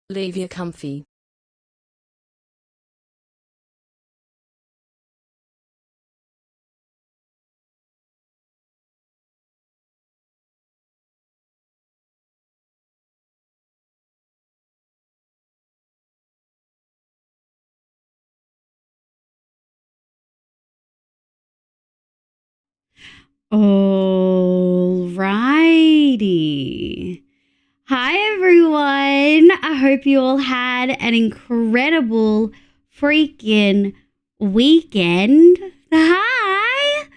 Leave you comfy. Alrighty. Hi, everyone. I hope you all had an incredible freaking weekend. Hi.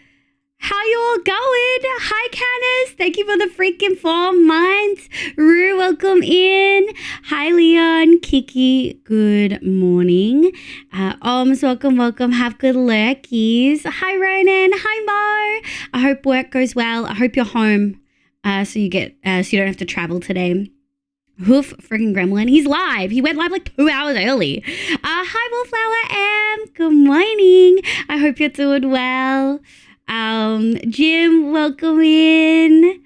How you all going? Hi, Candice. Thank you for the freaking 4 months. Rue, welcome in. Hi, Leon. Kiki, good morning. Oms, welcome. Have good lurkies. Hi, Ronan. Hi, Mo. I hope work goes well. I hope you're home so you don't have to travel today. Hoof freaking gremlin. He's live. He went live like 2 hours early. Hi, Wallflower M. Good morning. I hope you're doing well. Jim, welcome in.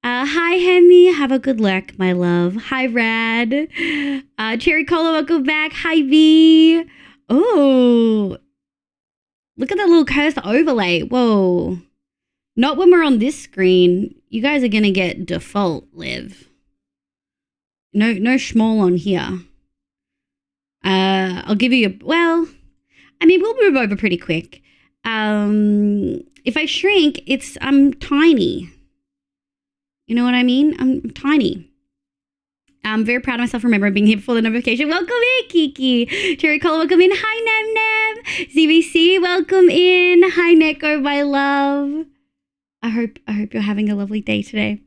Hi, Hemi. Have a good lurk, my love. Hi, Rad. Cherry Cola, welcome back. Hi, V. Oh, look at that little cursor overlay. Whoa. Not when we're on this screen. You guys are going to get default live. No schmoll on here. I'll give you we'll move over pretty quick. If I shrink, I'm tiny. You know what I mean? I'm tiny. I'm very proud of myself for remembering being here before the notification. Welcome in, Kiki. Cherry Cola, welcome in. Hi, Nem. ZVC, welcome in. Hi, Neko, my love. I hope you're having a lovely day today.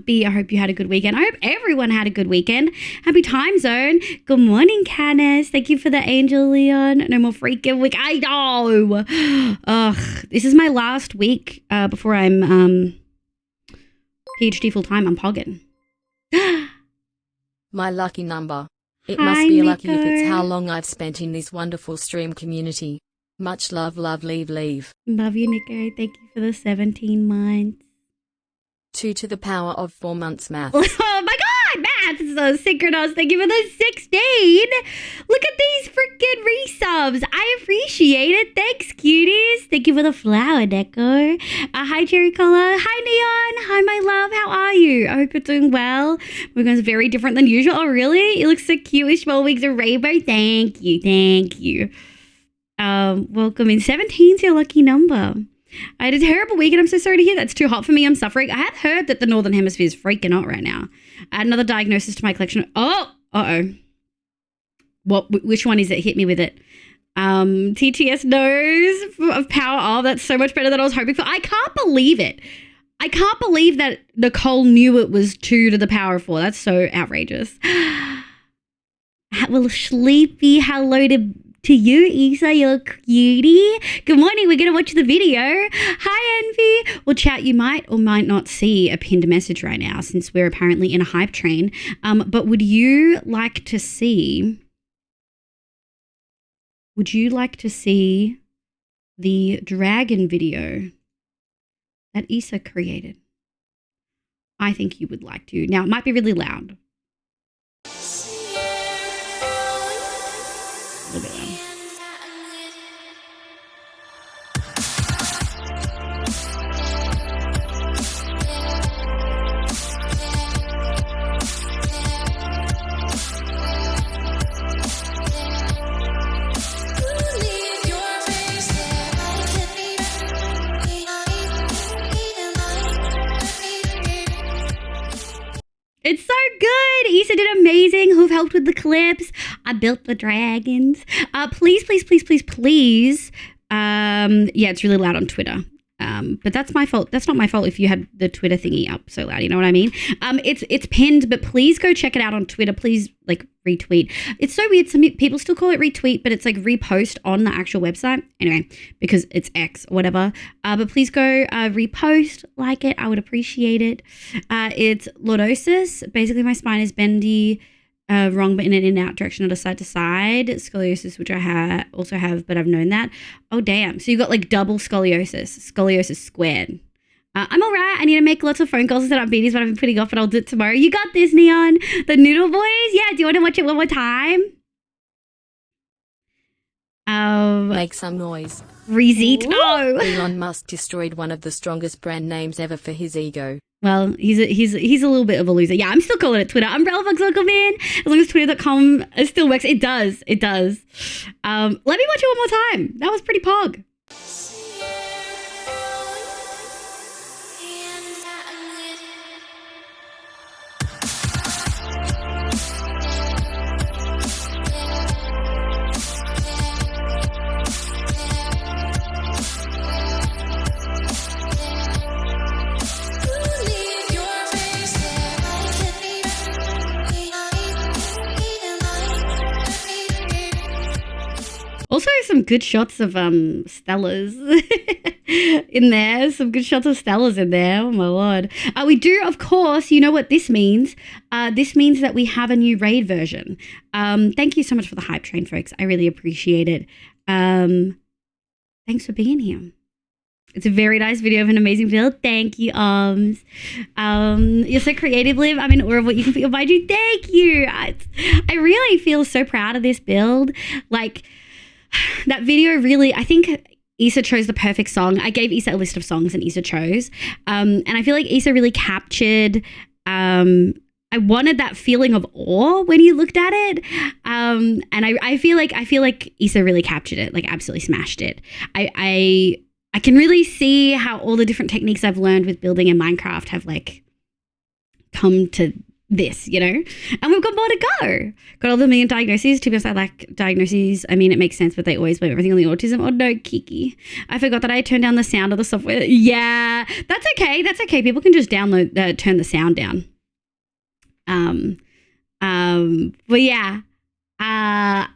B, I hope you had a good weekend. I hope everyone had a good weekend. Happy time zone. Good morning, Canis. Thank you for the angel, Leon. No more freaking week. I know. Ugh. This is my last week before I'm PhD full time. I'm pogging. My lucky number. It Hi, must be lucky if Nico. it's how long I've spent in this wonderful stream community. Much love, leave. Love you, Nico. Thank you for the 17 months. 2 to the power of 4 months math. Oh my god, math is so synchronous. Thank you for the 16. Look at these freaking resubs. I appreciate it. Thanks, cuties. Thank you for the flower decor. Hi, Cherry Cola. Hi, Neon. Hi, my love. How are you? I hope you're doing well. We're going very different than usual. Oh, really? You look so cute with small wigs of rainbow. Thank you. Welcome in. 17's your lucky number. I had a terrible week and I'm so sorry to hear that. It's too hot for me. I'm suffering. I have heard that the Northern Hemisphere is freaking out right now. Add another diagnosis to my collection. Oh, uh-oh. Which one is it? Hit me with it. TTS knows of power. Oh, that's so much better than I was hoping for. I can't believe it. I can't believe that Nicole knew it was 2 to the power of 4. That's so outrageous. Well, Sleepy, hello to you, Isa, you're cutie. Good morning, we're going to watch the video. Hi, Envy. Well, chat, you might or might not see a pinned message right now since we're apparently in a hype train. But would you like to see the dragon video that Isa created? I think you would like to. Now, it might be really loud. Look at them. It's so good. Isa did amazing. Who've helped with the clips. I built the dragons. Please. Yeah, it's really loud on Twitter. But that's my fault. That's not my fault if you had the Twitter thingy up so loud. You know what I mean? It's pinned, but please go check it out on Twitter. Please retweet. It's so weird. Some people still call it retweet, but it's repost on the actual website. Anyway, because it's X or whatever. But please go repost, like it. I would appreciate it. It's lordosis. Basically, my spine is bendy. Wrong, but in an in and out direction, not a side to side. Scoliosis, which I also have, but I've known that. Oh, damn. So you've got double scoliosis squared. I'm all right. I need to make lots of phone calls and set up meetings, but I've been putting off, but I'll do it tomorrow. You got this, Neon. The Noodle Boys. Yeah, do you want to watch it one more time? Make some noise. Rezeet. Oh. Elon Musk destroyed one of the strongest brand names ever for his ego. Well, he's a little bit of a loser. Yeah, I'm still calling it Twitter. Umbrella Fox Welcome Man. As long as twitter.com still works. It does. Let me watch it one more time. That was pretty pog. Also, some good shots of Stellas in there. Some good shots of Stellas in there. Oh, my Lord. We do, of course, you know what this means. This means that we have a new raid version. Thank you so much for the hype train, folks. I really appreciate it. Thanks for being here. It's a very nice video of an amazing build. Thank you, Arms. You're so creative, Liv. I'm in awe of what you can put your Baiju. Thank you. I really feel so proud of this build. Like, that video really, I think Issa chose the perfect song. I gave Issa a list of songs and Issa chose. And I feel like Issa really captured, I wanted that feeling of awe when you looked at it. And I feel like Issa really captured it, like absolutely smashed it. I can really see how all the different techniques I've learned with building in Minecraft have like come to this, you know, and we've got more to go. Got all the million diagnoses. To be honest, I like diagnoses. I mean, it makes sense, but they always blame everything on the autism. Oh no, Kiki. I forgot that I turned down the sound of the software. Yeah, that's okay. That's okay. People can just download, turn the sound down. But yeah,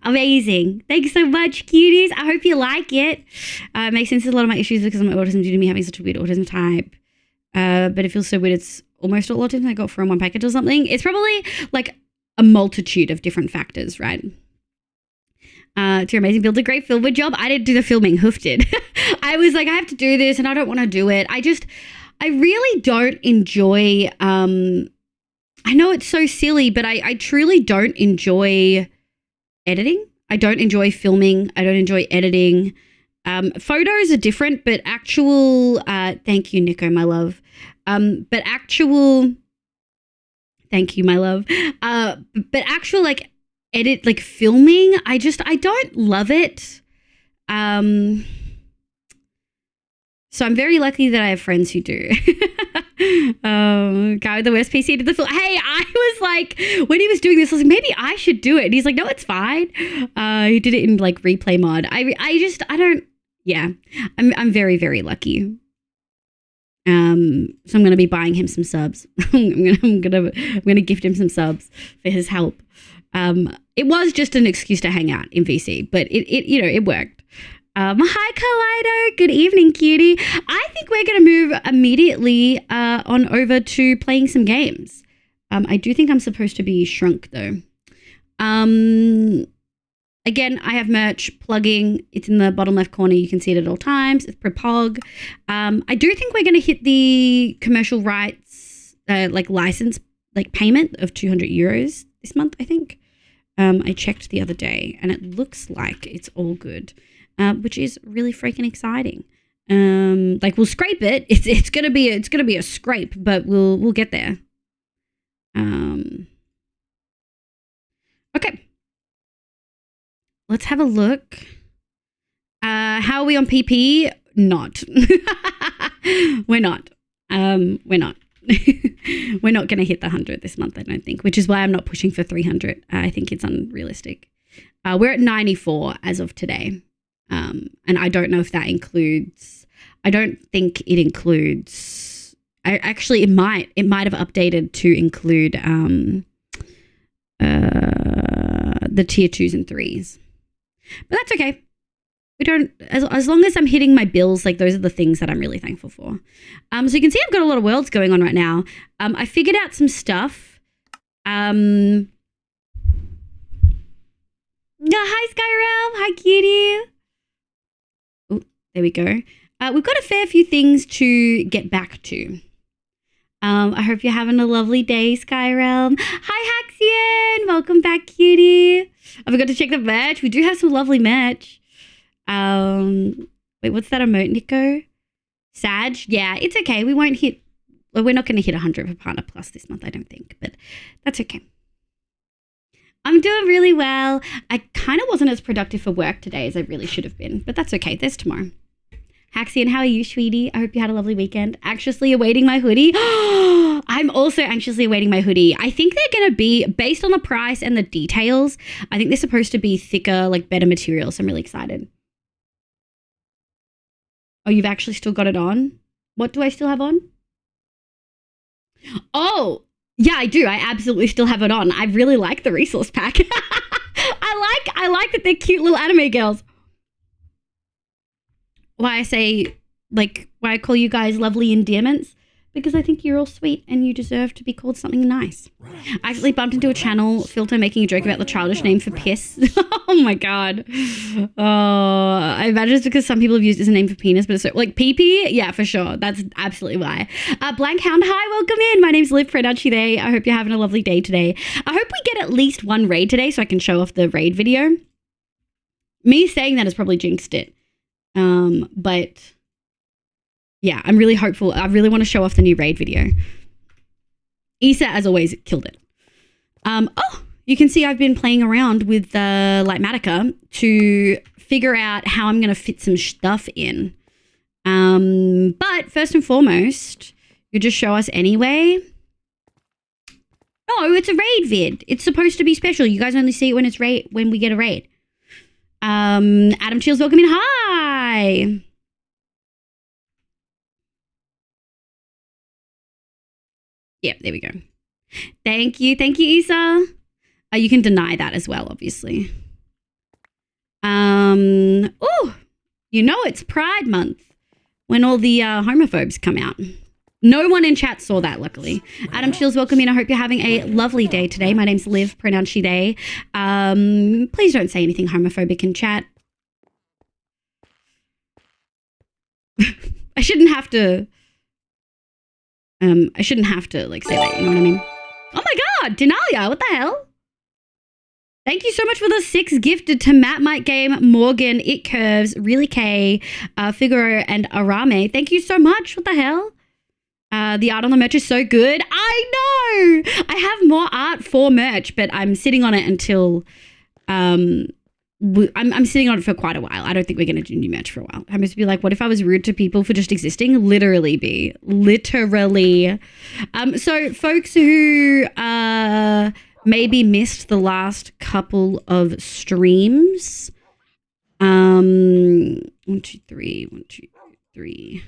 amazing. Thanks so much, cuties. I hope you like it. It makes sense. A lot of my issues because of my autism due to me having such a weird autism type. But it feels so weird. It's almost all autism I got from one package or something. It's probably like a multitude of different factors, right? To your amazing build, a great filmer job. I didn't do the filming, Hoof did. I was like, I have to do this and I don't want to do it. I really don't enjoy, I know it's so silly, but I truly don't enjoy editing. I don't enjoy filming. I don't enjoy editing. Photos are different, but actual, thank you, Nico, my love. But actual, thank you, my love. But actual like edit, like filming, I don't love it. So I'm very lucky that I have friends who do. Guy with the worst PC did the film. Hey, I was like, when he was doing this, I was like, maybe I should do it. And he's like, no, it's fine. He did it in like replay mod. I don't. Yeah, I'm very, very lucky. So I'm gonna be buying him some subs. I'm gonna gift him some subs for his help. It was just an excuse to hang out in VC, but it worked. Hi Kaleido, good evening, cutie. I think we're gonna move immediately on over to playing some games. I do think I'm supposed to be shrunk though. Again, I have merch plugging. It's in the bottom left corner. You can see it at all times. It's per pog. I do think we're going to hit the commercial rights, license, payment of €200 this month, I think. I checked the other day and it looks like it's all good, which is really freaking exciting. We'll scrape it. It's going to be a scrape, but we'll get there. Okay. Let's have a look. How are we on PP? Not. We're not. We're not. We're not going to hit the 100 this month, I don't think, which is why I'm not pushing for 300. I think it's unrealistic. We're at 94 as of today. And I don't know if that includes, I don't think it includes, it might have updated to include the tier 2s and 3s. But that's okay. We don't, as long as I'm hitting my bills, those are the things that I'm really thankful for. So you can see I've got a lot of worlds going on right now. I figured out some stuff. Hi, Skyrel. Hi, cutie. Oh, there we go. we've got a fair few things to get back to. I hope you're having a lovely day, Skyrealm. Hi, Haxian. Welcome back, cutie. I forgot to check the merch. We do have some lovely merch. Wait, what's that emote, Nico? Sag? Yeah, it's okay. We're not going to hit 100 for Partner Plus this month, I don't think, but that's okay. I'm doing really well. I kind of wasn't as productive for work today as I really should have been, but that's okay. There's tomorrow. Haxian, how are you, sweetie? I hope you had a lovely weekend. Anxiously awaiting my hoodie. I'm also anxiously awaiting my hoodie. I think they're going to be, based on the price and the details, I think they're supposed to be thicker, like better material. So I'm really excited. Oh, you've actually still got it on? What do I still have on? Oh, yeah, I do. I absolutely still have it on. I really like the resource pack. I like that they're cute little anime girls. Why I call you guys lovely endearments? Because I think you're all sweet and you deserve to be called something nice. I actually bumped into a channel filter making a joke about the childish name for piss. Oh my God. Oh, I imagine it's because some people have used it as a name for penis, but it's so, like pee-pee? Yeah, for sure. That's absolutely why. Blank Hound, hi, welcome in. My name's Liv Predachi. I hope you're having a lovely day today. I hope we get at least one raid today so I can show off the raid video. Me saying that has probably jinxed it. But yeah, I'm really hopeful. I really want to show off the new raid video. Issa, as always, killed it. Oh, you can see I've been playing around with Lightmatica to figure out how I'm going to fit some stuff in. But first and foremost, you just show us anyway. No, it's a raid vid. It's supposed to be special. You guys only see it when we get a raid. Adam Chills, welcome in. Hi. Yeah, there we go. Thank you, Issa. You can deny that as well, obviously. Oh, you know it's Pride Month when all the homophobes come out. No one in chat saw that, luckily. Adam Chills, welcome in. I hope you're having a lovely day today. My name's Liv, pronounced she, they. Please don't say anything homophobic in chat. I shouldn't have to like say that, you know what I mean? Oh my God, Denalia, what the hell? Thank you so much for the 6 gifted to Matt, Mike Game, Morgan, It Curves, Really K, Figaro, and Arame. Thank you so much. What the hell? The art on the merch is so good. I know! I have more art for merch, but I'm sitting on it until I'm sitting on it for quite a while. I don't think we're going to do new merch for a while. I must be like, what if I was rude to people for just existing? Literally. So folks who maybe missed the last couple of streams. 1, 2, 3. 1, 2, 3.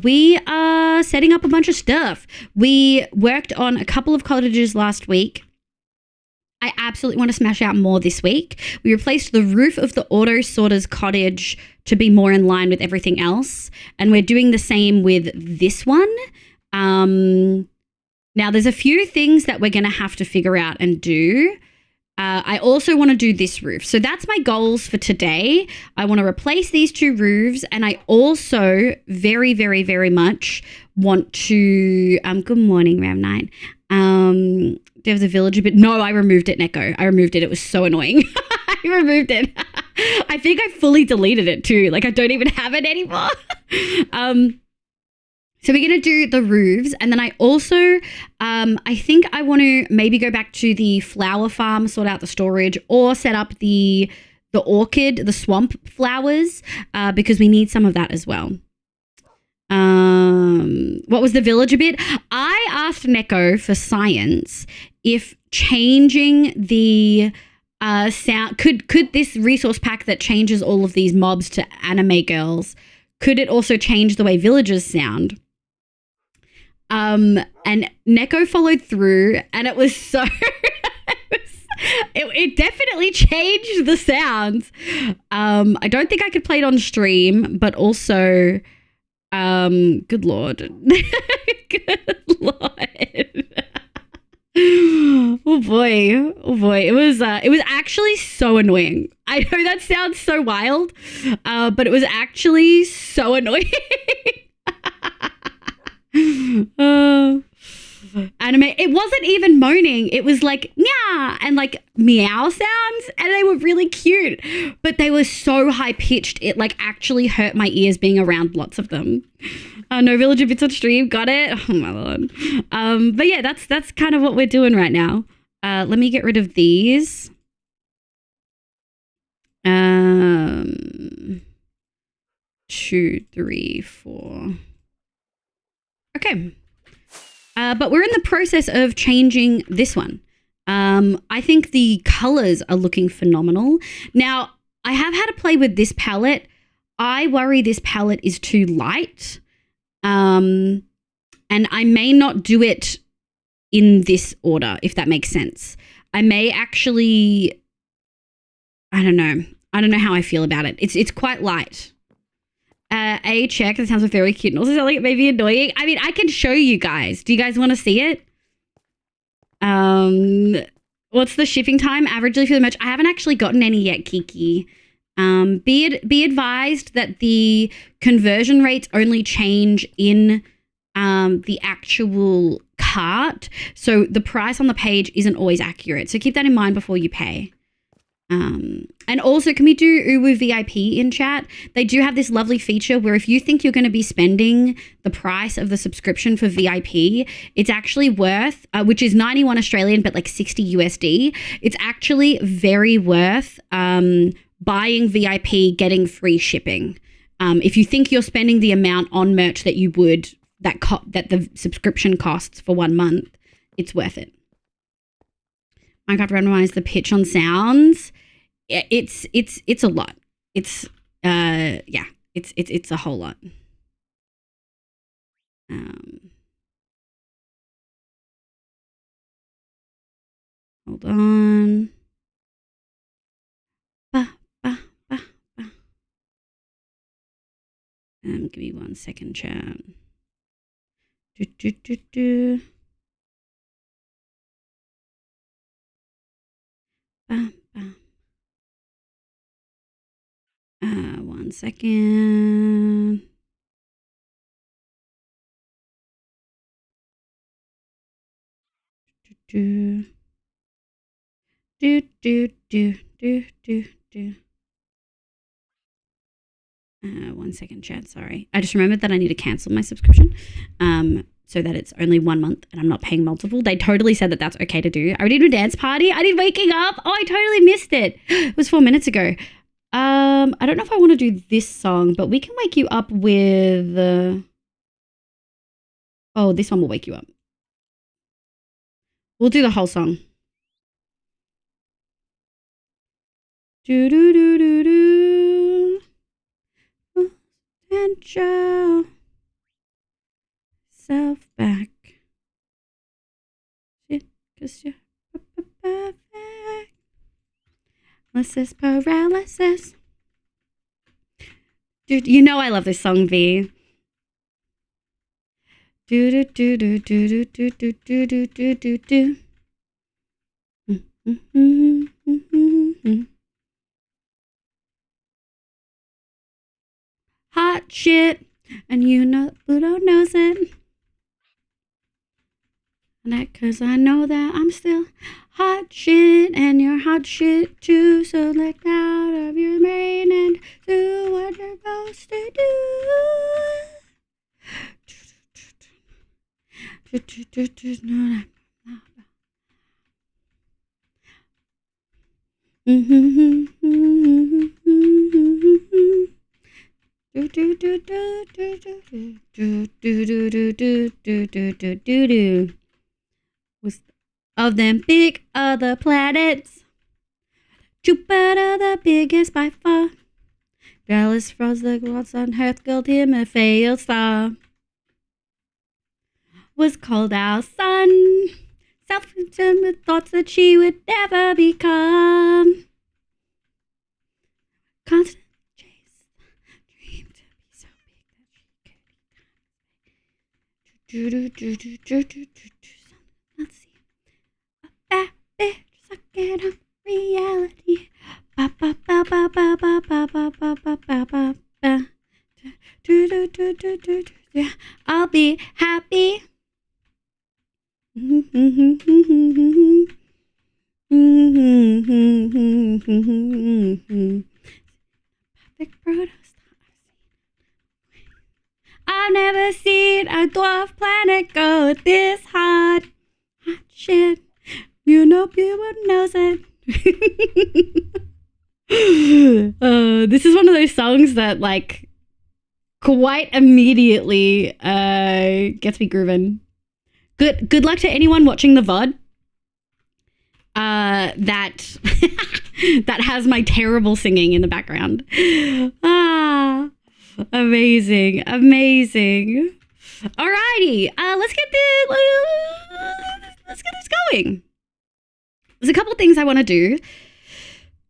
We are setting up a bunch of stuff. We worked on a couple of cottages last week. I absolutely want to smash out more this week. We replaced the roof of the auto sorter's cottage to be more in line with everything else. And we're doing the same with this one. Now, there's a few things that we're going to have to figure out and do. I also want to do this roof. So that's my goals for today. I want to replace these 2 roofs. And I also very, very, very much want to... good morning, Ram9. There was a villager bit. No, I removed it, Neko. I removed it. It was so annoying. I removed it. I think I fully deleted it too. Like I don't even have it anymore. So we're going to do the roofs. And then I also, I think I want to maybe go back to the flower farm, sort out the storage, or set up the orchid, the swamp flowers, because we need some of that as well. What was the villager bit? I asked Neko for science if changing the sound could this resource pack that changes all of these mobs to anime girls, could it also change the way villagers sound? And Neko followed through, and it was so it definitely changed the sounds. I don't think I could play it on stream, but also good lord. Good lord. Oh boy. Oh boy. It was actually so annoying. I know that sounds so wild, but it was actually so annoying. Anime. It wasn't even moaning. It was like meow and like meow sounds, and they were really cute, but they were so high pitched. It like actually hurt my ears being around lots of them. No Villager Bits on stream. Got it. Oh my lord. But yeah, that's kind of what we're doing right now. Let me get rid of these. 2, 3, 4. Okay. But we're in the process of changing this one. I think the colors are looking phenomenal. Now, I have had to play with this palette. I worry this palette is too light. And I may not do it in this order, if that makes sense. I may actually, I don't know how I feel about it. It's quite light. A check. That sounds very cute. And also sounds like it may be annoying. I mean, I can show you guys. Do you guys want to see it? What's the shipping time averagely for the merch? I haven't actually gotten any yet, Kiki. Be advised that the conversion rates only change in the actual cart. So the price on the page isn't always accurate. So keep that in mind before you pay. And also, can we do Uwu VIP in chat? They do have this lovely feature where if you think you're going to be spending the price of the subscription for VIP, it's actually worth, which is 91 Australian, but like 60 USD. It's actually very worth buying VIP, getting free shipping. If you think you're spending the amount on merch that you would, that the subscription costs for 1 month, it's worth it. Minecraft randomize the pitch on sounds. It's a lot. It's a whole lot. Hold on. Give me 1 second, chat. One second. One second, chat. Sorry. I just remembered that I need to cancel my subscription so that it's only 1 month and I'm not paying multiple. They totally said that that's okay to do. I already did a dance party. I did waking up. Oh, I totally missed it. It was 4 minutes ago. I don't know if I want to do this song, but we can wake you up with... Oh, this one will wake you up. We'll do the whole song. Do do do do do. And show self back. Cause you're perfect. Paralysis, paralysis. Dude, you know I love this song, V. Do do do do do do do do do do do do. Hot shit, and you know Pluto knows it. And that 'cause I know that I'm still hot shit, and you're hot shit too. So let out of your brain and do what you're supposed to do. Was of them big other planets, Jupiter the biggest by far. Dallas froze the gods on Earth, killed him a failed star. Was called our sun, self-concerned with thoughts that she would never become. Constant chase, dream to be so big that she could. Let's see. Suck it up, reality. Ba ba ba ba ba ba ba ba ba ba ba ba ba. Do do do do do do. I'll be happy. I've never seen a dwarf planet go this hard. Hot shit. You know people knows it. This is one of those songs that like quite immediately gets me grooving. Good luck to anyone watching the VOD that that has my terrible singing in the background. Amazing. Alrighty, let's get this going. There's a couple of things I want to do.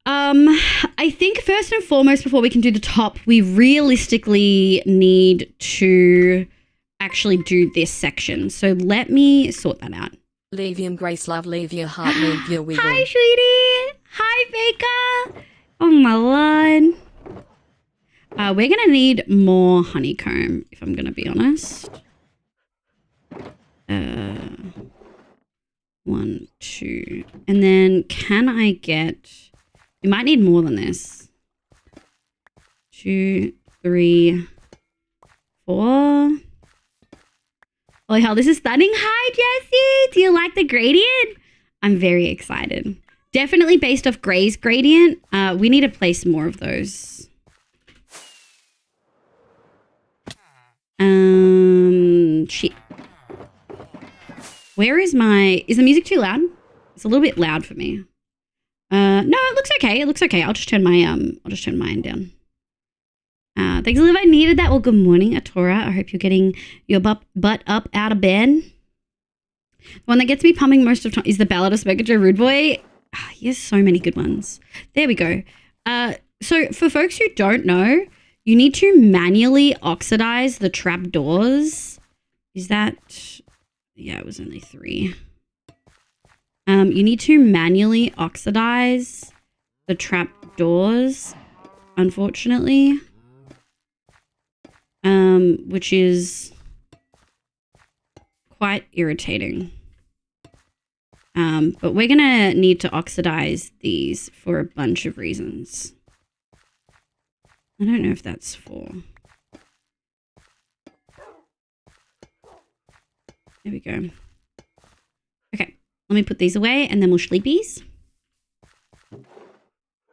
I think first and foremost, before we can do the top, we realistically need to actually do this section. So let me sort that out. Leave your grace, love, leave your heart, leave your wiggle. Hi, sweetie. Hi, Baker. Oh, my Lord. We're going to need more honeycomb, if I'm going to be honest. 1, 2. And then can I get... We might need more than this. 2, 3, 4. Oh, hell, this is stunning. Hi, Jessie. Do you like the gradient? I'm very excited. Definitely based off Gray's gradient. We need to place more of those. Shit. Where is my... Is the music too loud? It's a little bit loud for me. No, it looks okay. It looks okay. I'll just turn mine down. Thanks, Liv. I needed that. Well, good morning, Atora. I hope you're getting your butt up out of bed. The one that gets me pumping most of the time is the Ballad of Smoker Joe Rude Boy. He has so many good ones. There we go. So for folks who don't know, you need to manually oxidize the trapdoors. Is that... Yeah, it was only 3. You need to manually oxidize the trapdoors, unfortunately. Which is quite irritating. But we're gonna need to oxidize these for a bunch of reasons. I don't know if that's for... There we go. Okay, let me put these away and then we'll sleepies.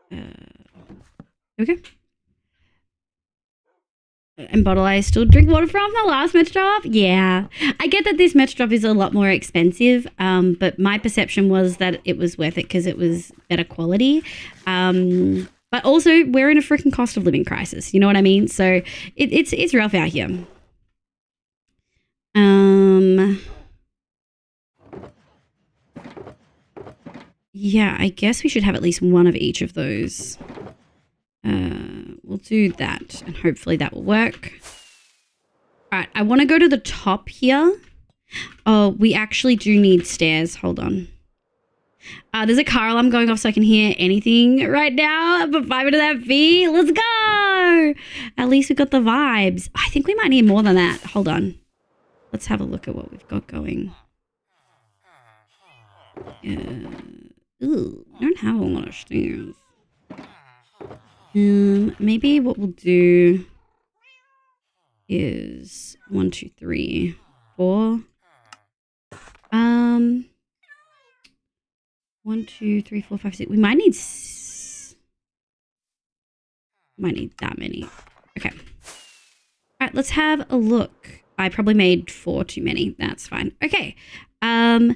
There we go. And bottle I still drink water from the last Metro drop? Yeah. I get that this Metro drop is a lot more expensive, but my perception was that it was worth it because it was better quality. But also, we're in a freaking cost of living crisis. You know what I mean? So it's rough out here. Yeah, I guess we should have at least one of each of those. We'll do that and hopefully that will work. All right, I want to go to the top here. Oh, we actually do need stairs. Hold on. There's a car alarm going off so I can hear anything right now. But 500 FV, let's go. At least we got the vibes. I think we might need more than that. Hold on. Let's have a look at what we've got going. Ooh, I don't have a lot of stairs. Maybe what we'll do is 1, 2, 3, 4. 1, 2, 3, 4, 5, 6. We might need that many. Okay. All right, let's have a look. I probably made 4 too many. That's fine. Okay. I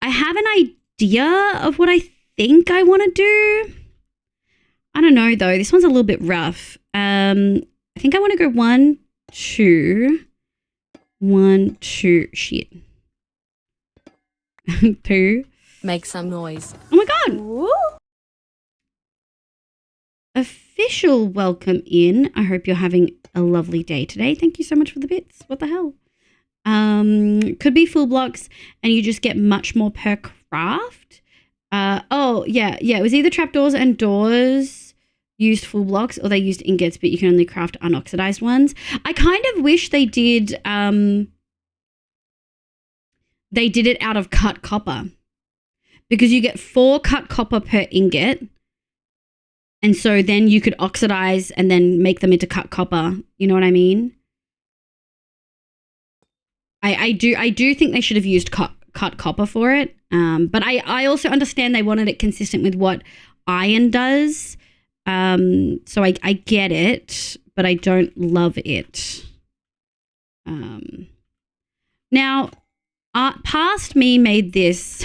have an idea of what I think I want to do. I don't know though. This one's a little bit rough. I think I want to go 1, 2, 1, 2. Shit. 2. Make some noise. Oh my god. Woo. Official welcome in. I hope you're having a lovely day today. Thank you so much for the bits. What the hell? Could be full blocks and you just get much more per craft. It was either trapdoors and doors used full blocks, or they used ingots, but you can only craft unoxidized ones. I kind of wish they did it out of cut copper, because you get 4 cut copper per ingot. And so then you could oxidize and then make them into cut copper. You know what I mean? I do think they should have used cut copper for it. But I also understand they wanted it consistent with what iron does. So I get it, but I don't love it. Now, past me made this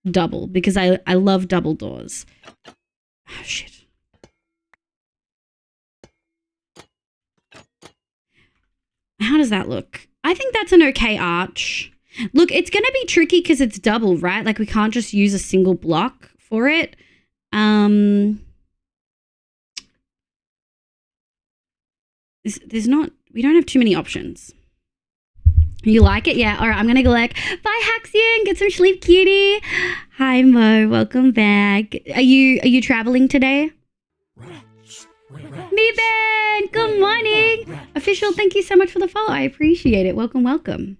double because I love double doors. Oh, shit. How does that look? I think that's an okay arch. Look, it's going to be tricky because it's double, right? Like, we can't just use a single block for it. We don't have too many options. You like it? Yeah. All right. I'm going to go like, bye, Haxian. Get some sleep, cutie. Hi, Mo. Welcome back. Are you traveling today? Me, Ben. Good morning. Official, thank you so much for the follow. I appreciate it. Welcome, welcome.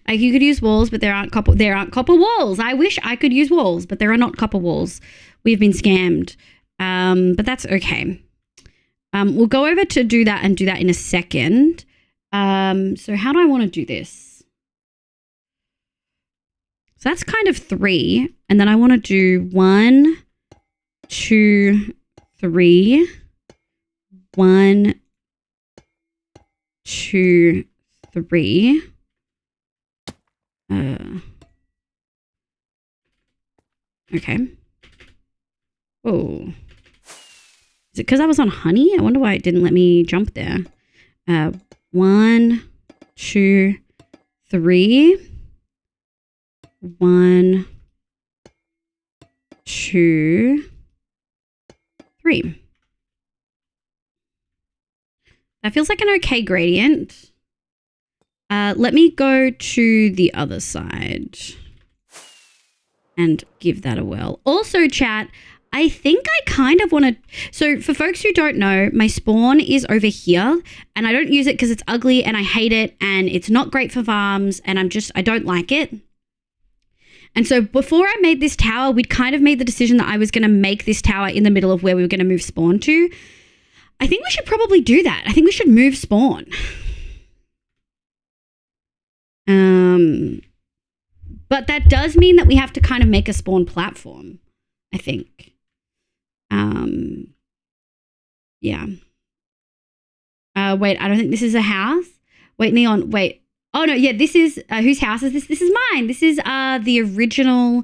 You could use walls, but there aren't copper walls. I wish I could use walls, but there are not copper walls. We've been scammed. But that's okay. We'll go over to do that in a second. So how do I want to do this? So that's kind of 3. And then I want to do 1, 2, 3. 1, 2, 3. Okay. Oh. Is it because I was on honey? I wonder why it didn't let me jump there. 1, 2, 3. 1, 2, 3. That feels like an okay gradient. Let me go to the other side and give that a whirl. Also, chat, I think I kind of want to... So for folks who don't know, my spawn is over here and I don't use it because it's ugly and I hate it and it's not great for farms and I don't like it. And so before I made this tower, we'd kind of made the decision that I was going to make this tower in the middle of where we were going to move spawn to. I think we should probably do that. I think we should move spawn. But that does mean that we have to kind of make a spawn platform, I think. Yeah. Wait, I don't think this is a house. Wait, Neon, wait. Oh, no, yeah, this is, whose house is this? This is mine. This is the original,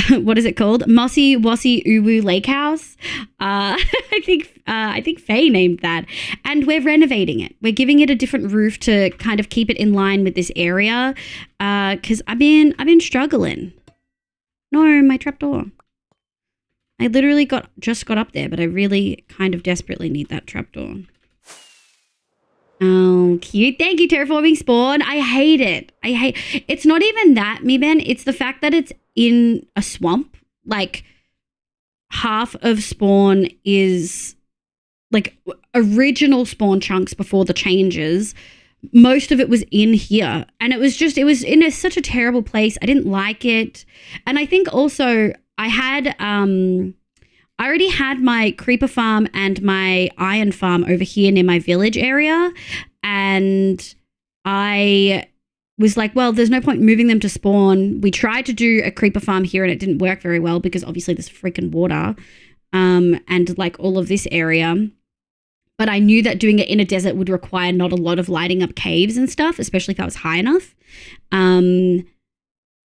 what is it called? Mossy Wossy Uwu Lake House. I think Faye named that. And we're renovating it. We're giving it a different roof to kind of keep it in line with this area. Because I've been struggling. No, my trapdoor. I literally just got up there, but I really kind of desperately need that trapdoor. Oh, cute. Thank you, Terraforming Spawn. I hate it. It's not even that, me, Ben. It's the fact that it's in a swamp. Like, half of spawn is, like, original spawn chunks before the changes. Most of it was in here. And it was in such a terrible place. I didn't like it. And I think also I already had my creeper farm and my iron farm over here near my village area. And I was like, well, there's no point moving them to spawn. We tried to do a creeper farm here and it didn't work very well because obviously there's freaking water and like all of this area. But I knew that doing it in a desert would require not a lot of lighting up caves and stuff, especially if I was high enough.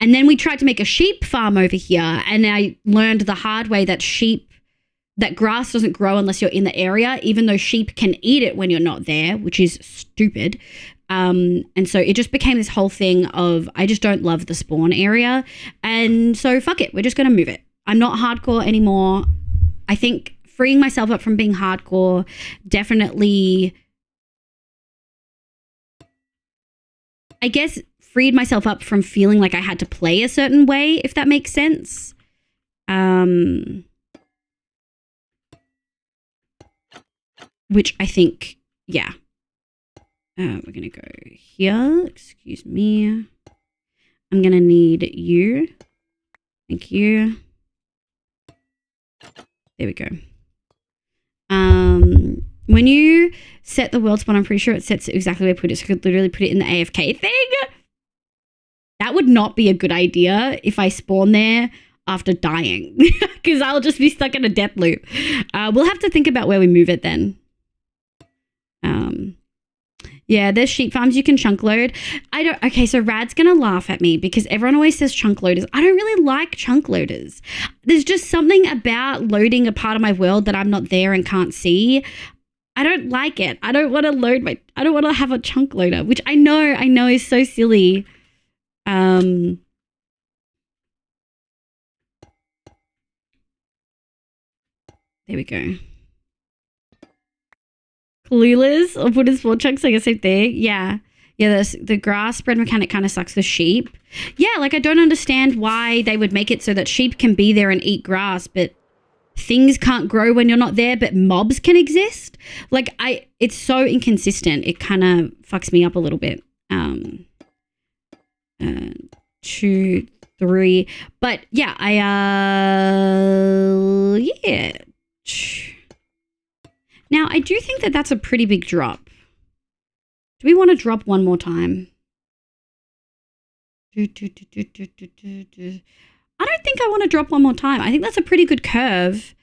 And then we tried to make a sheep farm over here. And I learned the hard way that grass doesn't grow unless you're in the area, even though sheep can eat it when you're not there, which is stupid. And so it just became this whole thing of, I just don't love the spawn area. And so fuck it, we're just going to move it. I'm not hardcore anymore. I think freeing myself up from being hardcore definitely, I guess, freed myself up from feeling like I had to play a certain way, if that makes sense. Which I think, yeah. We're going to go here. Excuse me. I'm going to need you. Thank you. There we go. When you set the world spawn, I'm pretty sure it sets it exactly where I put it. So I could literally put it in the AFK thing. That would not be a good idea if I spawn there after dying. Because I'll just be stuck in a death loop. We'll have to think about where we move it then. Yeah, there's sheep farms you can chunk load. Okay, so Rad's gonna laugh at me because everyone always says chunk loaders. I don't really like chunk loaders. There's just something about loading a part of my world that I'm not there and can't see. I don't like it. I don't want to I don't want to have a chunk loader, which I know is so silly. There we go. Clueless. I'll put in 4 chunks, I guess same thing. Yeah. Yeah, the grass spread mechanic kind of sucks. The sheep. Yeah, like I don't understand why they would make it so that sheep can be there and eat grass, but things can't grow when you're not there, but mobs can exist. Like it's so inconsistent. It kind of fucks me up a little bit. 2, 3. But yeah, yeah. Now, I do think that that's a pretty big drop. Do we want to drop one more time? I don't think I want to drop one more time. I think that's a pretty good curve.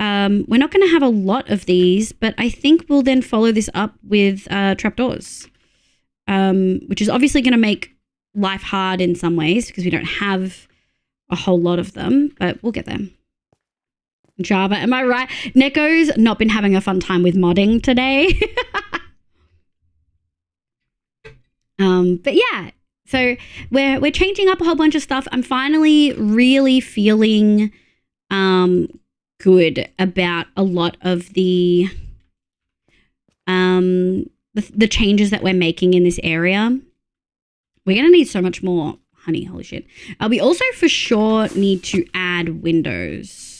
We're not going to have a lot of these, but I think we'll then follow this up with trapdoors, which is obviously going to make life hard in some ways because we don't have a whole lot of them, but we'll get them. Java, am I right? Neko's not been having a fun time with modding today. But yeah, so we're changing up a whole bunch of stuff. I'm finally really feeling good about a lot of the changes that we're making in this area. We're gonna need so much more honey. Holy shit! We also for sure need to add windows.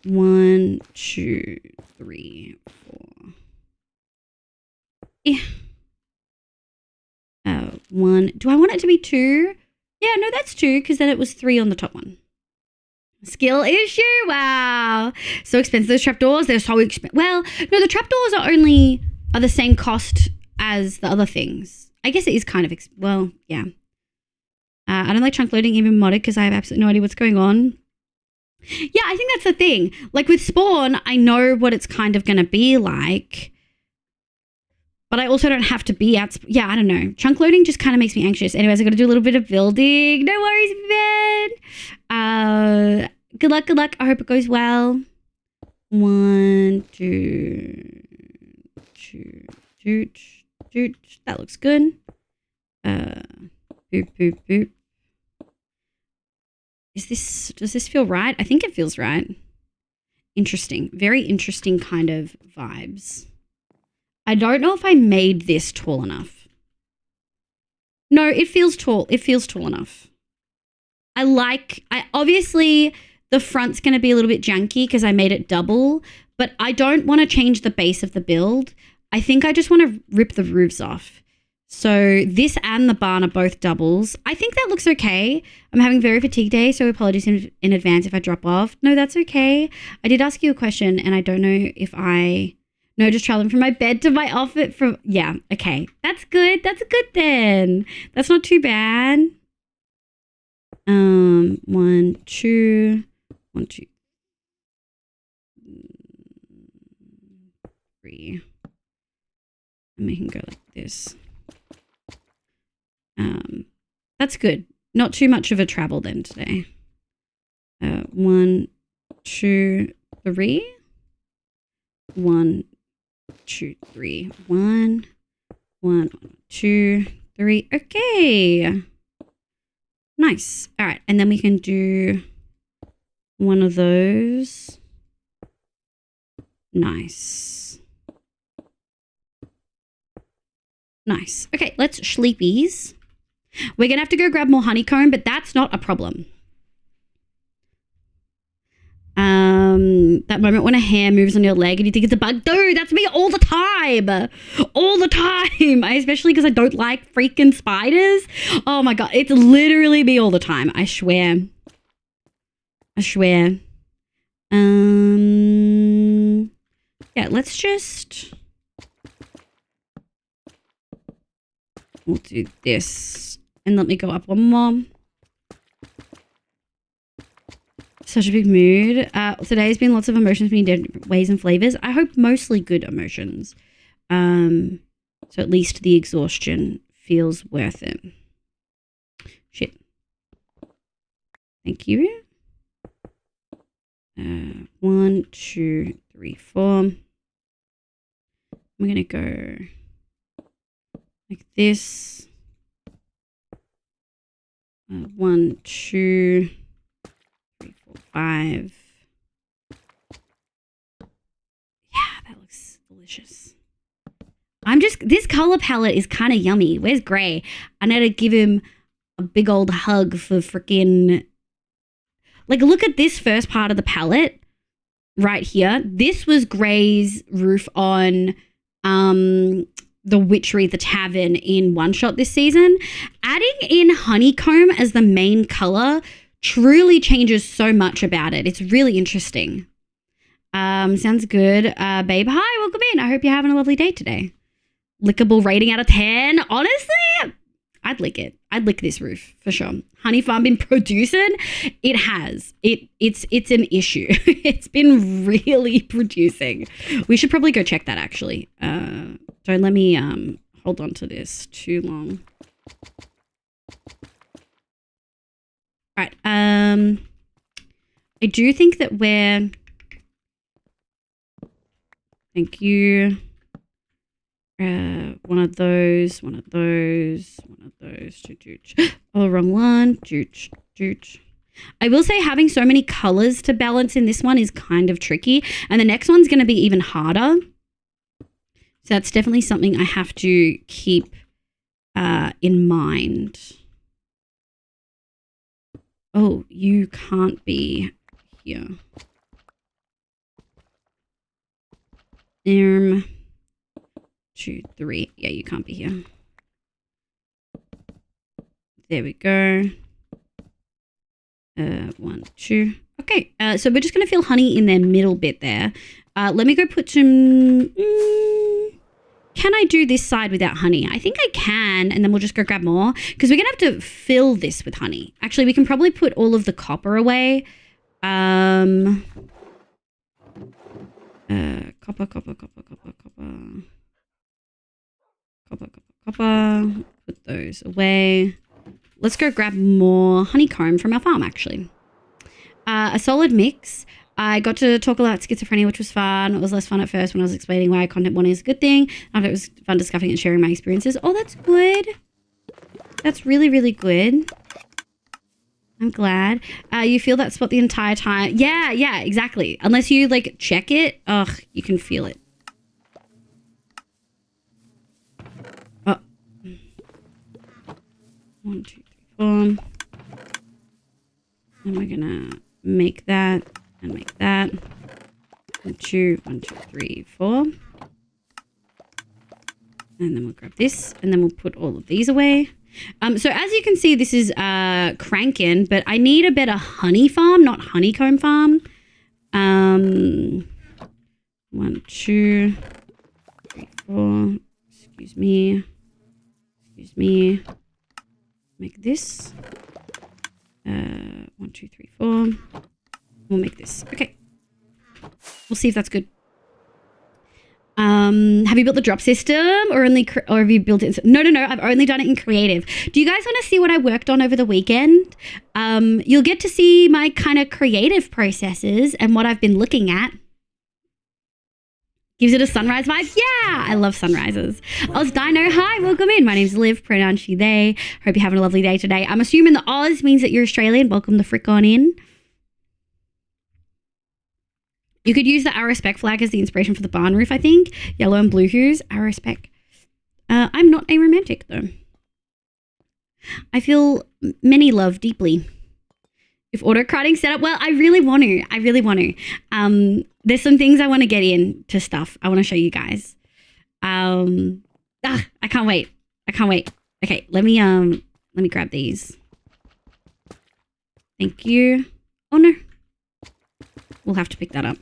1, 2, 3, 4. Yeah. 1. Do I want it to be 2? Yeah, no, that's 2 because then it was 3 on the top one. Skill issue. Wow. So expensive. Those trapdoors, they're so expensive. Well, no, the trapdoors are the same cost as the other things. I guess it is kind of, well, yeah. I don't like chunk loading even modded because I have absolutely no idea what's going on. Yeah, I think that's the thing. Like with Spawn, I know what it's kind of going to be like. But I also don't have to be at... Yeah, I don't know. Chunk loading just kind of makes me anxious. Anyways, I got to do a little bit of building. No worries, man. Good luck, good luck. I hope it goes well. 1, 2, 2, 2, 2. That looks good. Boop, boop, boop. Does this feel right? I think it feels right. Interesting. Very interesting kind of vibes. I don't know if I made this tall enough. No, it feels tall. It feels tall enough. Obviously the front's going to be a little bit janky because I made it double, but I don't want to change the base of the build. I think I just want to rip the roofs off. So this and the barn are both doubles. I think that looks okay. I'm having very fatigue day, so apologies in advance if I drop off. No, that's okay. I did ask you a question, and I don't know if No, just traveling from my bed to my office. Yeah, okay. That's good. That's good then. That's not too bad. 1, 2, 1, 2, 3. And we can go like this. That's good. Not too much of a travel then today. 1, 2, 3. 1, 2, 3. 1, 2, 3. Okay. Nice. All right. And then we can do one of those. Nice. Nice. Okay, let's sleepies. We're going to have to go grab more honeycomb, but that's not a problem. That moment when a hair moves on your leg and you think it's a bug. Dude, that's me all the time. All the time. Especially because I don't like freaking spiders. Oh my God. It's literally me all the time. I swear. I swear. Yeah, let's just... We'll do this. And let me go up one more. Such a big mood. Today's been lots of emotions being different ways and flavors. I hope mostly good emotions. So at least the exhaustion feels worth it. Shit. Thank you. 1, 2, 3, 4. I'm gonna go like this. 1, 2, 3, 4, 5. Yeah, that looks delicious. This color palette is kind of yummy. Where's Gray? I need to give him a big old hug for freaking... Like, look at this first part of the palette right here. This was Gray's roof on the Witchery, the Tavern in One Shot this season. Adding in honeycomb as the main color truly changes so much about it. It's really interesting. Sounds good. Babe, hi, welcome in. I hope you're having a lovely day today. Lickable rating out of 10. Honestly, I'd lick it. I'd lick this roof for sure. Honey Farm been producing? It has. It's an issue. It's been really producing. We should probably go check that actually. Don't let me hold on to this too long. All right. I do think that we're... Thank you. One of those. Oh, wrong one. I will say having so many colors to balance in this one is kind of tricky. And the next one's going to be even harder. So that's definitely something I have to keep in mind. Oh, you can't be here. 2, 3. Yeah, you can't be here. There we go. 1, 2. Okay, so we're just going to fill honey in their middle bit there. Let me go put some... can I do this side without honey? I think I can, and then we'll just go grab more. Because we're going to have to fill this with honey. Actually, we can probably put all of the copper away. Copper. Put those away. Let's go grab more honeycomb from our farm, actually. A solid mix. I got to talk about schizophrenia, which was fun. It was less fun at first when I was explaining why content warning is a good thing. After it was fun discussing and sharing my experiences. Oh, that's good. That's really, really good. I'm glad. You feel that spot the entire time. Yeah, exactly. Unless you, like, check it, you can feel it. Oh. 1, 2, 3, 4. And we're gonna make that and make that. 1, 2, 3, 4. And then we'll grab this and then we'll put all of these away. So as you can see, this is cranking, but I need a better honey farm, not honeycomb farm. 1, 2, 3, 4. Excuse me. Make this. 1, 2, 3, 4. We'll make this. Okay. We'll see if that's good. Have you built the drop system or have you built it? No. I've only done it in creative. Do you guys want to see what I worked on over the weekend? You'll get to see my kind of creative processes and what I've been looking at. Gives it a sunrise vibe? Yeah, I love sunrises. Oz Dino, hi, welcome in. My name's Liv, pronoun she, they. Hope you're having a lovely day today. I'm assuming the Oz means that you're Australian. Welcome the frick on in. You could use the AUS flag as the inspiration for the barn roof, I think. Yellow and blue hues, AUS. I'm not a romantic though. I feel many love deeply. If autocratting set up, well, I really want to. There's some things I want to get into stuff. I want to show you guys. I can't wait. Okay, let me grab these. Thank you. Oh no. We'll have to pick that up.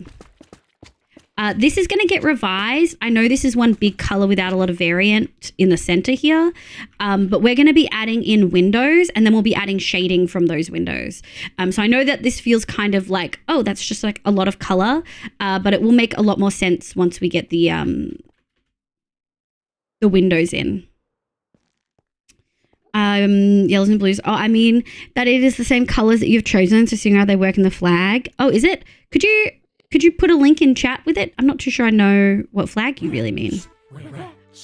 This is going to get revised. I know this is one big color without a lot of variant in the center here, but we're going to be adding in windows and then we'll be adding shading from those windows. So I know that this feels kind of like, oh, that's just like a lot of color, but it will make a lot more sense once we get the windows in. Yellows and blues. Oh, I mean that it is the same colors that you've chosen to see how they work in the flag. Oh, is it? Could you put a link in chat with it? I'm not too sure I know what flag you really mean.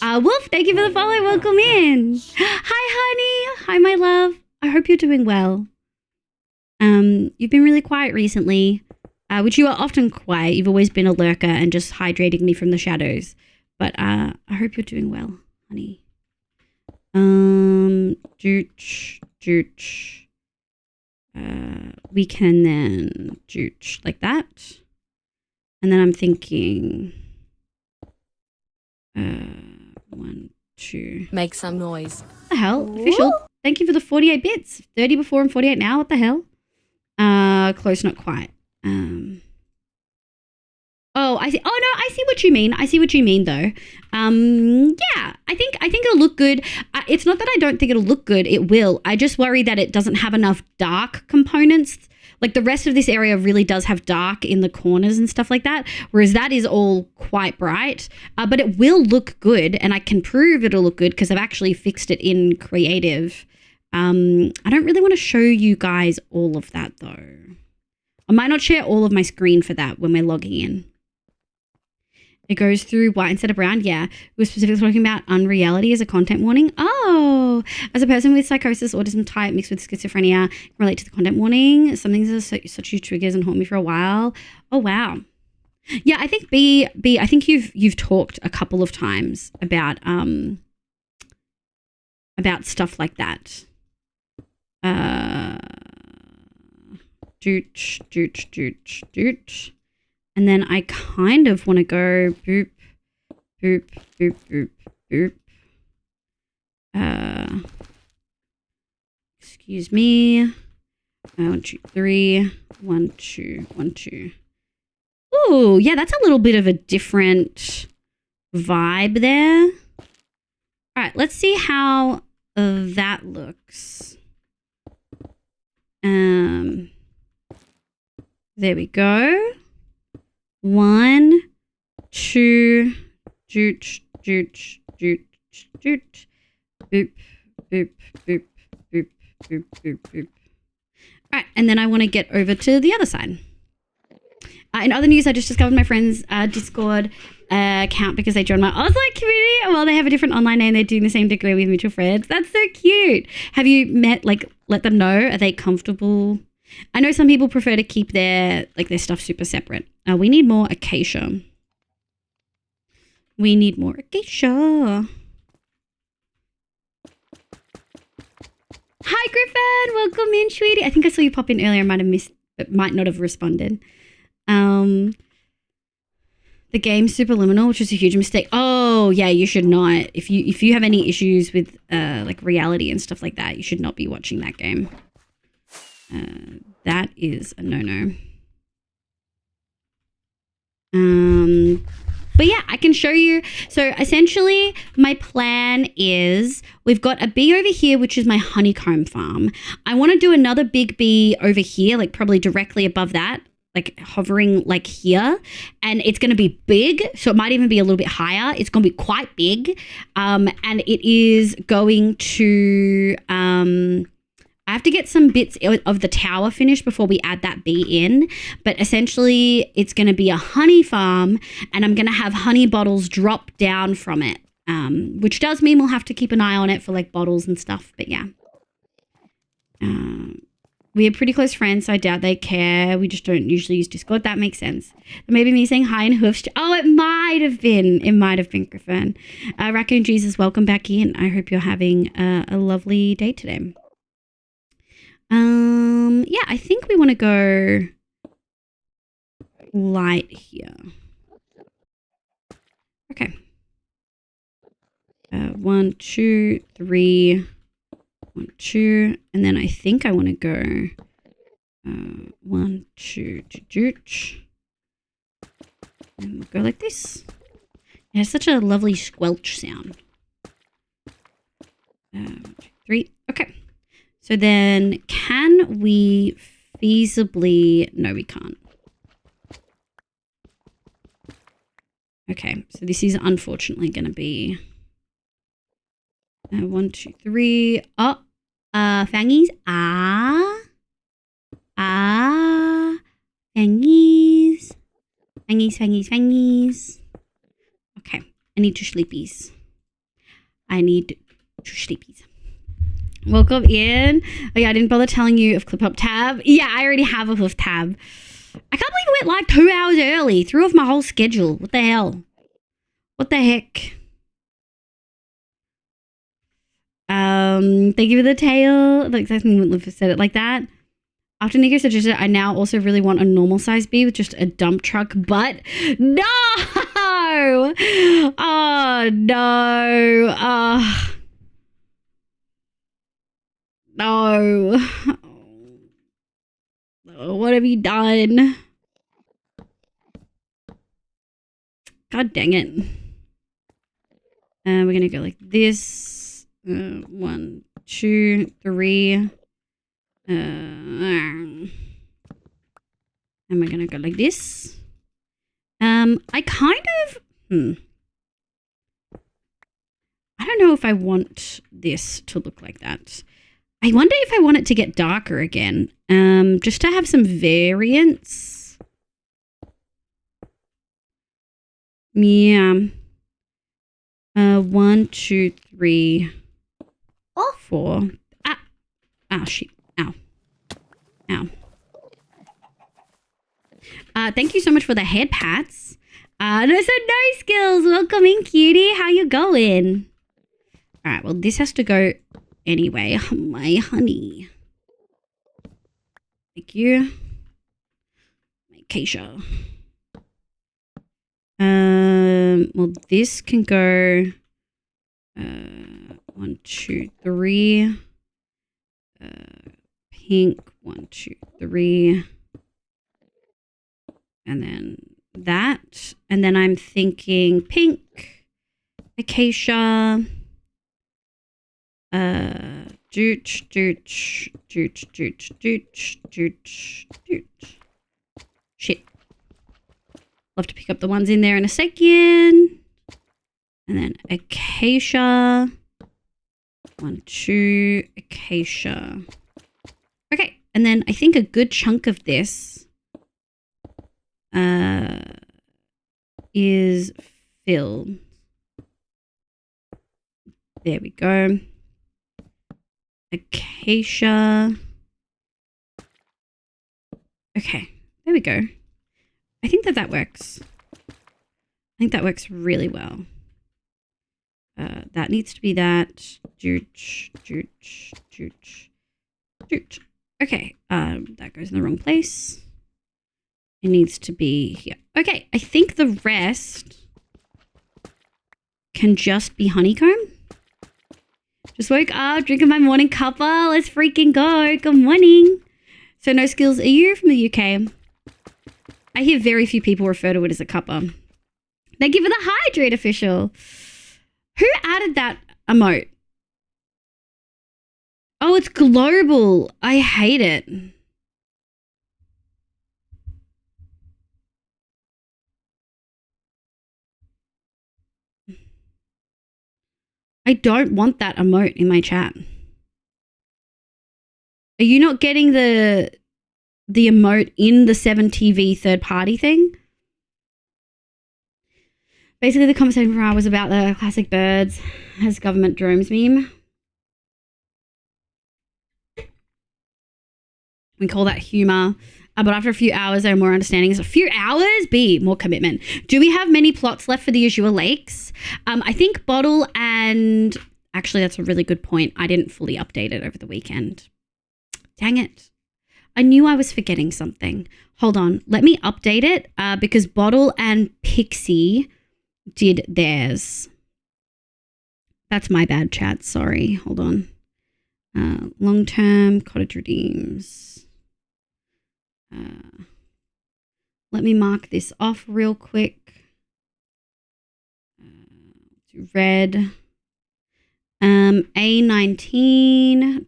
Wolf, thank you for the follow. Welcome in. Hi, honey. Hi, my love. I hope you're doing well. You've been really quiet recently, which you are often quiet. You've always been a lurker and just hydrating me from the shadows. But I hope you're doing well, honey. We can then like that. And then I'm thinking, 1, 2. Make some noise. What the hell? Official. Thank you for the 48 bits. 30 before and 48 now. What the hell? Close, not quite. Oh, I see. Oh no, I see what you mean. I see what you mean though. Yeah, I think it'll look good. It's not that I don't think it'll look good. It will. I just worry that it doesn't have enough dark components. Like the rest of this area really does have dark in the corners and stuff like that, whereas that is all quite bright. But it will look good, and I can prove it'll look good because I've actually fixed it in Creative. I don't really want to show you guys all of that though. I might not share all of my screen for that when we're logging in. It goes through white instead of brown. Yeah, we're specifically talking about unreality as a content warning. Oh, as a person with psychosis, autism type mixed with schizophrenia, can relate to the content warning. Some things are such huge triggers and haunt me for a while. Oh wow. Yeah, I think B. I think you've talked a couple of times about stuff like that. Doot. And then I kind of want to go boop, boop, boop, boop, boop. Excuse me. 1, 2, 3. 1, 2, 1, 2. Ooh, yeah, that's a little bit of a different vibe there. All right, let's see how that looks. There we go. 1, 2, doot, boop, boop, boop, boop, boop, boop. All right, and then I want to get over to the other side. In other news, I just discovered my friend's Discord account because they joined my Oslo community. Well, they have a different online name. They're doing the same degree with mutual friends. That's so cute. Have you met, let them know? Are they comfortable? I know some people prefer to keep their stuff super separate. We need more acacia. Hi, Griffin. Welcome in, sweetie. I think I saw you pop in earlier. I might have missed, but might not have responded. The game's superliminal, which is a huge mistake. Oh, yeah, you should not. If you have any issues with reality and stuff like that, you should not be watching that game. That is a no-no. But yeah, I can show you. So essentially my plan is we've got a bee over here, which is my honeycomb farm. I want to do another big bee over here, like probably directly above that, like hovering like here. And it's going to be big. So it might even be a little bit higher. It's going to be quite big. And it is going to, I have to get some bits of the tower finished before we add that bee in. But essentially, it's going to be a honey farm, and I'm going to have honey bottles drop down from it, which does mean we'll have to keep an eye on it for like bottles and stuff. But yeah. We are pretty close friends, so I doubt they care. We just don't usually use Discord. That makes sense. Maybe me saying hi and hoofs. Oh, it might have been. It might have been Griffin. Raccoon Jesus, welcome back in. I hope you're having a lovely day today. Yeah, I think we want to go light here. Okay. 1, 2, 3, 1, 2, and then I think I want to go 1, 2, and we'll go like this. It has such a lovely squelch sound. 1, 2, 3. Okay. So then, can we feasibly? No, we can't. Okay, so this is unfortunately going to be 1, 2, 3. Oh, fangies. Fangies. Fangies. Okay, I need 2 sleepies. Welcome in. Oh yeah, I didn't bother telling you of ClipHop tab. Yeah, I already have a Hoof tab. I can't believe it went like 2 hours early. Threw off my whole schedule. What the hell? What the heck? Thank you for the tail. Like, I think Liv said it like that. After Nico suggested, I now also really want a normal size B with just a dump truck, but no! Oh, no. No. Oh, what have you done? God dang it. We're going to go like this. 1, 2, 3. And we're going to go like this. I kind of... I don't know if I want this to look like that. I wonder if I want it to get darker again. Just to have some variance. Yeah. 1, 2, 3, 4. Ah, shit. Ow. Thank you so much for the head pats. No skills. Welcome in, cutie. How you going? All right. Well, this has to go anyway. My honey. Thank you. My Keisha. Well, this can go 1, 2, 3. Pink, 1, 2, 3. And then that. And then I'm thinking pink, acacia, dooch. Shit. I'll have to pick up the ones in there in a second. And then acacia. 1, 2, acacia. Okay, and then I think a good chunk of this is filled. There we go. Acacia. Okay, there we go. I think that works. I think that works really well. That needs to be that. Dooch. Okay, that goes in the wrong place. It needs to be here. Okay, I think the rest can just be honeycomb. Just woke up, drinking my morning cuppa. Let's freaking go. Good morning. So no skills. Are you from the UK? I hear very few people refer to it as a cuppa. Thank you for the hydrate official. Who added that emote? Oh, it's global. I hate it. I don't want that emote in my chat. Are you not getting the emote in the 7TV third party thing? Basically, the conversation for hour was about the classic birds as government drones meme. We call that humor. But after a few hours, there are more understandings. A few hours? B, more commitment. Do we have many plots left for the Azure Lakes? I think Bottle and... Actually, that's a really good point. I didn't fully update it over the weekend. Dang it. I knew I was forgetting something. Hold on. Let me update it because Bottle and Pixie did theirs. That's my bad, chat. Sorry. Hold on. Long-term cottage redeems. Let me mark this off real quick. Red. A19.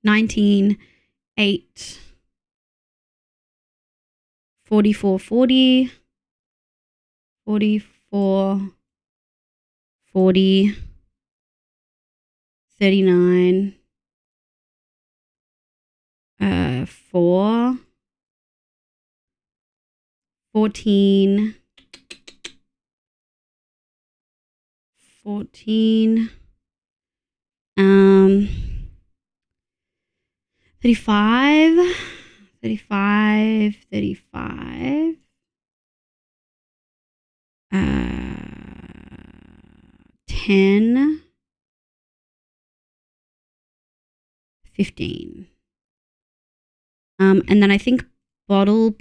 19, 8, 44, 40, 44, 40, 39, 4, 14, 14, 35, 35, 35, 10, 15. And then I think Bottle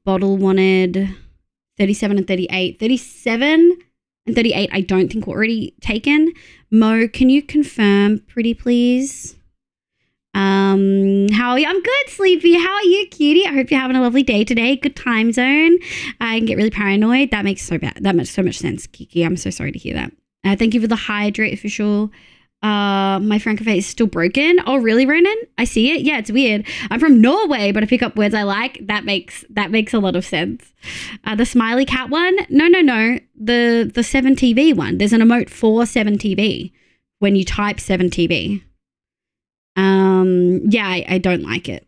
wanted 37 and 38. 37 and 38 I don't think were already taken. Mo, can you confirm, pretty please? How are you? I'm good, Sleepy. How are you, cutie? I hope you're having a lovely day today. Good time zone. I can get really paranoid. That makes so much sense, Kiki. I'm so sorry to hear that. Thank you for the hydrate official. My Francophone is still broken. Oh, really, Ronan? I see it. Yeah, it's weird. I'm from Norway, but I pick up words I like. That makes a lot of sense. The smiley cat one? No. The 7TV one. There's an emote for 7TV when you type 7TV. Yeah, I don't like it.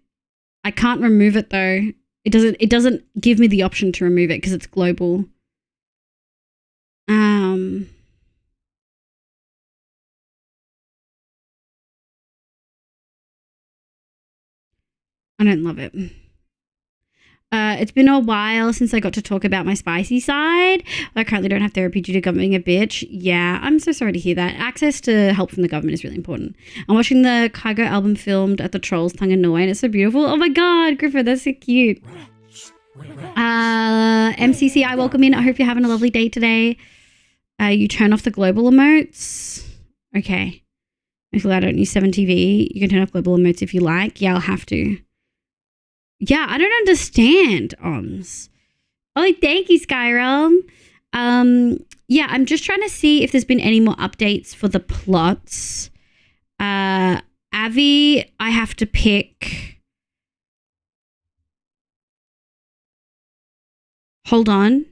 I can't remove it though. It doesn't give me the option to remove it because it's global. I don't love it. It's been a while since I got to talk about my spicy side. I currently don't have therapy due to government being a bitch. Yeah, I'm so sorry to hear that. Access to help from the government is really important. I'm watching the Kygo album filmed at the Trolls Tongue and Noi, and it's so beautiful. Oh my God, Griffith, that's so cute. MCCI, welcome in. I hope you're having a lovely day today. You turn off the global emotes. Okay. I'm glad I don't use 7TV. You can turn off global emotes if you like. Yeah, I'll have to. Yeah, I don't understand, OMS. Oh, thank you, Skyrealm. Yeah, I'm just trying to see if there's been any more updates for the plots. Avi, I have to pick. Hold on.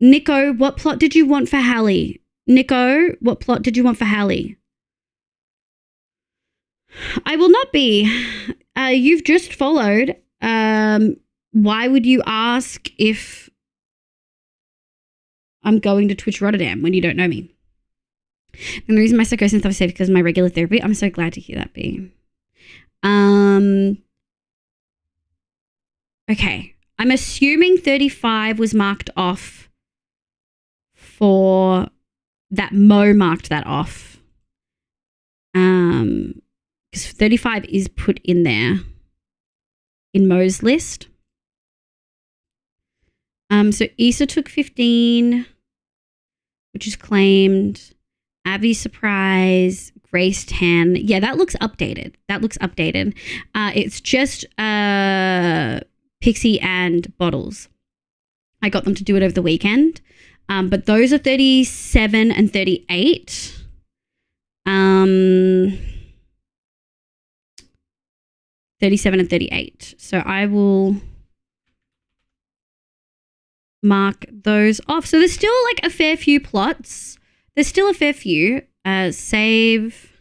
Nico, what plot did you want for Hallie? Nico, what plot did you want for Hallie? I will not be. You've just followed. Why would you ask if I'm going to Twitch Rotterdam when you don't know me? And the reason my psychosis stuff is safe because of my regular therapy. I'm so glad to hear that, B. Okay. I'm assuming 35 was marked off for that. Mo marked that off. Because 35 is put in there in Mo's list. So Issa took 15, which is claimed. Avi surprise, Grace 10. Yeah, that looks updated. It's just Pixie and Bottles. I got them to do it over the weekend. But those are 37 and 38. 37 and 38. So I will mark those off. So there's still like a fair few plots. There's still a fair few. Save,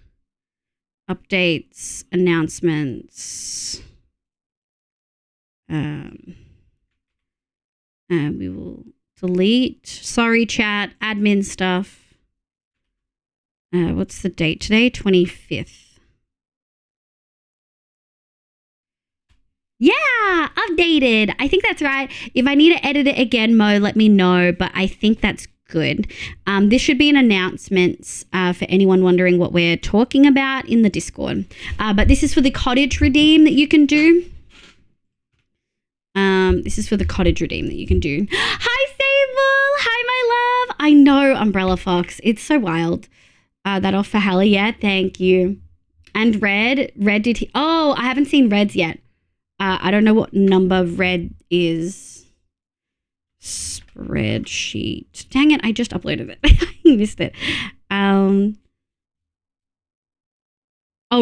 updates, announcements. We will delete. Sorry, chat. Admin stuff. What's the date today? 25th. Yeah, updated. I think that's right. If I need to edit it again, Mo, let me know. But I think that's good. This should be an announcements for anyone wondering what we're talking about in the Discord. But this is for the cottage redeem that you can do. This is for the cottage redeem that you can do. Hi, Sable. Hi, my love. I know, Umbrella Fox. It's so wild. That off for Hallie. Yeah, thank you. And Red did he? Oh, I haven't seen Red's yet. I don't know what number Red is. Spreadsheet. Dang it, I just uploaded it. I missed it. Oh,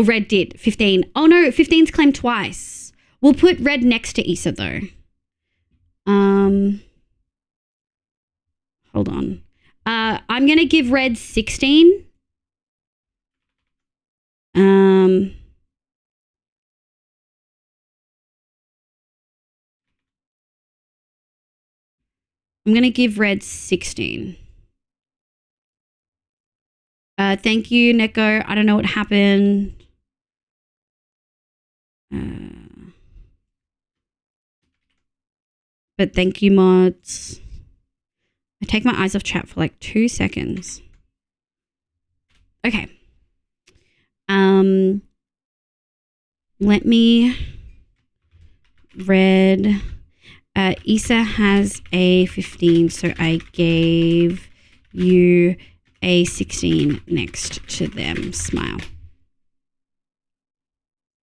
Red did. 15. Oh, no, 15's claimed twice. We'll put Red next to Issa, though. Hold on. I'm going to give Red 16. I'm going to give Red 16. Thank you, Neko. I don't know what happened. But thank you, mods. I take my eyes off chat for like 2 seconds. Okay. Let me... Red... Issa has a 15, so I gave you a 16 next to them. Smile.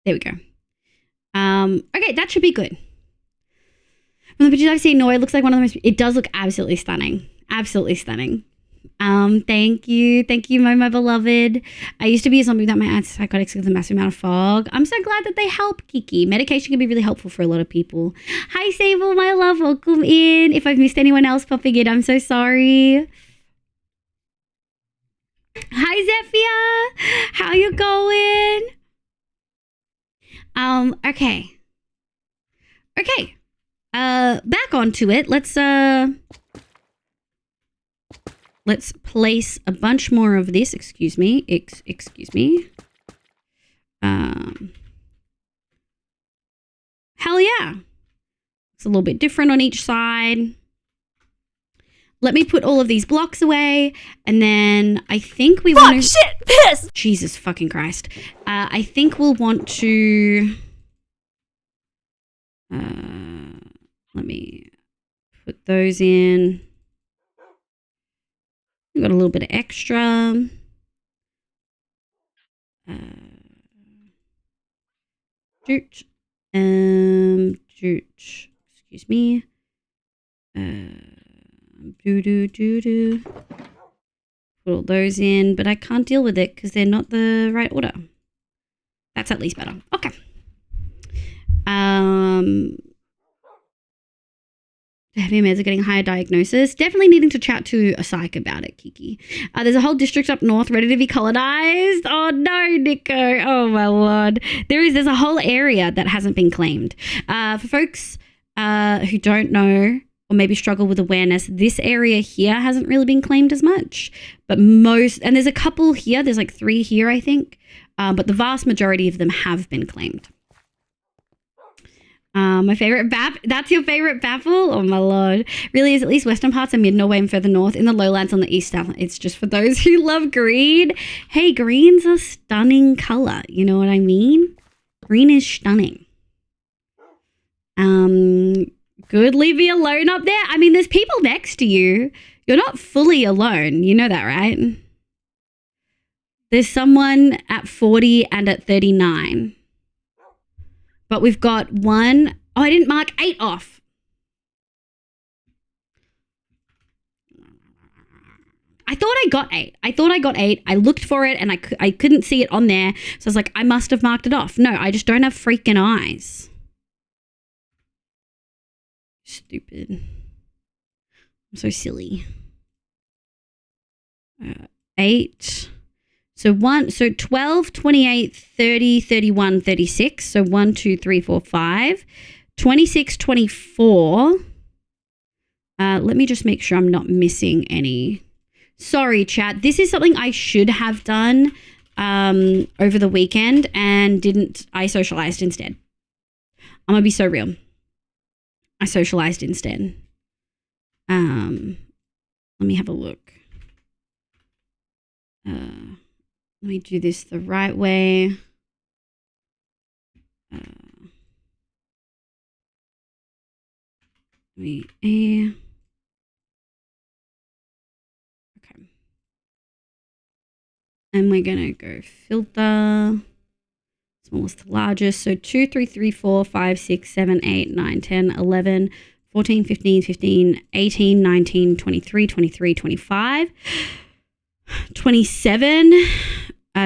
There we go. Okay, that should be good. From the pictures I've seen, no, it looks like one of the most... It does look absolutely stunning. Absolutely stunning. Thank you, Mo, my beloved. I used to be a zombie without my antipsychotics with a massive amount of fog. I'm so glad that they help, Kiki. Medication can be really helpful for a lot of people. Hi, Sable, my love. Welcome in. If I've missed anyone else popping in, I'm so sorry. Hi, Zephyr. How you going? Okay. Okay. Back onto it. Let's place a bunch more of this. Excuse me. Excuse me. Hell yeah. It's a little bit different on each side. Let me put all of these blocks away. And then I think we want to... Shit! Piss! Jesus fucking Christ. I think we'll want to... let me put those in. We've got a little bit of extra. Doot. Excuse me. Do. Put all those in, but I can't deal with it because they're not the right order. That's at least better. Okay. Heavy meds are getting higher diagnosis. Definitely needing to chat to a psych about it, Kiki. There's a whole district up north ready to be colonized. Oh no, Nico. Oh my lord. There's a whole area that hasn't been claimed. For folks who don't know or maybe struggle with awareness, this area here hasn't really been claimed as much. But and there's a couple here. There's like 3 here, I think. But the vast majority of them have been claimed. My favorite that's your favorite baffle? Oh my lord. Really is. At least western parts are mid-Norway and further north. In the lowlands on the east south, it's just for those who love green. Hey, green's a stunning color. You know what I mean? Green is stunning. Good, leave me alone up there. I mean, there's people next to you. You're not fully alone. You know that, right? There's someone at 40 and at 39. But we've got one. Oh, I didn't mark 8 off. I thought I got 8. I looked for it and I couldn't see it on there. So I was like, I must have marked it off. No, I just don't have freaking eyes. Stupid. I'm so silly. 8. So 12, 28, 30, 31, 36. So 1, 2, 3, 4, 5. 26, 24. Let me just make sure I'm not missing any. Sorry, chat. This is something I should have done over the weekend and didn't. I socialized instead. I'm going to be so real. I socialized instead. Let me have a look. Let me do this the right way. Okay. And we're going to go filter. Smallest to largest. So 2, 3, 3, 4, 5, 6, 7, 8, 9, 10, 11, 14, 15, 15, 18, 19, 23, 23, 25, 27.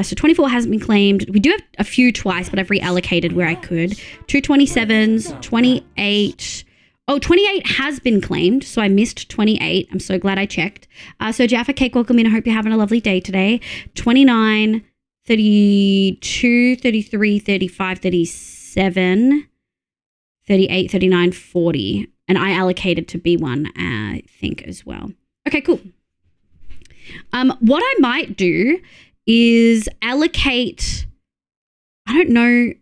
So 24 hasn't been claimed. We do have a few twice, but I've reallocated where I could. 2 27s, 28. Oh, 28 has been claimed, so I missed 28. I'm so glad I checked. So Jaffa Cake, welcome in. I hope you're having a lovely day today. 29, 32, 33, 35, 37, 38, 39, 40. And I allocated to B1, I think, as well. Okay, cool. What I might do is allocate, I don't know,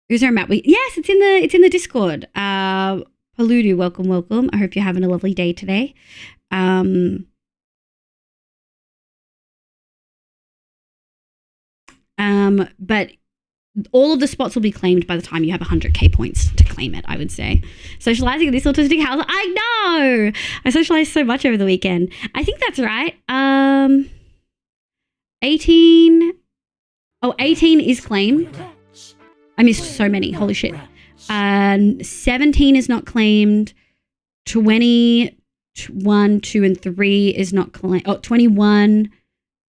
is there a map? Yes, it's in the Discord. Paludu, welcome. I hope you're having a lovely day today. But all of the spots will be claimed by the time you have 100k points to claim it, I would say. Socializing in this autistic house. I know! I socialized so much over the weekend. I think that's right. 18. Oh, 18 is claimed. I missed so many. Holy shit. 17 is not claimed. 21, 2, and 3 is not claimed. Oh, 21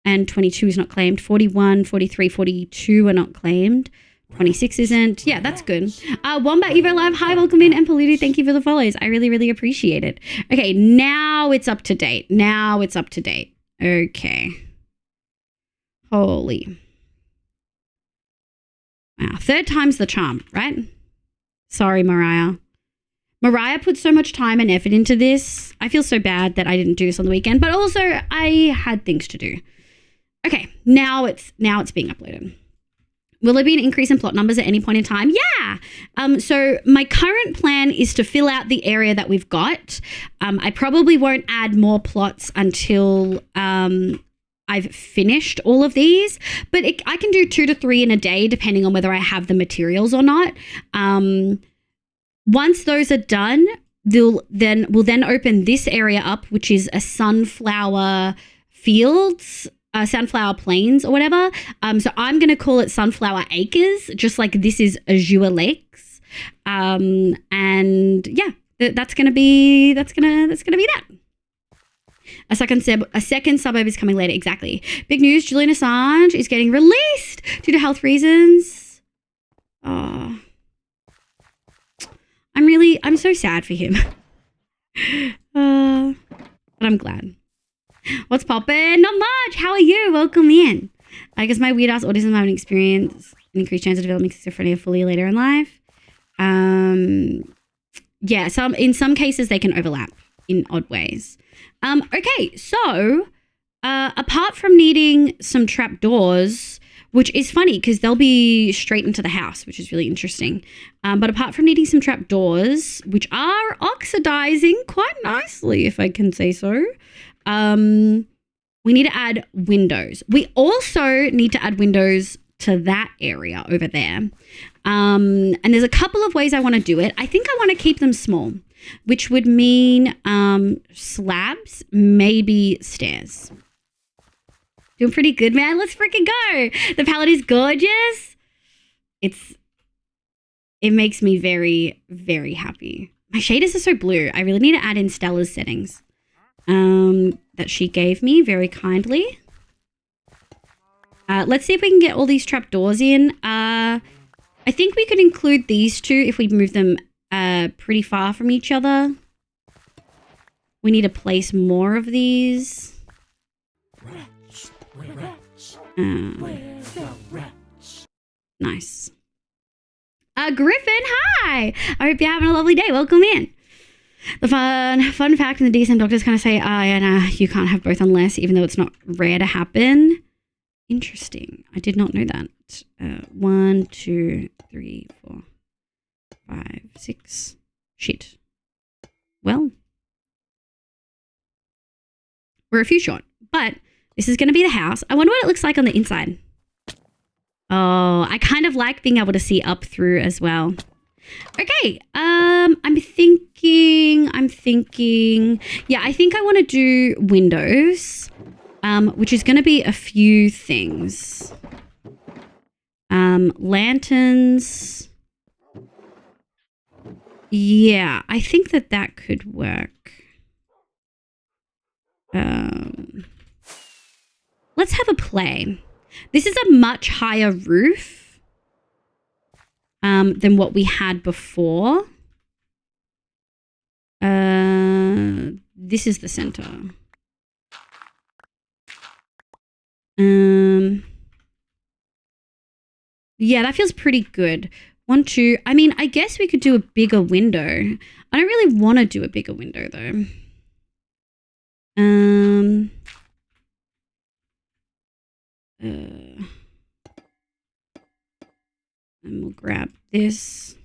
and 22 is not claimed. 41, 43, 42 are not claimed. 26 isn't. Yeah, that's good. Wombat Evo Live, hi, welcome in. And Paludu, thank you for the follows. I really, really appreciate it. Okay, now it's up to date. Okay. Holy. Wow, third time's the charm, right? Sorry, Mariah. Mariah put so much time and effort into this. I feel so bad that I didn't do this on the weekend, but also I had things to do. Okay, now it's being uploaded. Will there be an increase in plot numbers at any point in time? Yeah. So my current plan is to fill out the area that we've got. I probably won't add more plots until I've finished all of these, but I can do 2 to 3 in a day, depending on whether I have the materials or not. Once those are done, we'll then open this area up, which is a sunflower fields, sunflower plains or whatever. So I'm going to call it Sunflower Acres, just like this is Azure Lakes. And yeah, that's going to be that. A second suburb is coming later. Exactly. Big news. Julian Assange is getting released due to health reasons. Oh, I'm so sad for him. But I'm glad. What's poppin'? Not much. How are you? Welcome in. I guess my weird ass autism having experience an increased chance of developing schizophrenia fully later in life. Yeah, in some cases they can overlap in odd ways. Okay, so apart from needing some trapdoors, which is funny because they'll be straight into the house, which is really interesting. But apart from needing some trapdoors, which are oxidizing quite nicely, if I can say so, we need to add windows. We also need to add windows to that area over there. And there's a couple of ways I want to do it. I think I want to keep them small, which would mean slabs, maybe stairs. Doing pretty good, man. Let's freaking go. The palette is gorgeous. It makes me very, very happy. My shaders are so blue. I really need to add in Stella's settings that she gave me very kindly. Let's see if we can get all these trapdoors in. I think we could include these two if we move them pretty far from each other. We need to place more of these. Nice. Griffin, hi! I hope you're having a lovely day. Welcome in. The fun fact in the DSM doctors kind of say, yeah, nah, you can't have both unless, even though it's not rare to happen. Interesting. I did not know that. 1, 2, 3, 4, 5, 6. Shit. Well, we're a few short, but this is going to be the house. I wonder what it looks like on the inside. Oh, I kind of like being able to see up through as well. Okay, I'm thinking, yeah, I think I want to do windows, which is going to be a few things. Lanterns. Yeah, I think that could work. Let's have a play. This is a much higher roof than what we had before. This is the center. Yeah, that feels pretty good. 1, 2. I mean, I guess we could do a bigger window. I don't really want to do a bigger window though. And we'll grab this.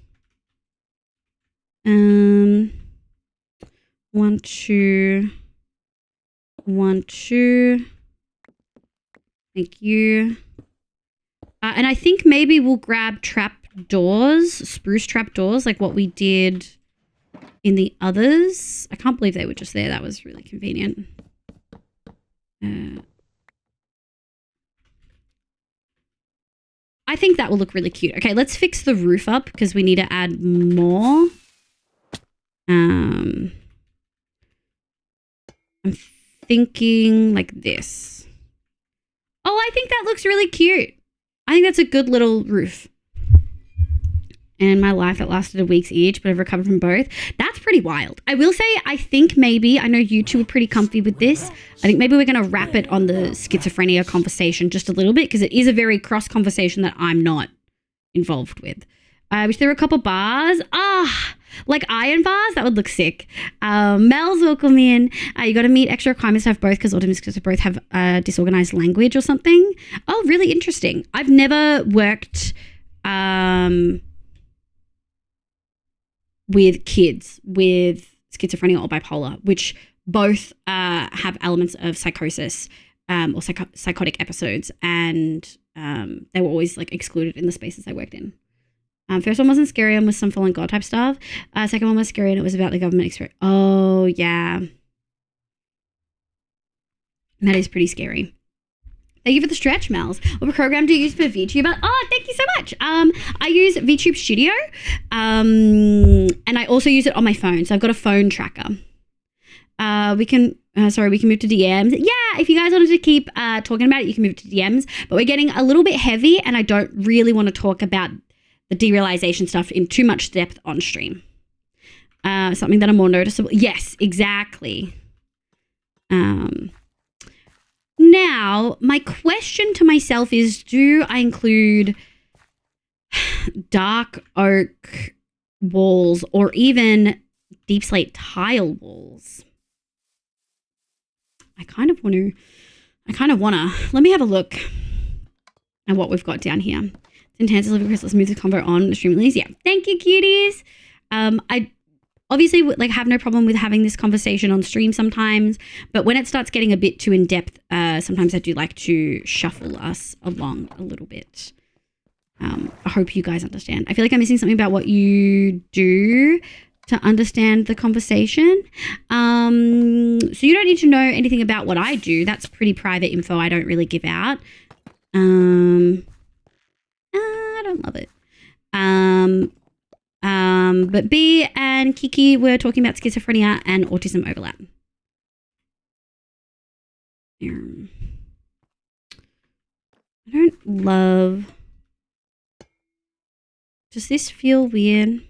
1, 2. 1, 2. Thank you. And I think maybe we'll grab trap doors, spruce trap doors, like what we did in the others. I can't believe they were just there. That was really convenient. I think that will look really cute. Okay, let's fix the roof up because we need to add more. I'm thinking like this. Oh, I think that looks really cute. I think that's a good little roof. And in my life, it lasted a week's each, but I've recovered from both. That's pretty wild. I will say, I think maybe, I know you two are pretty comfy with this. I think maybe we're going to wrap it on the schizophrenia conversation just a little bit because it is a very cross conversation that I'm not involved with. I wish there were a couple bars. Like iron bars. That would look sick. Mel's welcome in. You got to meet extra requirements to have both because autism both have disorganized language or something. Oh, really interesting. I've never worked with kids with schizophrenia or bipolar, which both have elements of psychosis or psychotic episodes, and they were always like excluded in the spaces I worked in. First one wasn't scary and was some fallen god type stuff. Second one was scary and it was about the government experience. Oh, yeah. That is pretty scary. Thank you for the stretch, Mels. What program do you use for VTuber? Oh, thank you so much. I use VTube Studio, and I also use it on my phone. So I've got a phone tracker. We can move to DMs. Yeah, if you guys wanted to keep talking about it, you can move to DMs. But we're getting a little bit heavy, and I don't really want to talk about the derealization stuff in too much depth on stream. Something that are more noticeable. Yes, exactly. Now, my question to myself is, do I include dark oak walls or even deep slate tile walls? I kind of want to. Let me have a look at what we've got down here. Intense living crystal, smooth the convo on extremely easy. Yeah, thank you, cuties. I obviously like have no problem with having this conversation on stream sometimes, but when it starts getting a bit too in depth, sometimes I do like to shuffle us along a little bit. I hope you guys understand. I feel like I'm missing something about what you do to understand the conversation. So you don't need to know anything about what I do. That's pretty private info I don't really give out. I don't love it. But B and Kiki were talking about schizophrenia and autism overlap. I don't love... Does this feel weird?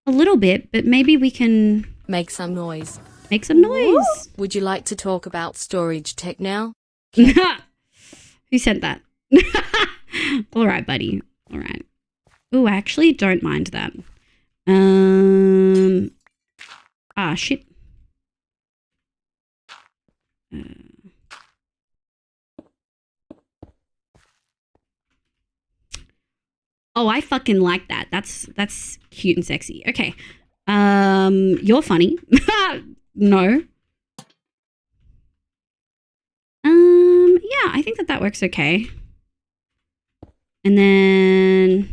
A little bit, but maybe we can... Make some noise. Make some noise. Would you like to talk about storage tech now? Who said that? All right, buddy. All right. Oh, I actually don't mind that. Shit. Oh, I fucking like that. That's cute and sexy. Okay. You're funny. No. Yeah, I think that works okay. And then,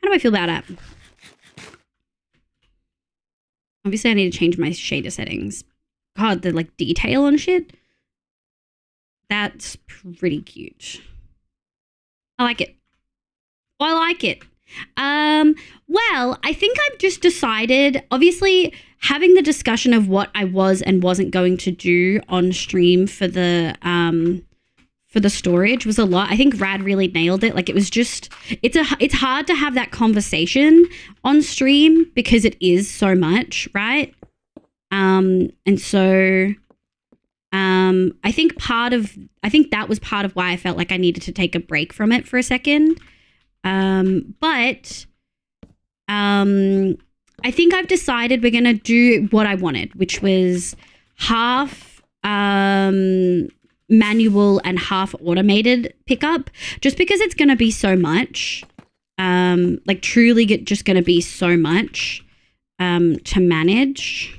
how do I feel about it? Obviously, I need to change my shader settings. God, the like detail on shit. That's pretty cute. I like it. I like it. Well, I think I've just decided, obviously, having the discussion of what I was and wasn't going to do on stream for the storage was a lot. I think Rad really nailed it. Like, it was just, it's hard to have that conversation on stream because it is so much, right? And so I think that was part of why I felt like I needed to take a break from it for a second. But I think I've decided we're going to do what I wanted, which was half manual and half automated pickup, just because it's going to be so much, like truly just going to be so much to manage.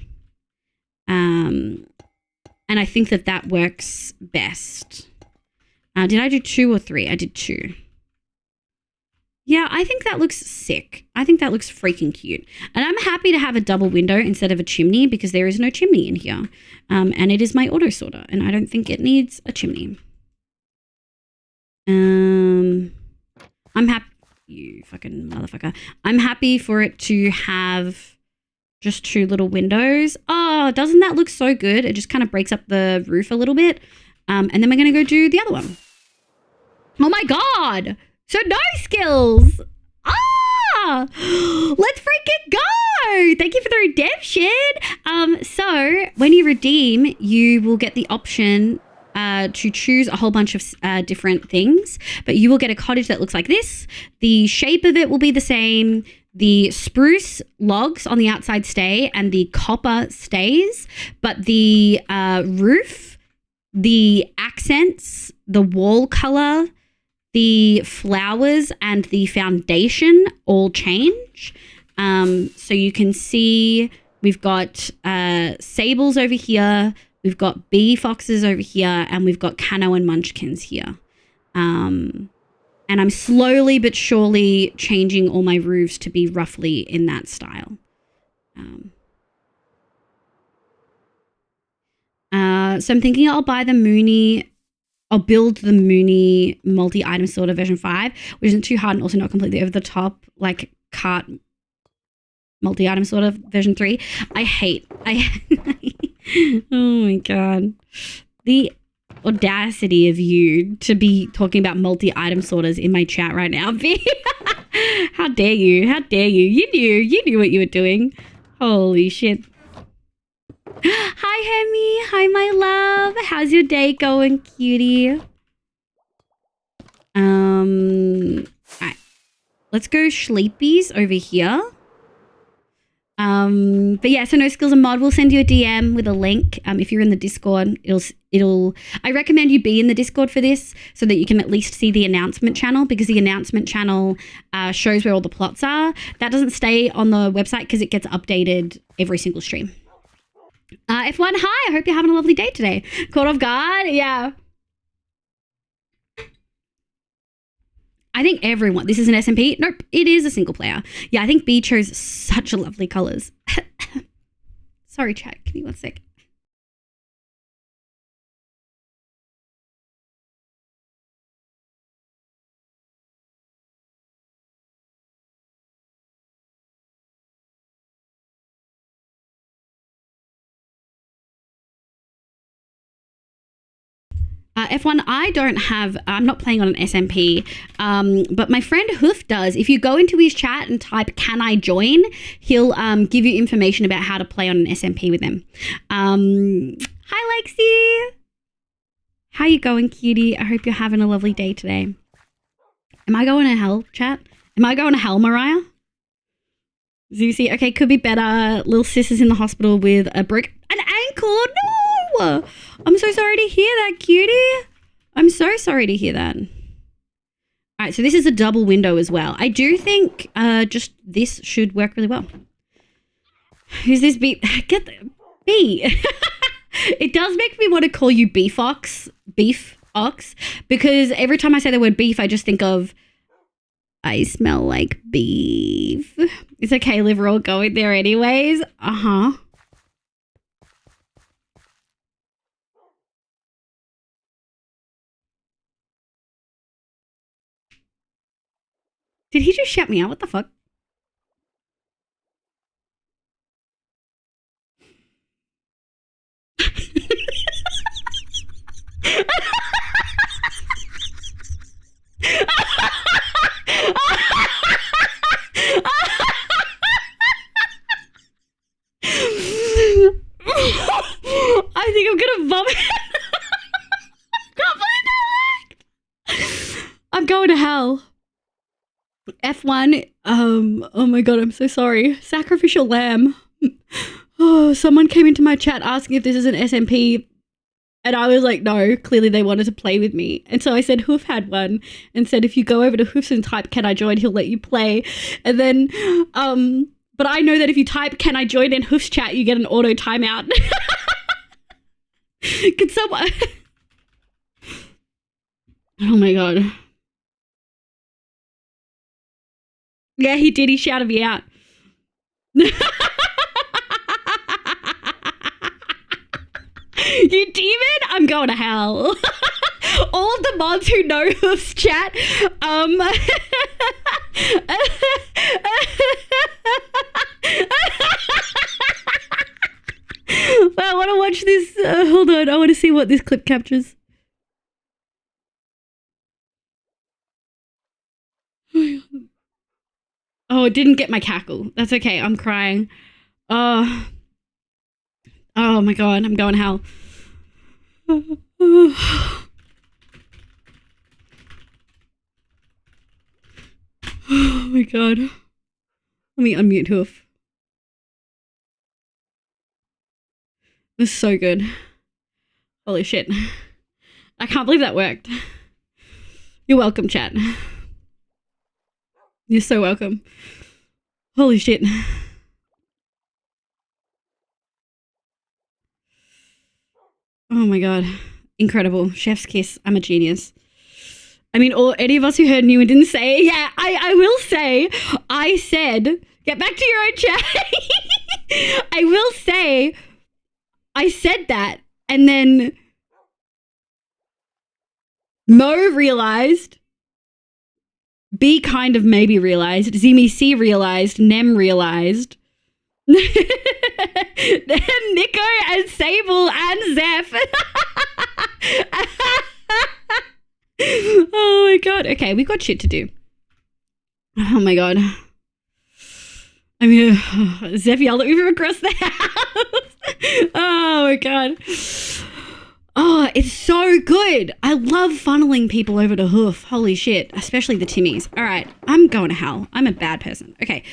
And I think that works best. Did I do 2 or 3? I did 2. Yeah, I think that looks sick. I think that looks freaking cute. And I'm happy to have a double window instead of a chimney because there is no chimney in here. And it is my auto sorter and I don't think it needs a chimney. I'm happy, you fucking motherfucker. I'm happy for it to have just 2 little windows. Oh, doesn't that look so good? It just kind of breaks up the roof a little bit. And then we're going to go do the other one. Oh my God. So no skills. Let's freaking go. Thank you for the redemption. So when you redeem, you will get the option to choose a whole bunch of different things, but you will get a cottage that looks like this. The shape of it will be the same. The spruce logs on the outside stay and the copper stays, but the roof, the accents, the wall color, the flowers and the foundation all change. So you can see we've got sables over here, we've got bee foxes over here, and we've got cano and munchkins here. And I'm slowly but surely changing all my roofs to be roughly in that style. So I'm thinking I'll buy the Mooney. I'll build the Mooney multi-item sorter version 5, which isn't too hard and also not completely over the top, like cart multi-item sorter version 3. Oh my God. The audacity of you to be talking about multi-item sorters in my chat right now. How dare you? How dare you? You knew what you were doing. Holy shit. Hi, Hemi. Hi, my love. How's your day going, cutie? Alright. Let's go sleepies over here. But yeah, so No Skills and Mod will send you a DM with a link. If you're in the Discord, I recommend you be in the Discord for this so that you can at least see the announcement channel, because the announcement channel shows where all the plots are. That doesn't stay on the website because it gets updated every single stream. F1, hi, I hope you're having a lovely day today. Caught off guard? Yeah. I think everyone, this is an SMP? Nope, it is a single player. Yeah, I think B chose such lovely colors. Sorry, chat, give me 1 sec. F1, I don't have, I'm not playing on an SMP, but my friend Hoof does. If you go into his chat and type, "Can I join?" he'll give you information about how to play on an SMP with him. Hi, Lexi. How you going, cutie? I hope you're having a lovely day today. Am I going to hell, chat? Am I going to hell, Mariah? Zuzi, okay, could be better. Little sis is in the hospital with an ankle. No! I'm so sorry to hear that, cutie. I'm so sorry to hear that. All right, so this is a double window as well. I do think just this should work really well. Who's this bee? Get the bee. It does make me want to call you beef ox, because every time I say the word beef, I just think of I smell like beef. It's okay, Liv, we're all going there anyways. Uh-huh. Did he just shout me out? What the fuck? I think I'm gonna vomit. Can't believe that worked. I'm going to hell. F1. Oh my god, I'm so sorry. Sacrificial lamb. Oh, someone came into my chat asking if this is an SMP. And I was like, no, clearly they wanted to play with me. And so I said, Hoof had one and said, if you go over to Hoofs and type, can I join? He'll let you play. And then, but I know that if you type, can I join in Hoofs chat, you get an auto timeout. Could someone? Oh my god. Yeah, he did. He shouted me out. You demon? I'm going to hell. All of the mods who know Hoof's chat, I want to watch this. Hold on, I want to see what this clip captures. Oh, it didn't get my cackle. That's okay. I'm crying. Oh my god, I'm going hell. Oh my god. Let me unmute Hoof. This is so good. Holy shit. I can't believe that worked. You're welcome, chat. You're so welcome. Holy shit. Oh my god. Incredible. Chef's kiss. I'm a genius. I mean, or any of us who heard new and didn't say, yeah, I will say, I said, get back to your own chat. I will say, I said that, and then Mo realized, B kind of maybe realized, Zimi C realized, Nem realized, then Nico and Sable and Zeph. Oh my god. Okay, we've got shit to do. Oh my god. I mean, Zeph yelled at me from across the house. Oh my god. Oh, it's so good. I love funneling people over to Hoof. Holy shit. Especially the Timmies. All right, I'm going to hell. I'm a bad person. Okay.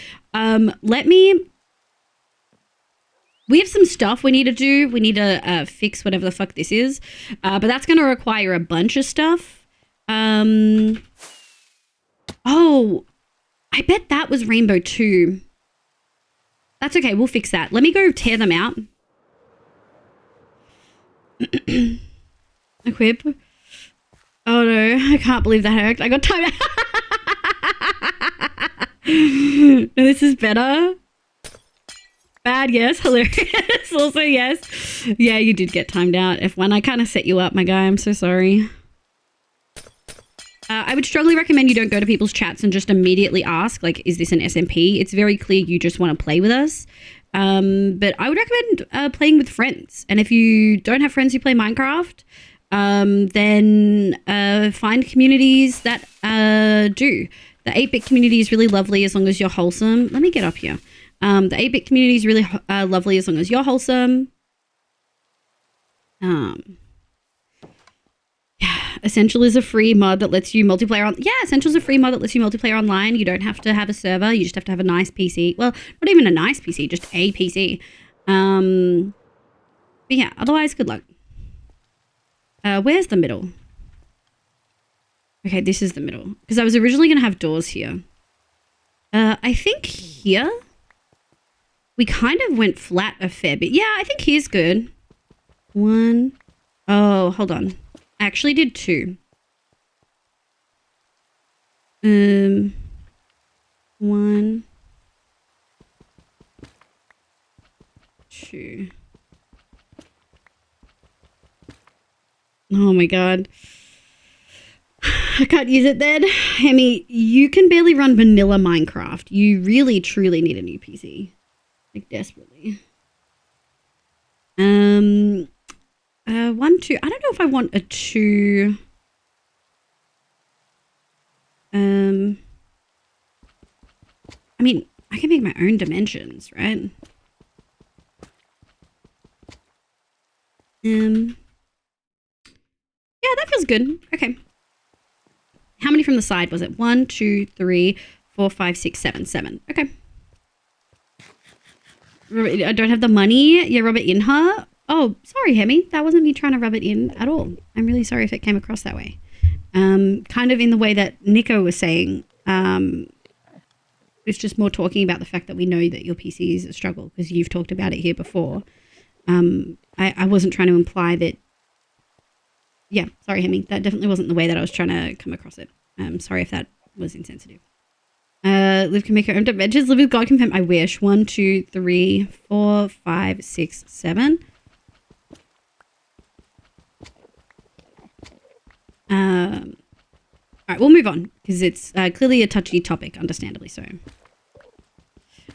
We have some stuff we need to do. We need to fix whatever the fuck this is. But that's going to require a bunch of stuff. Oh, I bet that was Rainbow 2. That's okay. We'll fix that. Let me go tear them out. Equip. Oh no, I can't believe that worked. I got time. No, this is better. Bad, yes. Hilarious. Also, yes. Yeah, you did get timed out. F1, I kind of set you up, my guy. I'm so sorry. I would strongly recommend you don't go to people's chats and just immediately ask, like, is this an SMP? It's very clear you just want to play with us. But I would recommend playing with friends. And if you don't have friends who play Minecraft, then find communities that do. The 8-bit community is really lovely as long as you're wholesome. Let me get up here. The 8-bit community is really lovely as long as you're wholesome. Yeah. Essential is a free mod that lets you multiplayer on. Yeah, Essential is a free mod that lets you multiplayer online. You don't have to have a server. You just have to have a nice PC. Well, not even a nice PC, just a PC. But yeah, otherwise, good luck. Where's the middle? Okay, this is the middle. Because I was originally going to have doors here. I think here we kind of went flat a fair bit. Yeah, I think here's good. 1. Oh, hold on. I actually did 2. 1, 2. Oh my god. I can't use it then. Hemi, you can barely run vanilla Minecraft. You really, truly need a new PC. Like, desperately. 1, 2. I don't know if I want a 2. I mean, I can make my own dimensions, right? Yeah, that feels good. Okay. How many from the side was it? 1, 2, 3, 4, 5, 6, 7. 7. Okay. I don't have the money. You rub it in her. Oh, sorry, Hemi. That wasn't me trying to rub it in at all. I'm really sorry if it came across that way. Kind of in the way that Nico was saying. It's just more talking about the fact that we know that your PC is a struggle because you've talked about it here before. I wasn't trying to imply that. Yeah, sorry, Hemi. That definitely wasn't the way that I was trying to come across it. Sorry if that was insensitive. Liv can make her own dimensions. Live with God confirm. I wish. 1, 2, 3, 4, 5, 6, 7. All right, we'll move on because it's clearly a touchy topic, understandably so.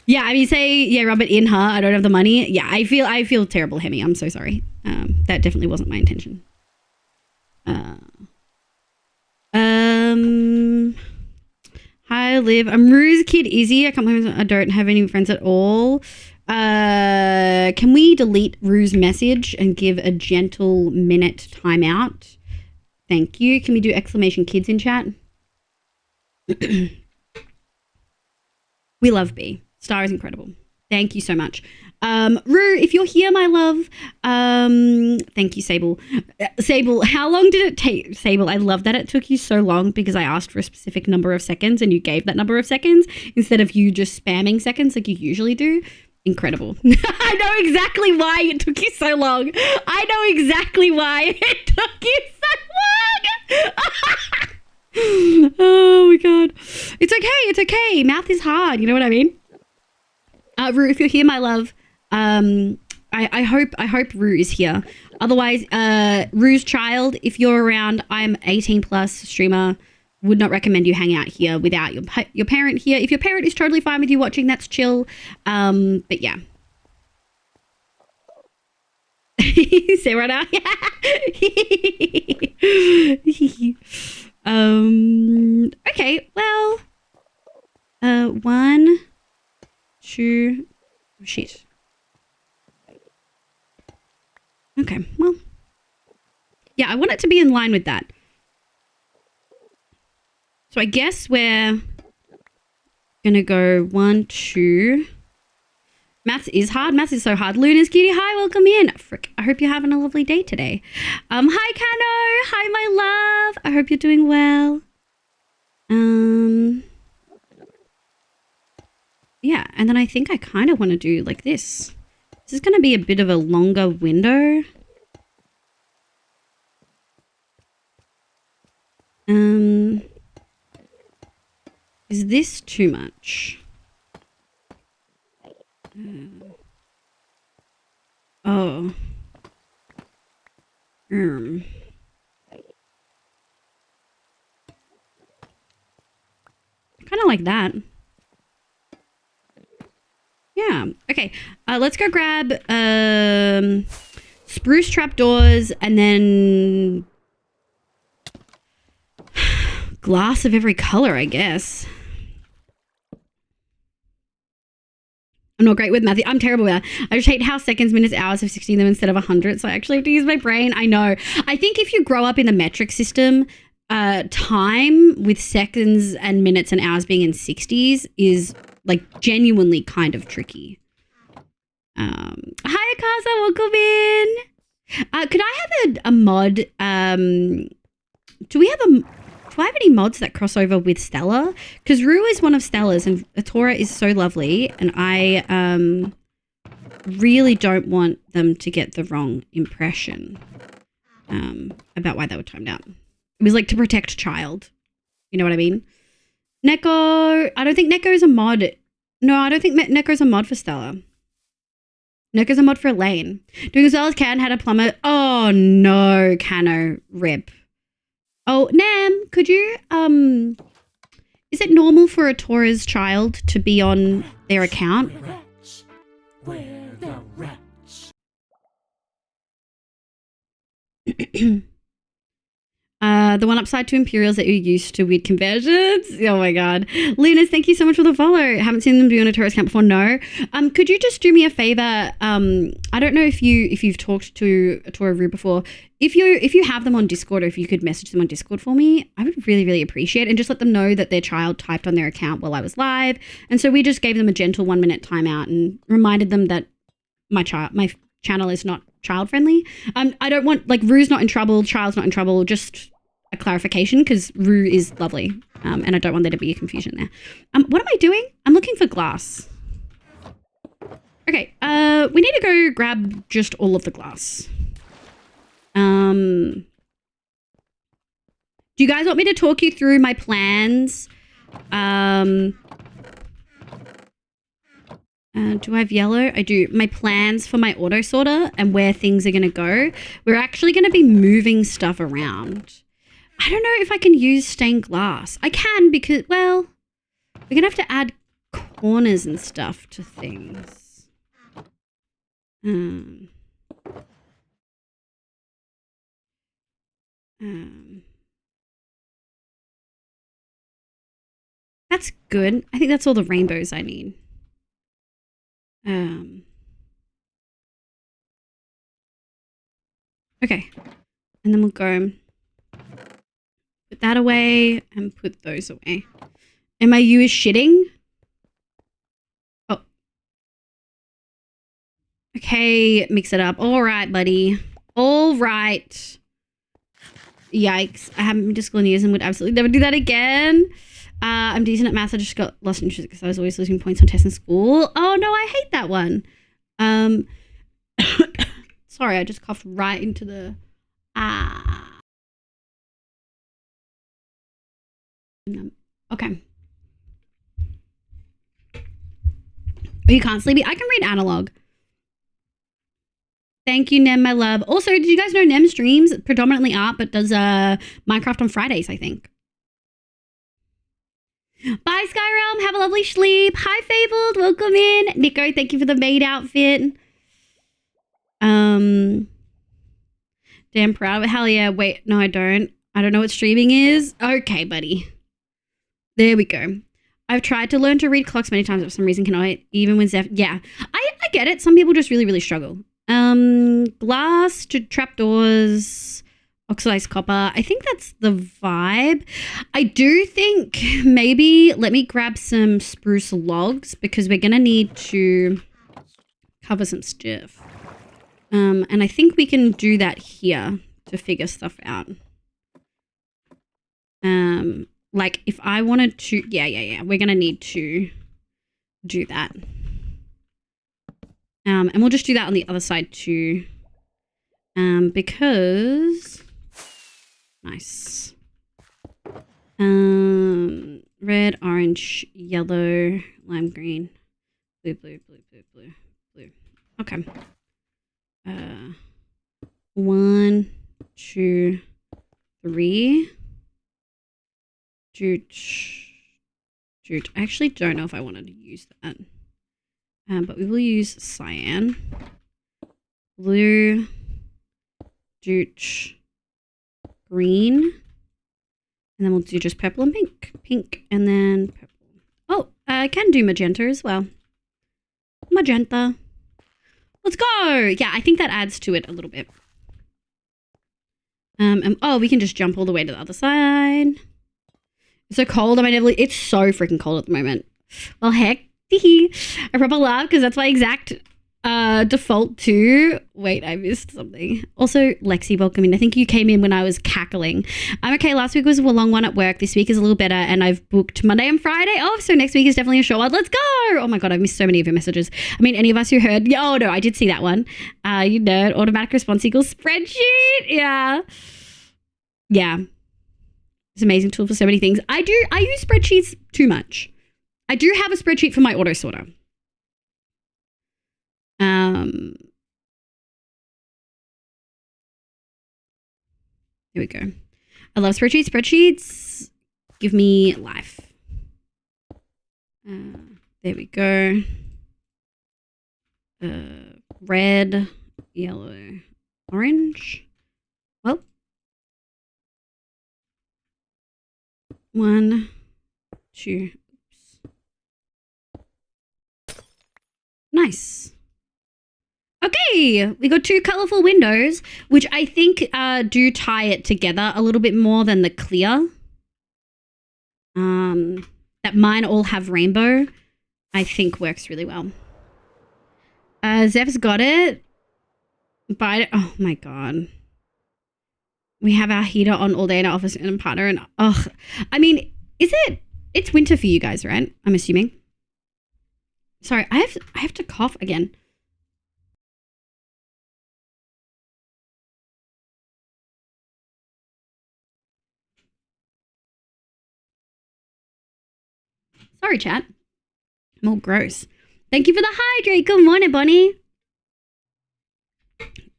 Yeah, I mean, say, yeah, rub it in her. I don't have the money. Yeah, I feel terrible, Hemi. I'm so sorry. That definitely wasn't my intention. Hi, Liv. I'm Rue's kid, Izzy. I can't believe I don't have any friends at all. Can we delete Rue's message and give a gentle minute timeout? Thank you. Can we do exclamation kids in chat? We love B. Star is incredible. Thank you so much. Rue, if you're here, my love, thank you, Sable. Sable, how long did it take? Sable, I love that it took you so long because I asked for a specific number of seconds and you gave that number of seconds instead of you just spamming seconds like you usually do. Incredible. I know exactly why it took you so long. I know exactly why it took you so long. Oh my god. It's okay. It's okay. Math is hard. You know what I mean? Rue, if you're here, my love, I hope Rue is here. Otherwise, Rue's child, if you're around, I'm 18 plus streamer. Would not recommend you hang out here without your parent here. If your parent is totally fine with you watching, that's chill. But yeah. Say right now. Okay, well, 1, 2, shit. Okay, well, yeah, I want it to be in line with that. So I guess we're gonna go 1, 2. Maths is hard. Maths is so hard. Luna's cutie. Hi, welcome in. Frick, I hope you're having a lovely day today. Hi, Kano. Hi, my love. I hope you're doing well. Yeah, and then I think I kind of want to do like this. This is going to be a bit of a longer window. Is this too much? Oh. Kind of like that. Yeah. Okay. Let's go grab spruce trapdoors and then glass of every color, I guess. I'm not great with math. I'm terrible with that. I just hate how seconds, minutes, hours have 60 in them instead of 100. So I actually have to use my brain. I know. I think if you grow up in the metric system, time with seconds and minutes and hours being in 60s is like genuinely kind of tricky. Hi, Akasa. Welcome in. Could I have a mod? Do I have any mods that cross over with Stella? Because Rue is one of Stella's and Atora is so lovely, and I really don't want them to get the wrong impression about why they were timed out. It was like to protect child. You know what I mean? Neko, I don't think Neko is a mod. No, I don't think Neko's a mod for Stella. Neko's a mod for Elaine. Doing as well as can, had a plumber. Oh no, Cano, rip. Oh, Nam, could you, is it normal for a Tora's child to be on their account? Where the rats? The one upside to Imperials that you're used to with conversions. Oh my god. Lunas, thank you so much for the follow. Haven't seen them do on a Taurus account before. No. Could you just do me a favor? I don't know if you've talked to a Tora Rue before. If you have them on Discord, or if you could message them on Discord for me, I would really, really appreciate it. And just let them know that their child typed on their account while I was live. And so we just gave them a gentle 1 minute timeout and reminded them that my channel is not child friendly. I don't want, like, Rue's not in trouble, child's not in trouble, just a clarification, because Rue is lovely, and I don't want there to be a confusion there. What am I doing? I'm looking for glass. Okay, we need to go grab just all of the glass. Do you guys want me to talk you through my plans? Do I have yellow? I do. My plans for my auto sorter and where things are going to go. We're actually going to be moving stuff around. I don't know if I can use stained glass. I can because, well, we're going to have to add corners and stuff to things. That's good. I think that's all the rainbows I need. Okay. And then we'll go put that away and put those away. MIU is shitting. Oh. Okay, mix it up. All right, buddy. All right. Yikes. I haven't been to school in years and would absolutely never do that again. I'm decent at maths. I just got lost in interest because I was always losing points on tests in school. Oh, no, I hate that one. Sorry, I just coughed right into the... Okay. Oh, you can't sleepy? I can read analog. Thank you, Nem, my love. Also, did you guys know Nem streams predominantly art, but does Minecraft on Fridays, I think. Bye, Skyrealm. Have a lovely sleep. Hi, Fabled. Welcome in. Nico, thank you for the maid outfit. Damn proud of it. Hell yeah. Wait, no, I don't. I don't know what streaming is. Okay, buddy. There we go. I've tried to learn to read clocks many times, but for some reason cannot, even with Zeph. Yeah, I get it. Some people just really, really struggle. Glass to trapdoors, oxidized copper. I think that's the vibe. I do think maybe let me grab some spruce logs because we're going to need to cover some stuff. And I think we can do that here to figure stuff out. Like if I wanted to, yeah. We're going to need to do that. And we'll just do that on the other side too. Because, nice. Red, orange, yellow, lime green, blue. Okay. 1, 2, 3. Jute. I actually don't know if I wanted to use that. But we will use cyan, blue, jute, green, and then we'll do just purple and pink. Pink and then purple. Oh, I can do magenta as well. magenta. Let's go. Yeah, I think that adds to it a little bit. Oh, we can just jump all the way to the other side. It's so cold. It's so freaking cold at the moment. Well, heck, I proper love because that's my exact default too. Wait, I missed something. Also, Lexi, welcome in. I think you came in when I was cackling. I'm okay. Last week was a long one at work. This week is a little better, and I've booked Monday and Friday off. So next week is definitely a short one. Let's go. Oh my God, I've missed so many of your messages. I mean, any of us who heard, oh no, I did see that one. You nerd, automatic response equals spreadsheet. Yeah. It's an amazing tool for so many things. I use spreadsheets too much. I do have a spreadsheet for my auto sorter. Here we go. I love spreadsheets. Spreadsheets give me life. There we go. Red, yellow, orange. Well, 1, 2. Nice. Okay, we got 2 colorful windows, which I think do tie it together a little bit more than the clear. That mine all have rainbow, I think works really well. Zeph's got it. But, oh my God. We have our heater on all day in our office and a partner and, I mean, it's winter for you guys, right? I'm assuming. Sorry, I have to cough again. Sorry, chat. I'm all gross. Thank you for the hydrate. Good morning, Bonnie.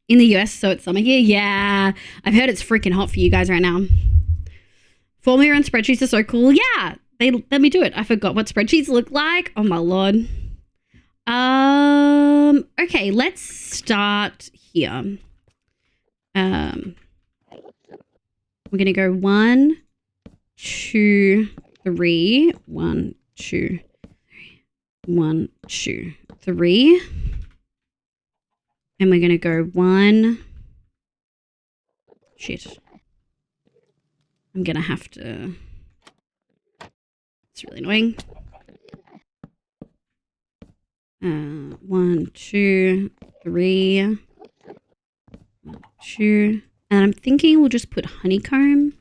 In the US, so it's summer here. Yeah, I've heard it's freaking hot for you guys right now. Formula and spreadsheets are so cool. Yeah, they let me do it. I forgot what spreadsheets look like. Oh my Lord. Okay, let's start here. We're gonna go 1, 2, 3. 1, 2, 1, 2, 3. And we're gonna go 1. Shit. I'm gonna have to. It's really annoying. 1, 2, 3. 1, 2. And I'm thinking we'll just put honeycomb.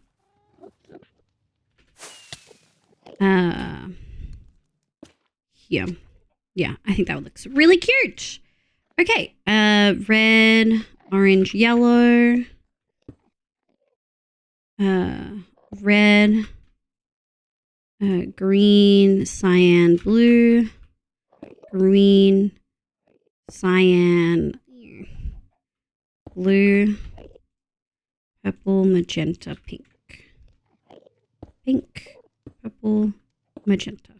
Here. Yeah, I think that looks really cute. Okay. Red, orange, yellow. Red. Green, cyan, blue. Green, cyan, blue, purple, magenta, pink. Pink, purple, magenta.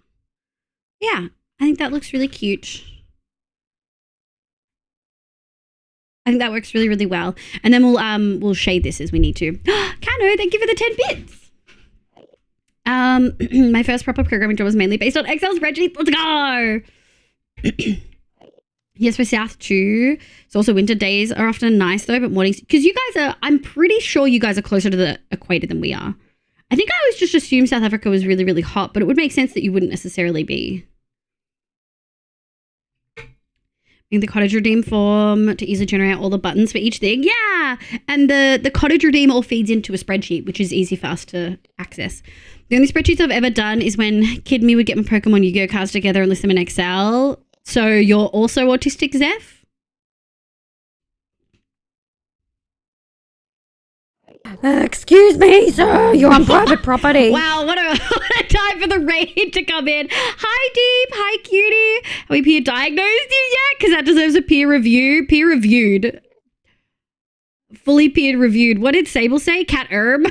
Yeah, I think that looks really cute. I think that works really, really well. And then we'll shade this as we need to. Kano, thank you for the 10 bits. My first proper programming job was mainly based on Excel spreadsheets. Let's go. Yes, we're south too. It's also winter days are often nice though, but mornings, because you guys are, I'm pretty sure you guys are closer to the equator than we are. I think I always just assumed South Africa was really, really hot, but it would make sense that you wouldn't necessarily be. In the cottage redeem form to easily generate all the buttons for each thing. Yeah. And the cottage redeem all feeds into a spreadsheet, which is easy for us to access. The only spreadsheets I've ever done is when Kid Me would get my Pokemon Yu-Gi-Oh cards together and list them in Excel. So you're also autistic, Zeph? Excuse me, sir. You're on private property. Wow, what a time for the raid to come in. Hi, Deep. Hi, Cutie. Have we peer diagnosed you yet? Because that deserves a peer review. Peer reviewed. Fully peer reviewed. What did Sable say? Cat herb?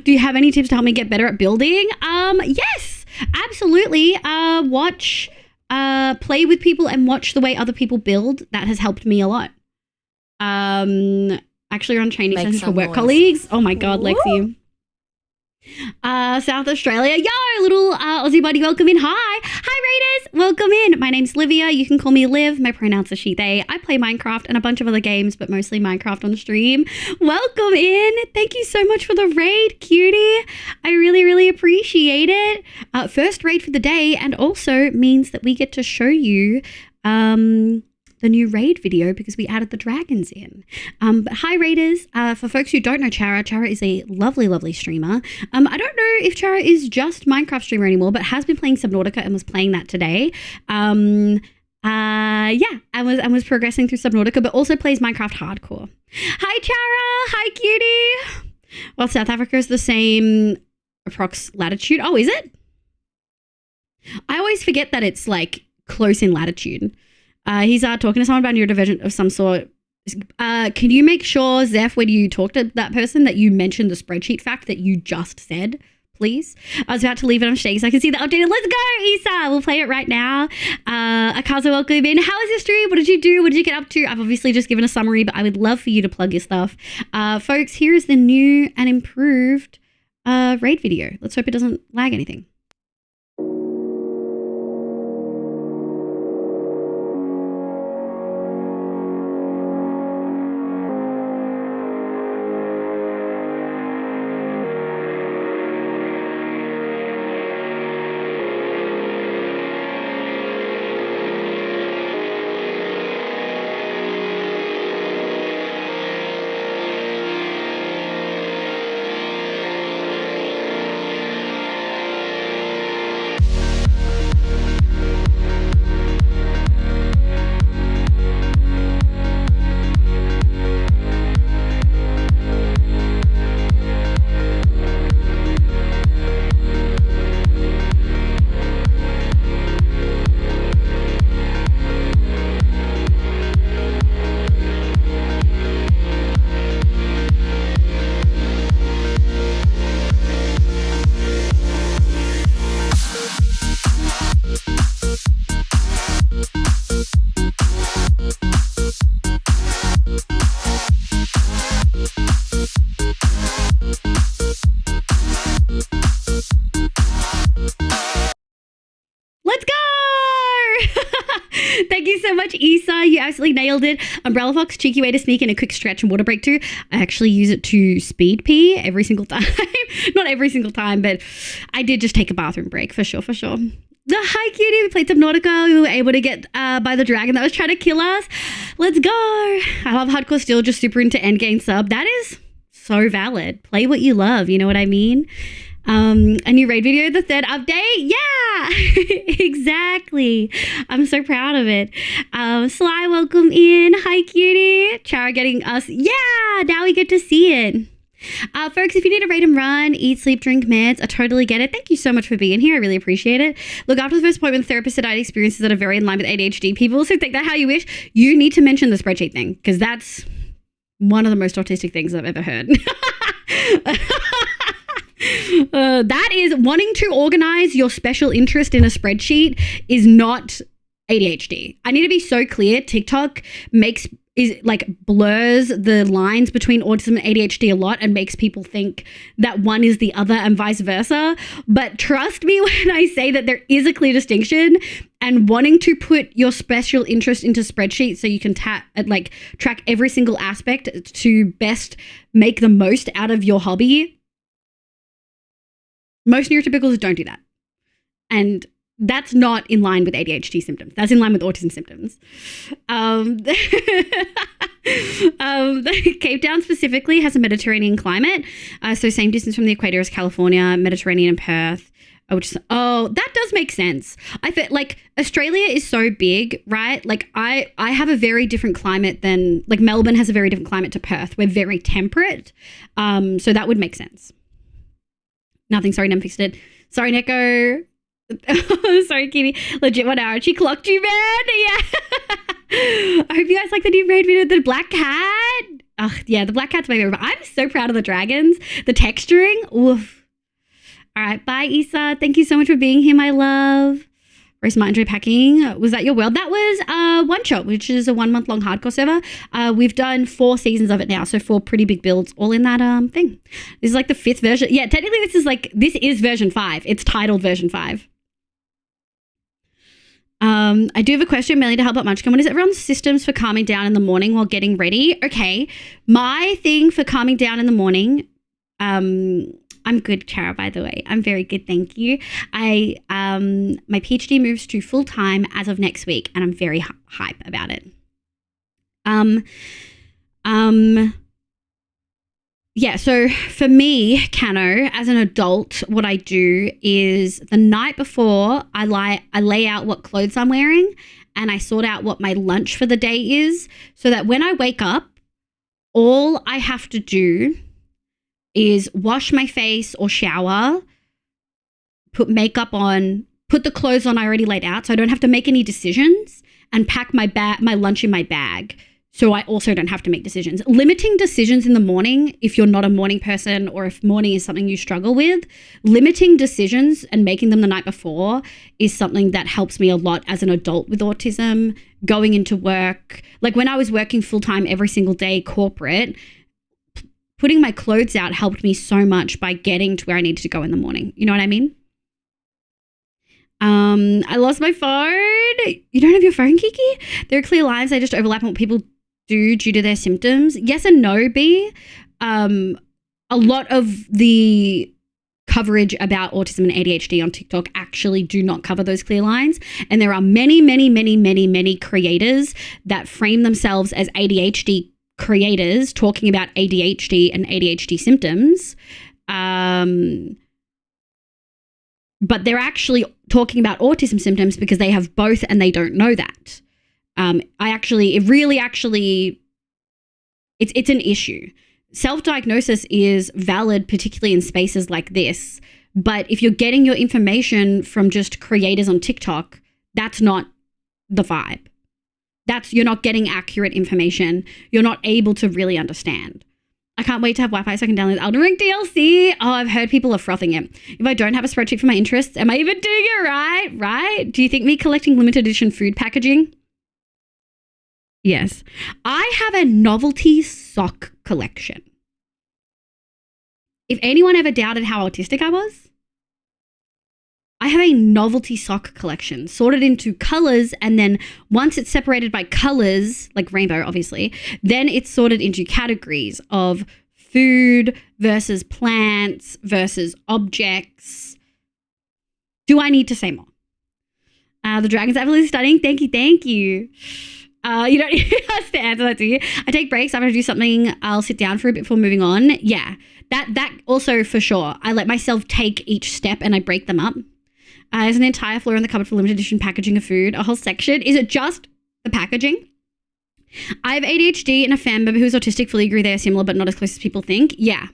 Do you have any tips to help me get better at building? Yes, absolutely. Watch, play with people and watch the way other people build. That has helped me a lot. Actually run training sessions for work colleagues. Oh my God, Lexi. South Australia. Yo, little Aussie buddy, welcome in. Hi Raiders, welcome in. My name's Livia. You can call me Liv. My pronouns are she, they. I play Minecraft and a bunch of other games, but mostly Minecraft on stream. Welcome in. Thank you so much for the raid, cutie. I really appreciate it. First raid for the day, and also means that we get to show you the new raid video because we added the dragons in. But hi Raiders. For folks who don't know Chara is a lovely streamer. I don't know if Chara is just Minecraft streamer anymore, but has been playing Subnautica and was playing that today. And was progressing through Subnautica, but also plays Minecraft hardcore. Hi Chara. Hi cutie. Well, South Africa is the same approx latitude. Oh, is it? I always forget that it's like close in latitude. He's talking to someone about neurodivergent of some sort. Can you make sure, Zeph, when you talk to that person, that you mention the spreadsheet fact that you just said, please? I was about to leave it on shake so I can see the updated. Let's go, Isa. We'll play it right now. Akaza, welcome in. How was your stream? What did you do? What did you get up to? I've obviously just given a summary, but I would love for you to plug your stuff. Folks, here is the new and improved raid video. Let's hope it doesn't lag anything. Thank you so much, Isa. You absolutely nailed it. Umbrella Fox, cheeky way to sneak in a quick stretch and water break too. I actually use it to speed pee every single time. Not every single time, but I did just take a bathroom break for sure. Hi, cutie. We played Subnautica. We were able to get by the dragon that was trying to kill us. Let's go. I love hardcore still, just super into endgame sub. That is so valid. Play what you love. You know what I mean? A new raid video, the third update. Yeah, exactly. I'm so proud of it. Sly, welcome in. Hi, cutie. Chara getting us. Yeah, now we get to see it. Folks, if you need a raid and run, eat, sleep, drink, meds, I totally get it. Thank you so much for being here. I really appreciate it. Look, after the first appointment, the therapist said I had experiences that are very in line with ADHD people, so take that how you wish. You need to mention the spreadsheet thing, because that's one of the most autistic things I've ever heard. That is wanting to organize your special interest in a spreadsheet is not ADHD. I need to be so clear. TikTok blurs the lines between autism and ADHD a lot and makes people think that one is the other and vice versa. But trust me when I say that there is a clear distinction, and wanting to put your special interest into spreadsheets so you can track every single aspect to best make the most out of your hobby. Most neurotypicals don't do that. And that's not in line with ADHD symptoms. That's in line with autism symptoms. Cape Town specifically has a Mediterranean climate. So same distance from the equator as California, Mediterranean and Perth. That does make sense. I feel like Australia is so big, right? Like I have a very different climate than, like Melbourne has a very different climate to Perth. We're very temperate. So that would make sense. Nothing. Sorry, Nem fixed it. Sorry, Neko. Sorry, Kitty. Legit 1 hour. She clocked you, man. Yeah. I hope you guys like the new raid video. The black cat. Oh, yeah, the black cat's my favorite. I'm so proud of the dragons. The texturing. Oof. All right. Bye, Isa. Thank you so much for being here, my love. Very smart. Enjoy packing. Was that your world? That was One Shot, which is a 1 month long hardcore server. We've done 4 seasons of it now, so 4 pretty big builds all in that thing. This is like the 5th version. Yeah, technically this is version 5. It's titled version 5. I do have a question, mainly to help out Munchkin. What is everyone's systems for calming down in the morning while getting ready? Okay, my thing for calming down in the morning, I'm good, Chara, by the way. I'm very good, thank you. My PhD moves to full-time as of next week, and I'm very hype about it. Yeah, so for me, Cano, as an adult, what I do is the night before I lay out what clothes I'm wearing, and I sort out what my lunch for the day is, so that when I wake up, all I have to do is wash my face or shower, put makeup on, put the clothes on I already laid out, so I don't have to make any decisions, and pack my lunch in my bag, so I also don't have to make decisions. Limiting decisions in the morning, if you're not a morning person or if morning is something you struggle with, limiting decisions and making them the night before is something that helps me a lot as an adult with autism, going into work. Like when I was working full-time every single day corporate, putting my clothes out helped me so much by getting to where I needed to go in the morning. You know what I mean? I lost my phone. You don't have your phone, Kiki? There are clear lines. They just overlap on what people do due to their symptoms. Yes and no, B. A lot of the coverage about autism and ADHD on TikTok actually do not cover those clear lines. And there are many, many, many, many, many creators that frame themselves as ADHD creators talking about ADHD and ADHD symptoms. But they're actually talking about autism symptoms because they have both and they don't know that. It's an issue. Self-diagnosis is valid, particularly in spaces like this. But if you're getting your information from just creators on TikTok, that's not the vibe. You're not getting accurate information. You're not able to really understand. I can't wait to have Wi-Fi so I can download Elden Ring DLC. Oh, I've heard people are frothing it. If I don't have a spreadsheet for my interests, am I even doing it right? Right? Do you think me collecting limited edition food packaging? Yes. I have a novelty sock collection. If anyone ever doubted how autistic I was, I have a novelty sock collection sorted into colors, and then once it's separated by colors, like rainbow, obviously, then it's sorted into categories of food versus plants versus objects. Do I need to say more? The dragon's absolutely stunning. Thank you. You don't have to answer that, do you? I take breaks after I do something. I'll sit down for a bit before moving on. Yeah, that also for sure. I let myself take each step and I break them up. There's an entire floor in the cupboard for limited edition packaging of food, a whole section. Is it just the packaging? I have ADHD and a fan member who's autistic. Fully agree they are similar, but not as close as people think. Yeah.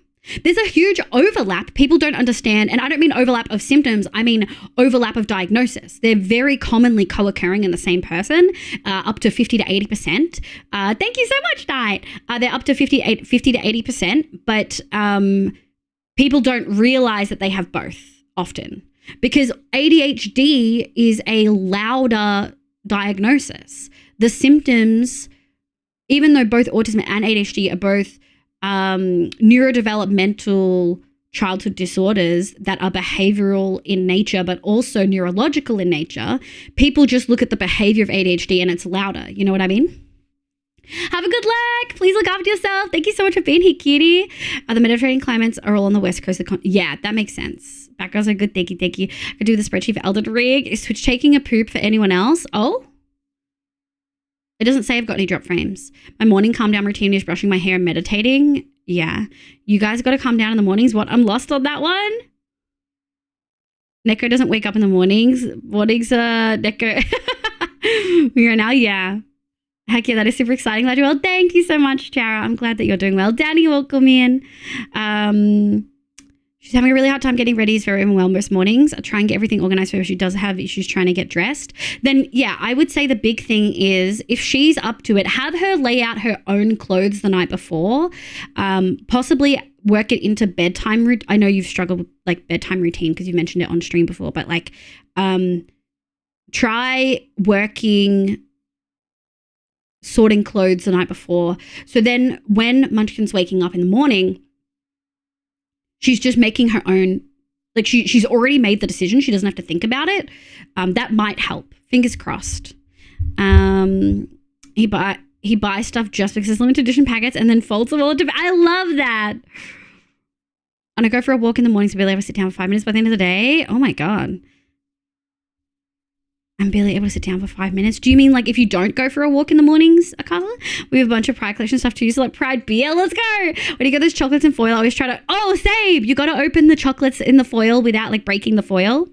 There's a huge overlap. People don't understand, and I don't mean overlap of symptoms. I mean overlap of diagnosis. They're very commonly co-occurring in the same person, up to 50 to 80%. Thank you so much, Diet. They're up to 50 to 80%, but people don't realize that they have both often. Because ADHD is a louder diagnosis. The symptoms, even though both autism and ADHD are both neurodevelopmental childhood disorders that are behavioral in nature, but also neurological in nature, people just look at the behavior of ADHD and it's louder. You know what I mean? Have a good luck. Please look after yourself. Thank you so much for being here, cutie. The Mediterranean climates are all on the west coast. Yeah, that makes sense. Backgrounds are good. Thank you. I could do the spreadsheet for Elden Ring. Is Twitch taking a poop for anyone else? Oh? It doesn't say I've got any drop frames. My morning calm down routine is brushing my hair and meditating. Yeah. You guys got to calm down in the mornings. What? I'm lost on that one. Neko doesn't wake up in the mornings. Neko. We are now, yeah. Heck yeah, that is super exciting. Glad you're well. Thank you so much, Chara. I'm glad that you're doing well. Danny, welcome in. She's having a really hard time getting ready. She's very overwhelmed most mornings. I try and get everything organized for her. She does have issues trying to get dressed. Then, yeah, I would say the big thing is if she's up to it, have her lay out her own clothes the night before. Possibly work it into bedtime. I know you've struggled with like bedtime routine because you mentioned it on stream before, but like try sorting clothes the night before. So then when Munchkin's waking up in the morning, she's just making her own, like she's already made the decision. She doesn't have to think about it. That might help. Fingers crossed. He buys stuff just because it's limited edition packets and then folds them all into. I love that. And I go for a walk in the mornings to be able to sit down for 5 minutes by the end of the day. Oh my God. I'm barely able to sit down for 5 minutes. Do you mean like if you don't go for a walk in the mornings, Akala? We have a bunch of Pride collection stuff too. So like Pride beer, let's go. When you get those chocolates in foil, I always try to, Sabe, you got to open the chocolates in the foil without like breaking the foil.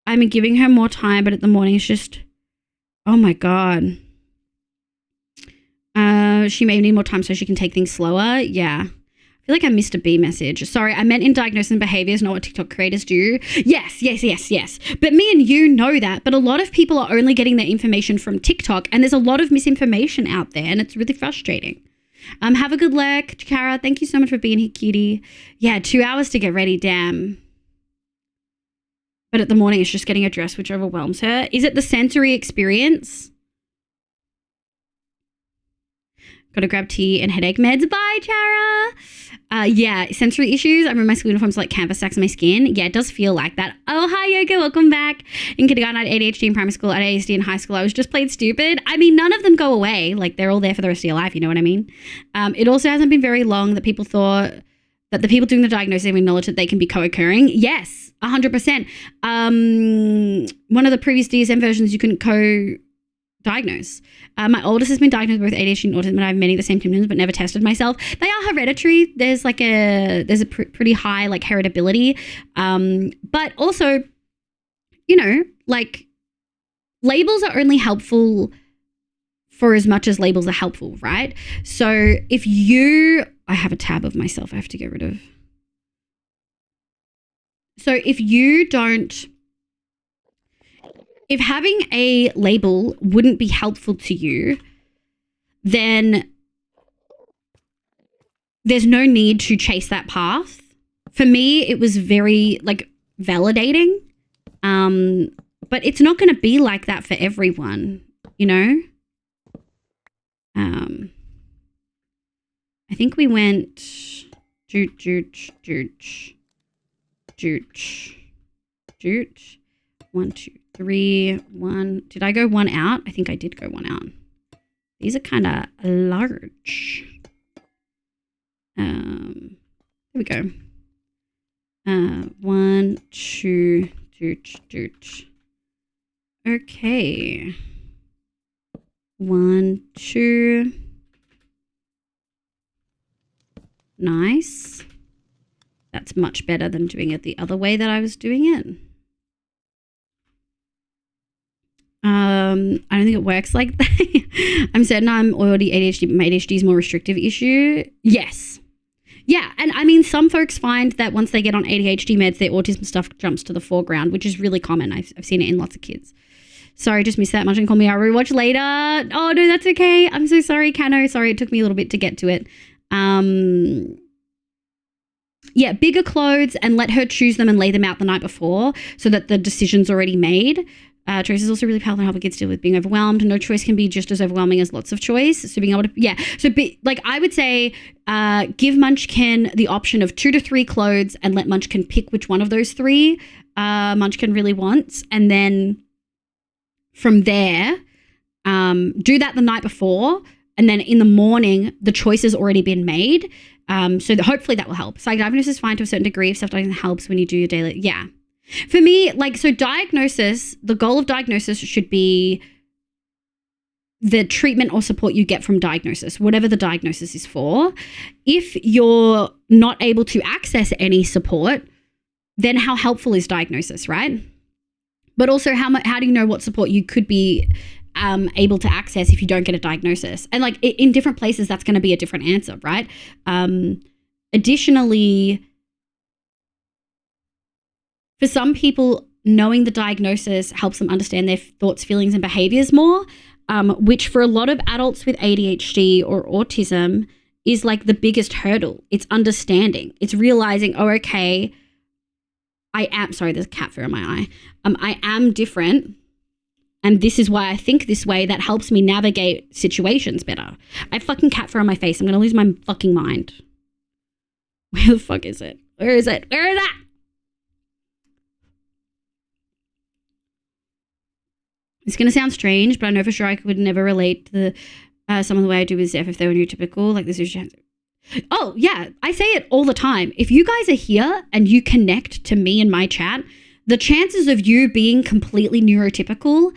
I'm giving her more time, but at the morning it's just, oh my God. She may need more time so she can take things slower. Yeah. I feel like I missed a B message. Sorry, I meant in diagnosing behaviors, not what TikTok creators do. Yes. But me and you know that. But a lot of people are only getting their information from TikTok, and there's a lot of misinformation out there, and it's really frustrating. Have a good lurk, Kara. Thank you so much for being here, cutie. Yeah, 2 hours to get ready. Damn. But at the morning, it's just getting her dressed, which overwhelms her. Is it the sensory experience? Gotta grab tea and headache meds. Bye, Chara. Yeah, sensory issues. I remember my school uniforms like canvas sacks on my skin. Yeah, it does feel like that. Oh, hi, Yoga. Welcome back. In kindergarten, I had ADHD in primary school. I had ASD in high school. I was just plain stupid. I mean, none of them go away. Like, they're all there for the rest of your life. You know what I mean? It also hasn't been very long that people thought that the people doing the diagnosis have acknowledged that they can be co-occurring. Yes, 100%. One of the previous DSM versions, you couldn't diagnose. My oldest has been diagnosed with both ADHD and autism, and I have many of the same symptoms, but never tested myself. They are hereditary. There's a pretty high like heritability, but also, you know, like labels are only helpful for as much as labels are helpful, right? So I have a tab of myself I have to get rid of. So if having a label wouldn't be helpful to you, then there's no need to chase that path. For me, it was very like validating, but it's not going to be like that for everyone, you know? I think we went joot. 1, 2, 3, 1. Did I go one out? I think I did go one out. These are kind of large. There we go. 1, 2, doot. Okay. 1, 2. Nice. That's much better than doing it the other way that I was doing it. I don't think it works like that. I'm certain I'm already ADHD, but my ADHD is more restrictive issue. Yes. Yeah. And I mean, some folks find that once they get on ADHD meds, their autism stuff jumps to the foreground, which is really common. I've seen it in lots of kids. Sorry, just missed that much and call me. I'll rewatch later. Oh, no, that's okay. I'm so sorry, Cano. Sorry, it took me a little bit to get to it. Yeah, bigger clothes and let her choose them and lay them out the night before so that the decision's already made. Choice is also really powerful in helping kids deal with being overwhelmed. No choice can be just as overwhelming as lots of choice. So being able to, I would say, give Munchkin the option of 2 to 3 clothes and let Munchkin pick which one of those 3 Munchkin really wants. And then from there, do that the night before. And then in the morning, the choice has already been made. So hopefully that will help. Self-diagnosis is fine to a certain degree. If self-diagnosis helps when you do your daily, yeah. For me, diagnosis, the goal of diagnosis should be the treatment or support you get from diagnosis, whatever the diagnosis is for. If you're not able to access any support, then how helpful is diagnosis, right? But also how do you know what support you could be able to access if you don't get a diagnosis? And in different places, that's going to be a different answer, right? Additionally, for some people, knowing the diagnosis helps them understand their thoughts, feelings, and behaviors more, which for a lot of adults with ADHD or autism is like the biggest hurdle. It's understanding. It's realizing, sorry, there's cat fur in my eye. I am different And this is why I think this way. That helps me navigate situations better. I have fucking cat fur on my face. I'm going to lose my fucking mind. Where the fuck is it? Where is it? Where is that? It's going to sound strange, but I know for sure I could never relate to some of the way I do with Zeph if they were neurotypical. Like this is... Oh, yeah. I say it all the time. If you guys are here and you connect to me in my chat, the chances of you being completely neurotypical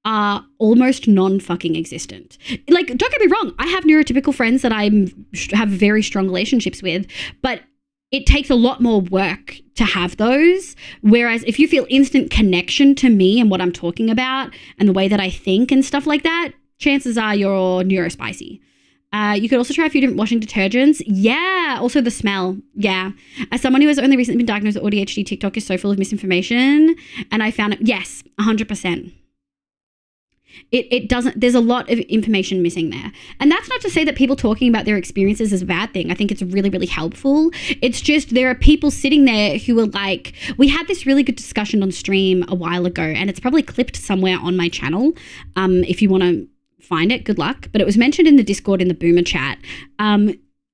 are almost non-fucking existent. Like, don't get me wrong. I have neurotypical friends that I have very strong relationships with, but it takes a lot more work to have those. Whereas if you feel instant connection to me and what I'm talking about and the way that I think and stuff like that, chances are you're neurospicy. You could also try a few different washing detergents. Yeah. Also the smell. Yeah. As someone who has only recently been diagnosed with ADHD, TikTok is so full of misinformation. And I found it. Yes, 100%. It doesn't, there's a lot of information missing there. And that's not to say that people talking about their experiences is a bad thing. I think it's really, really helpful. It's just there are people sitting there who are like, we had this really good discussion on stream a while ago, and it's probably clipped somewhere on my channel. If you want to find it, good luck. But it was mentioned in the Discord in the Boomer chat.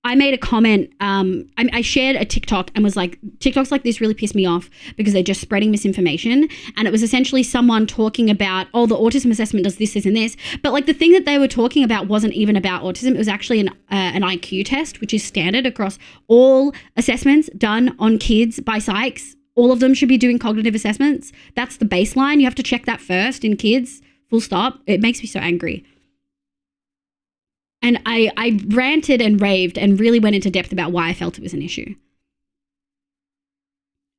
I made a comment. I shared a TikTok and was like, TikToks like this really piss me off because they're just spreading misinformation. And it was essentially someone talking about, oh, the autism assessment does this, this, and this. But like the thing that they were talking about wasn't even about autism. It was actually an IQ test, which is standard across all assessments done on kids by psychs. All of them should be doing cognitive assessments. That's the baseline. You have to check that first in kids, full stop. It makes me so angry. And I ranted and raved and really went into depth about why I felt it was an issue.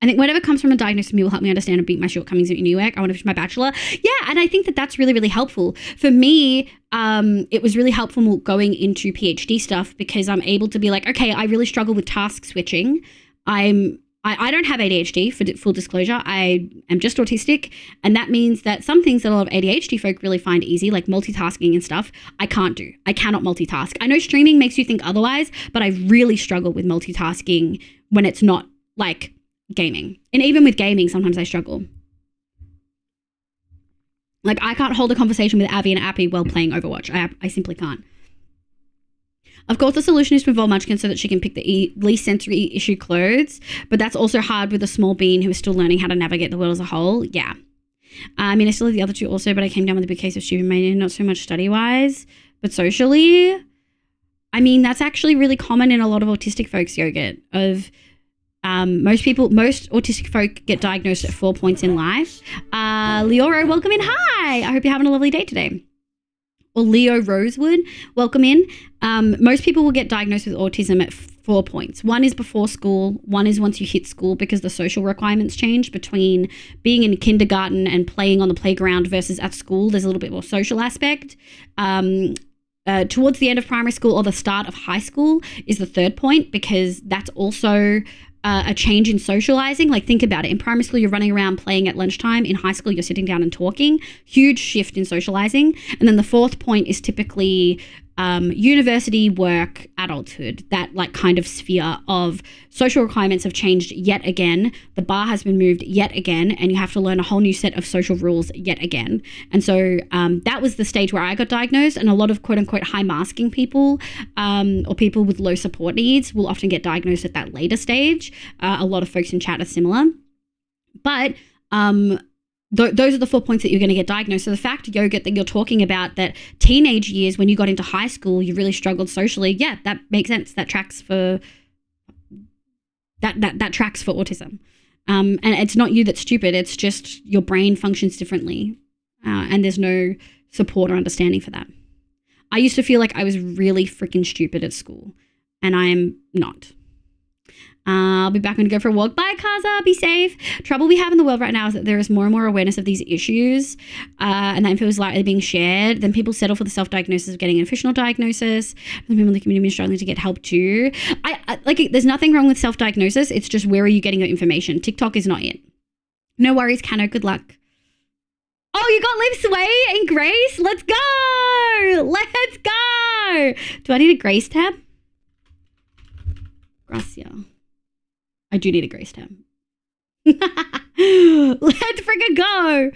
I think whatever comes from a diagnosis of me will help me understand and beat my shortcomings at uni work. I want to finish my bachelor. Yeah, and I think that that's really, really helpful. For me, it was really helpful going into PhD stuff because I'm able to be like, okay, I really struggle with task switching. I don't have ADHD, for full disclosure. I am just autistic. And that means that some things that a lot of ADHD folk really find easy, like multitasking and stuff, I can't do. I cannot multitask. I know streaming makes you think otherwise, but I really struggle with multitasking when it's not like gaming. And even with gaming, sometimes I struggle. Like I can't hold a conversation with Abby and Appy while playing Overwatch. I simply can't. Of course, the solution is to involve Munchkin so that she can pick the least sensory issue clothes, but that's also hard with a small being who is still learning how to navigate the world as a whole. Yeah. I mean, I still have the other two also, but I came down with a big case of stupid mania, not so much study-wise, but socially. I mean, that's actually really common in a lot of autistic folks, Yogurt, of most autistic folk get diagnosed at 4 points in life. Leoro, welcome in. Hi. I hope you're having a lovely day today. Or Leo Rosewood, welcome in. Most people will get diagnosed with autism at 4 points. One is before school. One is once you hit school because the social requirements change between being in kindergarten and playing on the playground versus at school. There's a little bit more social aspect. Towards the end of primary school or the start of high school is the 3rd point because that's also a change in socializing. Like think about it. In primary school, you're running around playing at lunchtime. In high school, you're sitting down and talking. Huge shift in socializing. And then the 4th point is typically university, work, adulthood. That like kind of sphere of social requirements have changed yet again. The bar has been moved yet again, and you have to learn a whole new set of social rules yet again. And so that was the stage where I got diagnosed, and a lot of quote unquote high masking people or people with low support needs will often get diagnosed at that later stage. A lot of folks in chat are similar. But those are the 4 points that you're going to get diagnosed. So the fact, Yogurt, that you're talking about that teenage years when you got into high school, you really struggled socially. Yeah, that makes sense. That tracks for that tracks for autism. And it's not you that's stupid. It's just your brain functions differently. And there's no support or understanding for that. I used to feel like I was really freaking stupid at school, and I am not. I'll be back when I go for a walk. Bye, Kaza. Be safe. Trouble we have in the world right now is that there is more and more awareness of these issues, and that info is likely being shared. Then people settle for the self-diagnosis of getting an official diagnosis. And people in the community are struggling to get help too. I like. There's nothing wrong with self-diagnosis. It's just where are you getting your information? TikTok is not it. No worries, Kano. Good luck. Oh, you got Liv Sway and Grace. Let's go. Let's go. Do I need a Grace tab? Gracia. I do need a Grace tab. Let's freaking go.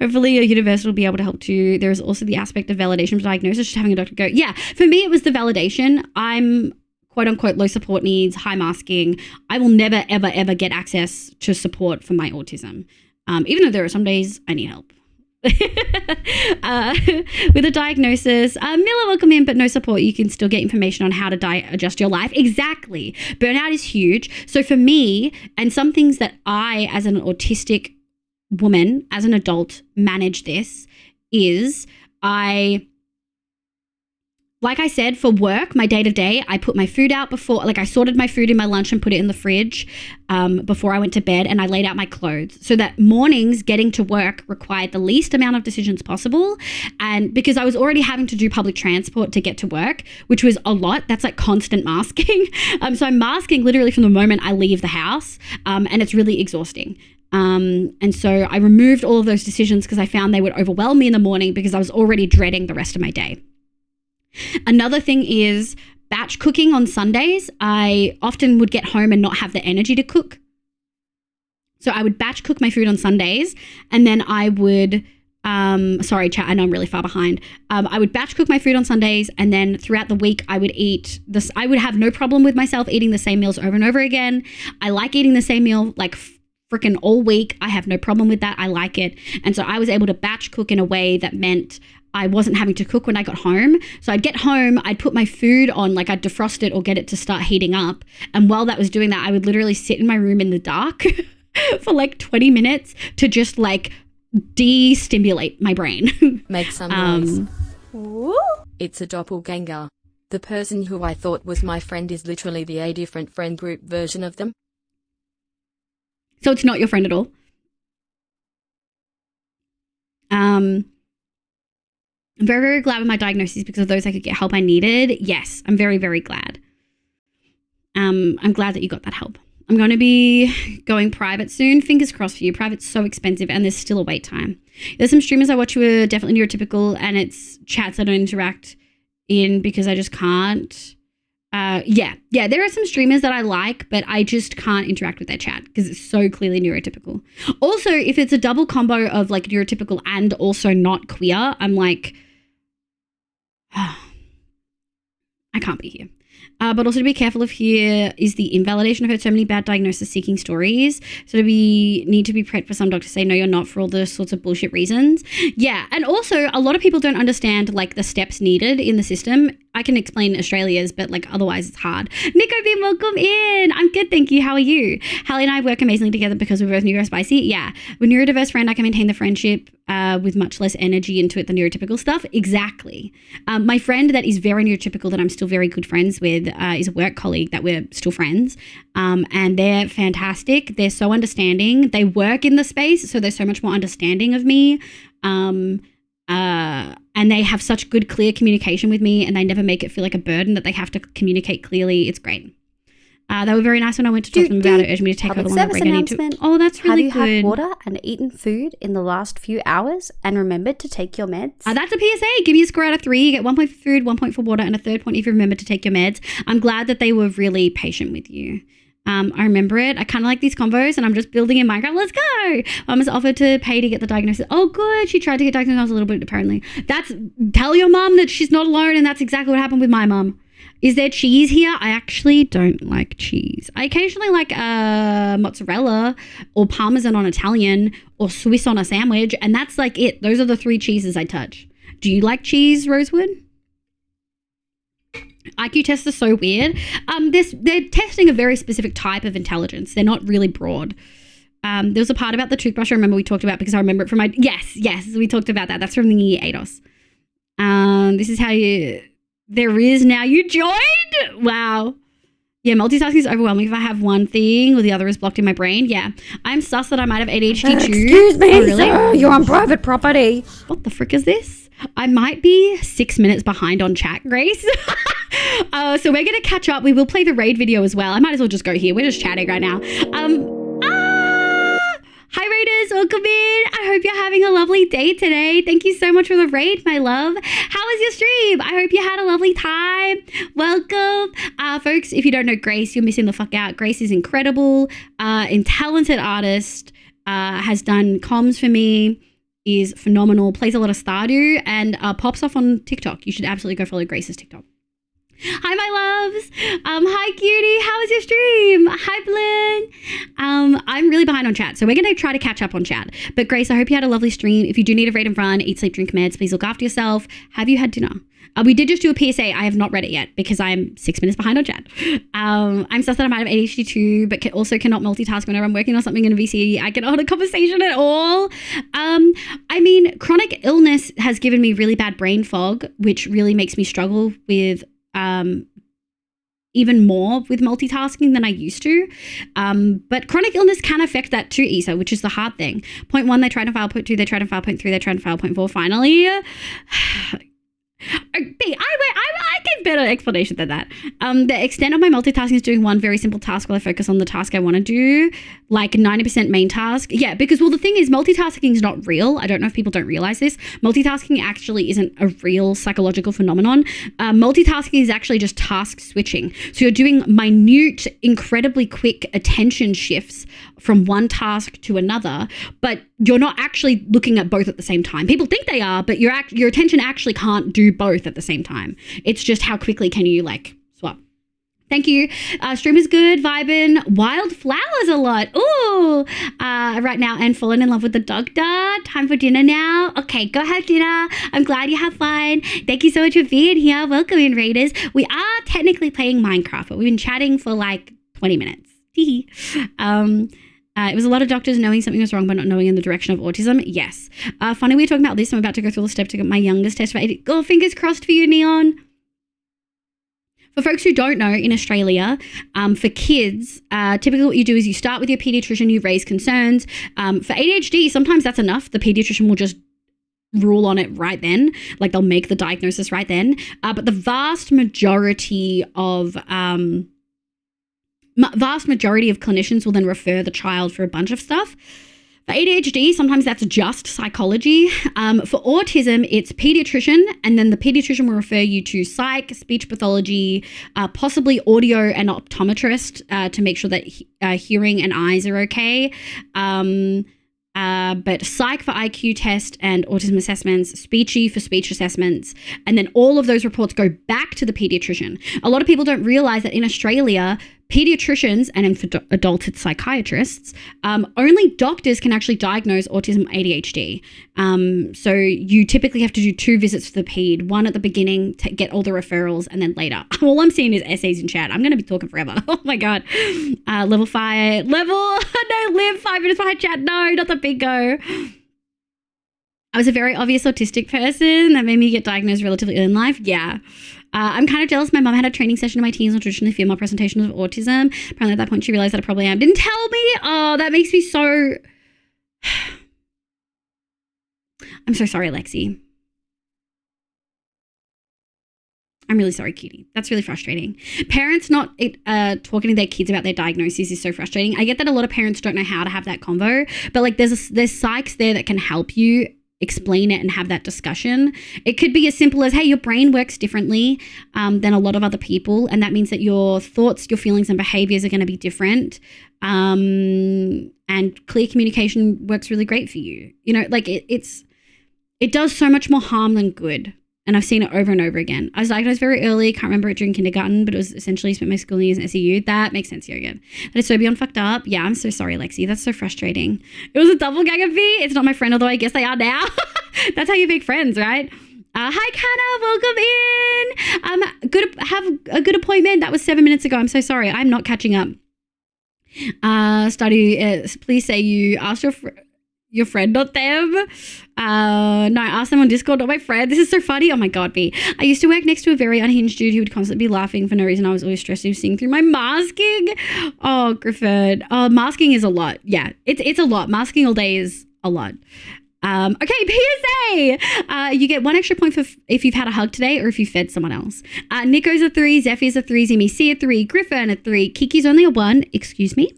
Hopefully your universe will be able to help too. There's also the aspect of validation of diagnosis, just having a doctor go, yeah, for me, it was the validation. I'm quote unquote low support needs, high masking. I will never, ever, ever get access to support for my autism. Even though there are some days I need help. With a diagnosis, Miller, welcome in, but no support. You can still get information on how to adjust your life. Exactly. Burnout is huge. So for me, and some things that I, as an autistic woman, as an adult, manage this is like I said, for work, my day-to-day, I put my food out before, like I sorted my food in my lunch and put it in the fridge before I went to bed, and I laid out my clothes so that mornings getting to work required the least amount of decisions possible. And because I was already having to do public transport to get to work, which was a lot, that's like constant masking. So I'm masking literally from the moment I leave the house, and it's really exhausting. And so I removed all of those decisions because I found they would overwhelm me in the morning because I was already dreading the rest of my day. Another thing is batch cooking on Sundays. I often would get home and not have the energy to cook. So I would batch cook my food on Sundays, and then I would, sorry chat, I know I'm really far behind. I would batch cook my food on Sundays, and then throughout the week I would eat this. I would have no problem with myself eating the same meals over and over again. I like eating the same meal like freaking all week. I have no problem with that. I like it. And so I was able to batch cook in a way that meant I wasn't having to cook when I got home. So I'd get home, I'd put my food on, like I'd defrost it or get it to start heating up. And while that was doing that, I would literally sit in my room in the dark for like 20 minutes to just like de-stimulate my brain. Make some noise. It's a doppelganger. The person who I thought was my friend is literally a different friend group version of them. So it's not your friend at all. I'm very, very glad with my diagnosis because of those I could get help I needed. Yes, I'm very, very glad. I'm glad that you got that help. I'm going to be going private soon. Fingers crossed for you. Private's so expensive and there's still a wait time. There's some streamers I watch who are definitely neurotypical, and it's chats I don't interact in because I just can't. Yeah, there are some streamers that I like, but I just can't interact with their chat because it's so clearly neurotypical. Also, if it's a double combo of like neurotypical and also not queer, I'm like, I can't be here. But also to be careful of here is the invalidation. I've heard so many bad diagnosis seeking stories. So need to be prepped for some doctors to say, no, you're not, for all those sorts of bullshit reasons. Yeah. And also a lot of people don't understand like the steps needed in the system. I can explain Australia's, but like otherwise it's hard. Nico B, welcome in. I'm good, thank you. How are you? Hallie and I work amazingly together because we're both neurospicy. Yeah. With neurodiverse friend, I can maintain the friendship with much less energy into it than neurotypical stuff. Exactly. My friend that is very neurotypical that I'm still very good friends with is a work colleague that we're still friends. And they're fantastic. They're so understanding. They work in the space, so they're so much more understanding of me. And they have such good, clear communication with me, and they never make it feel like a burden that they have to communicate clearly. It's great. They were very nice when I went to talk to them about it, urged me to take out the one break I need to. Oh, that's really good. Have you had water and eaten food in the last few hours and remembered to take your meds? That's a PSA. Give me a score out of 3. You get 1 point for food, 1 point for water, and a 3rd point if you remember to take your meds. I'm glad that they were really patient with you. I remember it. I kind of like these combos, and I'm just building in Minecraft. Let's go. Mum has offered to pay to get the diagnosis. Oh, good. She tried to get diagnosed a little bit, apparently. Tell your mum that she's not alone, and that's exactly what happened with my mum. Is there cheese here? I actually don't like cheese. I occasionally like mozzarella or Parmesan on Italian or Swiss on a sandwich, and that's like it. Those are the 3 cheeses I touch. Do you like cheese, Rosewood? IQ tests are so weird. They're testing a very specific type of intelligence. They're not really broad. There was a part about the toothbrush I remember we talked about because I remember it from my... Yes, we talked about that. That's from the AUS. This is how you... There is now. You joined? Wow. Yeah, multitasking is overwhelming if I have one thing or the other is blocked in my brain. Yeah. I'm sus that I might have ADHD too. Excuse me, oh, really? sir. You're on private property. What the frick is this? I might be 6 minutes behind on chat, Grace. So we're going to catch up. We will play the raid video as well. I might as well just go here. We're just chatting right now. Hi, Raiders. Welcome in. I hope you're having a lovely day today. Thank you so much for the raid, my love. How was your stream? I hope you had a lovely time. Welcome. Folks, if you don't know Grace, you're missing the fuck out. Grace is incredible, talented artist, has done comms for me, is phenomenal, plays a lot of Stardew, and pops off on TikTok. You should absolutely go follow Grace's TikTok. Hi, my loves. Hi, cutie. How was your stream? Hi, Blin. I'm really behind on chat, so we're going to try to catch up on chat. But Grace, I hope you had a lovely stream. If you do need a read and run, eat, sleep, drink meds, please look after yourself. Have you had dinner? We did just do a PSA. I have not read it yet because I'm 6 minutes behind on chat. I'm sus that I might have ADHD too, but also cannot multitask whenever I'm working on something in a VC. I cannot hold a conversation at all. I mean, chronic illness has given me really bad brain fog, which really makes me struggle with even more with multitasking than I used to. But chronic illness can affect that too, Isa, which is the hard thing. Point 1, they tried to file. Point 2, they tried to file. Point 3, they tried to file. Point 4, finally. I gave better explanation than that. The extent of my multitasking is doing one very simple task while I focus on the task I want to do, like 90% main task. Yeah, because, well, the thing is, multitasking is not real. I don't know if people don't realize this. Multitasking actually isn't a real psychological phenomenon. Multitasking is actually just task switching. So you're doing minute, incredibly quick attention shifts from one task to another, but you're not actually looking at both at the same time. People think they are, but your attention actually can't do both at the same time. It's just how quickly can you like swap. Thank you. Stream is good, vibing. Wildflowers a lot. Ooh, right now, and fallen in love with the doctor. Time for dinner now. Okay, go have dinner. I'm glad you have fun. Thank you so much for being here. Welcome in, Raiders. We are technically playing Minecraft, but we've been chatting for like 20 minutes. It was a lot of doctors knowing something was wrong but not knowing in the direction of autism. Yes. Funny we're talking about this. I'm about to go through the step to get my youngest test for ADHD. Oh, fingers crossed for you, Neon. For folks who don't know, in Australia, for kids, typically what you do is you start with your pediatrician, you raise concerns. For ADHD, sometimes that's enough. The pediatrician will just rule on it right then. Like they'll make the diagnosis right then. But the vast majority of clinicians will then refer the child for a bunch of stuff. For ADHD, sometimes that's just psychology. For autism, it's pediatrician, and then the pediatrician will refer you to psych, speech pathology, possibly audio and optometrist to make sure that hearing and eyes are okay. But psych for IQ test and autism assessments, speechy for speech assessments, and then all of those reports go back to the pediatrician. A lot of people don't realize that in Australia, pediatricians, and in for adults it's psychiatrists, only doctors can actually diagnose autism or ADHD. So you typically have to do 2 visits for the ped, one at the beginning to get all the referrals, and then later. All I'm seeing is essays in chat. I'm going to be talking forever. Oh my God. Live 5 minutes behind chat. No, not the bingo. I was a very obvious autistic person that made me get diagnosed relatively early in life. Yeah. I'm kind of jealous. My mom had a training session in my teens on traditionally female presentations of autism. Apparently at that point she realized that I probably am. Didn't tell me. Oh, that makes me so... I'm so sorry, Lexi. I'm really sorry, cutie. That's really frustrating. Parents not talking to their kids about their diagnoses is so frustrating. I get that a lot of parents don't know how to have that convo, but like there's psychs there that can help you explain it and have that discussion. It could be as simple as, hey, your brain works differently than a lot of other people, and that means that your thoughts, your feelings and behaviors are going to be different. And clear communication works really great for you. You know, like it does so much more harm than good. And I've seen it over and over again. I was diagnosed very early. Can't remember it during kindergarten, but it was essentially spent my schooling years in SEU. That makes sense here again. That is so beyond fucked up. Yeah, I'm so sorry, Lexi. That's so frustrating. It was a double gang of me. It's not my friend, although I guess they are now. That's how you make friends, right? Hi, Kana. Welcome in. Have a good appointment. That was 7 minutes ago. I'm so sorry. I'm not catching up. Please say you asked your friend, not them. No, I asked them on Discord, not my friend. This is so funny. Oh my God, B. I used to work next to a very unhinged dude who would constantly be laughing for no reason. I was always stressed he was seeing through my masking. Oh, Griffin. Masking is a lot. Yeah, it's a lot. Masking all day is a lot. Okay, PSA. You get 1 extra point for if you've had a hug today or if you fed someone else. Nico's a 3, Zephy's a 3, Zimmy C a 3, Griffin a 3, Kiki's only a 1. Excuse me.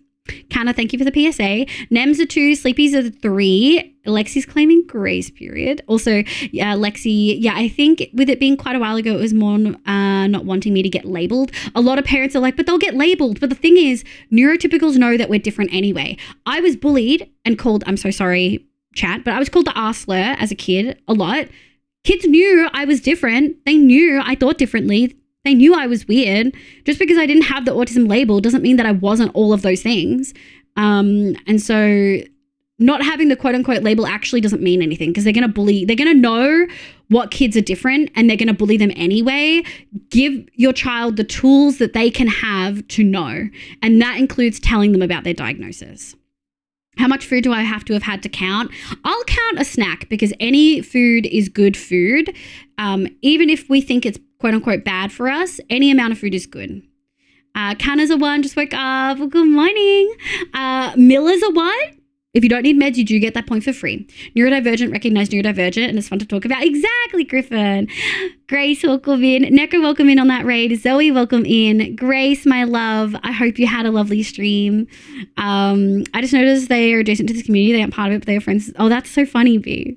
Kanna, thank you for the PSA. Nems are 2, Sleepies are 3. Lexi's claiming grace period. Also, Lexi, I think with it being quite a while ago, it was more not wanting me to get labeled. A lot of parents are like, but they'll get labeled. But the thing is, neurotypicals know that we're different anyway. I was bullied and called, I'm so sorry, chat, but I was called the R slur as a kid a lot. Kids knew I was different. They knew I thought differently. They knew I was weird. Just because I didn't have the autism label doesn't mean that I wasn't all of those things. And so not having the quote unquote label actually doesn't mean anything because they're going to bully. They're going to know what kids are different and they're going to bully them anyway. Give your child the tools that they can have to know. And that includes telling them about their diagnosis. How much food do I have to have had to count? I'll count a snack because any food is good food. Even if we think it's quote unquote bad for us, any amount of food is good. Kanna's a 1, just woke up. Well, good morning. Miller's a 1. If you don't need meds, you do get that point for free. Neurodivergent, recognize neurodivergent, and it's fun to talk about. Exactly, Griffin. Grace, welcome in. Neko, welcome in on that raid. Zoe, welcome in. Grace, my love, I hope you had a lovely stream. I just noticed they are adjacent to this community. They aren't part of it, but they are friends. Oh, that's so funny, B.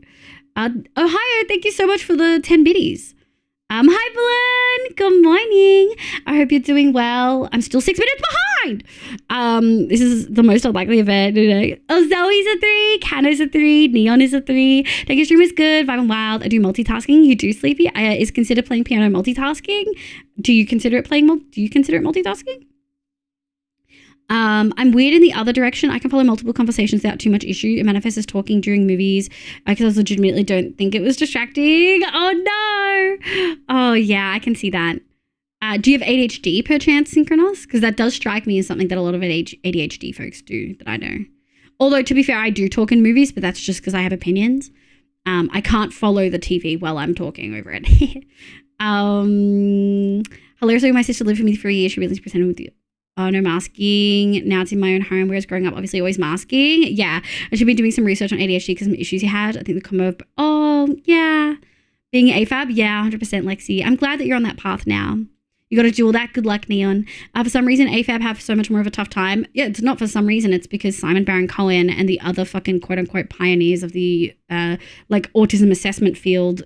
Ohio, thank you so much for the 10 biddies. Hi, Belen. Good morning. I hope you're doing well. I'm still 6 minutes behind. This is the most unlikely event today. Oh, Zoe's a 3. Kanna's a 3. Neon is a 3. Take your stream is good. Vibe and wild. I do multitasking. You do, Sleepy. Is considered playing piano multitasking? Do you consider it multitasking? I'm weird in the other direction. I can follow multiple conversations without too much issue. It manifests as talking during movies because I legitimately don't think it was distracting. Oh no. Oh yeah, I can see that. Do you have ADHD per chance, Synchronos? Because that does strike me as something that a lot of ADHD folks do that I know. Although to be fair, I do talk in movies, but that's just because I have opinions. I can't follow the TV while I'm talking over it. Hilariously, my sister lived with me for a year. She really presented with you. Oh, no masking. Now it's in my own home, whereas growing up, obviously always masking. Yeah. I should be doing some research on ADHD because some issues he had. I think the combo of, oh, yeah. Being AFAB, yeah, 100% Lexi. I'm glad that you're on that path now. You got to do all that. Good luck, Neon. For some reason, AFAB have so much more of a tough time. Yeah, it's not for some reason. It's because Simon Baron-Cohen and the other fucking quote-unquote pioneers of the autism assessment field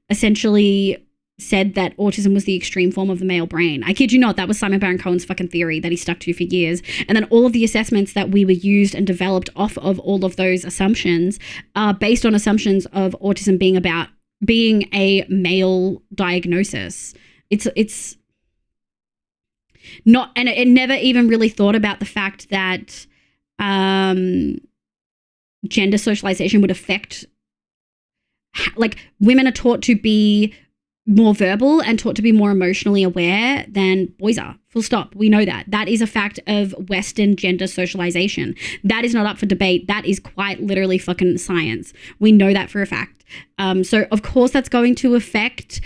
essentially said that autism was the extreme form of the male brain. I kid you not, that was Simon Baron-Cohen's fucking theory that he stuck to for years. And then all of the assessments that we were used and developed off of all of those assumptions are based on assumptions of autism being a male diagnosis. It's not, and it never even really thought about the fact that gender socialization would affect, like, women are taught to be more verbal and taught to be more emotionally aware than boys are. Full stop. We know that. That is a fact of Western gender socialization. That is not up for debate. That is quite literally fucking science. We know that for a fact. So of course that's going to affect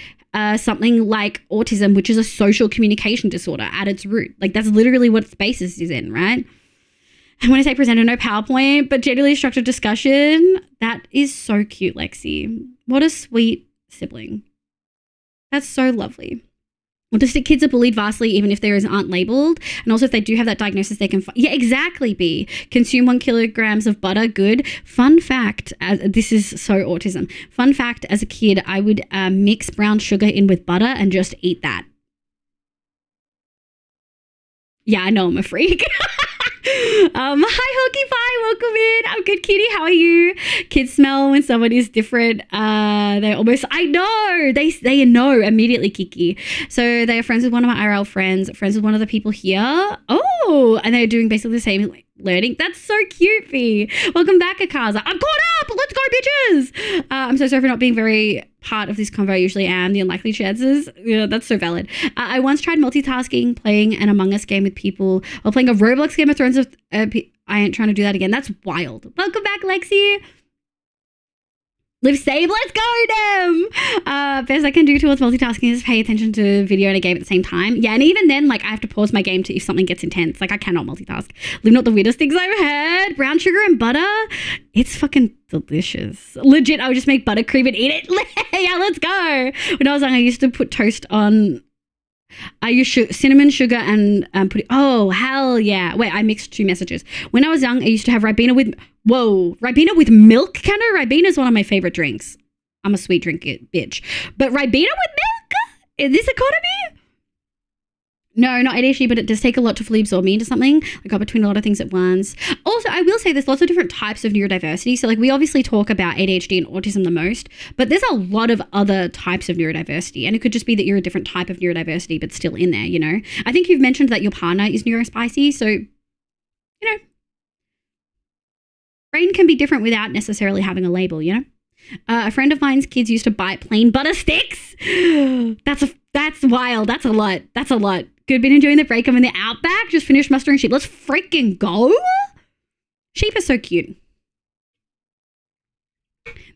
something like autism, which is a social communication disorder at its root. Like, that's literally what its basis is in, right? And when I say presenter, no PowerPoint, but generally structured discussion. That is so cute, Lexi. What a sweet sibling. That's so lovely. Autistic kids are bullied vastly even if they aren't labeled. And also if they do have that diagnosis, they can... yeah, exactly, B. Consume 1 kilograms of butter, good. Fun fact, this is so autism. Fun fact, as a kid, I would mix brown sugar in with butter and just eat that. Yeah, I know I'm a freak. Hi, Hokey Pie, welcome in. I'm good, Kitty. How are you? Kids smell when someone is different. They almost, I know, they know immediately, Kiki. So they are friends with one of my IRL friends with one of the people here. Oh, and they're doing basically the same learning. That's so cute, Fee. Welcome back, Akaza. I'm caught up. Let's go, bitches. I'm so sorry for not being very part of this convo. I usually am. The unlikely chances. Yeah, that's so valid. I once tried multitasking, playing an Among Us game with people while playing a Roblox Game of Thrones. I ain't trying to do that again. That's wild. Welcome back, Lexi. Live save, let's go, Dem! Best I can do towards multitasking is pay attention to video and a game at the same time. Yeah, and even then, like, I have to pause my game to if something gets intense. Like, I cannot multitask. Live not the weirdest things I've had. Brown sugar and butter. It's fucking delicious. Legit, I would just make buttercream and eat it. Yeah, let's go. When I was young, I used to put toast on I use cinnamon, sugar, and pudding. Oh, hell yeah. Wait, I mixed 2 messages. When I was young, I used to have Ribena with... Whoa. Ribena with milk, Kendo? Ribena is one of my favorite drinks. I'm a sweet drink bitch. But Ribena with milk? In this economy? No, not ADHD, but it does take a lot to fully absorb me into something. I got between a lot of things at once. Also, I will say there's lots of different types of neurodiversity. So like we obviously talk about ADHD and autism the most, but there's a lot of other types of neurodiversity. And it could just be that you're a different type of neurodiversity, but still in there, you know? I think you've mentioned that your partner is neurospicy. So, you know, brain can be different without necessarily having a label, you know? A friend of mine's kids used to bite plain butter sticks. That's wild. That's a lot. That's a lot. Good. Been enjoying the break. I'm in the outback. Just finished mustering sheep. Let's freaking go. Sheep are so cute.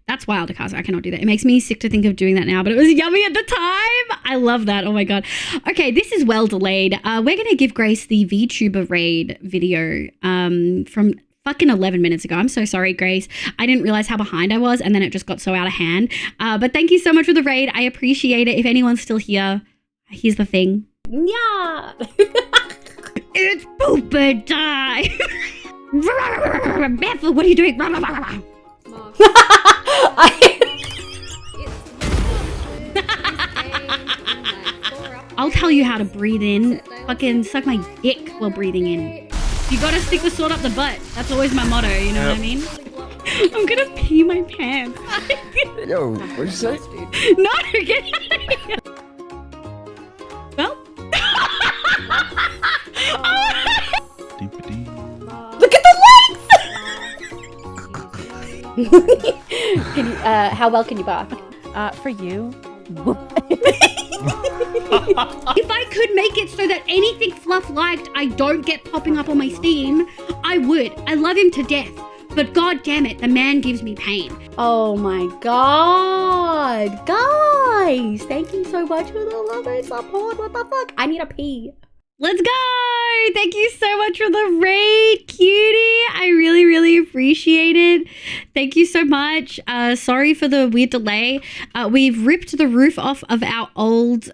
That's wild, Akaza. I cannot do that. It makes me sick to think of doing that now, but it was yummy at the time. I love that. Oh my God. Okay, this is well delayed. We're going to give Grace the VTuber raid video from fucking 11 minutes ago. I'm so sorry, Grace. I didn't realize how behind I was, and then it just got so out of hand. But thank you so much for the raid. I appreciate it. If anyone's still here, here's the thing. Yeah. It's pooper time. Beth, what are you doing? I'll tell you how to breathe in. Fucking suck my dick while breathing in. You gotta stick the sword up the butt. That's always my motto, you know what I mean? I'm gonna pee my pants. Yo, what'd you say? No, get out of here. Well. Look at the lights! Can you, how well can you bark? For you. If I could make it so that anything Fluff liked I don't get popping up on my Steam, I would. I love him to death. But god damn it, the man gives me pain. Oh my god. Guys, thank you so much for the love and support. What the fuck? I need a pee. Let's go! Thank you so much for the raid, cutie. I really, really appreciate it. Thank you so much. Sorry for the weird delay. We've ripped the roof off of our old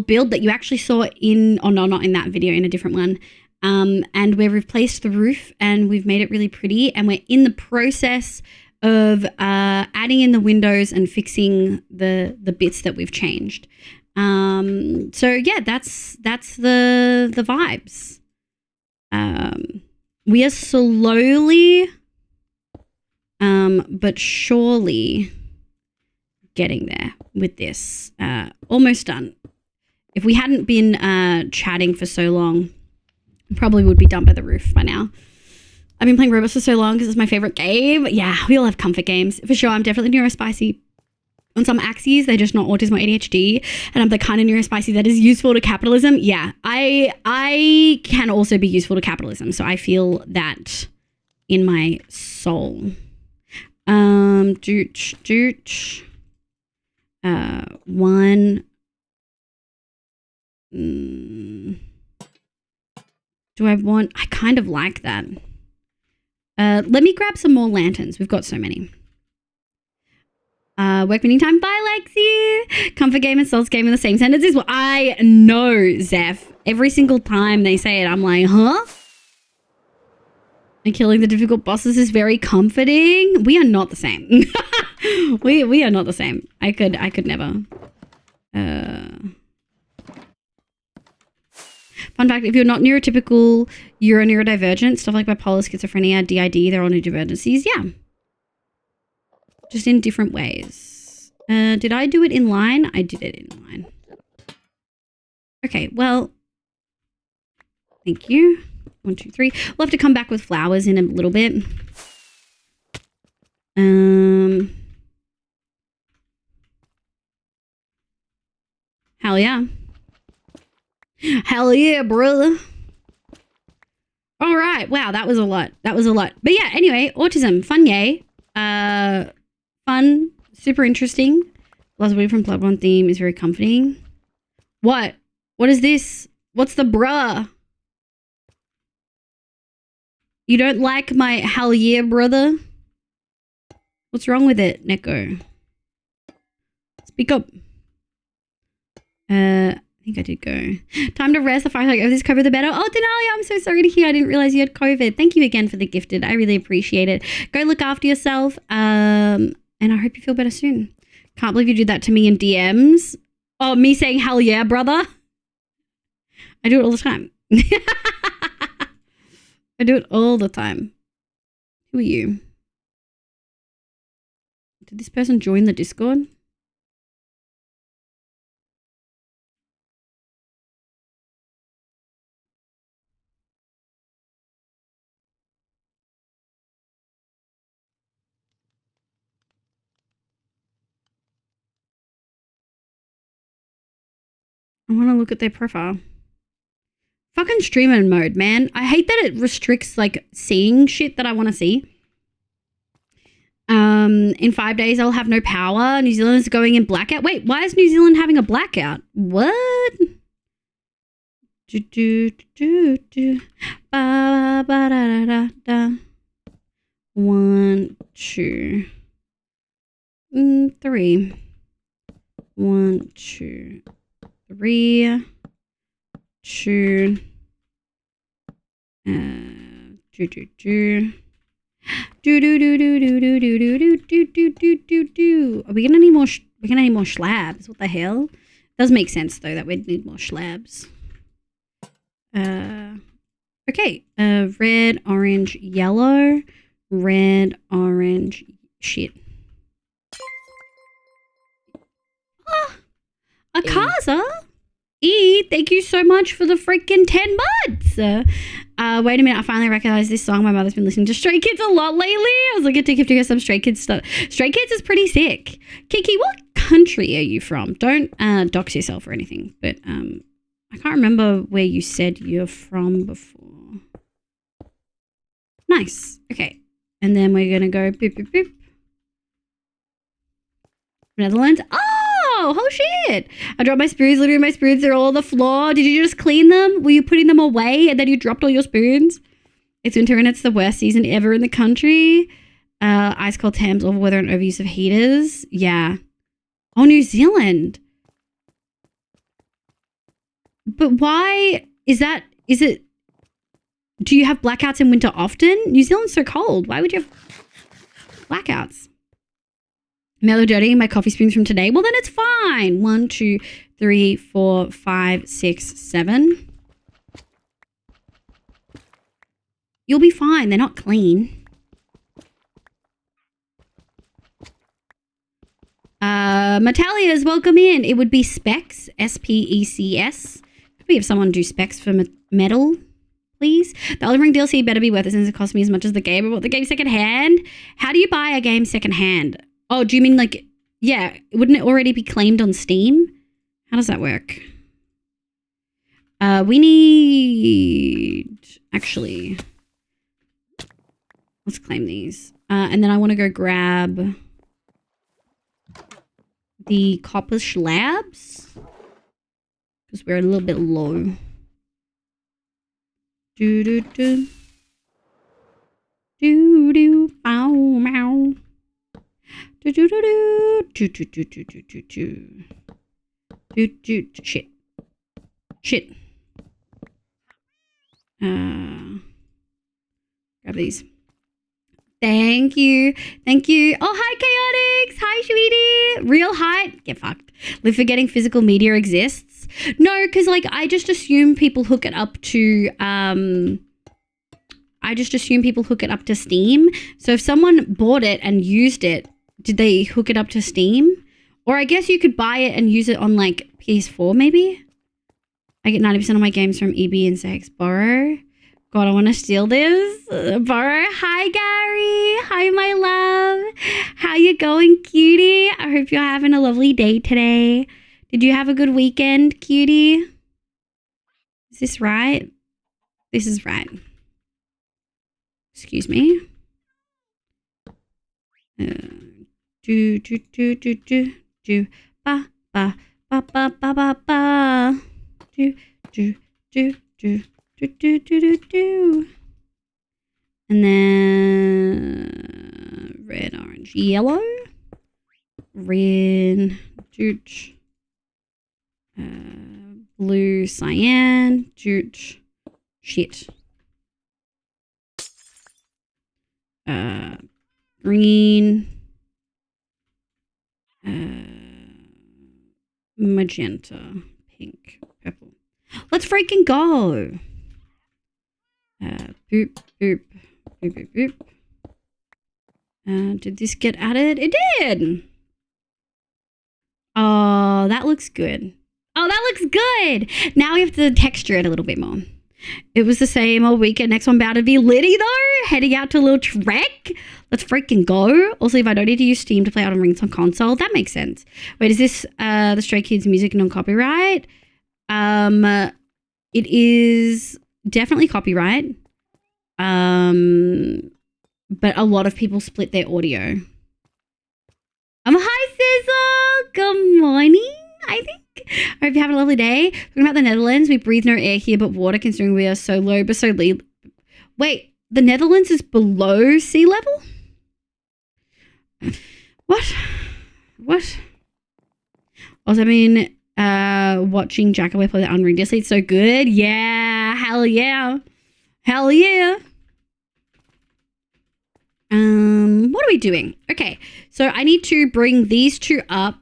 build that you actually saw in, oh no, not in that video, in a different one. And we've replaced the roof and we've made it really pretty. And we're in the process of adding in the windows and fixing the bits that we've changed. So yeah, that's the vibes. We are slowly, but surely getting there with this. Almost done. If we hadn't been chatting for so long, probably would be done by the roof by now. I've been playing Robots for so long because it's my favorite game. Yeah, we all have comfort games. For sure, I'm definitely neurospicy. On some axes, they're just not autism or ADHD, and I'm the kind of neurospicy that is useful to capitalism. Yeah, I can also be useful to capitalism, so I feel that in my soul. One. Do I want? I kind of like that. Let me grab some more lanterns. We've got so many. Work meeting time. Bye, Lexi. Comfort game and Souls game in the same sentence is what I know, Zeph. Every single time they say it, I'm like, huh? And killing the difficult bosses is very comforting. We are not the same. we are not the same. I could never. Fun fact, if you're not neurotypical, you're a neurodivergent. Stuff like bipolar, schizophrenia, DID, they're all neurodivergencies. Yeah. Just in different ways. Did I do it in line? I did it in line. Okay, well, thank you. 1, 2, 3. We'll have to come back with flowers in a little bit. Hell yeah. Hell yeah, brother. All right. Wow, that was a lot. That was a lot. But yeah, anyway, autism. Fun, yay. Fun. Super interesting. Lots of from Bloodborne theme is very comforting. What? What is this? What's the bruh? You don't like my hell yeah, brother? What's wrong with it, Neko? Speak up. I think I did go. Time to rest. The fire like over this COVID the better. Oh, Denalia, I'm so sorry to hear. I didn't realize you had COVID. Thank you again for the gifted. I really appreciate it. Go look after yourself. And I hope you feel better soon. Can't believe you did that to me in DMs. Oh, me saying hell yeah, brother. I do it all the time. I do it all the time. Who are you? Did this person join the Discord? I want to look at their profile. Fucking streamer mode, man. I hate that it restricts like seeing shit that I want to see. In 5 days I'll have no power. New Zealand is going in blackout. Wait, why is New Zealand having a blackout? What? Ba, ba, da, da, da. 1, 2, 3. 1, 2, 3. 2. Are we gonna need more? We're gonna need more slabs. What the hell? Does make sense though that we'd need more slabs. Okay. Red, orange, yellow. Red, orange. Shit. Akaza. Thank you so much for the freaking 10 months. Wait a minute, I finally recognize this song. My mother's been listening to Stray Kids a lot lately. I was looking to give you some Stray Kids stuff. Stray Kids is pretty sick. Kiki, what country are you from? Don't dox yourself or anything, but I can't remember where you said you're from before. Nice. Okay. And then we're going to go boop, boop, boop. Netherlands. Oh shit. I dropped my spoons. Literally my spoons are all on the floor. Did you just clean them? Were you putting them away and then you dropped all your spoons? It's winter and it's the worst season ever in the country. Ice cold Thames, over weather and overuse of heaters. Yeah. Oh, New Zealand. But why is that? Is it? Do you have blackouts in winter often? New Zealand's so cold. Why would you have blackouts? Mellow dirty my coffee spoons from today. Well, then it's fine. 1, 2, 3, 4, 5, 6, 7. You'll be fine. They're not clean. Metalia's welcome in. It would be specs. SPECS. Could we have someone do specs for metal, please? The Elden Ring DLC better be worth it since it cost me as much as the game. I bought the game second hand. How do you buy a game second hand? Oh, do you mean like, yeah, wouldn't it already be claimed on Steam? How does that work? We need, actually, let's claim these. And then I want to go grab the copper slabs because we're a little bit low. Do-do-do. Do-do. Bow, meow. Shit. Grab these. Thank you. Oh, hi, Chaotix. Hi, sweetie. Real height. Get fucked. Live forgetting physical media exists. No, because like I just assume people hook it up to Steam. So if someone bought it and used it, did they hook it up to Steam? Or I guess you could buy it and use it on like PS4 maybe? I get 90% of my games from EB and Sex. Borrow. God, I want to steal this. Borrow. Hi, Gary. Hi, my love. How you going, cutie? I hope you're having a lovely day today. Did you have a good weekend, cutie? Is this right? This is right. Excuse me. Do ba ba ba ba ba ba ba do and then red, orange, yellow, red, Blue, cyan, jute, shit. Green, magenta, pink, purple. Let's freaking go. Boop, boop, boop, boop, boop. Did this get added? It did. Oh, that looks good. Oh, that looks good. Now we have to texture it a little bit more. It was the same all weekend. Next one about to be Liddy though. Heading out to a little trek. Let's freaking go. Also, if I don't need to use Steam to play out on Rings on console, that makes sense. Wait, is this the Stray Kids music non-copyright? It is definitely copyright. But a lot of people split their audio. Hi, Sizzle. Good morning, I think. I hope you're having a lovely day. Talking about the Netherlands, we breathe no air here but water considering we are so low but so low. Wait, the Netherlands is below sea level? What? Also, I mean, watching Jackaway play the Unringed Sleep, so good. Yeah, hell yeah. Hell yeah. What are we doing? Okay, so I need to bring these two up.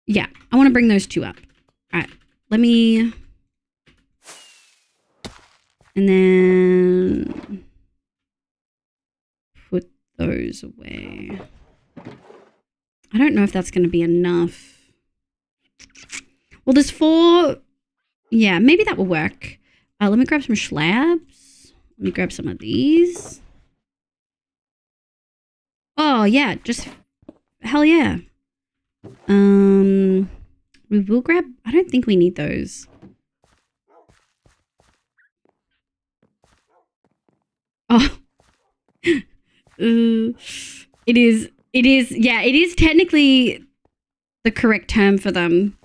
Yeah, I want to bring those two up. All right, let me... And then... put those away. I don't know if that's going to be enough. Well, there's 4... Yeah, maybe that will work. Let me grab some slabs. Let me grab some of these. Oh, yeah, just... Hell yeah. We will grab... I don't think we need those. Oh. It is, yeah, it is technically the correct term for them.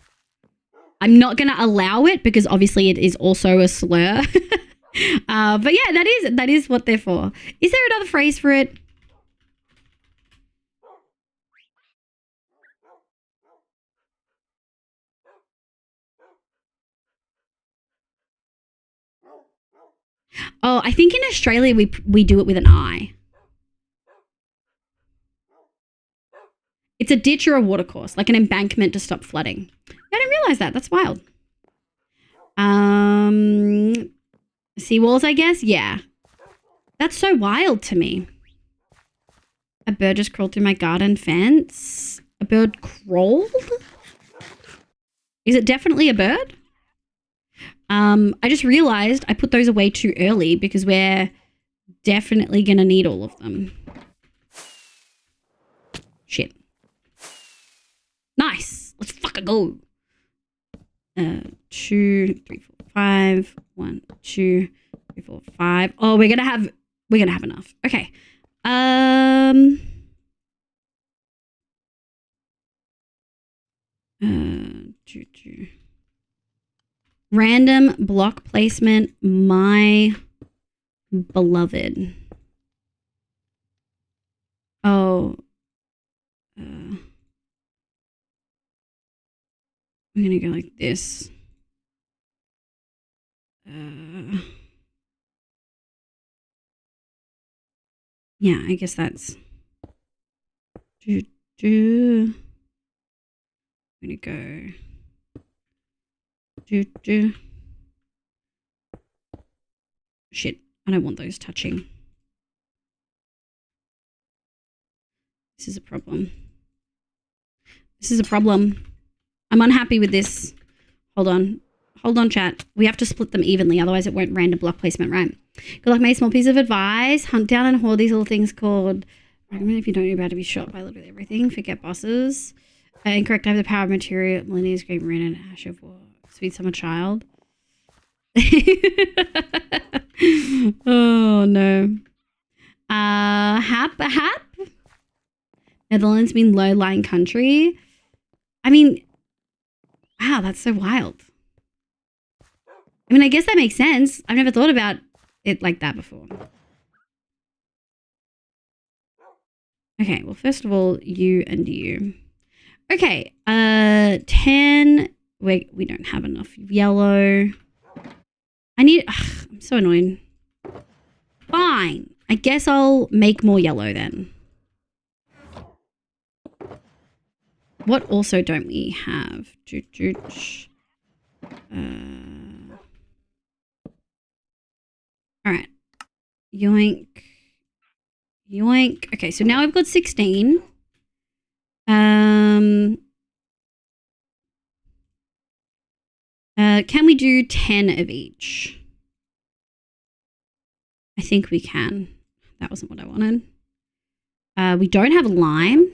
I'm not going to allow it because obviously it is also a slur. But yeah, that is what they're for. Is there another phrase for it? Oh, I think in Australia we do it with an I. It's a ditch or a watercourse, like an embankment to stop flooding. I didn't realize that. That's wild. Seawalls, I guess? Yeah. That's so wild to me. A bird just crawled through my garden fence. A bird crawled? Is it definitely a bird? I just realized I put those away too early because we're definitely going to need all of them. Shit. Nice. Let's fucking go. 2, 3, 4, 5. 1, 2, 3, 4, 5. Oh, we're gonna have enough. Okay. Random block placement, my beloved. Oh. We're gonna go like this. Yeah, I guess that's... I'm gonna go... Shit, I don't want those touching. This is a problem. This is a problem. I'm unhappy with this. Hold on. Hold on, chat. We have to split them evenly, otherwise it won't random block placement, right? Good luck, mate. Small piece of advice. Hunt down and hoard these little things called... Recommend if you don't, you're about to be shot by literally everything. Forget bosses. Incorrect. I have the power of material. Millennia's great marine and ash of war. Sweet summer child. Oh, no. Hap. Netherlands mean low-lying country. I mean... Wow, that's so wild. I mean, I guess that makes sense. I've never thought about it like that before. Okay, well, first of all, you and you. Okay, 10. Wait, we don't have enough yellow. I'm so annoyed. Fine. I guess I'll make more yellow then. What also don't we have? All right. Yoink. Yoink. Okay, so now I've got 16. Can we do 10 of each? I think we can. That wasn't what I wanted. We don't have lime.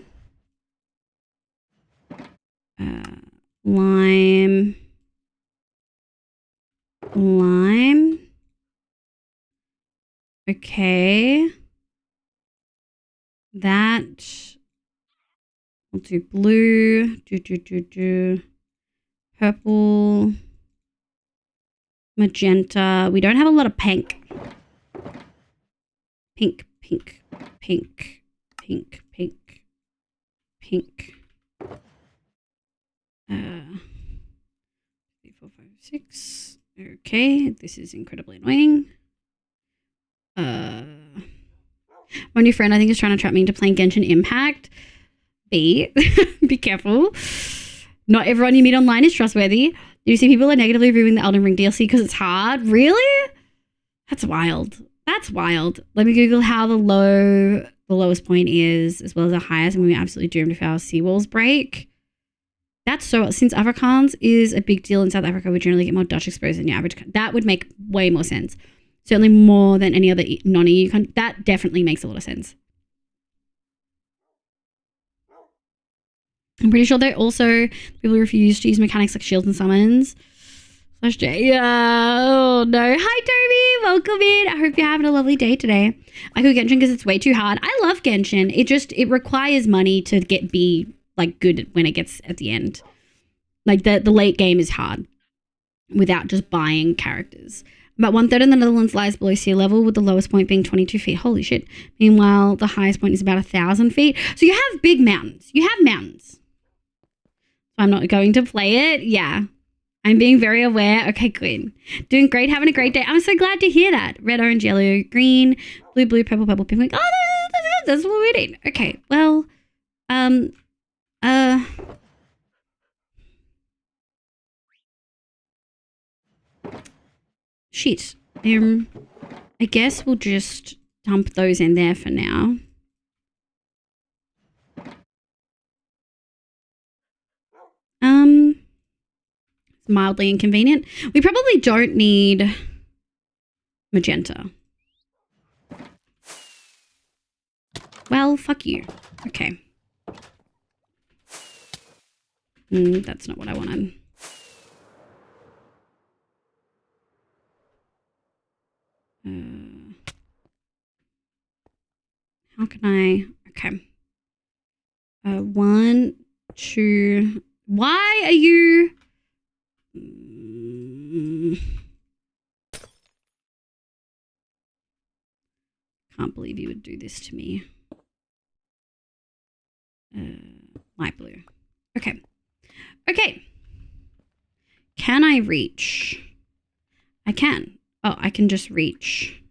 Lime. Okay. That. We'll do blue. Purple. Magenta. We don't have a lot of pink. Pink. 3, 4, 5, 6. Okay, this is incredibly annoying. My new friend, I think, is trying to trap me into playing Genshin Impact. Be careful. Not everyone you meet online is trustworthy. You see people are negatively reviewing the Elden Ring DLC because it's hard. Really? That's wild. Let me Google how the lowest point is as well as the highest, and we're absolutely doomed if our seawalls break. That's so, since Afrikaans is a big deal in South Africa, we generally get more Dutch exposure than your average. That would make way more sense. Certainly more than any other non-EU country. That definitely makes a lot of sense. I'm pretty sure they also, people who refuse to use mechanics like shields and summons. Oh no. Hi Toby, welcome in. I hope you're having a lovely day today. I go Genshin because it's way too hard. I love Genshin. It requires money to be like good when it gets at the end. Like the late game is hard without just buying characters. About 1/3 of the Netherlands lies below sea level, with the lowest point being 22 feet. Holy shit. Meanwhile, the highest point is about 1,000 feet. So you have big mountains. You have mountains. I'm not going to play it. Yeah. I'm being very aware. Okay, good. Doing great. Having a great day. I'm so glad to hear that. Red, orange, yellow, green, blue, purple, pink. Oh, that's what we need. Okay, well, shit. I guess we'll just dump those in there for now. Mildly inconvenient. We probably don't need magenta. Well, fuck you. Okay. That's not what I wanted. How can I? Okay. 1, 2. Why are you? Can't believe you would do this to me. Light blue. Okay. Okay. Can I reach? I can. Oh, I can just reach.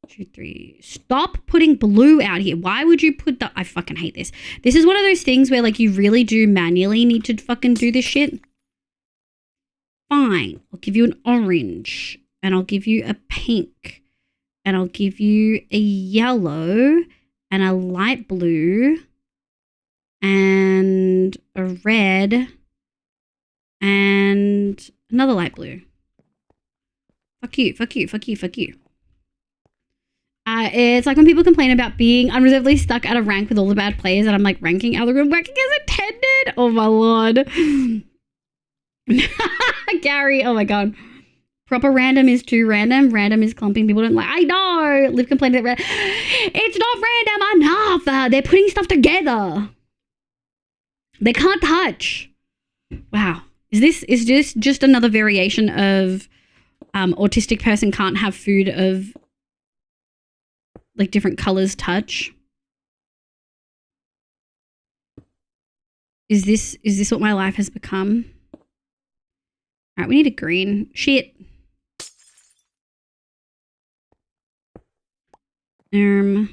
2, 3. Stop putting blue out here. Why would you put the... I fucking hate this. This is one of those things where, like, you really do manually need to fucking do this shit. Fine. I'll give you an orange. And I'll give you a pink. And I'll give you a yellow. And a light blue. And a red. And another light blue. Fuck you, fuck you, fuck you, fuck you. It's like when people complain about being unreservedly stuck at a rank with all the bad players, and I'm like, ranking algorithm working as intended? Oh my lord. Gary, oh my god. Proper random is too random. Random is clumping. People don't like. I know. Liv complained that it's not random enough. They're putting stuff together. They can't touch. Wow. Is this just another variation of autistic person can't have food of like different colors touch? Is this what my life has become? All right, we need a green. Shit. Green,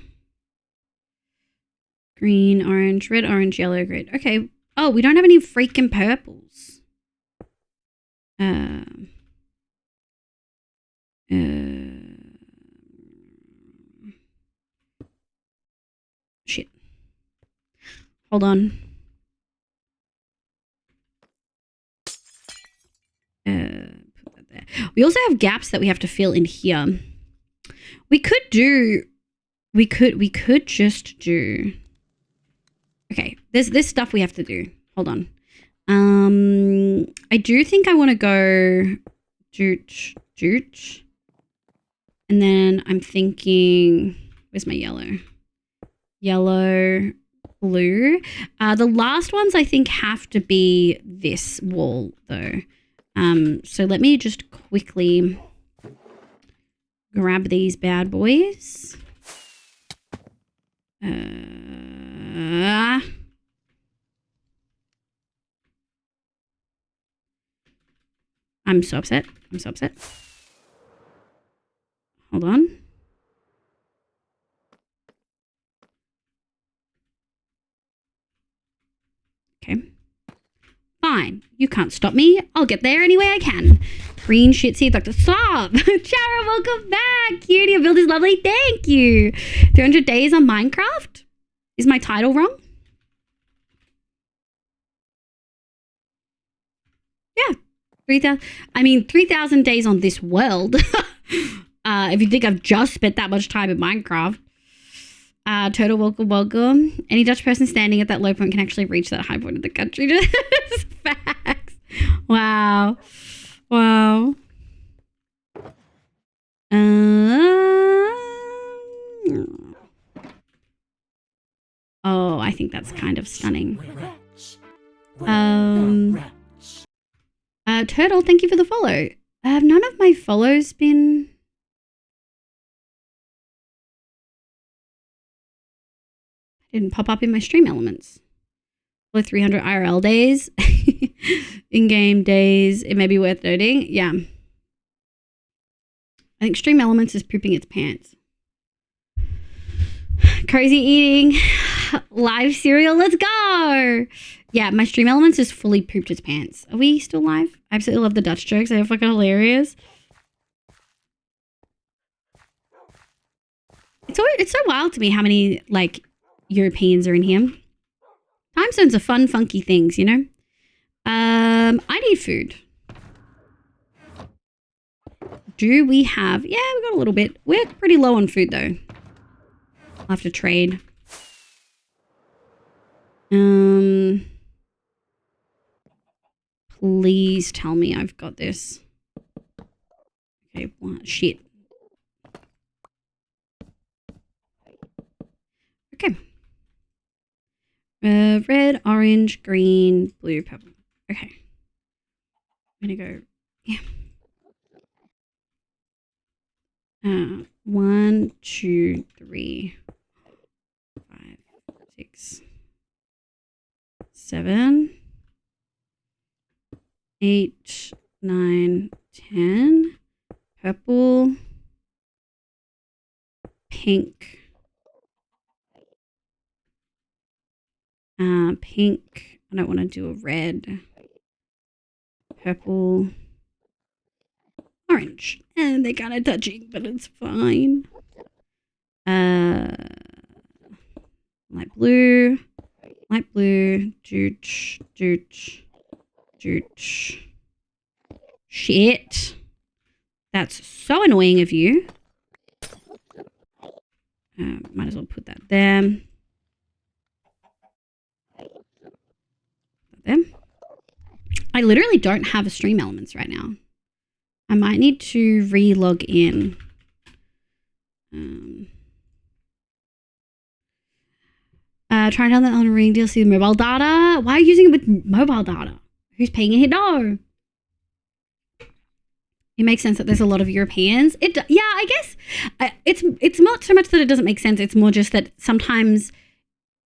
orange, red, orange, yellow, green. Okay. Oh, we don't have any freaking purples. Shit. Hold on. Put that there. We also have gaps that we have to fill in here. We could just do. Okay, there's stuff we have to do. Hold on. I do think I want to go doot. And then I'm thinking, where's my yellow? Yellow, blue. The last ones I think have to be this wall though. So let me just quickly grab these bad boys. I'm so upset. Hold on. Okay. Fine. You can't stop me. I'll get there any way I can. Green shit seed doctor. Stop. Chara, welcome back. Cutie, your build is lovely. Thank you. 300 days on Minecraft? Is my title wrong? Yeah. 3,000 days on this world. If you think I've just spent that much time in Minecraft. Turtle, welcome. Any Dutch person standing at that low point can actually reach that high point of the country. Facts. Wow. Oh, I think that's kind of stunning. Turtle, thank you for the follow. Have none of my follows been... Didn't pop up in my stream elements. Or 300 IRL days. In-game days. It may be worth noting. Yeah. I think stream elements is pooping its pants. Crazy eating. Live cereal. Let's go. Yeah, my stream elements is fully pooped its pants. Are we still live? I absolutely love the Dutch jokes. They're fucking hilarious. It's so wild to me how many, like, Europeans are in here. Time zones are fun, funky things, you know? I need food. Do we have... Yeah, we got a little bit. We're pretty low on food, though. I'll have to trade. Please tell me I've got this. Okay, what? Shit. Okay. Red, orange, green, blue, purple. Okay. I'm gonna go, yeah. 1, 2, 3, 5, 6, 7, 8, 9, 10. Purple. Pink. Pink. I don't want to do a red. Purple. Orange. And they're kind of touching, but it's fine. Light blue. Light blue. Dooch. Dooch. Dooch. Shit. That's so annoying of you. Might as well put that there. I literally don't have a stream elements right now. I might need to re-log in. Try and download on a ring deal, see the mobile data. Why are you using it with mobile data? Who's paying it? No. It makes sense that there's a lot of Europeans. Yeah, I guess it's not so much that it doesn't make sense. It's more just that sometimes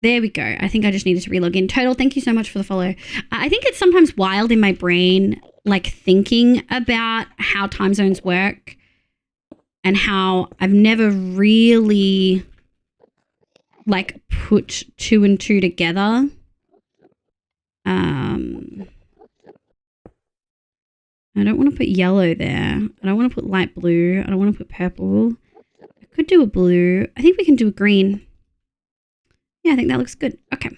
There we go. I think I just needed to relog in. Total, thank you so much for the follow. I think it's sometimes wild in my brain, like thinking about how time zones work and how I've never really like put 2 and 2 together. I don't want to put yellow there. I don't want to put light blue. I don't want to put purple. I could do a blue. I think we can do a green. Yeah, I think that looks good. Okay.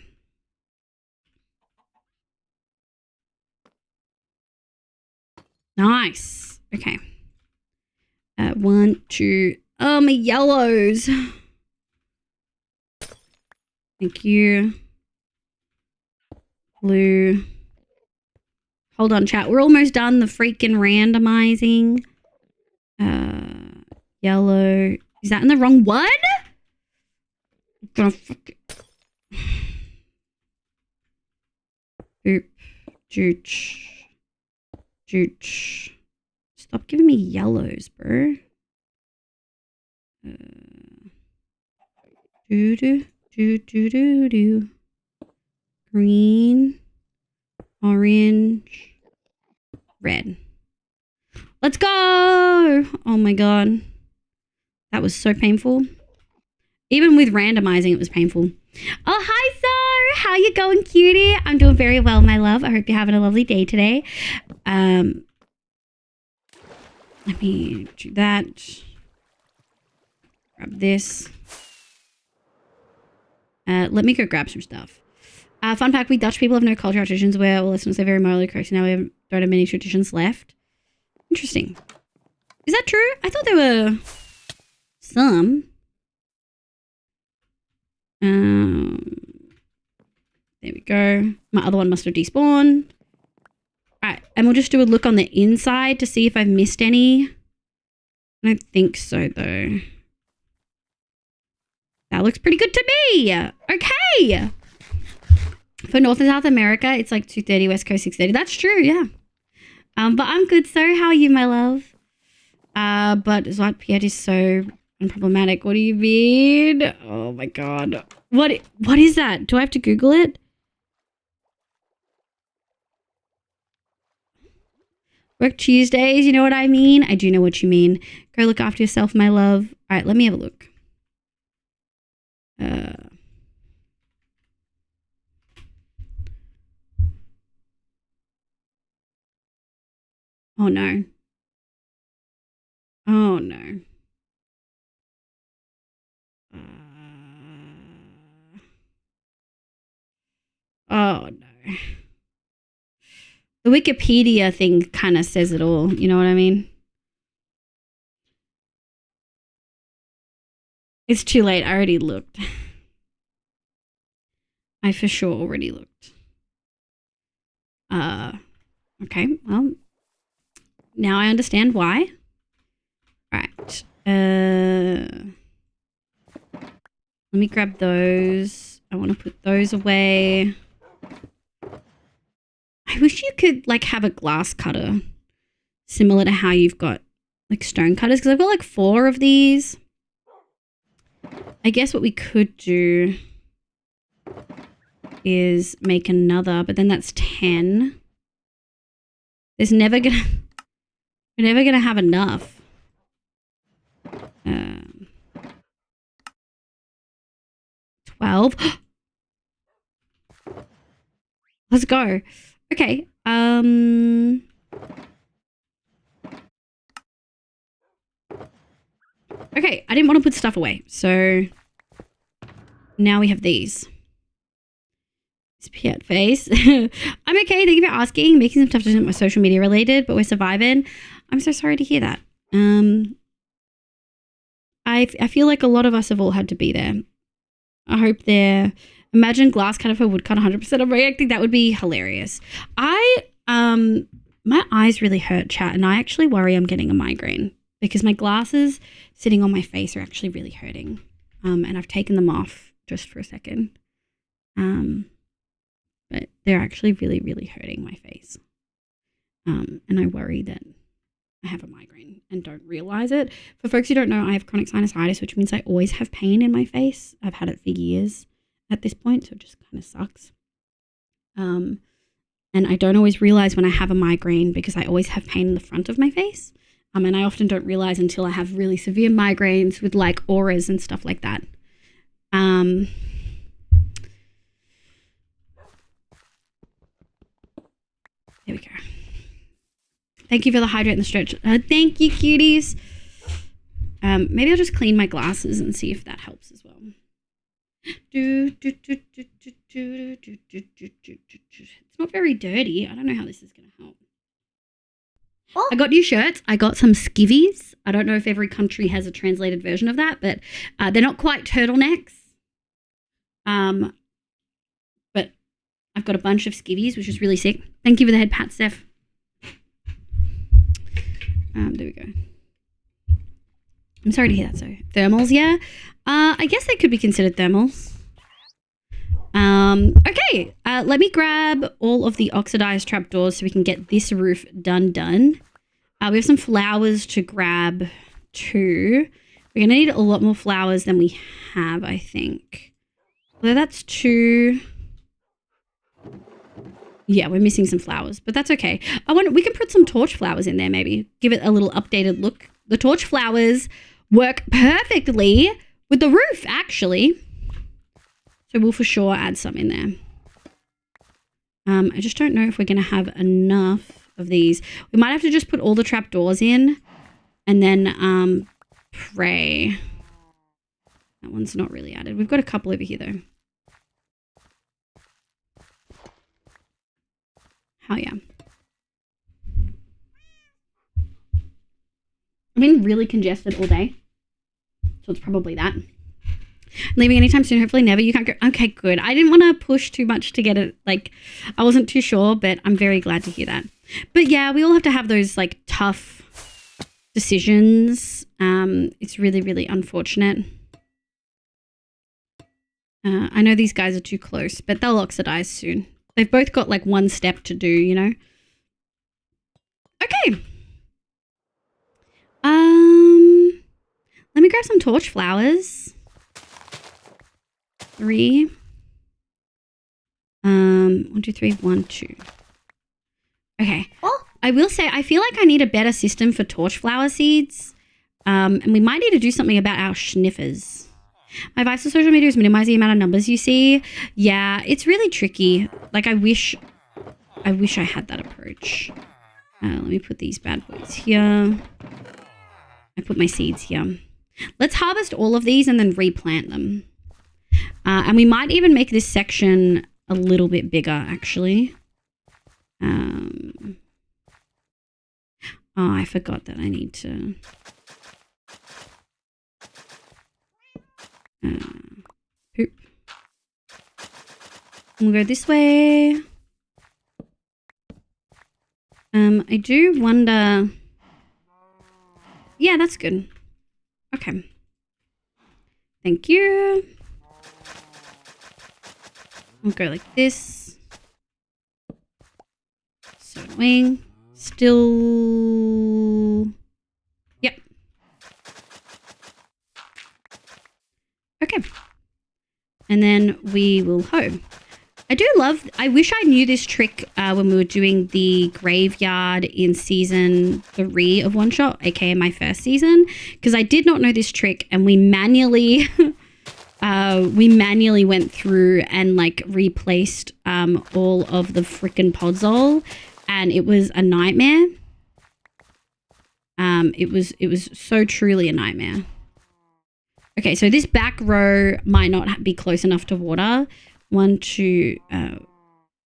Nice. Okay. 1, 2. Oh, my yellows. Thank you. Blue. Hold on, chat. We're almost done the freaking randomizing. Yellow. Is that in the wrong one? I'm gonna fuck it. Boop. Jooch. Jooch. Stop giving me yellows, bro. Do. Green. Orange. Red. Let's go! Oh my god. That was so painful. Even with randomizing, it was painful. Oh, hi, So! How you going, cutie? I'm doing very well, my love. I hope you're having a lovely day today. Let me do that. Grab this. Let me go grab some stuff. Fun fact, we Dutch people have no cultural traditions where all listeners are very morally correct. Now we don't have many traditions left. Interesting. Is that true? I thought there were some. There we go. My other one must have despawned. Alright, and we'll just do a look on the inside to see if I've missed any. I don't think so, though. That looks pretty good to me. Okay. For North and South America, it's like 2:30, West Coast 6:30. That's true, yeah. But I'm good, so how are you, my love? But Zwart Piet is so unproblematic. What do you mean? Oh my god. What is that? Do I have to Google it? Work Tuesdays, you know what I mean? I do know what you mean. Go look after yourself, my love. Alright, let me have a look. Oh no. Oh no. Oh no. The Wikipedia thing kind of says it all. You know what I mean? It's too late. I already looked. I for sure already looked. Okay. Well, now I understand why. Right. Let me grab those. I want to put those away. I wish you could like have a glass cutter similar to how you've got like stone cutters, because I've got like 4 of these. I guess what we could do is make another, but then that's 10. We're never gonna have enough. 12. Let's go. Okay. Okay, I didn't want to put stuff away, so now we have these. This Piet face. I'm okay, thank you for asking. Making some tough decisions with social media related, but we're surviving. I'm so sorry to hear that. I feel like a lot of us have all had to be there. I hope they're... Imagine glass cutter for woodcut 100% of reacting. That would be hilarious. My eyes really hurt, chat, and I actually worry I'm getting a migraine because my glasses sitting on my face are actually really hurting. And I've taken them off just for a second. But they're actually really, really hurting my face. And I worry that I have a migraine and don't realize it. For folks who don't know, I have chronic sinusitis, which means I always have pain in my face. I've had it for years. at this point, so it just kind of sucks. And I don't always realize when I have a migraine because I always have pain in the front of my face. And I often don't realize until I have really severe migraines with like auras and stuff like that. There we go. Thank you for the hydrate and the stretch. Thank you, cuties. Maybe I'll just clean my glasses and see if that helps as well. It's not very dirty. I don't know how this is going to help. Oh. I got new shirts. I got some skivvies. I don't know if every country has a translated version of that, but they're not quite turtlenecks. But I've got a bunch of skivvies, which is really sick. Thank you for the head pat, Steph. There we go. I'm sorry to hear that. So thermals, yeah. I guess they could be considered thermals. Okay. Let me grab all of the oxidized trapdoors so we can get this roof done. We have some flowers to grab too. We're going to need a lot more flowers than we have, I think. Although that's 2. Yeah, we're missing some flowers, but that's okay. We can put some torch flowers in there maybe. Give it a little updated look. The torch flowers work perfectly with the roof, actually. So we'll for sure add some in there. I just don't know if we're going to have enough of these. We might have to just put all the trapdoors in and then pray. That one's not really added. We've got a couple over here, though. Hell yeah. I've been really congested all day. So it's probably that. Leaving anytime soon, hopefully never. You can't go. Okay, good. I didn't want to push too much to get it. Like, I wasn't too sure, but I'm very glad to hear that. But yeah, we all have to have those like tough decisions. It's really, really unfortunate. I know these guys are too close, but they'll oxidize soon. They've both got like one step to do, you know? Okay. Let me grab some torch flowers. 3. 1, 2, 3, 1, 2. Okay. Oh. I will say, I feel like I need a better system for torch flower seeds. And we might need to do something about our sniffers. My advice for social media is minimize the amount of numbers you see. Yeah, it's really tricky. Like, I wish I had that approach. Let me put these bad boys here. I put my seeds here. Let's harvest all of these and then replant them. And we might even make this section a little bit bigger, actually. Oh, I forgot that I need to... poop. We'll go this way. I do wonder... Yeah, that's good. Okay. Thank you. We'll go like this. So annoying. Still... Yep. Okay. And then we will hoe. I wish I knew this trick when we were doing the graveyard in season 3 of One Shot, aka my first season, because I did not know this trick and we manually went through and like replaced all of the freaking podzol, and it was a nightmare. It was so truly a nightmare. Okay, so this back row might not be close enough to water. 1, 2,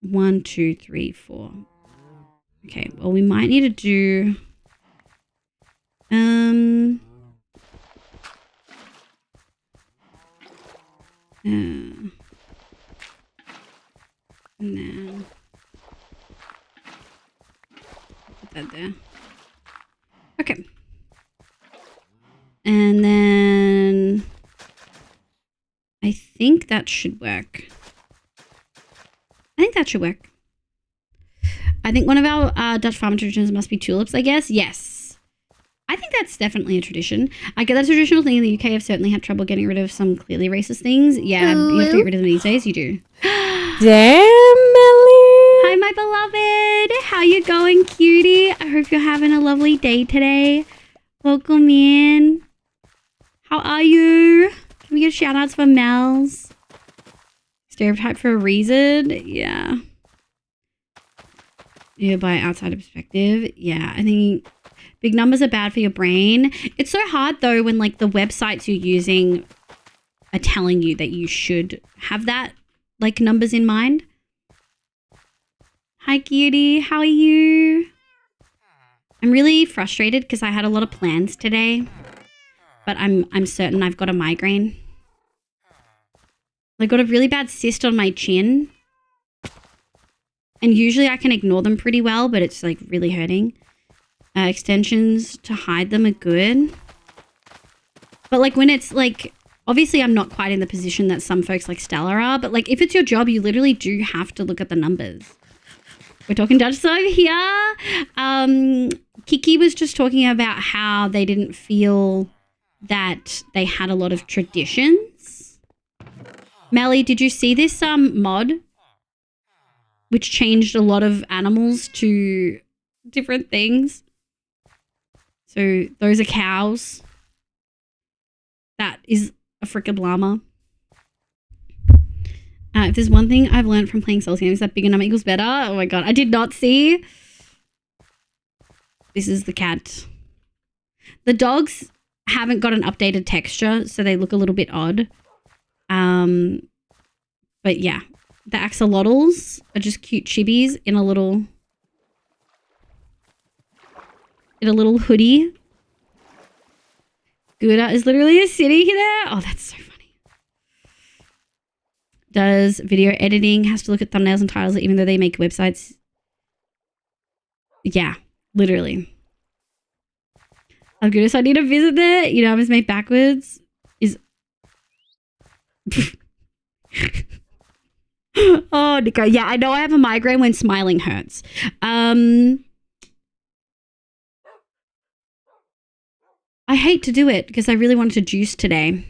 3, 4. Okay, well, we might need to do... and then... Put that there. Okay. And then... I think that should work. I think one of our Dutch farmer traditions must be tulips, I guess. Yes. I think that's definitely a tradition. I get that's a traditional thing in the UK. I've certainly had trouble getting rid of some clearly racist things. Yeah, you have to get rid of them these days. You do. Damn, Melly. Hi, my beloved. How you going, cutie? I hope you're having a lovely day today. Welcome in. How are you? Can we get shout outs for Mel's? Stereotype for a reason? Yeah. Yeah, by outsider perspective. Yeah, I think big numbers are bad for your brain. It's so hard though when like the websites you're using are telling you that you should have that like numbers in mind. Hi, cutie. How are you? I'm really frustrated because I had a lot of plans today, but I'm certain I've got a migraine. I got a really bad cyst on my chin, and usually I can ignore them pretty well, but it's like really hurting. Extensions to hide them are good, but like when it's like, obviously I'm not quite in the position that some folks like Stella are, but like if it's your job, you literally do have to look at the numbers. We're talking Dutch side here. Kiki was just talking about how they didn't feel that they had a lot of traditions. Melly, did you see this mod which changed a lot of animals to different things? So those are cows. That is a frickin' llama. If there's one thing I've learned from playing Souls games, that bigger number equals better. Oh my god, I did not see. This is the cat. The dogs haven't got an updated texture, so they look a little bit odd. But yeah, the axolotls are just cute chibis in a little hoodie. Gouda is literally a city there. Oh, that's so funny. Does video editing, has to look at thumbnails and titles even though they make websites. Yeah, literally. Oh goodness, I need to visit there. You know, I was made backwards. Is oh, Nico. Yeah, I know I have a migraine when smiling hurts. I hate to do it because I really wanted to juice today.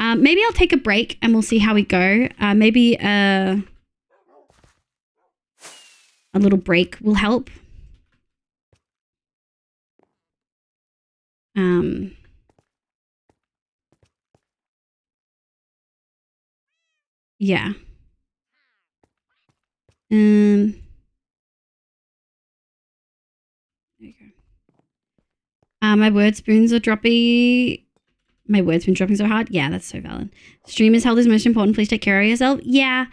Maybe I'll take a break and we'll see how we go. Maybe a little break will help. Yeah. There you go. My word spoons are dropping. My word's been dropping so hard. Yeah, that's so valid. Streamers' health is most important. Please take care of yourself. Yeah,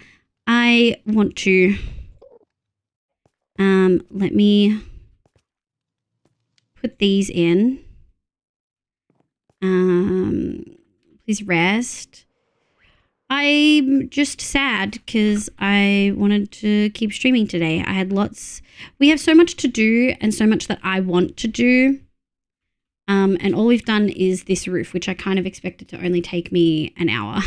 I want to. Let me put these in. Please rest. I'm just sad because I wanted to keep streaming today. I had lots. We have so much to do and so much that I want to do. And all we've done is this roof, which I kind of expected to only take me an hour.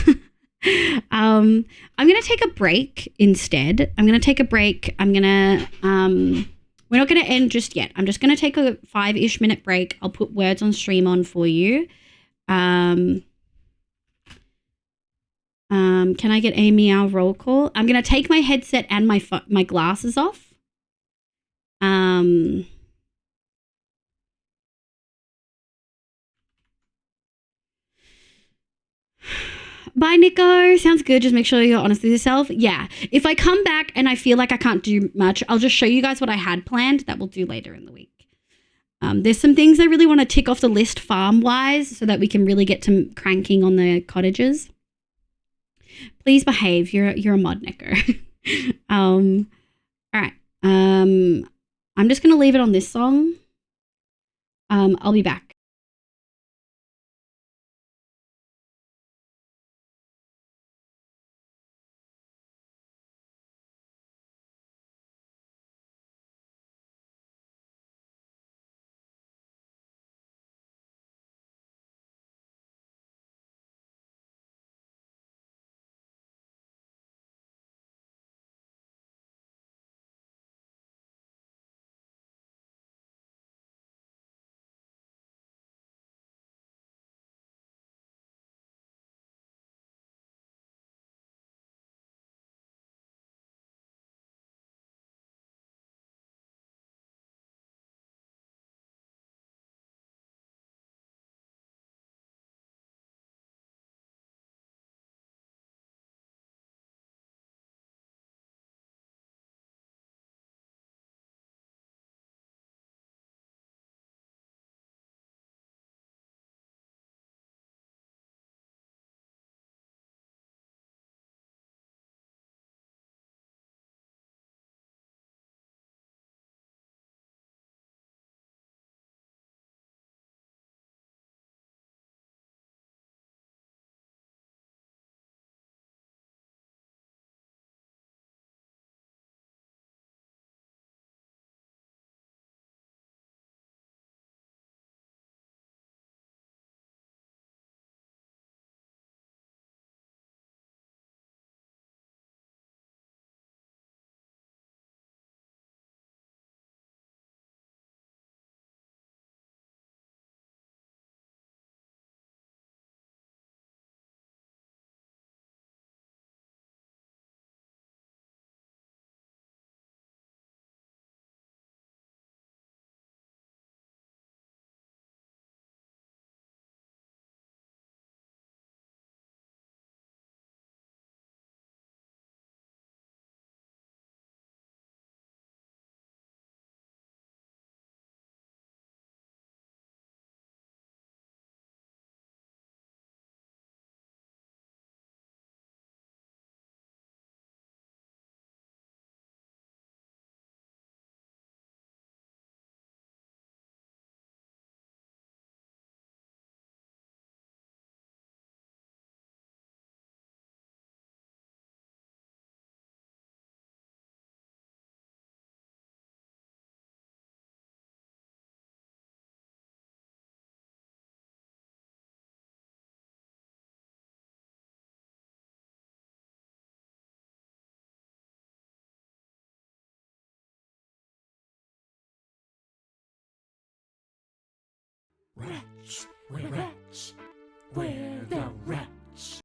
I'm going to take a break instead. I'm going to take a break. We're not going to end just yet. I'm just going to take a 5-ish minute break. I'll put words on stream on for you. Can I get a meow roll call? I'm going to take my headset and my glasses off. Bye, Nico. Sounds good. Just make sure you're honest with yourself. Yeah. If I come back and I feel like I can't do much, I'll just show you guys what I had planned that we'll do later in the week. There's some things I really want to tick off the list farm-wise so that we can really get to cranking on the cottages. Please behave. You're a mod, Nico. All right. I'm just going to leave it on this song. I'll be back. Rats. We're rats. We're the rats.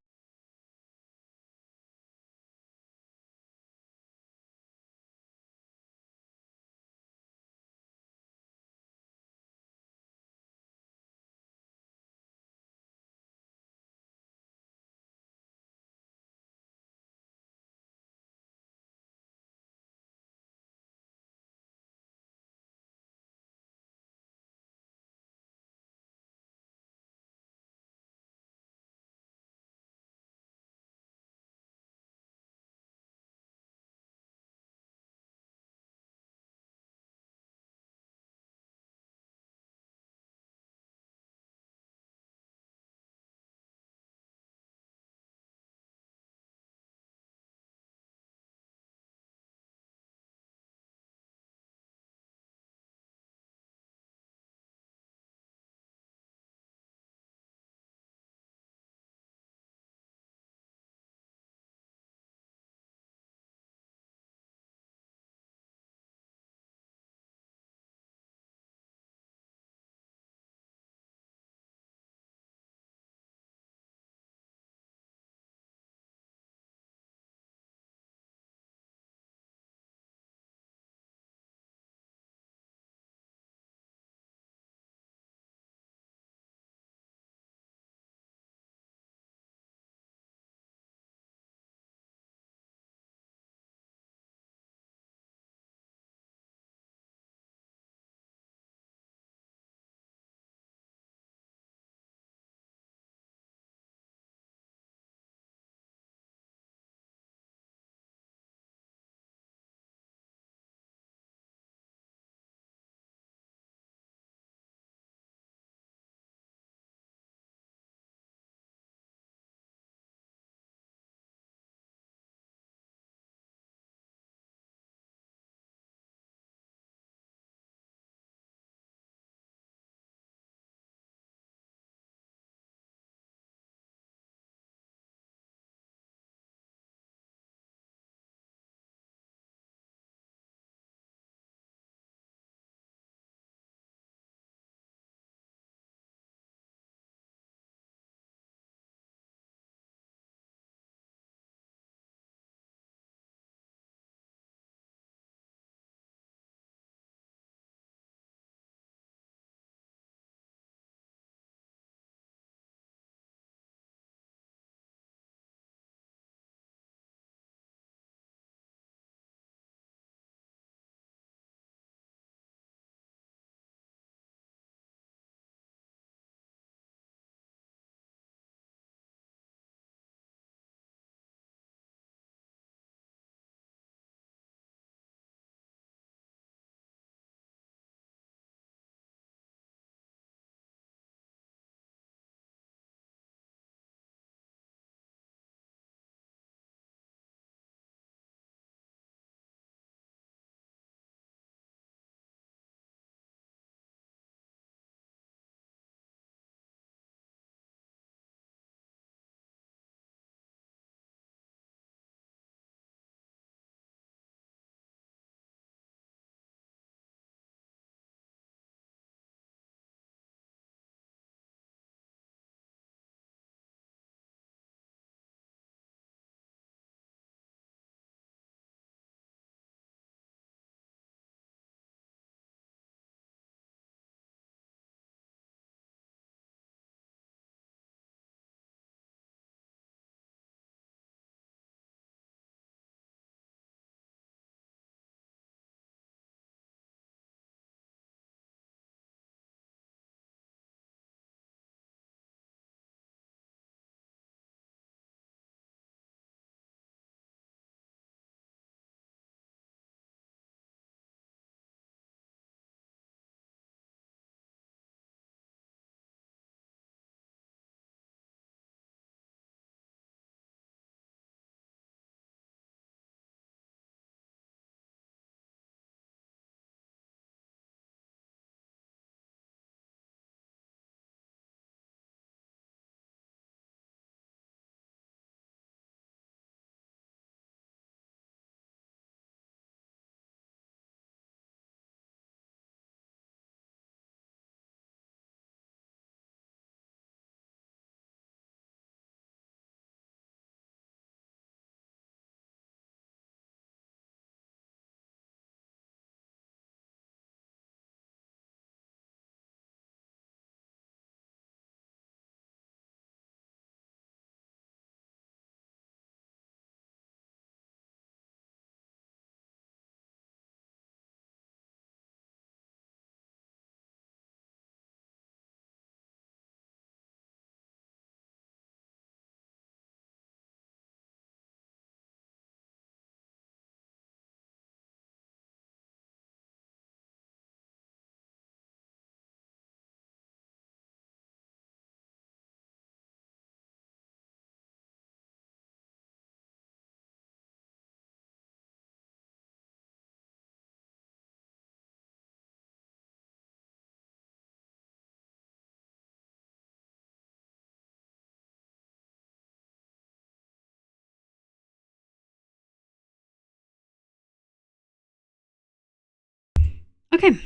Okay.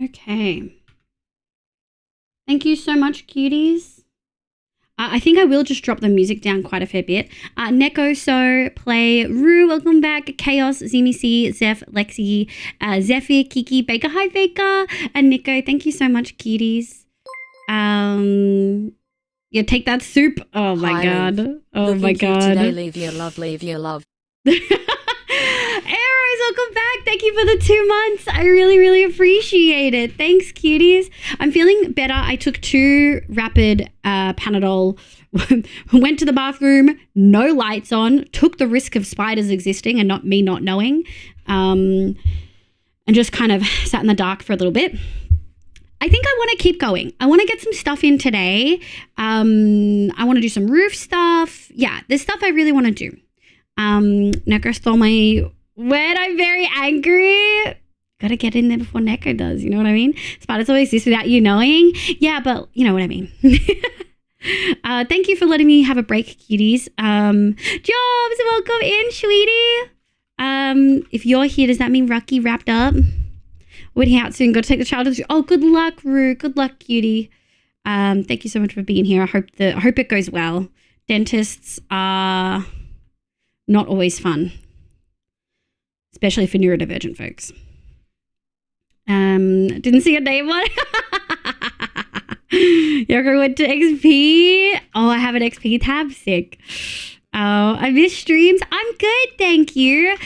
Okay. Thank you so much, cuties. I think I will just drop the music down quite a fair bit. Neko, So, Play, Rue, welcome back. Chaos, Zimi C, Zeph, Lexi, Zephyr, Kiki, Baker, hi Baker, and Nico. Thank you so much, cuties. Yeah, take that soup. Oh my Hi, god. Leave. Oh Looking my cute god. Today, leave your love, leave your love. Arrows, welcome back. Thank you for the 2 months. I really, really appreciate it. Thanks, cuties. I'm feeling better. I took 2 rapid Panadol, went to the bathroom, no lights on, took the risk of spiders existing and not me not knowing, and just kind of sat in the dark for a little bit. I think I want to keep going. I want to get some stuff in today. I want to do some roof stuff. Yeah, there's stuff I really want to do. Neko stole my word. I'm very angry. Gotta get in there before Neko does. You know what I mean? Spiders always exist without you knowing. Yeah, but you know what I mean. Thank you for letting me have a break, cuties. Jobs, welcome in, sweetie. If you're here, does that mean Rocky wrapped up? Waiting out soon. Got to take the child to the... Oh, good luck, Rue. Good luck, cutie. Thank you so much for being here. I hope it goes well. Dentists are not always fun, especially for neurodivergent folks. Didn't see your name on. Yoko went to XP. Oh, I have an XP tab. Sick. Oh, I missed streams. I'm good, thank you.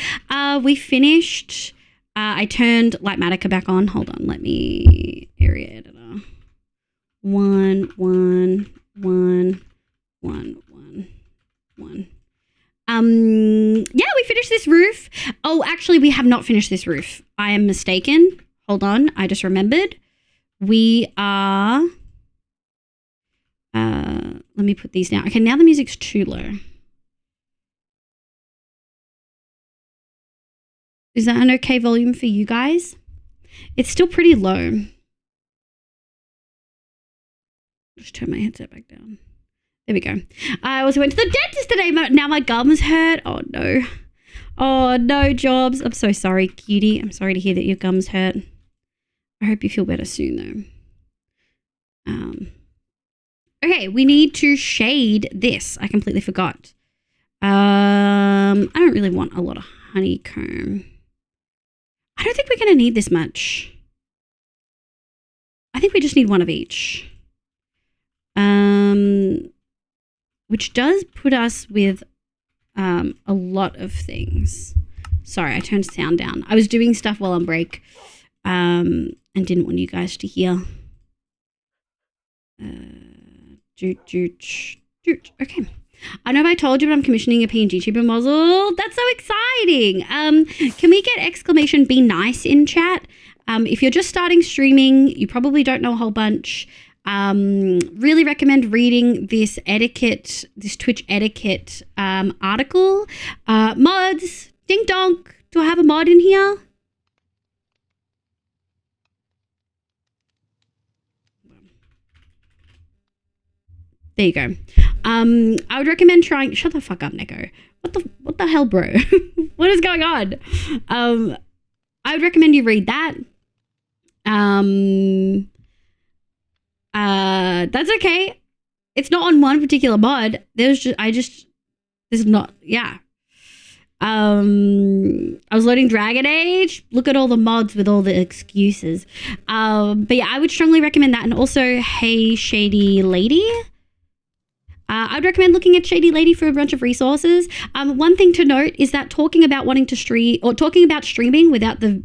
We finished. I turned Lightmatica back on. Hold on, let me area editor. 1, 1, 1, 1, 1, 1. Yeah, we finished this roof. Oh, actually, we have not finished this roof. I am mistaken. Hold on, I just remembered. We are. Let me put these down. Okay, now the music's too low. Is that an okay volume for you guys? It's still pretty low. Just turn my headset back down. There we go. I also went to the dentist today, but now my gums hurt. Oh no. Oh no, Jobs. I'm so sorry, cutie. I'm sorry to hear that your gums hurt. I hope you feel better soon though. Okay, we need to shade this. I completely forgot. I don't really want a lot of honeycomb. I don't think we're going to need this much. I think we just need one of each. Which does put us with a lot of things. Sorry, I turned sound down. I was doing stuff while on break and didn't want you guys to hear. Okay. I know if I told you, but I'm commissioning a PNG tuber muzzle. That's so exciting. Can we get exclamation be nice in chat? If you're just starting streaming, you probably don't know a whole bunch. Really recommend reading this Twitch etiquette article. Mods, ding donk. Do I have a mod in here? There you go. I would recommend trying. Shut the fuck up, Neko. What the hell, bro? What is going on? I would recommend you read that. That's okay. It's not on one particular mod. There's not. Yeah. I was loading Dragon Age. Look at all the mods with all the excuses. But yeah, I would strongly recommend that. And also, Hey Shady Lady. I'd recommend looking at Shady Lady for a bunch of resources. One thing to note is that talking about wanting to stream or talking about streaming without the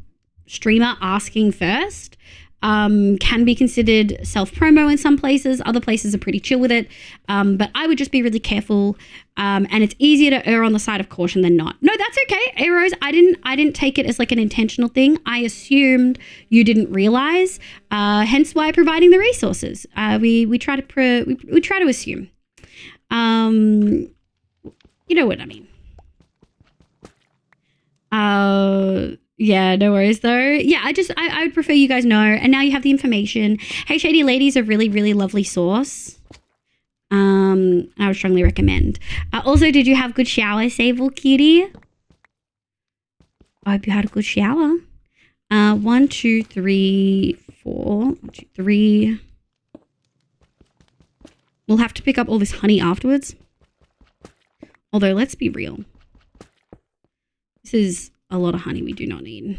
streamer asking first can be considered self-promo in some places. Other places are pretty chill with it. But I would just be really careful. And it's easier to err on the side of caution than not. No, that's okay. Arrows, I didn't take it as like an intentional thing. I assumed you didn't realize. Hence why providing the resources. We try to assume. You know what I mean. Yeah, no worries though. Yeah, I would prefer you guys know. And now you have the information. Hey Shady Lady is a really, really lovely source. I would strongly recommend. Also, did you have good shower, Sable Cutie? I hope you had a good shower. 1, 2, 3, 4. 1, 2, 3. We'll have to pick up all this honey afterwards. Although, let's be real. This is a lot of honey we do not need.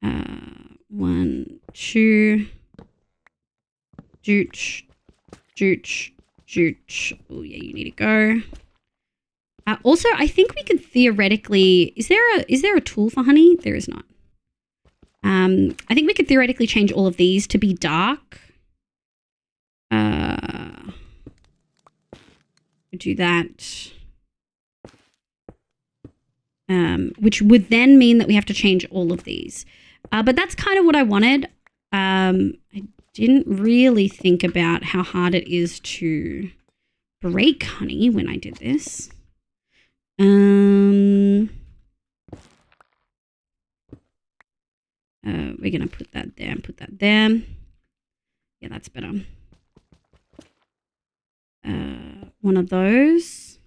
1, 2. Jooch. Jooch. Jooch. Oh, yeah, you need to go. Also, I think we could theoretically... Is there a tool for honey? There is not. I think we could theoretically change all of these to be dark. Do that. Which would then mean that we have to change all of these. But that's kind of what I wanted. I didn't really think about how hard it is to break honey when I did this. We're going to put that there and put that there. Yeah, that's better. One of those.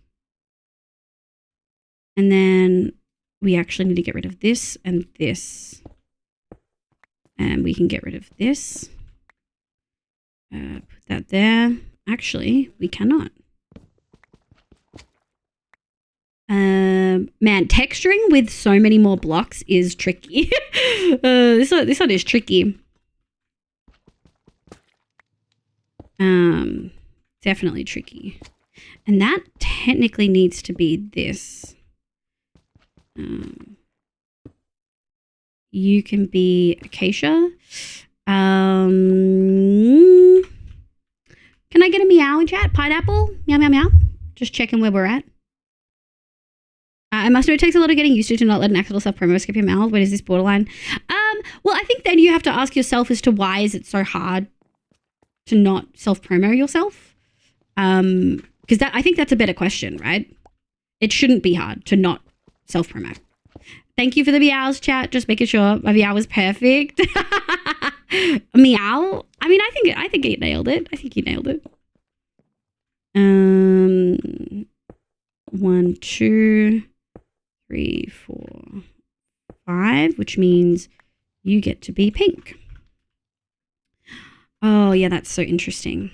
And then we actually need to get rid of this and this. And we can get rid of this. Put that there. Actually, we cannot. Man, texturing with so many more blocks is tricky. This one is tricky. Definitely tricky. And that technically needs to be this. You can be acacia. Can I get a meow in chat? Pineapple? Meow, meow, meow. Just checking where we're at. I must know it takes a lot of getting used to not let an accidental self-promo escape your mouth. What is this borderline? Well, I think then you have to ask yourself as to why is it so hard to not self-promo yourself? Because I think that's a better question, right? It shouldn't be hard to not self-promo. Thank you for the meows, chat. Just making sure my meow was perfect. Meow. I mean, I think you nailed it. I think you nailed it. 1, 2, 3, 4, 5, which means you get to be pink. Oh, yeah, that's so interesting.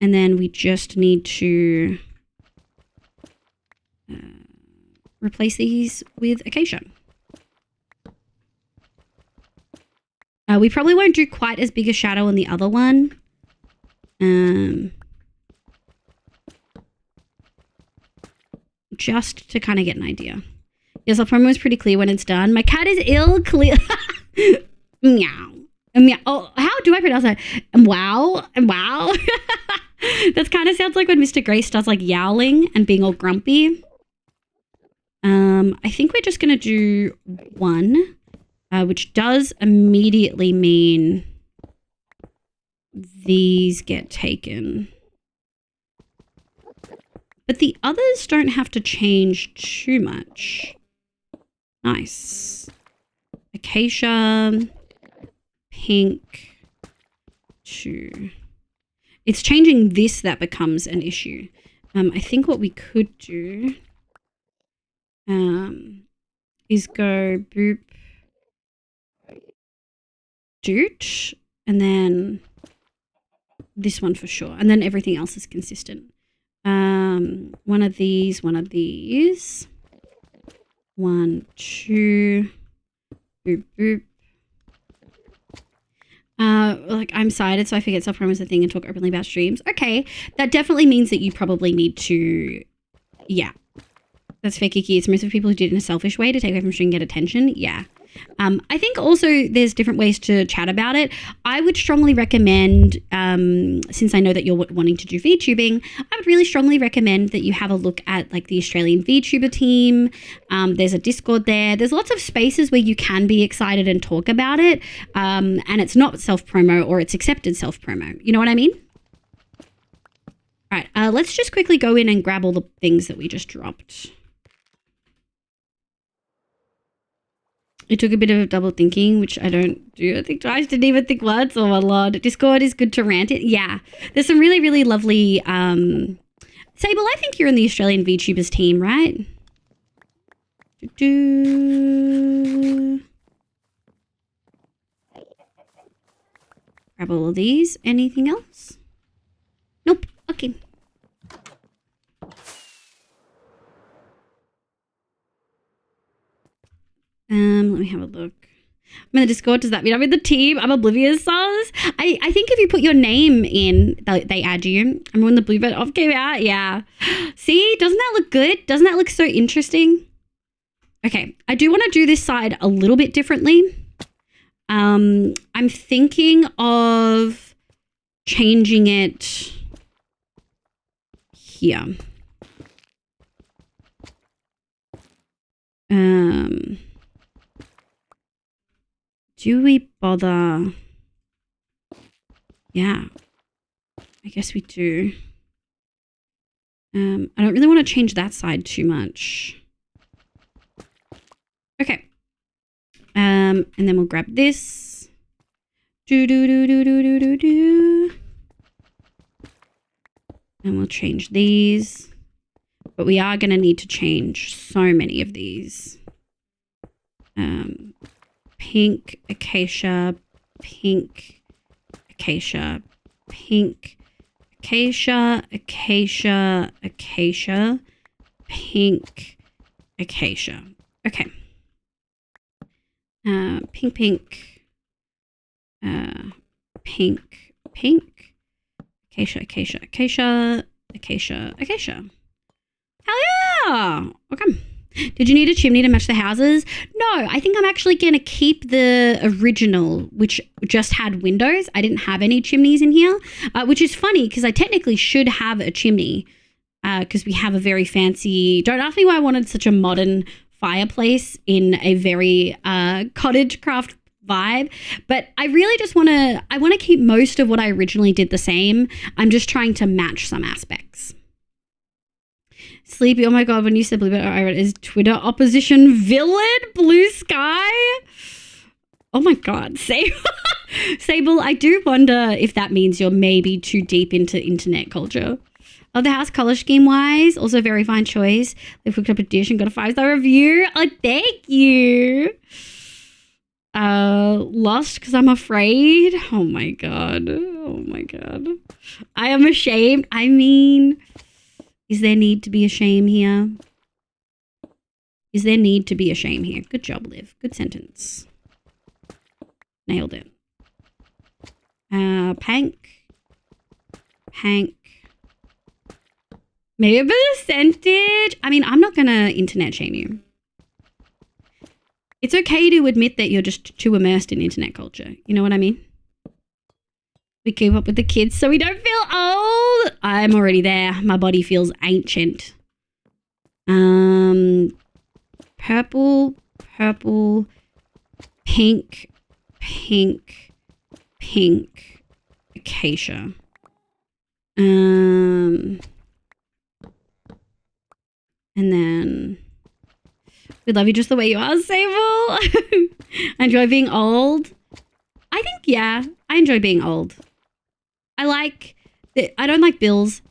And then we just need to replace these with acacia. We probably won't do quite as big a shadow on the other one. Just to kind of get an idea. Yes, our promo is pretty clear when it's done. My cat is ill. Clear. Meow. Meow. Oh, how do I pronounce that? Wow. Wow. That kind of sounds like when Mr. Grace does like yowling and being all grumpy. I think we're just going to do 1, which does immediately mean these get taken. But the others don't have to change too much. Nice. Acacia, pink, 2. It's changing this that becomes an issue. I think what we could do is go boop, doot, and then this one for sure. And then everything else is consistent. One of these, 1, 2, boop, boop. Like I'm sighted, so I forget self-promo is a thing and talk openly about streams. Okay, that definitely means that you probably need to, yeah. That's fair, Kiki. It's most of people who do it in a selfish way to take away from stream and get attention. Yeah. I think also there's different ways to chat about it. I would strongly recommend, since I know that you're wanting to do VTubing, I would really strongly recommend that you have a look at like the Australian VTuber team. There's a Discord there. There's lots of spaces where you can be excited and talk about it. And it's not self-promo or it's accepted self-promo. You know what I mean? All right, let's just quickly go in and grab all the things that we just dropped. It took a bit of double thinking, which I don't do. I think twice, didn't even think once. Oh my lord. Discord is good to rant it. Yeah. There's some really, really lovely Sable, I think you're in the Australian VTubers team, right? Grab all of these. Anything else? Nope. Okay. Let me have a look. I'm in the Discord. Does that mean I'm in the team? I'm oblivious, Sauce. I think if you put your name in, they add you. I'm when the Bluebird off came out. Yeah. See? Doesn't that look good? Doesn't that look so interesting? Okay. I do want to do this side a little bit differently. I'm thinking of changing it here. Do we bother? Yeah, I guess we do. I don't really want to change that side too much. Okay. And then we'll grab this. And we'll change these. But we are going to need to change so many of these. Pink, acacia, pink, acacia, pink, acacia, acacia, acacia, pink, acacia. Okay. Pink, pink, pink, pink, acacia, acacia, acacia, acacia, acacia. Hell yeah! Okay. Did you need a chimney to match the houses? No, I think I'm actually going to keep the original, which just had windows. I didn't have any chimneys in here, which is funny because I technically should have a chimney because we have a very fancy... Don't ask me why I wanted such a modern fireplace in a very cottage craft vibe, but I really just want to keep most of what I originally did the same. I'm just trying to match some aspects. Sleepy, oh my god, when you said Bluebird, I read is Twitter opposition villain, Blue Sky. Oh my god, Sable, I do wonder if that means you're maybe too deep into internet culture. Oh, the house color scheme wise, also very fine choice. They've cooked up a dish and got a 5-star review. Oh, thank you. Lost because I'm afraid. Oh my god. Oh my god. I am ashamed. I mean... Is there need to be a shame here? Is there need to be a shame here? Good job, Liv. Good sentence. Nailed it. Pank. Pank. Maybe a percentage. I mean, I'm not going to internet shame you. It's okay to admit that you're just too immersed in internet culture. You know what I mean? We keep up with the kids so we don't feel old. I'm already there. My body feels ancient. Purple, purple, pink, pink, pink, acacia. And then we love you just the way you are, Sable. I enjoy being old. I think, yeah, I enjoy being old. I don't like bills.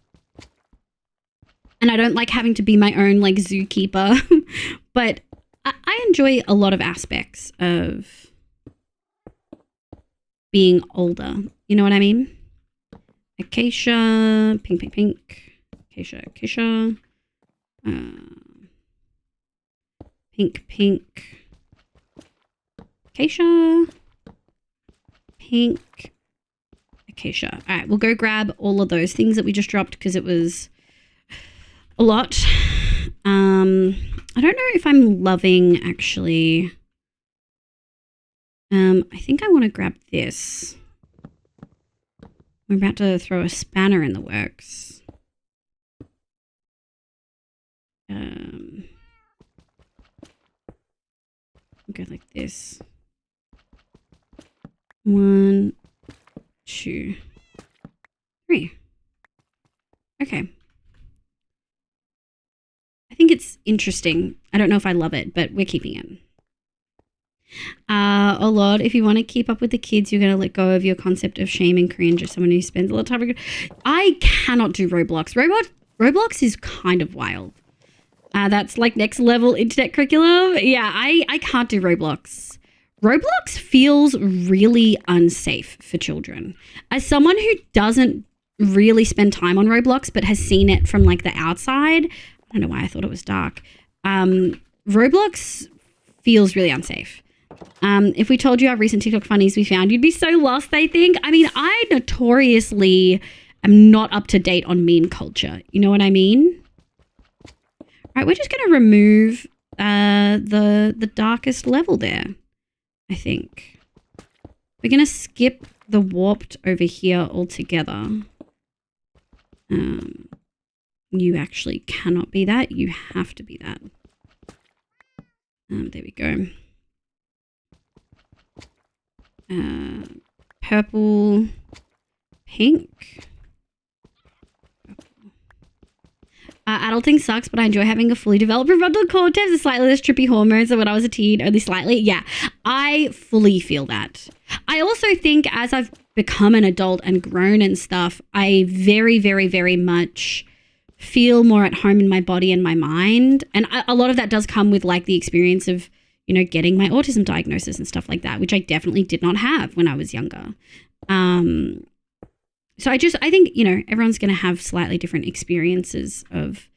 And I don't like having to be my own, like, zookeeper. But I enjoy a lot of aspects of being older. You know what I mean? Acacia, pink, pink, pink. Acacia, acacia. Pink, pink. Acacia. Pink. Acacia. All right, we'll go grab all of those things that we just dropped because it was a lot. I don't know if I'm loving actually. I think I want to grab this. We're about to throw a spanner in the works. Go like this. 1, 2, 3. Okay. I think it's interesting. I don't know if I love it, but we're keeping it. A lot. If you want to keep up with the kids, you're going to let go of your concept of shame and cringe as someone who spends a lot of time. I cannot do Roblox. Roblox is kind of wild. That's like next level internet curriculum. Yeah, I can't do Roblox. Roblox feels really unsafe for children. As someone who doesn't really spend time on Roblox but has seen it from like the outside, I don't know why I thought it was dark. Roblox feels really unsafe. If we told you our recent TikTok funnies we found, you'd be so lost, I think. I mean, I notoriously am not up to date on meme culture. You know what I mean? All right, we're just going to remove the darkest level there, I think. We're going to skip the warped over here altogether. You actually cannot be that. You have to be that. There we go. Purple, pink. Adulting sucks, but I enjoy having a fully developed prefrontal cortex and slightly less trippy hormones than when I was a teen, only slightly. Yeah, I fully feel that. I also think as I've become an adult and grown and stuff, I very, very, very much feel more at home in my body and my mind. And a lot of that does come with like the experience of, you know, getting my autism diagnosis and stuff like that, which I definitely did not have when I was younger. So I think, you know, everyone's going to have slightly different experiences of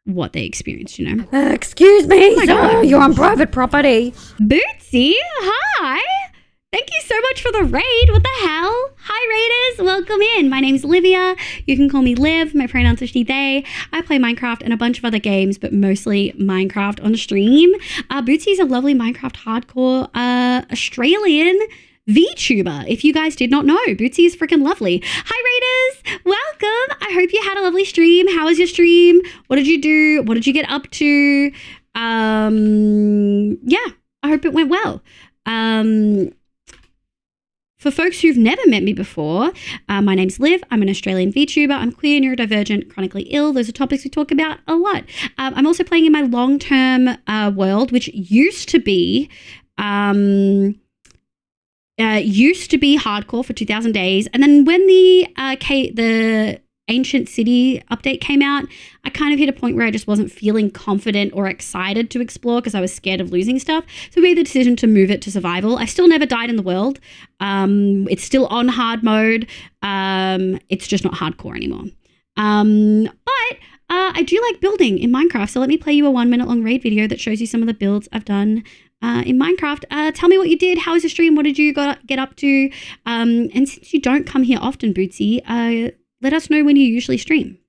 what they experienced, you know. Excuse me, my sir, God. you're on private property. Bootsy, hi. Thank you so much for the raid. What the hell? Hi, raiders. Welcome in. My name's Livia. You can call me Liv. My pronouns are she, they. I play Minecraft and a bunch of other games, but mostly Minecraft on stream. Bootsy's a lovely Minecraft hardcore Australian VTuber. If you guys did not know, Bootsy is freaking lovely. Hi, raiders. Welcome. I hope you had a lovely stream. How was your stream? What did you do? What did you get up to? Yeah, I hope it went well. For folks who've never met me before, my name's Liv. I'm an Australian VTuber. I'm queer, neurodivergent, chronically ill. Those are topics we talk about a lot. I'm also playing in my long-term world, which used to be hardcore for 2,000 days. And then when the Ancient City update came out, I kind of hit a point where I just wasn't feeling confident or excited to explore because I was scared of losing stuff. So we made the decision to move it to survival. I still never died in the world. It's still on hard mode. It's just not hardcore anymore. But I do like building in Minecraft. So let me play you a 1-minute long raid video that shows you some of the builds I've done in Minecraft. Tell me what you did. How was your stream? What did you get up to? And since you don't come here often, Bootsy, let us know when you usually stream.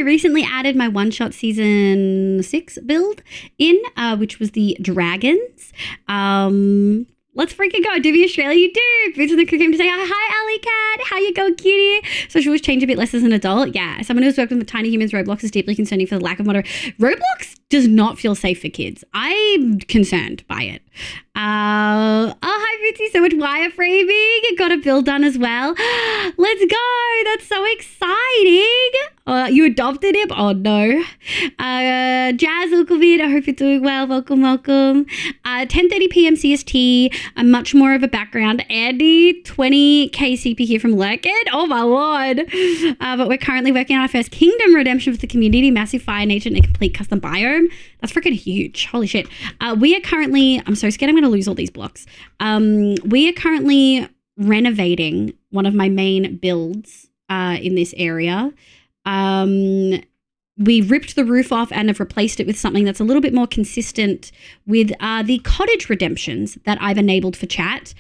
Recently added my one-shot season 6 build in, which was the dragons. Let's freaking go. Divvy Australia, you do. Boots in the crew came to say, hi, Alley Cat. How you go, cutie? Social was changed a bit less as an adult. Yeah, someone who's worked with tiny humans, Roblox is deeply concerning for the lack of moderation. Roblox does not feel safe for kids. I'm concerned by it. Oh, hi, Bootsy. So much wireframing. Got a build done as well. Let's go. That's so exciting. You adopted him? Oh, no. Jazz Ulkovid, I hope you're doing well. Welcome, welcome. 10:30 p.m. CST. I'm much more of a background. Andy, 20k CP here from Lurkin. Oh, my lord. But we're currently working on our first Kingdom redemption for the community. Massive fire nature and a complete custom biome. That's freaking huge. Holy shit. We are currently, I'm so scared I'm going to lose all these blocks. We are currently renovating one of my main builds in this area. We ripped the roof off and have replaced it with something that's a little bit more consistent with the cottage redemptions that I've enabled for chat.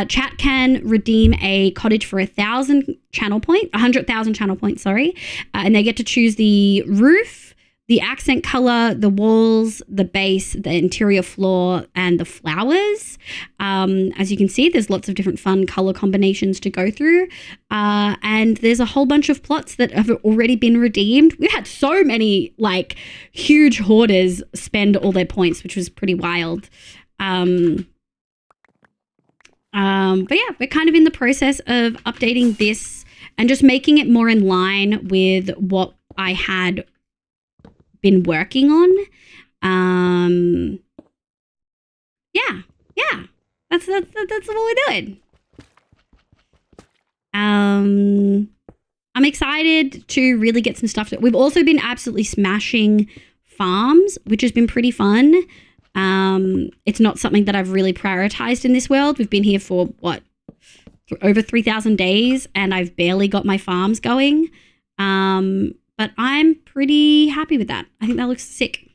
Chat can redeem a cottage for 100,000 channel points, sorry. And they get to choose the roof, the accent color, the walls, the base, the interior floor, and the flowers. As you can see, there's lots of different fun color combinations to go through. And there's a whole bunch of plots that have already been redeemed. We've had so many like huge hoarders spend all their points, which was pretty wild. But yeah, we're kind of in the process of updating this and just making it more in line with what I had been working on. Yeah, that's what we're doing. I'm excited to really get some stuff. We've also been absolutely smashing farms, which has been pretty fun. It's not something that I've really prioritized in this world. We've been here for over 3,000 days, and I've barely got my farms going. But I'm pretty happy with that. I think that looks sick.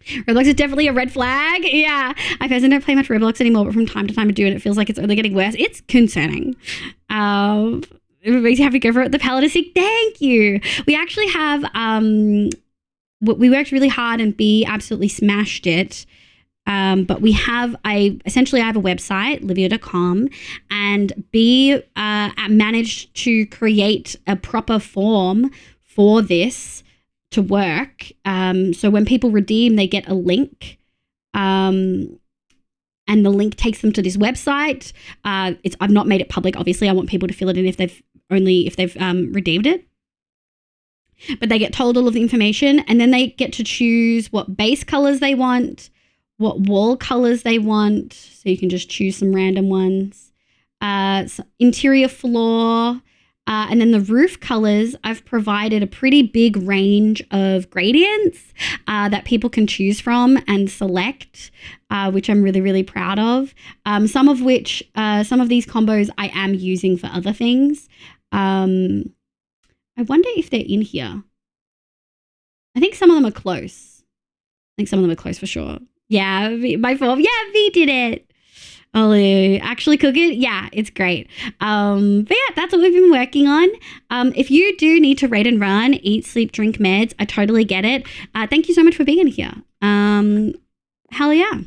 Roblox is definitely a red flag. Yeah. I personally don't play much Roblox anymore, but from time to time I do, and it feels like it's only getting worse. It's concerning. It makes you happy to go for it. The palette is sick. Thank you. We actually have, we worked really hard and B absolutely smashed it. But we have essentially I have a website, livia.com, and B managed to create a proper form for this to work. So when people redeem, they get a link, and the link takes them to this website. I've not made it public. Obviously, I want people to fill it in if they've redeemed it. But they get told all of the information, and then they get to choose what base colors they want, what wall colors they want. So you can just choose some random ones. Interior floor. And then the roof colors, I've provided a pretty big range of gradients that people can choose from and select, which I'm really, really proud of. Some of these combos I am using for other things. I wonder if they're in here. I think some of them are close. For sure. Yeah, my form. Yeah, V did it. Oh, actually cook it? Yeah, it's great. But yeah, that's what we've been working on. If you do need to raid and run, eat, sleep, drink meds, I totally get it. Thank you so much for being here. Hell yeah.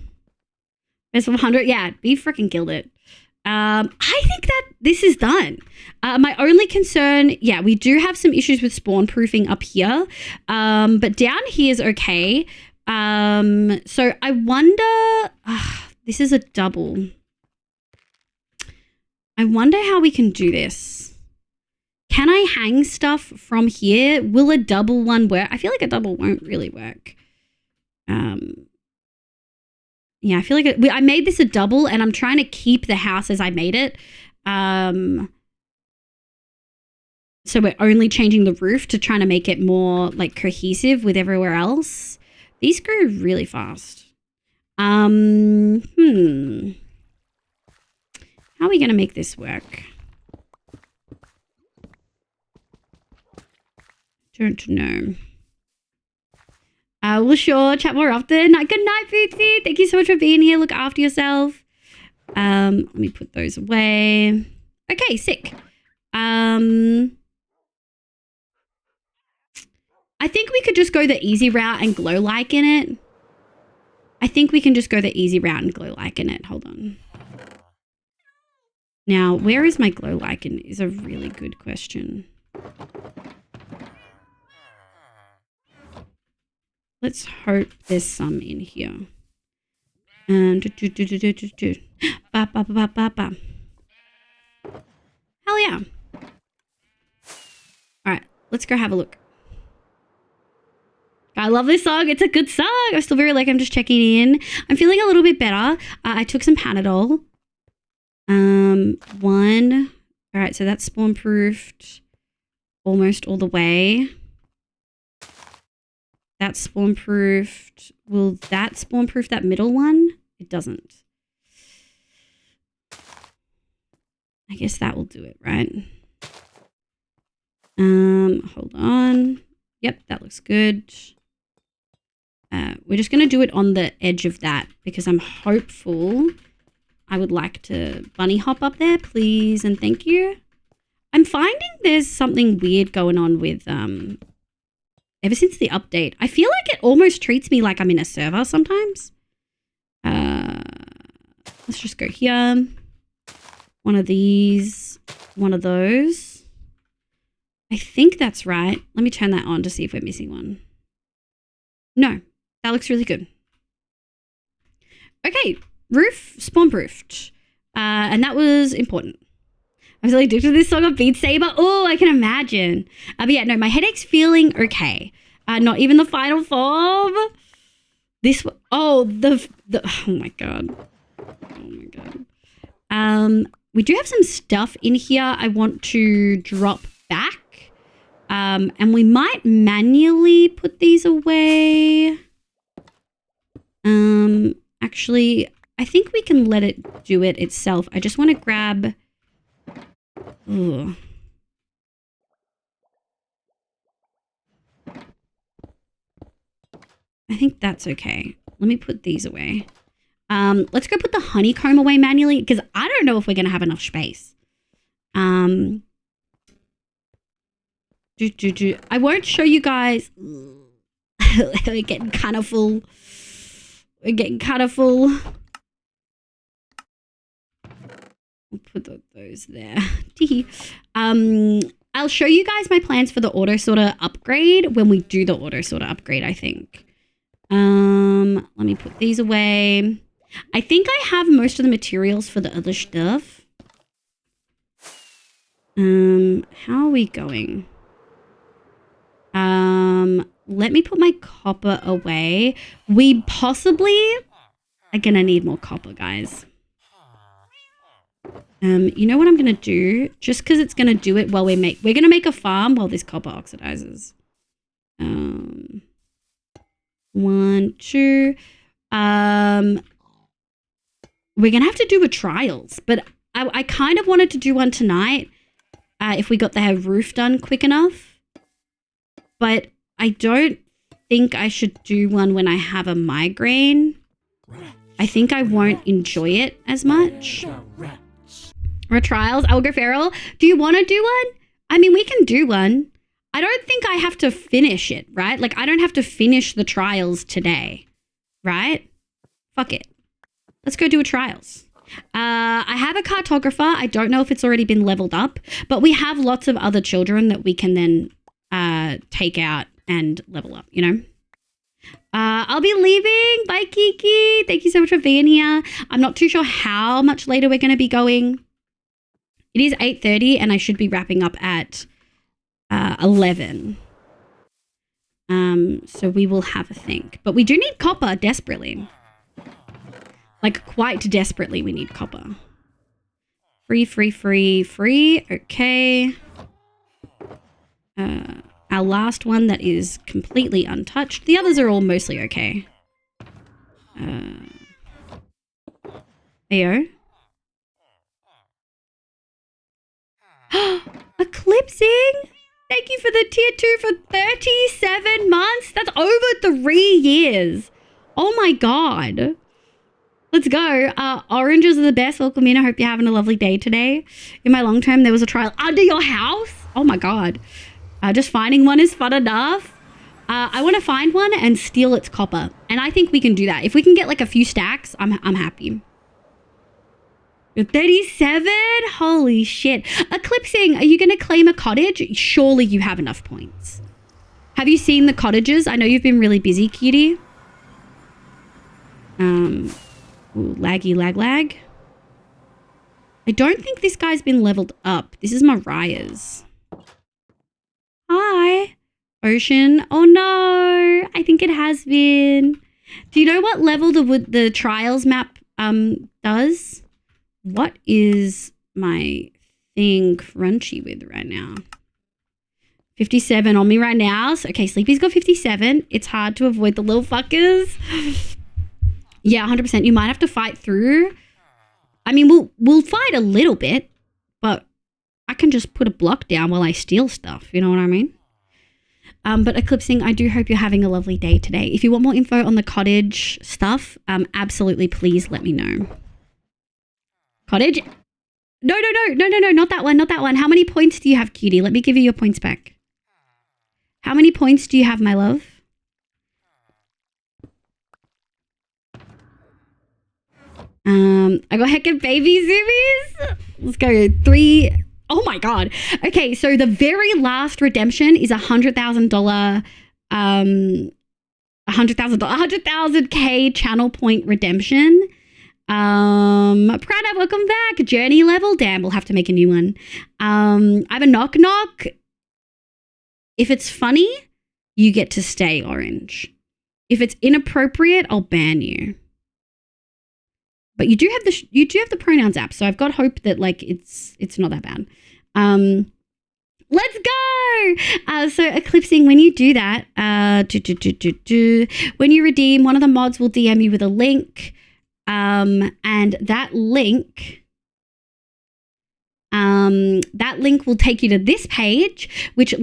Best of 100. Yeah, we freaking killed it. I think that this is done. My only concern, yeah, we do have some issues with spawn proofing up here. But down here is okay. So I wonder, this is a double. I wonder how we can do this. Can I hang stuff from here? Will a double one work? I feel like a double won't really work. Yeah, I feel like I made this a double, and I'm trying to keep the house as I made it. So we're only changing the roof to trying to make it more like cohesive with everywhere else. These grew really fast. How are we going to make this work? Don't know. Well, sure. Chat more often. Good night, Bootsy. Thank you so much for being here. Look after yourself. Let me put those away. Okay, sick. I think we could just go the easy route and glow like in it. Hold on. Now, where is my glow lichen is a really good question. Let's hope there's some in here. Ba, ba, ba, ba, ba, ba. Hell yeah. All right, let's go have a look. I love this song. It's a good song. I'm still very I'm just checking in. I'm feeling a little bit better. I took some Panadol. One. All right, so that's spawn proofed almost all the way. That's spawn proofed. Will that spawn proof that middle one? It doesn't. I guess that will do it, right? Hold on. Yep, that looks good. We're just going to do it on the edge of that because I'm hopeful. I would like to bunny hop up there, please, and thank you. I'm finding there's something weird going on with, ever since the update. I feel like it almost treats me like I'm in a server sometimes. Let's just go here. One of these, one of those. I think that's right. Let me turn that on to see if we're missing one. No, that looks really good. Okay, roof spawn proofed. And that was important. I'm really addicted to this song of Beat Saber. Oh, I can imagine. But yeah, no, my headache's feeling okay. Not even the final form. This, oh my God. Oh my God. We do have some stuff in here I want to drop back. And we might manually put these away. Actually, I think we can let it do it itself. I just want to grab... Ugh. I think that's okay. Let me put these away. Let's go put the honeycomb away manually because I don't know if we're going to have enough space. I won't show you guys. We're getting kind of full. We're getting kind of full. We'll put those there. I'll show you guys my plans for the auto sorter upgrade when we do the auto sorter upgrade, I think. Let me put these away. I think I have most of the materials for the other stuff. How are we going? Let me put my copper away. We possibly are gonna need more copper, guys. You know what I'm gonna do? Just because it's gonna do it while we're gonna make a farm while this copper oxidizes. 1, 2. We're gonna have to do a trials, but I kind of wanted to do one tonight if we got the roof done quick enough. But I don't think I should do one when I have a migraine. I think I won't enjoy it as much. Or trials, I will go feral. Do you want to do one? I mean, we can do one. I don't think I have to finish it, right? Like, I don't have to finish the trials today, right? Fuck it. Let's go do a trials. I have a cartographer. I don't know if it's already been leveled up, but we have lots of other children that we can then take out and level up, you know? I'll be leaving. Bye, Kiki. Thank you so much for being here. I'm not too sure how much later we're going to be going. It is 8:30 and I should be wrapping up at 11. So we will have a think. But we do need copper desperately. Like, quite desperately we need copper. Free. Okay. Our last one that is completely untouched. The others are all mostly okay. Ayo. Eclipsing! Thank you for the tier 2 for 37 months. That's over 3 years. Oh my God. Let's go. Oranges are the best. Welcome in. I hope you're having a lovely day today. In my long term, there was a trial under your house. Oh my God. Just finding one is fun enough. I want to find one and steal its copper. And I think we can do that. If we can get like a few stacks, I'm happy. You're 37? Holy shit. Eclipsing, are you going to claim a cottage? Surely you have enough points. Have you seen the cottages? I know you've been really busy, cutie. Ooh, laggy lag. I don't think this guy's been leveled up. This is Mariah's. Hi. Ocean. Oh no. I think it has been. Do you know what level the trials map does? What is my thing crunchy with right now? 57 on me right now. So, okay, Sleepy's got 57. It's hard to avoid the little fuckers. Yeah, 100%. You might have to fight through. I mean, we'll fight a little bit, but I can just put a block down while I steal stuff. You know what I mean? But Eclipsing, I do hope you're having a lovely day today. If you want more info on the cottage stuff, absolutely please let me know. Cottage? No, not that one. How many points do you have, cutie? Let me give you your points back. How many points do you have, my love? I got heckin' baby zoomies. Let's go. 3. Oh my god. Okay, so the very last redemption is $100,000 100,000K channel point redemption. Prana, welcome back. Journey level. Damn, we'll have to make a new one. I have a knock. If it's funny, you get to stay orange. If it's inappropriate, I'll ban you. But you do have the pronouns app, so I've got hope that like it's not that bad. Let's go. So Eclipsing, when you do that, when you redeem, one of the mods will DM you with a link, and that link will take you to this page, which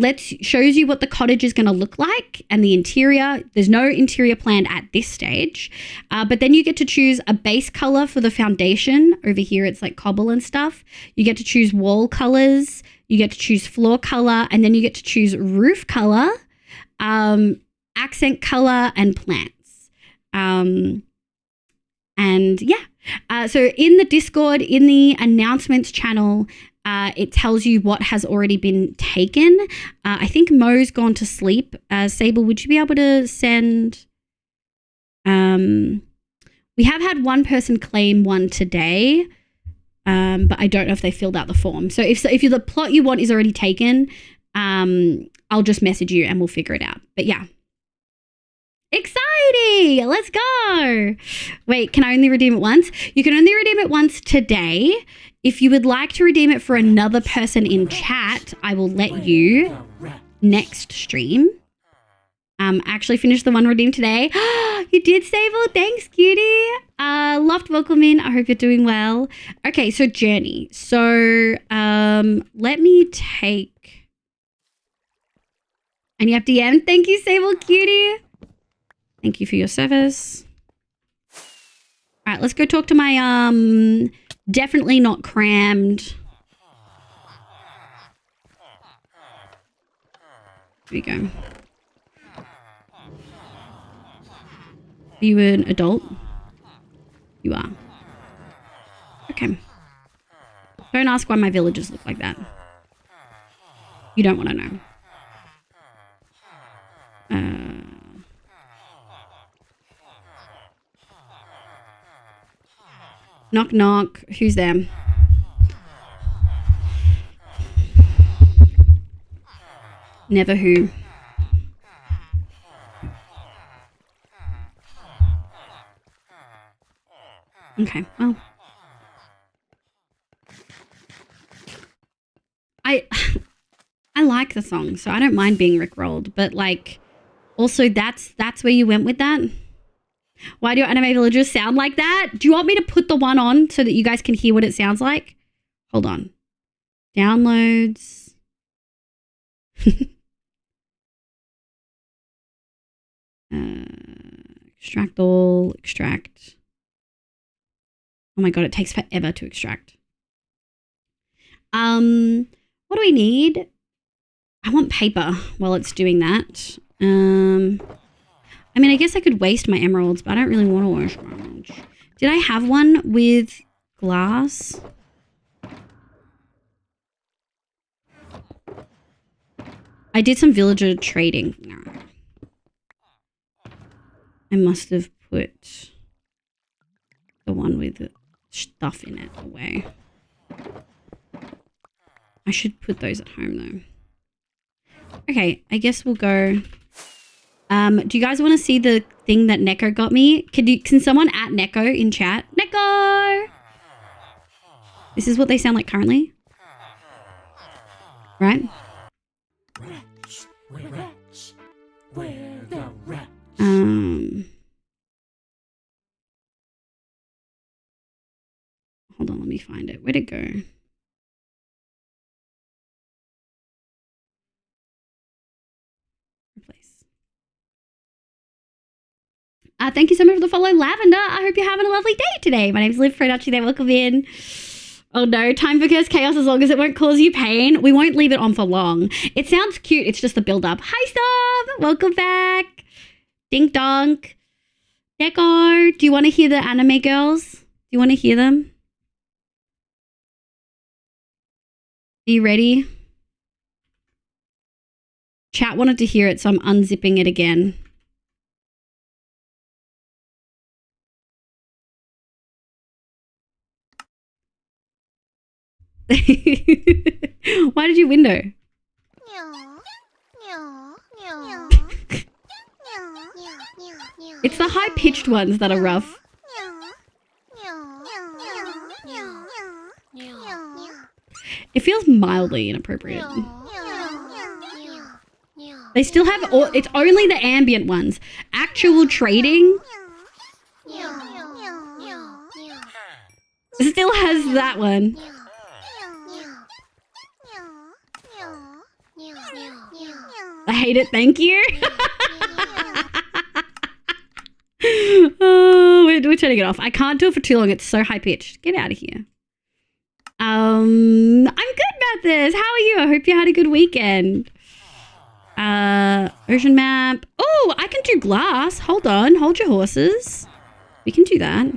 shows you what the cottage is going to look like and the interior. There's no interior planned at this stage, but then you get to choose a base color for the foundation. Over here, it's like cobble and stuff. You get to choose wall colors. You get to choose floor color, and then you get to choose roof color, accent color, and plants. And yeah, so in the Discord, in the announcements channel, it tells you what has already been taken. I think Mo's gone to sleep. Sable, would you be able to send? We have had one person claim one today, but I don't know if they filled out the form. So if the plot you want is already taken, I'll just message you and we'll figure it out. But yeah. Exciting! Let's go! Wait, can I only redeem it once? You can only redeem it once today. If you would like to redeem it for another person in chat, I will let you next stream. Actually finished the one redeemed today. You did, Sable. Thanks, cutie. Loft, welcome in. I hope you're doing well. Okay, so journey. So let me take... And you have DM. Thank you, Sable, cutie. Thank you for your service. All right, let's go talk to my definitely not crammed. Here we go. Are you an adult? You are. Okay. Don't ask why my villagers look like that. You don't want to know. Knock, knock. Who's there? Never who. Okay, well. I like the song, so I don't mind being rickrolled, but like, also that's where you went with that? Why do anime villagers sound like that? Do you want me to put the one on so that you guys can hear what it sounds like? Hold on. Downloads. Extract all. Extract. Oh my god, it takes forever to extract. What do we need? I want paper while it's doing that. I mean, I guess I could waste my emeralds, but I don't really want to waste my emeralds. Did I have one with glass? I did some villager trading. No. I must have put... the one with the stuff in it away. I should put those at home though. Okay, I guess we'll go. Do you guys want to see the thing that Neko got me? Can someone at Neko in chat? Neko! This is what they sound like currently. Right? Wretch, wretch, where the wretch? Hold on, let me find it. Where'd it go? Replace. Thank you so much for the follow, Lavender. I hope you're having a lovely day today. My name's Liv Fredachi there. Welcome in. Oh no, time for Curse Chaos as long as it won't cause you pain. We won't leave it on for long. It sounds cute. It's just the build up. Hi, Storm. Welcome back. Dink donk. Neko, do you want to hear the anime girls? Do you want to hear them? Are you ready? Chat wanted to hear it, so I'm unzipping it again. Why did you window? It's the high-pitched ones that are rough. It feels mildly inappropriate. They still have all, it's only the ambient ones. Actual trading still has that one. I hate it, thank you. Oh, we're turning it off. I can't do it for too long. It's so high pitched. Get out of here. I'm good, Mathis. How are you? I hope you had a good weekend. Ocean map. Oh, I can do glass. Hold on. Hold your horses. We can do that.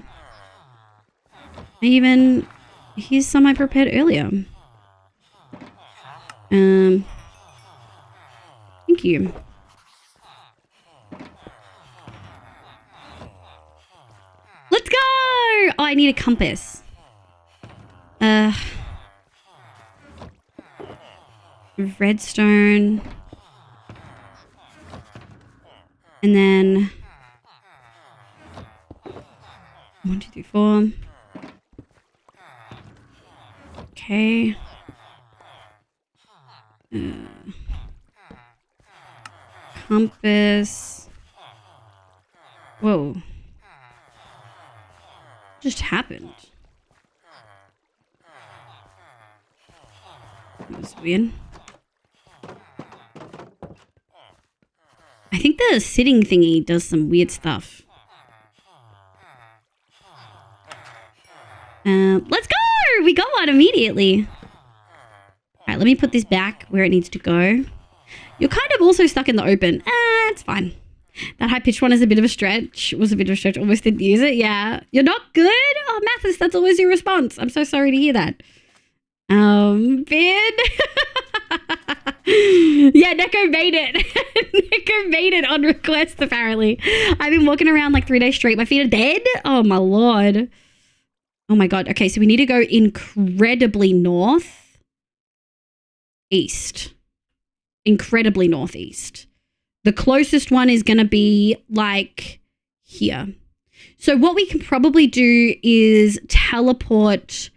Here's some I prepared earlier. Thank you. Let's go! Oh, I need a compass. Redstone. And then 1, 2, 3, 4. Okay. Compass. Whoa. Just happened. That was weird. I think the sitting thingy does some weird stuff. Let's go! We got one immediately. Alright, let me put this back where it needs to go. You're kind of also stuck in the open. It's fine. That high-pitched one is a bit of a stretch. Was a bit of a stretch. Almost didn't use it. Yeah. You're not good? Oh, Mathis, that's always your response. I'm so sorry to hear that. Ben. Yeah, Neko made it. Neko made it on request, apparently. I've been walking around like 3 days straight. My feet are dead. Oh, my Lord. Oh, my God. Okay, so we need to go incredibly northeast. Incredibly northeast. The closest one is going to be like here. So what we can probably do is teleport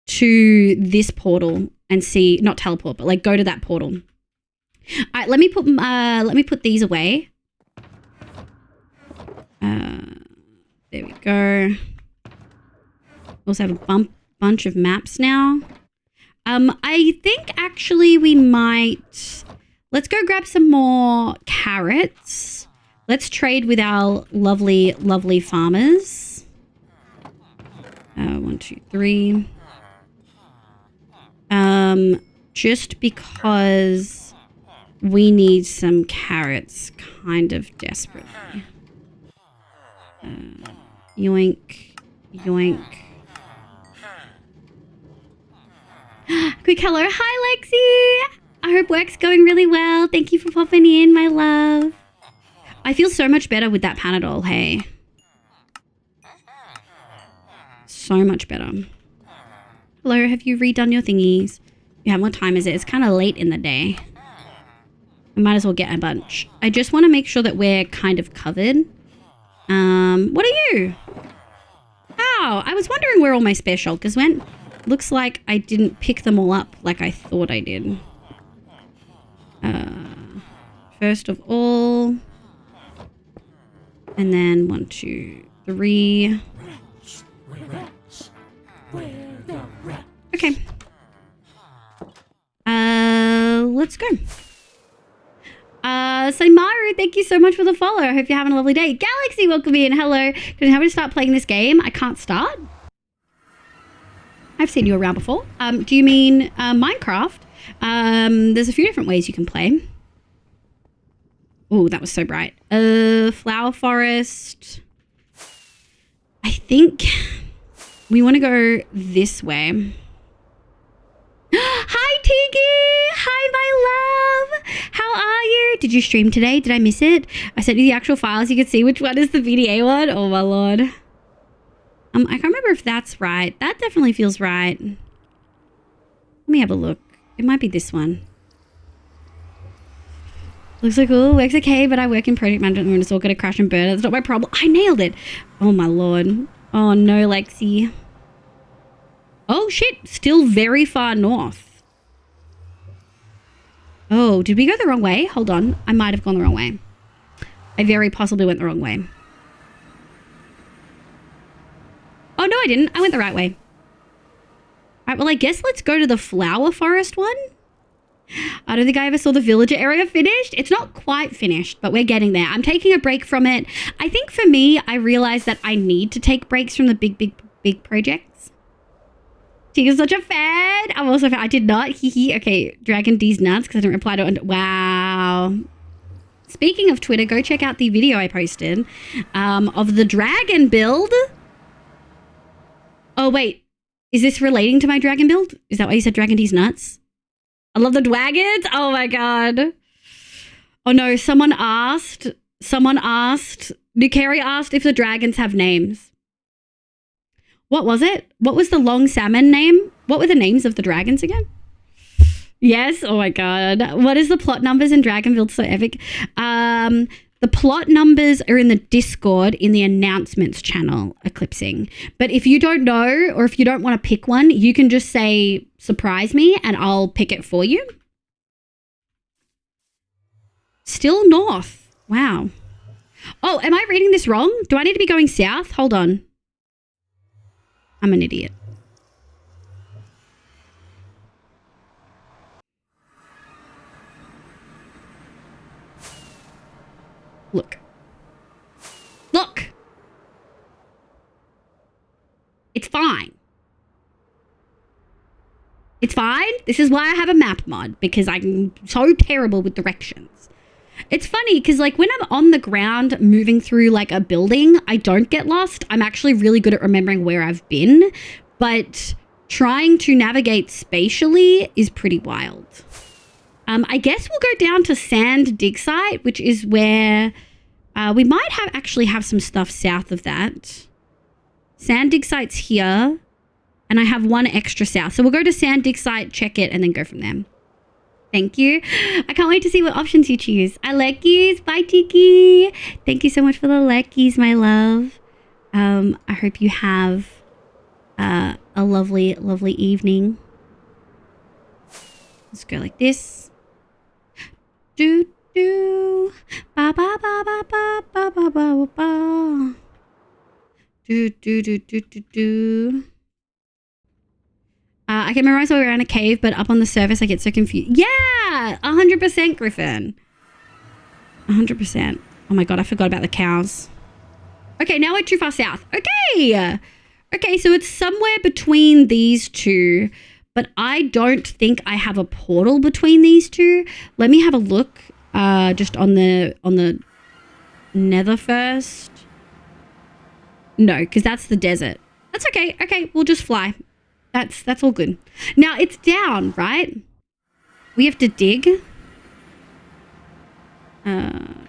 to this portal and see, not teleport, but like go to that portal. All right, let me put these away. There we go. Also have a bunch of maps now. I think actually we might, let's go grab some more carrots. Let's trade with our lovely, lovely farmers. 1, 2, 3. Just because we need some carrots kind of desperately. Yoink, yoink. Quick hello. Hi, Lexi. I hope work's going really well. Thank you for popping in, my love. I feel so much better with that Panadol, hey. so much better. Hello, have you redone your thingies? You have, what time is it? It's kind of late in the day. We might as well get a bunch. I just want to make sure that we're kind of covered. What are you? Oh, I was wondering where all my spare shulkers went. Looks like I didn't pick them all up like I thought I did. First of all. And then 1, 2, 3. Okay. Let's go. So Maru, thank you so much for the follow. I hope you're having a lovely day. Galaxy, welcome in. Hello. Can you help me to start playing this game? I can't start. I've seen you around before. Do you mean Minecraft? There's a few different ways you can play. Oh, that was so bright. Flower forest. I think we want to go this way. Hi, Tiggy! Hi, my love! How are you? Did you stream today? Did I miss it? I sent you the actual files. You can see which one is the VDA one. Oh, my lord. I can't remember if that's right. That definitely feels right. Let me have a look. It might be this one. Looks like, oh, works okay, but I work in project management and it's all going to crash and burn. That's not my problem. I nailed it. Oh, my lord. Oh, no, Lexi. Oh, shit. Still very far north. Oh, did we go the wrong way? Hold on. I might have gone the wrong way. I very possibly went the wrong way. Oh, no, I didn't. I went the right way. All right, well, I guess let's go to the flower forest one. I don't think I ever saw the villager area finished. It's not quite finished, but we're getting there. I'm taking a break from it. I think for me, I realized that I need to take breaks from the big projects. Tiga's such a fan. I'm also a fan. I did not. Hee. Okay, Dragon D's nuts because I didn't reply to it. Wow. Speaking of Twitter, go check out the video I posted of the dragon build. Oh, wait. Is this relating to my dragon build? Is that why you said Dragon D's nuts? I love the dragons. Oh, my God. Oh, no. Someone asked. Nukari asked if the dragons have names. What was it? What was the long salmon name? What were the names of the dragons again? Yes. Oh, my God. What is the plot numbers in Dragon Build so epic? The plot numbers are in the Discord in the announcements channel, Eclipsing. But if you don't know or if you don't want to pick one, you can just say, surprise me, and I'll pick it for you. Still north. Wow. Oh, am I reading this wrong? Do I need to be going south? Hold on. I'm an idiot. Look. Look! It's fine. It's fine. This is why I have a map mod, because I'm so terrible with directions. It's funny because like when I'm on the ground moving through like a building, I don't get lost. I'm actually really good at remembering where I've been, but trying to navigate spatially is pretty wild. I guess we'll go down to Sand Dig Site, which is where we might actually have some stuff south of that. Sand Dig Site's here, and I have one extra south. So we'll go to Sand Dig Site, check it, and then go from there. Thank you. I can't wait to see what options you choose. I like yous. Bye, Tiki. Thank you so much for the leckies, my love. I hope you have a lovely, lovely evening. Let's go like this. Do do ba ba ba ba ba ba ba ba ba. Do do do do do do. I can memorize while we're in a cave, but up on the surface I get so confused. Yeah, 100%, Griffin. 100%. Oh my God, I forgot about the cows. Okay, now we're too far south. Okay. Okay, so it's somewhere between these two, but I don't think I have a portal between these two. Let me have a look just on the nether first. No, because that's the desert. That's okay. Okay, we'll just fly. That's all good. Now it's down, right? We have to dig.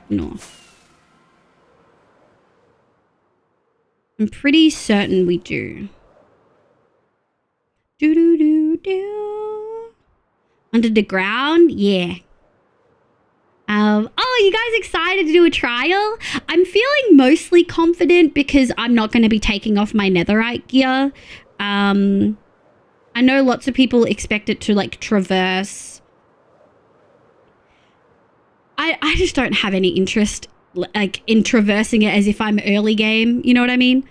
North. I'm pretty certain we do. do. Under the ground? Yeah. Oh, you guys excited to do a trial? I'm feeling mostly confident because I'm not going to be taking off my netherite gear. I know lots of people expect it to like traverse. I just don't have any interest like in traversing it as if I'm early game. You know what I mean?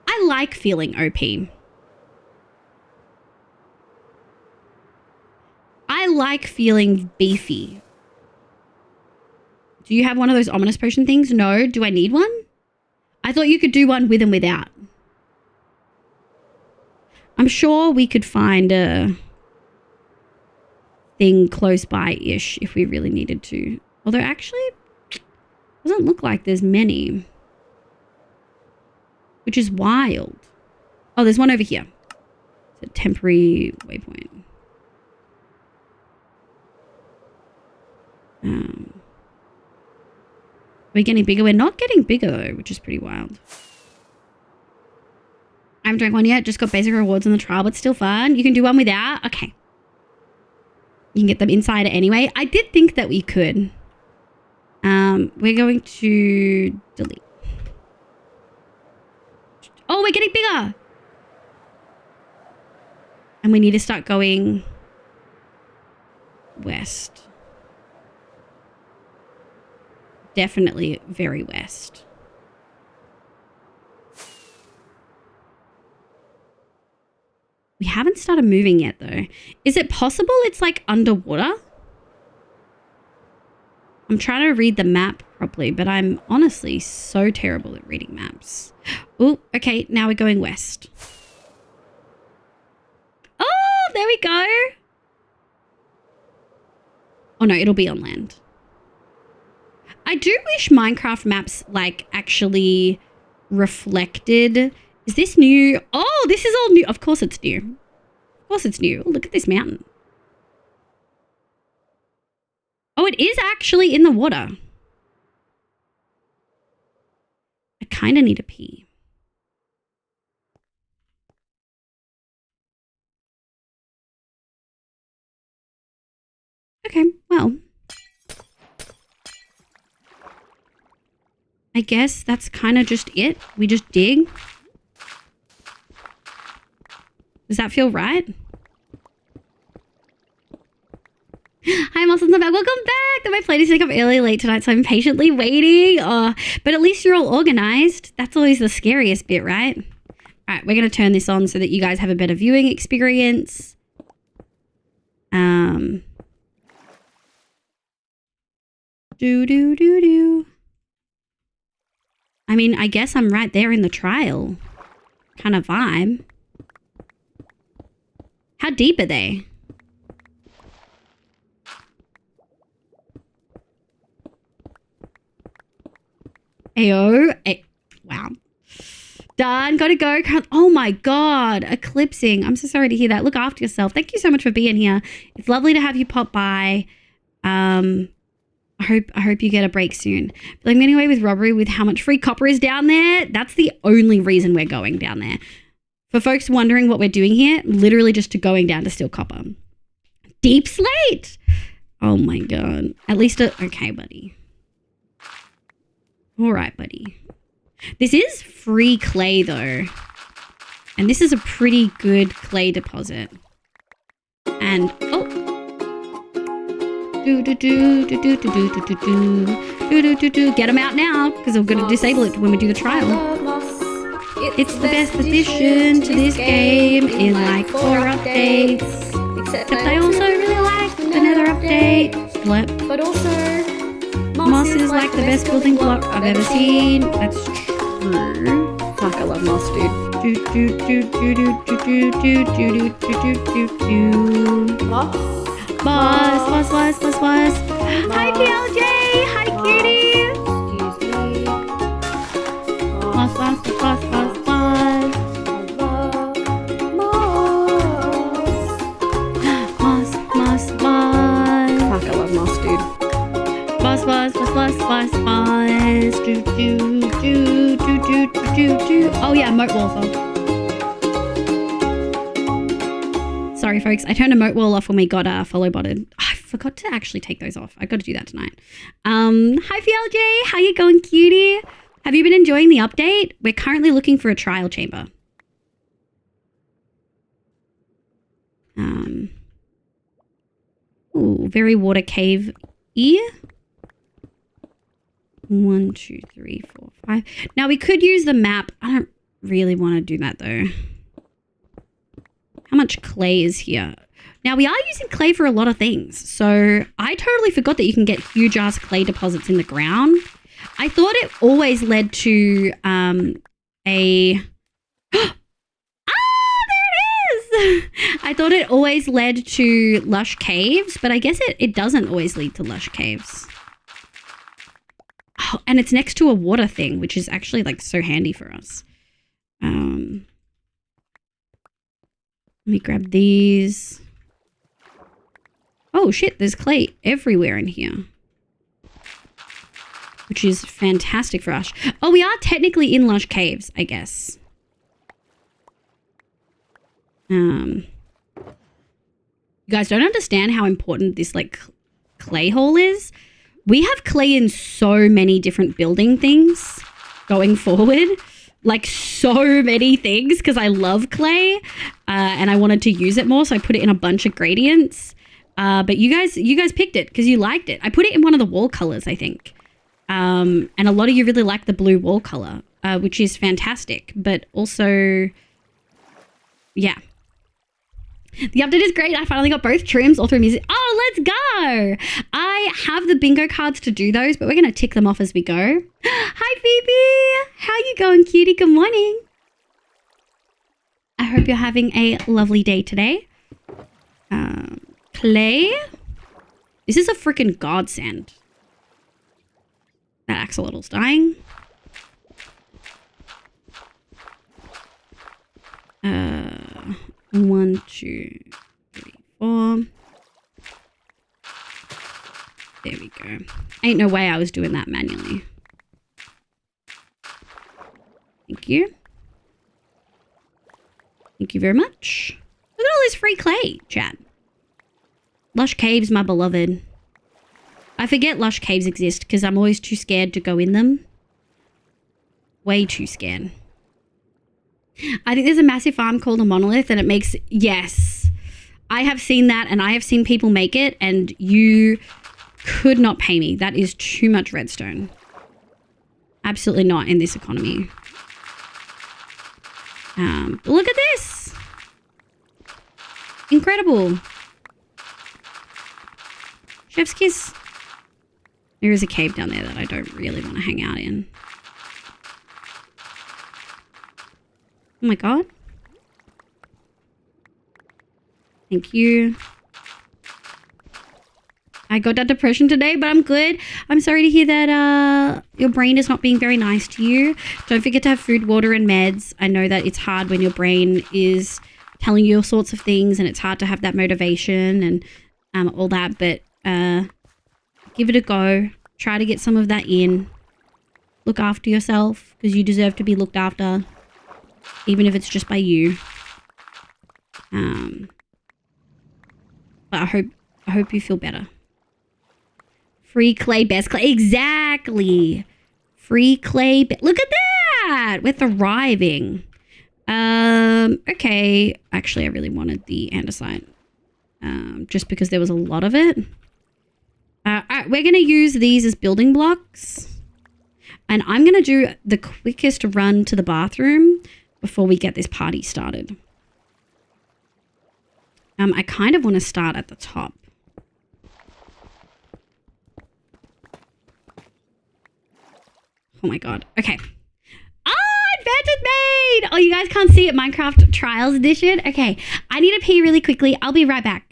I like feeling OP. I like feeling beefy. Do you have one of those ominous potion things? No. Do I need one? I thought you could do one with and without. I'm sure we could find a thing close by-ish if we really needed to. Although actually, doesn't look like there's many. Which is wild. Oh, there's one over here. It's a temporary waypoint. We're getting bigger. We're not getting bigger though, which is pretty wild. I haven't drank one yet. Just got basic rewards on the trial, but still fun. You can do one without. Okay. You can get them inside it anyway. I did think that we could. We're going to delete. Oh, we're getting bigger. And we need to start going west. Definitely very west. We haven't started moving yet though. Is it possible it's like underwater? I'm trying to read the map properly, but I'm honestly so terrible at reading maps. Oh, okay, now we're going west. Oh, there we go. Oh no, it'll be on land. I do wish Minecraft maps like actually reflected. Is this new? Oh, this is all new. Of course it's new. Of course it's new. Oh, look at this mountain. Oh, it is actually in the water. I kind of need a pee. Okay, well. I guess that's kind of just it. We just dig. Does that feel right? Hi, Muscles back. Welcome back. My plane is to come early late tonight, so I'm patiently waiting. Oh, but at least you're all organized. That's always the scariest bit, right? All right, we're going to turn this on so that you guys have a better viewing experience. Do. I mean, I guess I'm right there in the trial kind of vibe. How deep are they? Ayo. Wow. Done. Gotta go. Oh my God. Eclipsing. I'm so sorry to hear that. Look after yourself. Thank you so much for being here. It's lovely to have you pop by. I hope you get a break soon. But I'm getting away with robbery with how much free copper is down there. That's the only reason we're going down there. For folks wondering what we're doing here, literally just to going down to steal copper. Deep slate. Oh my God. At least okay, buddy. All right, buddy. This is free clay though. And this is a pretty good clay deposit. And oh. Get them out now, because I'm going to disable it when we do the trial. It's the best addition to this game in like 4 updates. Except I also really like the Nether update. But also, moss is like the best building block I've ever seen. That's true. Fuck, I love moss, dude. Boss. Hi, TLJ. Hi, cutie. Excuse me. Boss. Moss. Fuck, I love moss, dude. Boss. Do. Oh yeah, moat wall. Sorry, folks. I turned emote wall off when we got follow botted. Oh, I forgot to actually take those off. I got to do that tonight. Hi, FLJ. How you going, cutie? Have you been enjoying the update? We're currently looking for a trial chamber. Ooh, very water cave-y. 1, 2, 3, 4, 5. Now, we could use the map. I don't really want to do that, though. How much clay is here? Now, we are using clay for a lot of things. So, I totally forgot that you can get huge-ass clay deposits in the ground. I thought it always led to a... I thought it always led to lush caves, but I guess it doesn't always lead to lush caves. Oh, and it's next to a water thing, which is actually like so handy for us. Let me grab these. Oh shit, there's clay everywhere in here, which is fantastic for us. Oh, we are technically in lush caves, I guess. You guys don't understand how important this like clay hole is. We have clay in so many different building things going forward, like so many things, because I love clay and I wanted to use it more, so I put it in a bunch of gradients. But you guys picked it because you liked it. I put it in one of the wall colors, I think, and a lot of you really like the blue wall color, which is fantastic. But also, yeah. The update is great. I finally got both trims all through music. Oh, let's go. I have the bingo cards to do those, but we're going to tick them off as we go. Hi, Phoebe. How you going, cutie? Good morning. I hope you're having a lovely day today. Clay. This is a freaking godsend. That axolotl's dying. 1, 2, 3, 4. There we go. Ain't no way I was doing that manually. Thank you. Thank you very much. Look at all this free clay, chat. Lush caves, my beloved. I forget lush caves exist because I'm always too scared to go in them. Way too scared. I think there's a massive farm called a monolith and it makes... Yes. I have seen that and I have seen people make it and you could not pay me. That is too much redstone. Absolutely not in this economy. Look at this. Incredible. Chef's kiss. There is a cave down there that I don't really want to hang out in. Oh my god. Thank you. I got that depression today, but I'm good. I'm sorry to hear that your brain is not being very nice to you. Don't forget to have food, water, and meds. I know that it's hard when your brain is telling you all sorts of things and it's hard to have that motivation and all that, but give it a go. Try to get some of that in. Look after yourself because you deserve to be looked after. Even if it's just by you. But I hope you feel better. Free clay, best clay. Exactly. Free clay. Look at that. We're thriving. Okay. Actually, I really wanted the andesite. Just because there was a lot of it. All right, we're going to use these as building blocks. And I'm going to do the quickest run to the bathroom before we get this party started. I kind of want to start at the top. Oh my god. Okay. Advantage made! Oh, you guys can't see it. Minecraft Trials Edition. Okay. I need to pee really quickly. I'll be right back.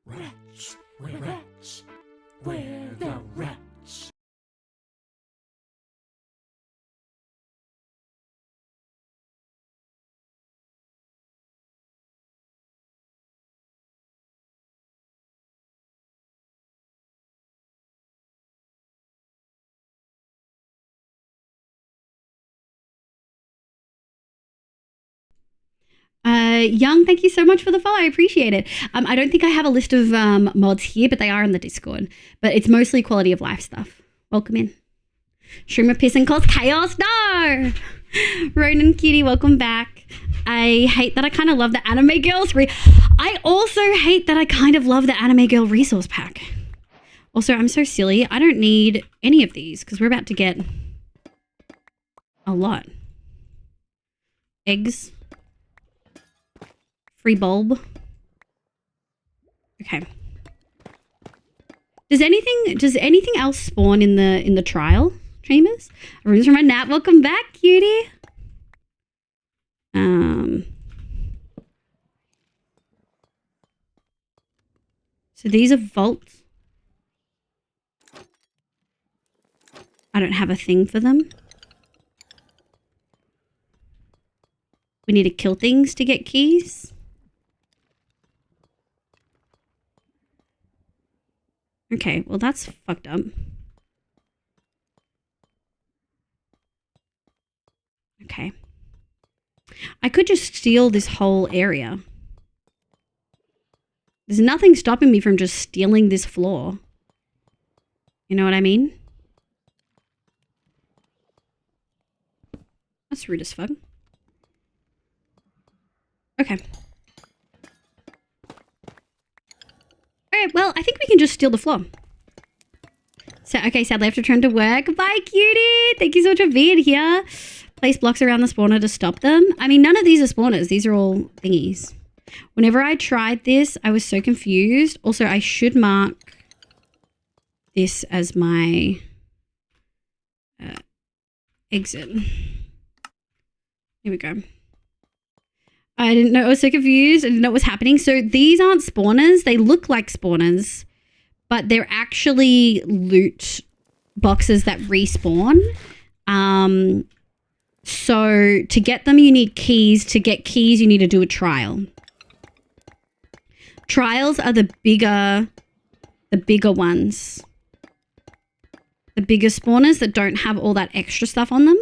Wretch, wretch, we're the wretch. Young, thank you so much for the follow. I appreciate it. I don't think I have a list of mods here, but they are in the Discord. But it's mostly quality of life stuff. Welcome in. Stream of piss and cause chaos. No! Ronan Cutie, welcome back. I hate that I kind of love the anime girls. I also hate that I kind of love the anime girl resource pack. Also, I'm so silly. I don't need any of these because we're about to get a lot. Eggs. Free bulb. Okay. Does anything else spawn in the trial chambers? Rooms from a nap. Welcome back, cutie. So these are vaults. I don't have a thing for them. We need to kill things to get keys. Okay, well that's fucked up. Okay. I could just steal this whole area. There's nothing stopping me from just stealing this floor. You know what I mean? That's rude as fuck. Okay. Alright, well, I think we can just steal the floor. So, okay, sadly I have to return to work. Bye, cutie! Thank you so much for being here. Place blocks around the spawner to stop them. I mean, none of these are spawners. These are all thingies. Whenever I tried this, I was so confused. Also, I should mark this as my exit. Here we go. I didn't know. I was so confused. I didn't know what was happening. So these aren't spawners. They look like spawners, but they're actually loot boxes that respawn. So to get them, you need keys. To get keys, you need to do a trial. Trials are the bigger ones. The bigger spawners that don't have all that extra stuff on them.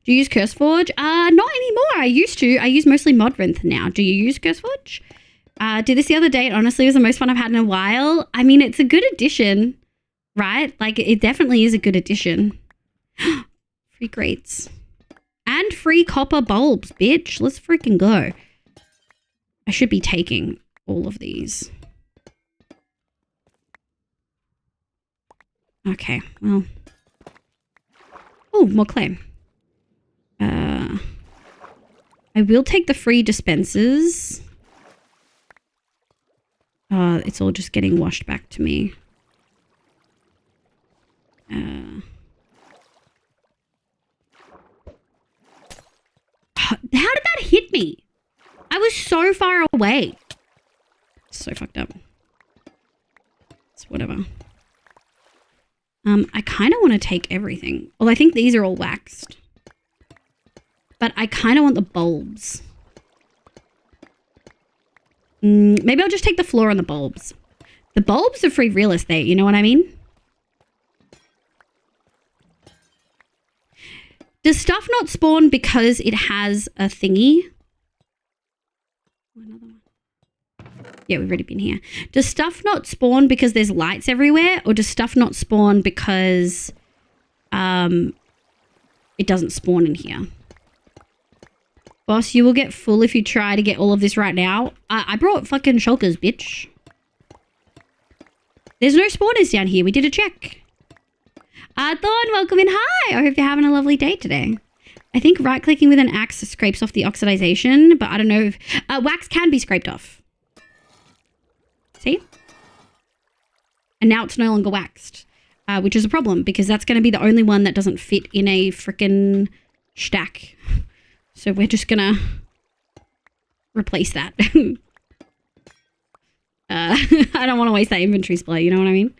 Do you use CurseForge? Not anymore. I used to. I use mostly Modrinth now. Do you use CurseForge? Did this the other day. It honestly was the most fun I've had in a while. I mean, it's a good addition, right? Like, it definitely is a good addition. Free grates. And free copper bulbs, bitch. Let's freaking go. I should be taking all of these. Okay, well. Oh, more clay. I will take the free dispensers. It's all just getting washed back to me. How did that hit me? I was so far away. So fucked up. It's whatever. I kind of want to take everything. Well, I think these are all waxed. But I kind of want the bulbs. Maybe I'll just take the floor and the bulbs. The bulbs are free real estate, you know what I mean? Does stuff not spawn because it has a thingy? Another one. Yeah, we've already been here. Does stuff not spawn because there's lights everywhere? Or does stuff not spawn because it doesn't spawn in here? Boss, you will get full if you try to get all of this right now. I brought fucking shulkers, bitch. There's no spawners down here. We did a check. Thorn, welcome in. Hi. I hope you're having a lovely day today. I think right-clicking with an axe scrapes off the oxidization, but I don't know if... wax can be scraped off. See? And now it's no longer waxed, which is a problem because that's going to be the only one that doesn't fit in a frickin' stack. So we're just gonna replace that. I don't want to waste that inventory spot, you know what I mean?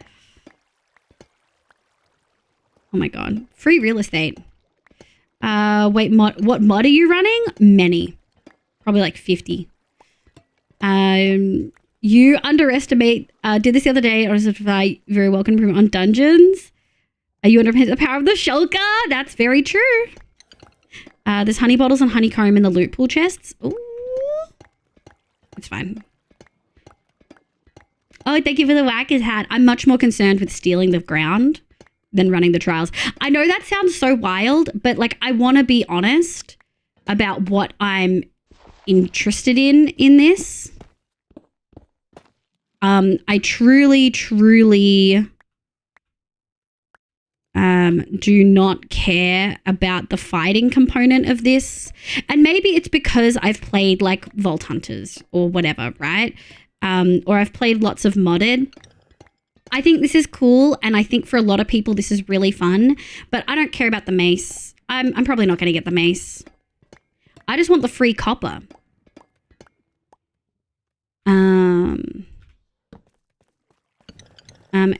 Oh my god. Free real estate. Wait, what mod are you running? Many. Probably like 50. You underestimate, did this the other day, or is it very welcome improvement on dungeons? Are you underestimate the power of the shulker? That's very true. There's honey bottles and honeycomb in the loot pool chests. Ooh. It's fine. Oh, thank you for the whackers hat. I'm much more concerned with stealing the ground than running the trials. I know that sounds so wild, but like I want to be honest about what I'm interested in this. I truly do not care about the fighting component of this. And maybe it's because I've played like Vault Hunters or whatever, right? Or I've played lots of modded. I think this is cool, and I think for a lot of people this is really fun, but I don't care about the mace. I'm probably not going to get the mace. I just want the free copper.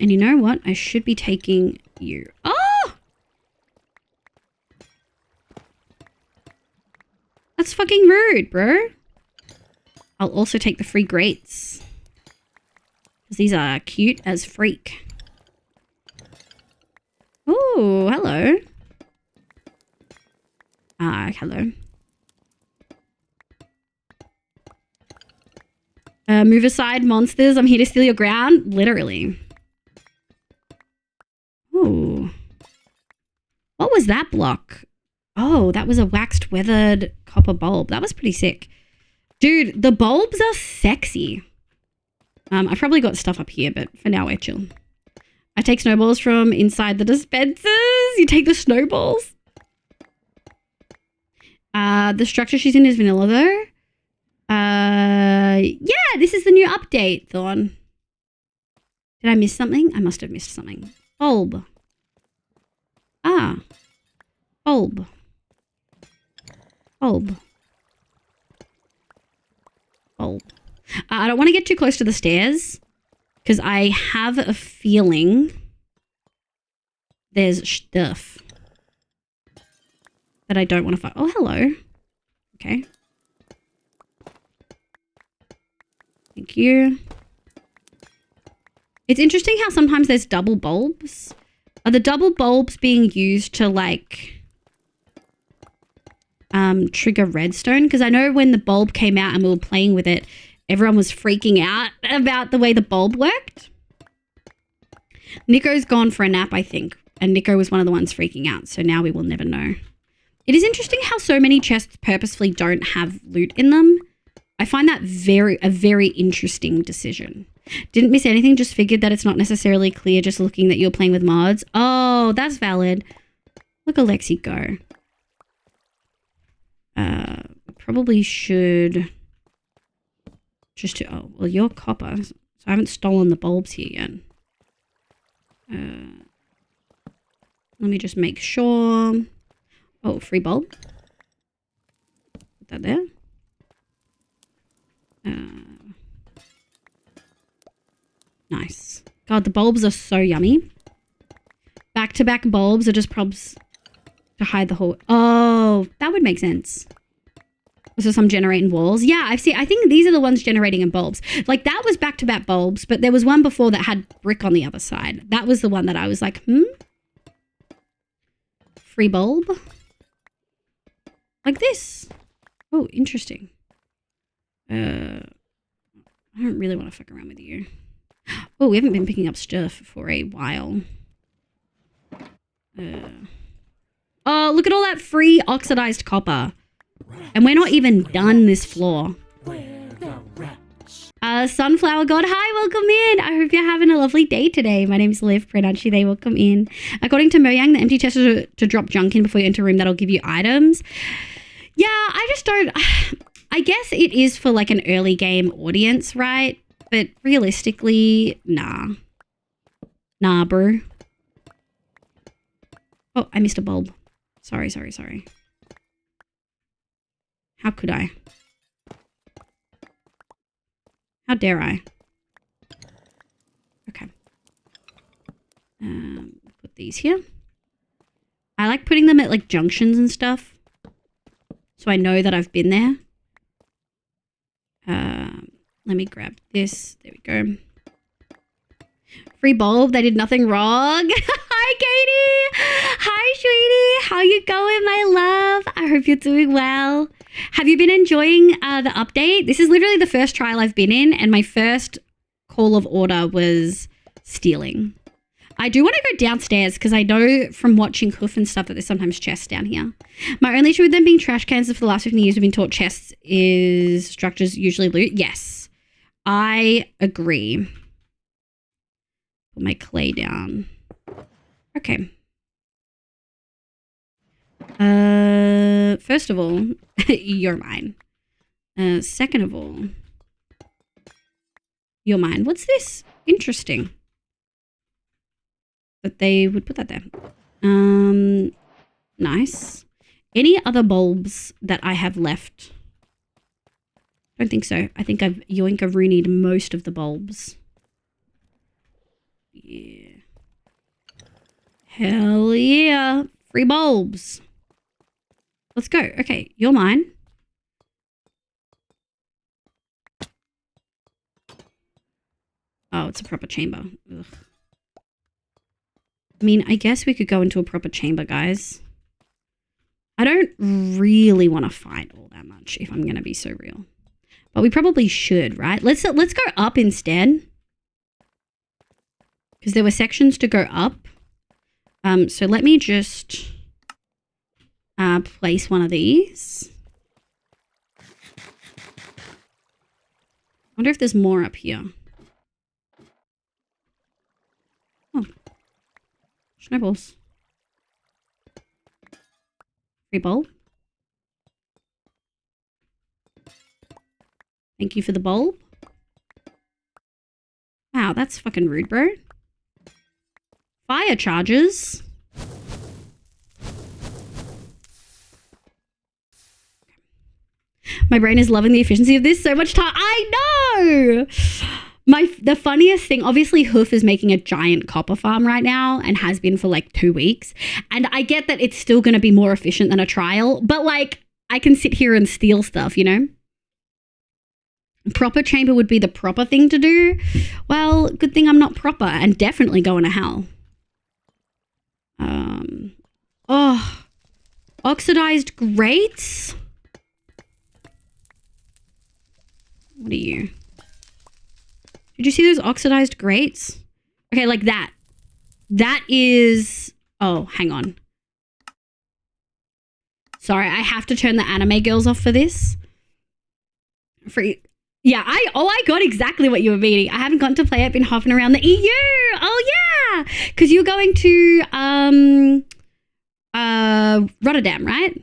And you know what? I should be taking you. Oh! That's fucking rude, bro. I'll also take the free grates. Because these are cute as freak. Oh, hello. Hello. Move aside, monsters. I'm here to steal your ground. Literally. Ooh. What was that block? Oh, that was a waxed weathered copper bulb. That was pretty sick. Dude, the bulbs are sexy. I've probably got stuff up here, but for now we're chill. I take snowballs from inside the dispensers. You take the snowballs. The structure she's in is vanilla though. Yeah, this is the new update, Thorn. Did I miss something? I must have missed something. Bulb. Ah. Bulb. Bulb. Bulb. I don't want to get too close to the stairs because I have a feeling there's stuff that I don't want to fight. Oh, hello. Okay. Thank you. It's interesting how sometimes there's double bulbs. Are the double bulbs being used to like trigger redstone? Because I know when the bulb came out and we were playing with it, everyone was freaking out about the way the bulb worked. Nico's gone for a nap, I think. And Nico was one of the ones freaking out. So now we will never know. It is interesting how so many chests purposefully don't have loot in them. I find that a very interesting decision. Didn't miss anything, just figured that it's not necessarily clear just looking that you're playing with mods. Oh, that's valid. Look Alexi go. Probably should just to, oh, well, you're copper, so I haven't stolen the bulbs here yet. Let me just make sure. Oh, free bulb. Put that there. Nice. God, the bulbs are so yummy. Back-to-back bulbs are just probs to hide the whole... Oh, that would make sense. So some generating walls. Yeah, I think these are the ones generating in bulbs. Like that was back-to-back bulbs, but there was one before that had brick on the other side. That was the one that I was like, Free bulb. Like this. Oh, interesting. I don't really want to fuck around with you. Oh, we haven't been picking up stuff for a while. Oh, look at all that free oxidized copper. And we're not even done this floor. Sunflower God, hi, welcome in. I hope you're having a lovely day today. My name's Liv, pronounce you they, welcome in. According to Mojang, the empty chest is to drop junk in before you enter a room that'll give you items. Yeah, I just don't... I guess it is for like an early game audience, right? But realistically, nah. Nah, bro. Oh, I missed a bulb. Sorry. How could I? How dare I? Put these here. I like putting them at like junctions and stuff, so I know that I've been there. Let me grab this. There we go. Free bulb. They did nothing wrong. Hi, Katie. Hi, sweetie. How you going, my love? I hope you're doing well. Have you been enjoying the update? This is literally the first trial I've been in, and my first call of order was stealing. I do want to go downstairs because I know from watching Hoof and stuff that there's sometimes chests down here. My only issue with them being trash cans is for the last 15 years we've been taught chests is structures usually loot. Yes, I agree. Put my clay down. Okay. First of all, you're mine. Second of all, you're mine. What's this? Interesting. That they would put that there. Nice. Any other bulbs that I have left? Don't think so. I think I've yoinka-roonied most of the bulbs. Yeah. Hell yeah. Free bulbs. Let's go. Okay, you're mine. Oh, it's a proper chamber. Ugh. I mean, I guess we could go into a proper chamber, guys. I don't really want to fight all that much, if I'm going to be so real. But we probably should, right? Let's go up instead. Because there were sections to go up. So let me just place one of these. I wonder if there's more up here. Oh. Snowballs. Free bulb. Thank you for the bulb. Wow, that's fucking rude, bro. Fire charges. My brain is loving the efficiency of this so much time. I know! The funniest thing, obviously Hoof is making a giant copper farm right now and has been for like 2 weeks. And I get that it's still going to be more efficient than a trial, but like I can sit here and steal stuff, you know? Proper chamber would be the proper thing to do. Well, good thing I'm not proper and definitely going to hell. Oh, oxidized grates. What are you? Did you see those oxidized grates? Okay, like that. That is... Oh, hang on. Sorry, I have to turn the anime girls off for this. Yeah, I got exactly what you were meaning. I haven't gotten to play it, been hopping around the EU. Oh, yeah. Because you're going to Rotterdam, right?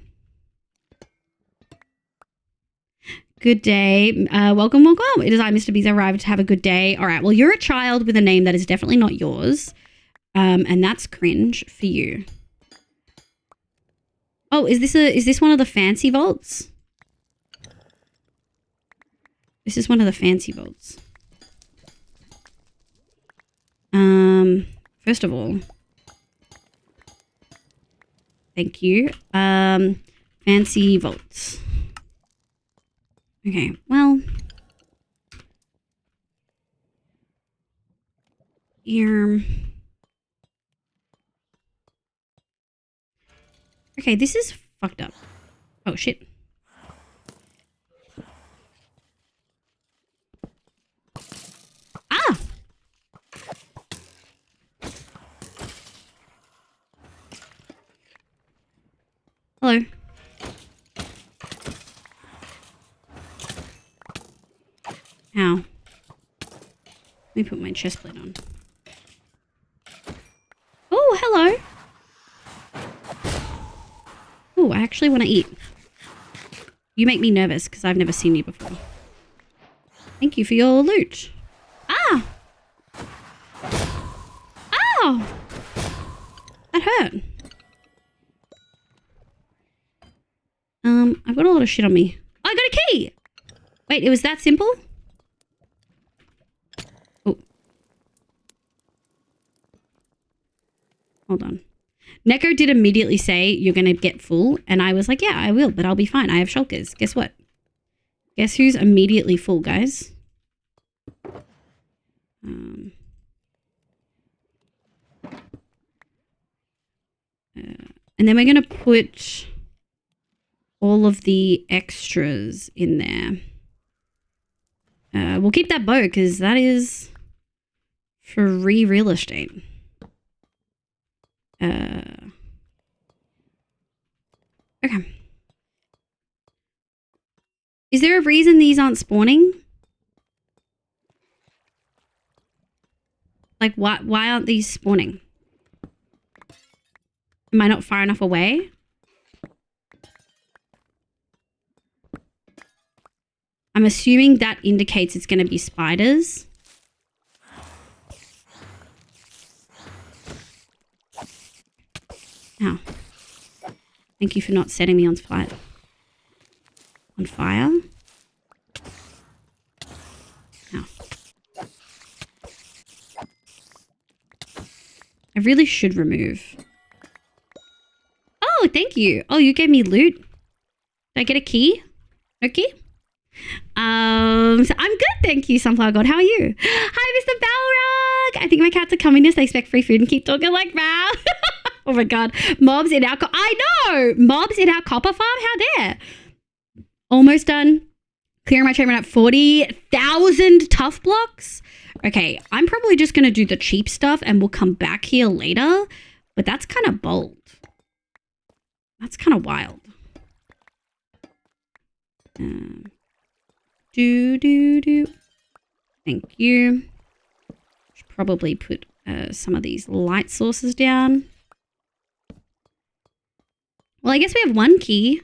Good day. Welcome. It is I, Mr. Bees, arrived to have a good day. All right. Well, you're a child with a name that is definitely not yours. And that's cringe for you. Oh, is this one of the fancy vaults? This is one of the fancy vaults. First of all, thank you. Fancy vaults. Okay, well, here. Okay, this is fucked up. Oh shit. Ah! Hello. Ow. Let me put my chest plate on. Oh, hello. Oh, I actually want to eat. You make me nervous because I've never seen you before. Thank you for your loot. Ah! Ow! That hurt. I've got a lot of shit on me. Oh, I got a key! Wait, it was that simple? Oh. Hold on. Neko did immediately say you're going to get full. And I was like, yeah, I will, but I'll be fine. I have shulkers. Guess what? Guess who's immediately full, guys? And then we're going to put all of the extras in there. We'll keep that bow because that is free real estate. Okay. Is there a reason these aren't spawning? Like, why aren't these spawning? Am I not far enough away? I'm assuming that indicates it's going to be spiders. Ow. Thank you for not setting me on fire. On fire? Ow. I really should remove. Oh, thank you. Oh, you gave me loot. Did I get a key? No key? So I'm good, thank you, Sunflower God. How are you? Hi, Mr. Balrog. I think my cats are coming as they expect free food and keep talking like that. Oh my god. Mobs in our I know! Mobs in our copper farm? How dare? Almost done. Clearing my chamber at 40,000 tough blocks. Okay, I'm probably just gonna do the cheap stuff and we'll come back here later. But that's kind of bold. That's kind of wild. Thank you. Should probably put some of these light sources down. Well, I guess we have one key.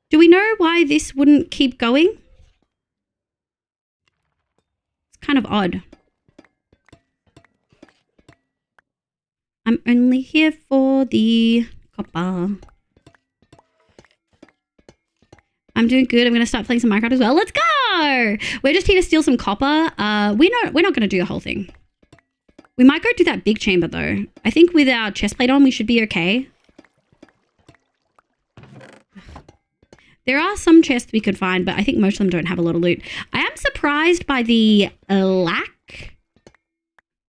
Do we know why this wouldn't keep going? It's kind of odd. I'm only here for the copper. I'm doing good. I'm going to start playing some Minecraft as well. Let's go! We're just here to steal some copper. We're not going to do the whole thing. We might go do that big chamber, though. I think with our chest plate on, we should be okay. There are some chests we could find, but I think most of them don't have a lot of loot. I am surprised by the lack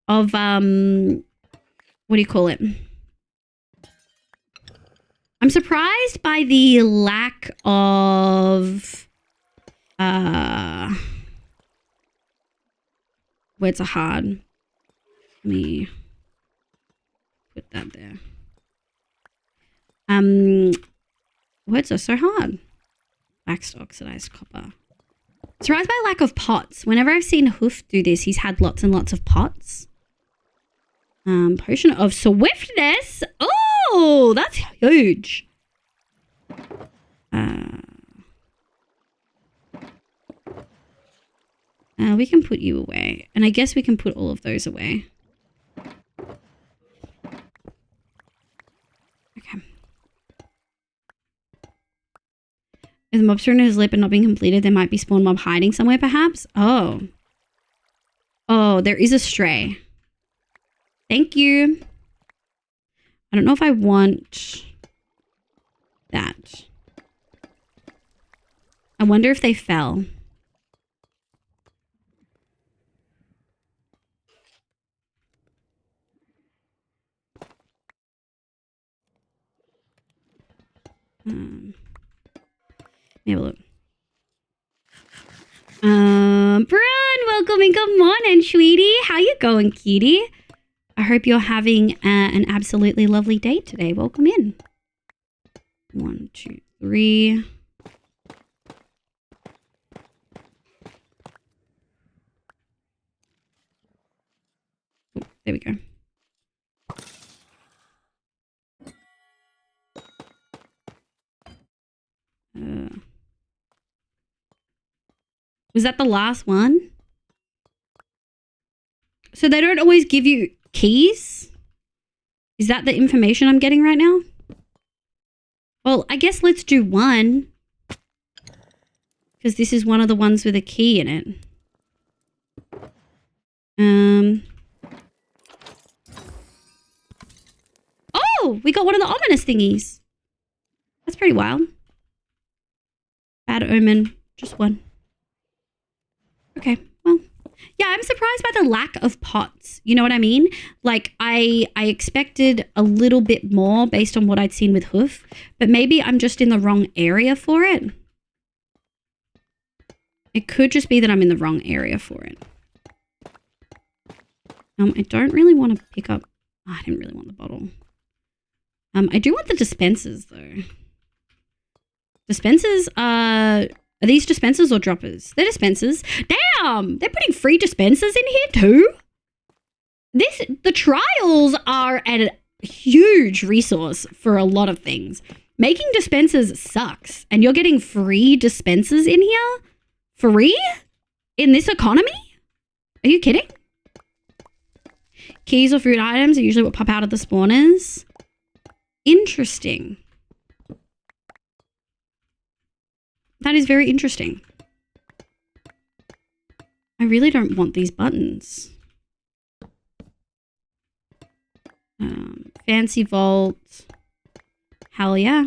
of, what do you call it? I'm surprised by the lack of, words are hard. Let me put that there. Words are so hard. Waxed oxidized copper. Surprised by lack of pots. Whenever I've seen Hoof do this, he's had lots and lots of pots. Potion of swiftness. Oh, that's huge. We can put you away. And I guess we can put all of those away. Okay. If the mob surrender is lit but not being completed, there might be spawn mob hiding somewhere perhaps. Oh. Oh, there is a stray. Thank you. I don't know if I want that. I wonder if they fell. Let me have a look. Brun, welcome and good morning, sweetie. How you going, cutie? I hope you're having an absolutely lovely day today. Welcome in. 1, 2, 3. Oh, there we go. Was that the last one? So they don't always give you keys? Is that the information I'm getting right now? Well, I guess let's do one. Because this is one of the ones with a key in it. Oh, we got one of the ominous thingies. That's pretty wild. Bad omen. Just one. Okay, well. Yeah, I'm surprised by the lack of pots. You know what I mean? Like, I expected a little bit more based on what I'd seen with Hoof, but maybe I'm just in the wrong area for it. It could just be that I'm in the wrong area for it. I don't really want to pick up... Oh, I didn't really want the bottle. I do want the dispensers, though. Dispensers are these dispensers or droppers? They're dispensers. Damn! They're putting free dispensers in here too? The trials are a huge resource for a lot of things. Making dispensers sucks. And you're getting free dispensers in here? Free? In this economy? Are you kidding? Keys or food items are usually what pop out of the spawners. Interesting. That is very interesting. I really don't want these buttons. Fancy vault. Hell yeah.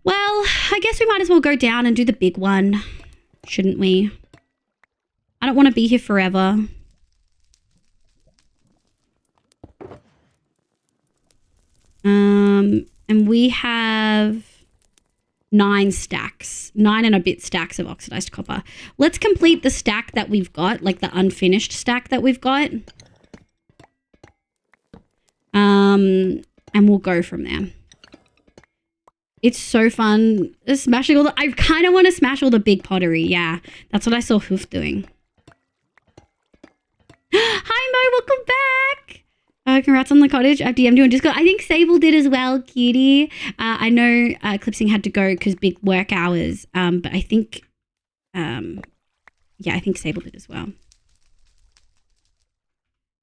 Well, I guess we might as well go down and do the big one. Shouldn't we? I don't want to be here forever. And we have 9 stacks, 9 and a bit stacks of oxidized copper. Let's complete the stack that we've got, like the unfinished stack that we've got. And we'll go from there. It's so fun smashing all the... I kind of want to smash all the big pottery. Yeah, that's what I saw Hoof doing. Hi, Mo. Welcome back. Congrats on the cottage. I've DM'd you on Discord. I think Sable did as well, cutie. I know Clipsing had to go because big work hours. But I think... yeah, I think Sable did as well.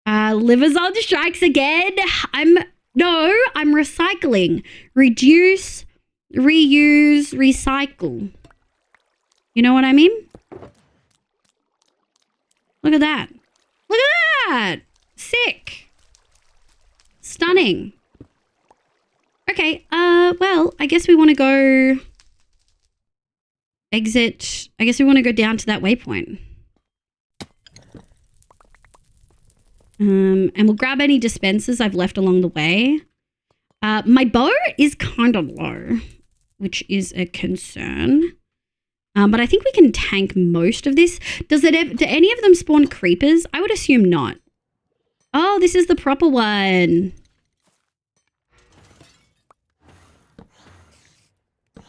Livers on strikes again. I'm recycling. Reduce, reuse, recycle. You know what I mean? Look at that. Look at that. Sick. Stunning. Okay, well, I guess we want to go exit. I guess we want to go down to that waypoint. And we'll grab any dispensers I've left along the way. My bow is kind of low, which is a concern. But I think we can tank most of this. Do any of them spawn creepers? I would assume not. Oh, this is the proper one.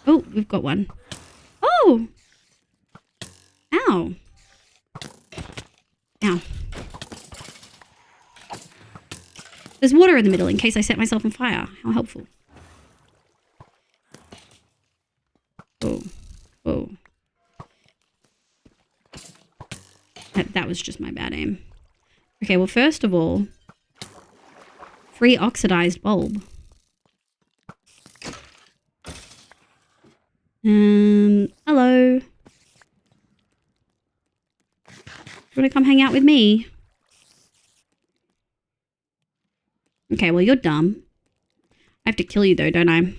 Oh, we've got one. Oh! Ow. Ow. There's water in the middle in case I set myself on fire. How helpful. Oh. Oh. That was just my bad aim. Okay, well, first of all, free oxidized bulb. Hello. You want to come hang out with me? Okay, well, you're dumb. I have to kill you, though, don't I? Are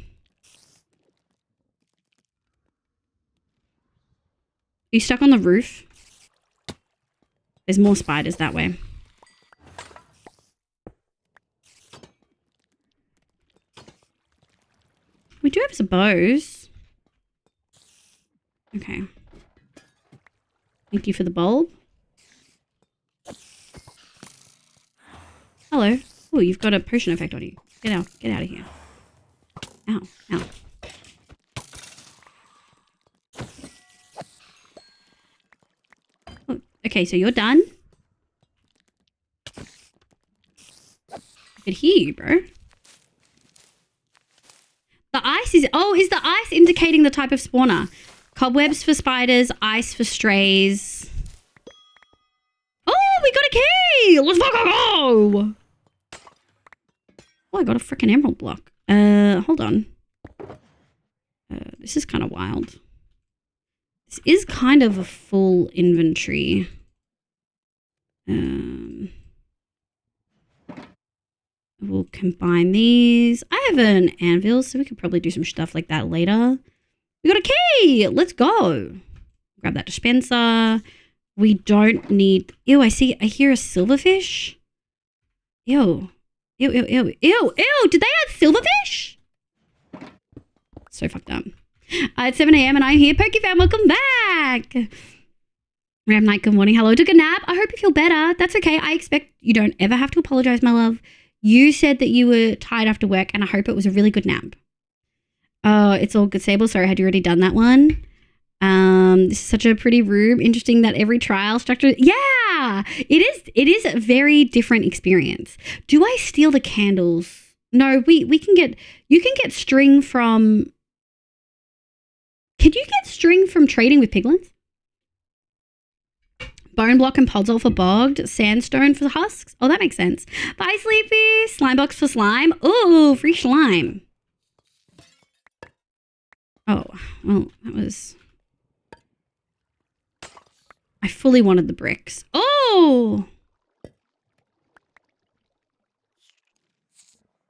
you stuck on the roof? There's more spiders that way. We do have some bows. Okay. Thank you for the bulb. Hello. Oh, you've got a potion effect on you. Get out of here. Ow, ow. Oh, okay, so you're done. I could hear you, bro. The ice is... Oh, is the ice indicating the type of spawner? Cobwebs for spiders, ice for strays. Oh, we got a key! Let's fucking go! Oh, I got a freaking emerald block. Hold on. This is kind of wild. This is kind of a full inventory. We'll combine these. I have an anvil, so we could probably do some stuff like that later. We got a key. Let's go. Grab that dispenser. We don't need... Ew, I hear a silverfish. Ew. Ew, ew, ew, ew, ew. Did they add silverfish? So fucked up. It's 7 a.m. and I'm here. PokeFam, welcome back. Ram Knight, good morning. Hello, took a nap. I hope you feel better. That's okay. I expect you don't ever have to apologize, my love. You said that you were tired after work, and I hope it was a really good nap. Oh, it's all good, Sable. Sorry, had you already done that one? This is such a pretty room. Interesting that every trial structure... Yeah! It is a very different experience. Do I steal the candles? No, we can get... You can get string from... Can you get string from trading with piglins? Bone block and podzol for bogged. Sandstone for husks. Oh, that makes sense. Bye, Sleepy. Slime box for slime. Ooh, free slime. Oh, well, that was... I fully wanted the bricks. Oh!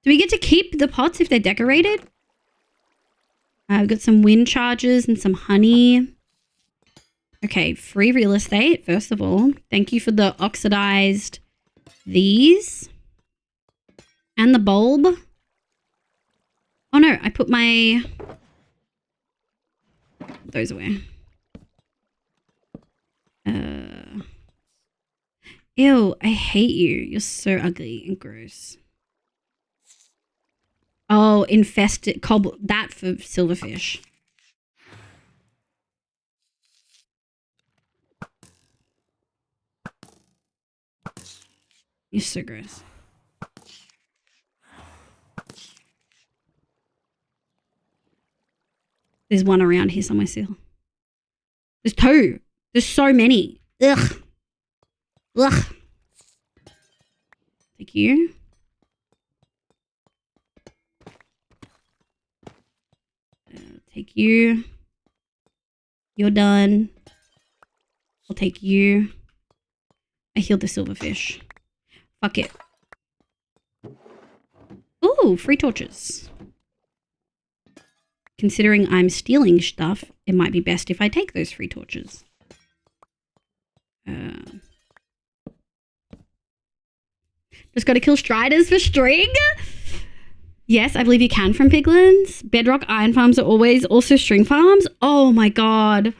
Do we get to keep the pots if they're decorated? We've got some wind charges and some honey. Okay, free real estate, first of all. Thank you for the oxidized these. And the bulb. Oh no, I put my... those away. Ew, I hate you. You're so ugly and gross. Oh, infested cobble. That for silverfish. You're so gross. There's one around here somewhere still. There's two. There's so many. Ugh. Ugh. Thank you. Take you. You're done. I'll take you. I healed the silverfish. Fuck it. Ooh, free torches. Considering I'm stealing stuff, it might be best if I take those free torches. Just got to kill striders for string? Yes, I believe you can from piglins. Bedrock iron farms are always also string farms. Oh my god.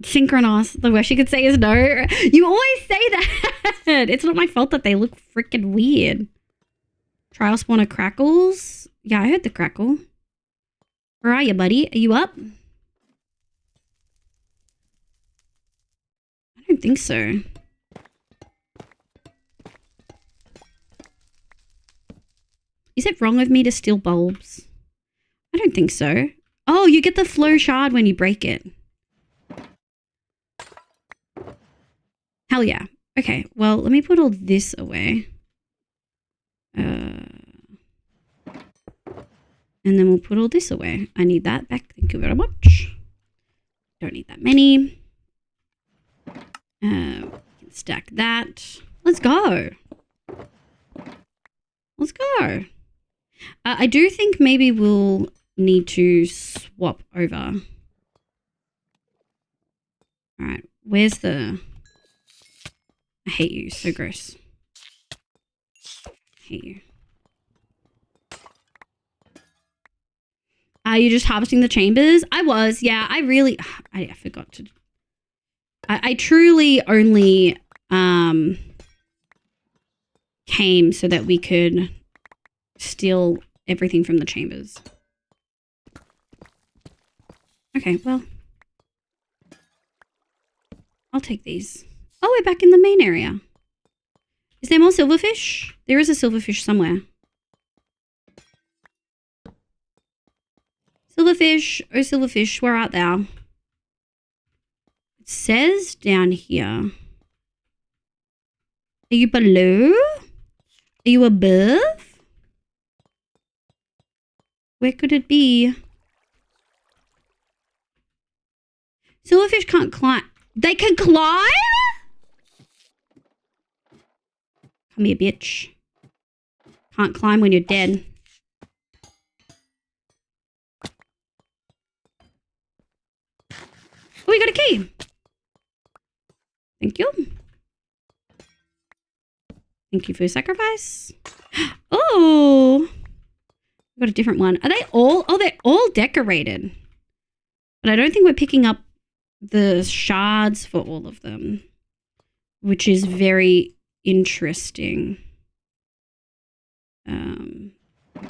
Synchronous. The worst you could say is no. You always say that. It's not my fault that they look freaking weird. Trial spawner crackles. Yeah, I heard the crackle. Where are you, buddy? Are you up? I don't think so. Is it wrong of me to steal bulbs? I don't think so. Oh, you get the flow shard when you break it. Hell yeah. Okay, well, let me put all this away. And then we'll put all this away. I need that back. Thank you very much. Don't need that many. We can stack that. Let's go. Let's go. I do think maybe we'll need to swap over. All right. Where's the... I hate you. So gross. I hate you. Are you just harvesting the chambers? I was. Yeah, I really... I forgot to... I truly only came so that we could steal everything from the chambers. Okay, well. I'll take these. Oh, we're back in the main area. Is there more silverfish? There is a silverfish somewhere. Silverfish, oh silverfish, where art thou? It says down here. Are you below? Are you above? Where could it be? Silverfish can't climb. They can climb? Come here, bitch. Can't climb when you're dead. Oh, we got a key. Thank you. Thank you for your sacrifice. Oh, we got a different one. Are they all? Oh, they're all decorated. But I don't think we're picking up the shards for all of them, which is very interesting.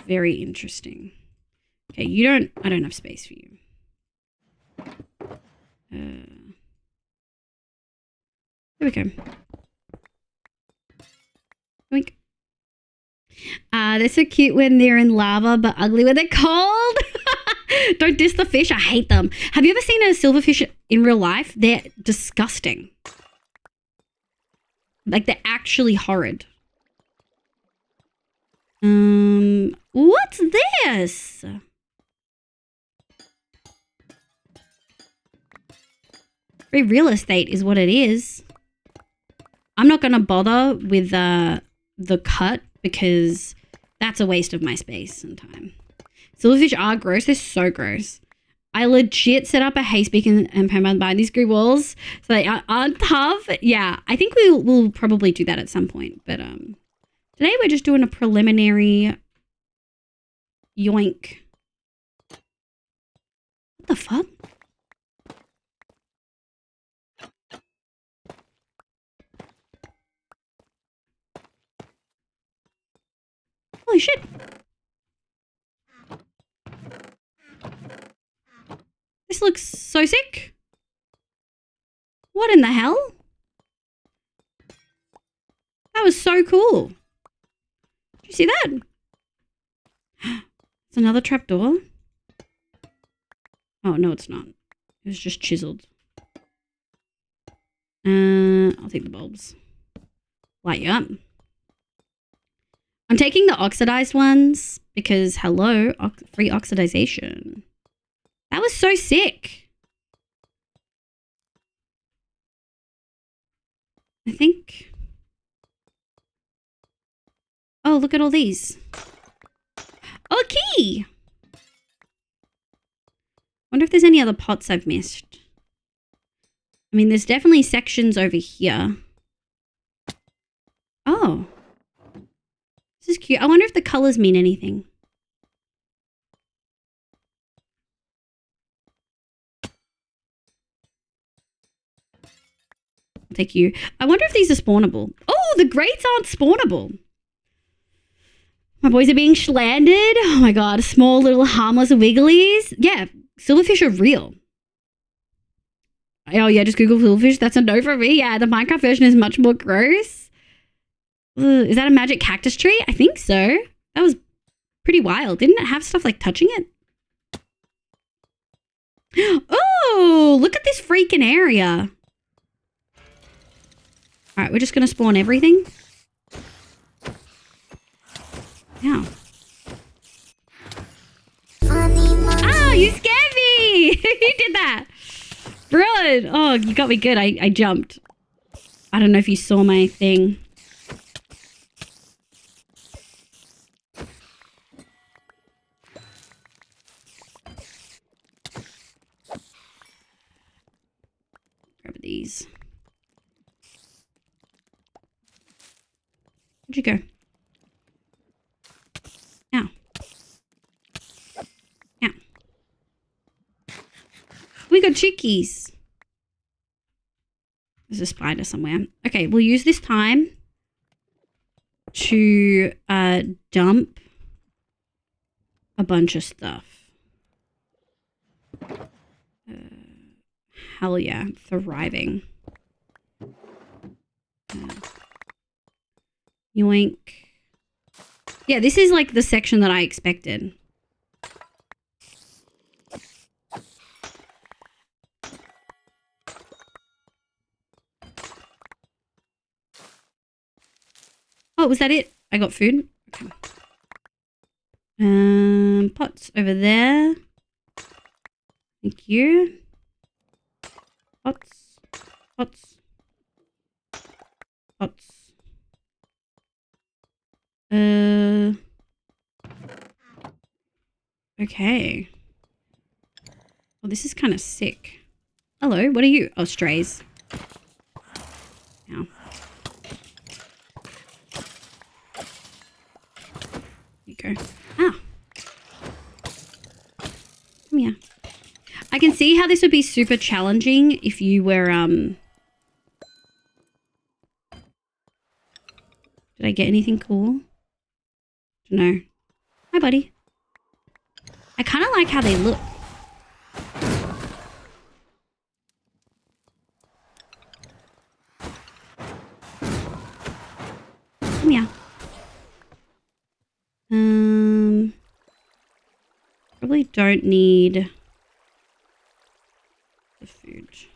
Very interesting. Okay, I don't have space for you. There we go. Oink. They're so cute when they're in lava, but ugly when they're cold. Don't diss the fish. I hate them. Have you ever seen a silverfish in real life? They're disgusting. Like, they're actually horrid. What's this? Free real estate is what it is. I'm not going to bother with the cut because that's a waste of my space and time. Silverfish are gross. They're so gross. I legit set up a haystack and permanent behind these green walls so they aren't tough. Yeah, I think we'll probably do that at some point. But today we're just doing a preliminary yoink. What the fuck? Holy shit. This looks so sick. What in the hell? That was so cool. Did you see that? It's another trapdoor. Oh, no, it's not. It was just chiseled. I'll take the bulbs. Light you up. I'm taking the oxidized ones because, hello, free oxidization. That was so sick. I think. Oh, look at all these. Oh, a key. Wonder if there's any other pots I've missed. I mean, there's definitely sections over here. Oh. This is cute. I wonder if the colors mean anything. I'll take you. I wonder if these are spawnable. Oh, the grates aren't spawnable. My boys are being schlanded. Oh my god, small little harmless wigglies. Yeah, silverfish are real. Oh yeah, just Google silverfish. That's a no for me. Yeah, the Minecraft version is much more gross. Ugh, is that a magic cactus tree? I think so. That was pretty wild. Didn't it have stuff like touching it? Oh, look at this freaking area. All right, we're just going to spawn everything. Yeah. Oh, you scared me. You did that. Brilliant. Oh, you got me good. I jumped. I don't know if you saw my thing. Grab these. Where'd you go? Ow. Ow. We got chickies. There's a spider somewhere. Okay, we'll use this time to dump a bunch of stuff. Hell yeah, thriving. Yoink. Yeah, this is like the section that I expected. Oh, was that it? I got food. Okay. Pots over there. Thank you. Pots. Pots. Pots. Okay. Well, this is kind of sick. Hello, what are you? Oh, strays. Now. There you go. Ah. Come here. I can see how this would be super challenging if you were, Did I get anything cool? No. Hi, buddy. I kind of like how they look. Come here. Probably don't need the food. It's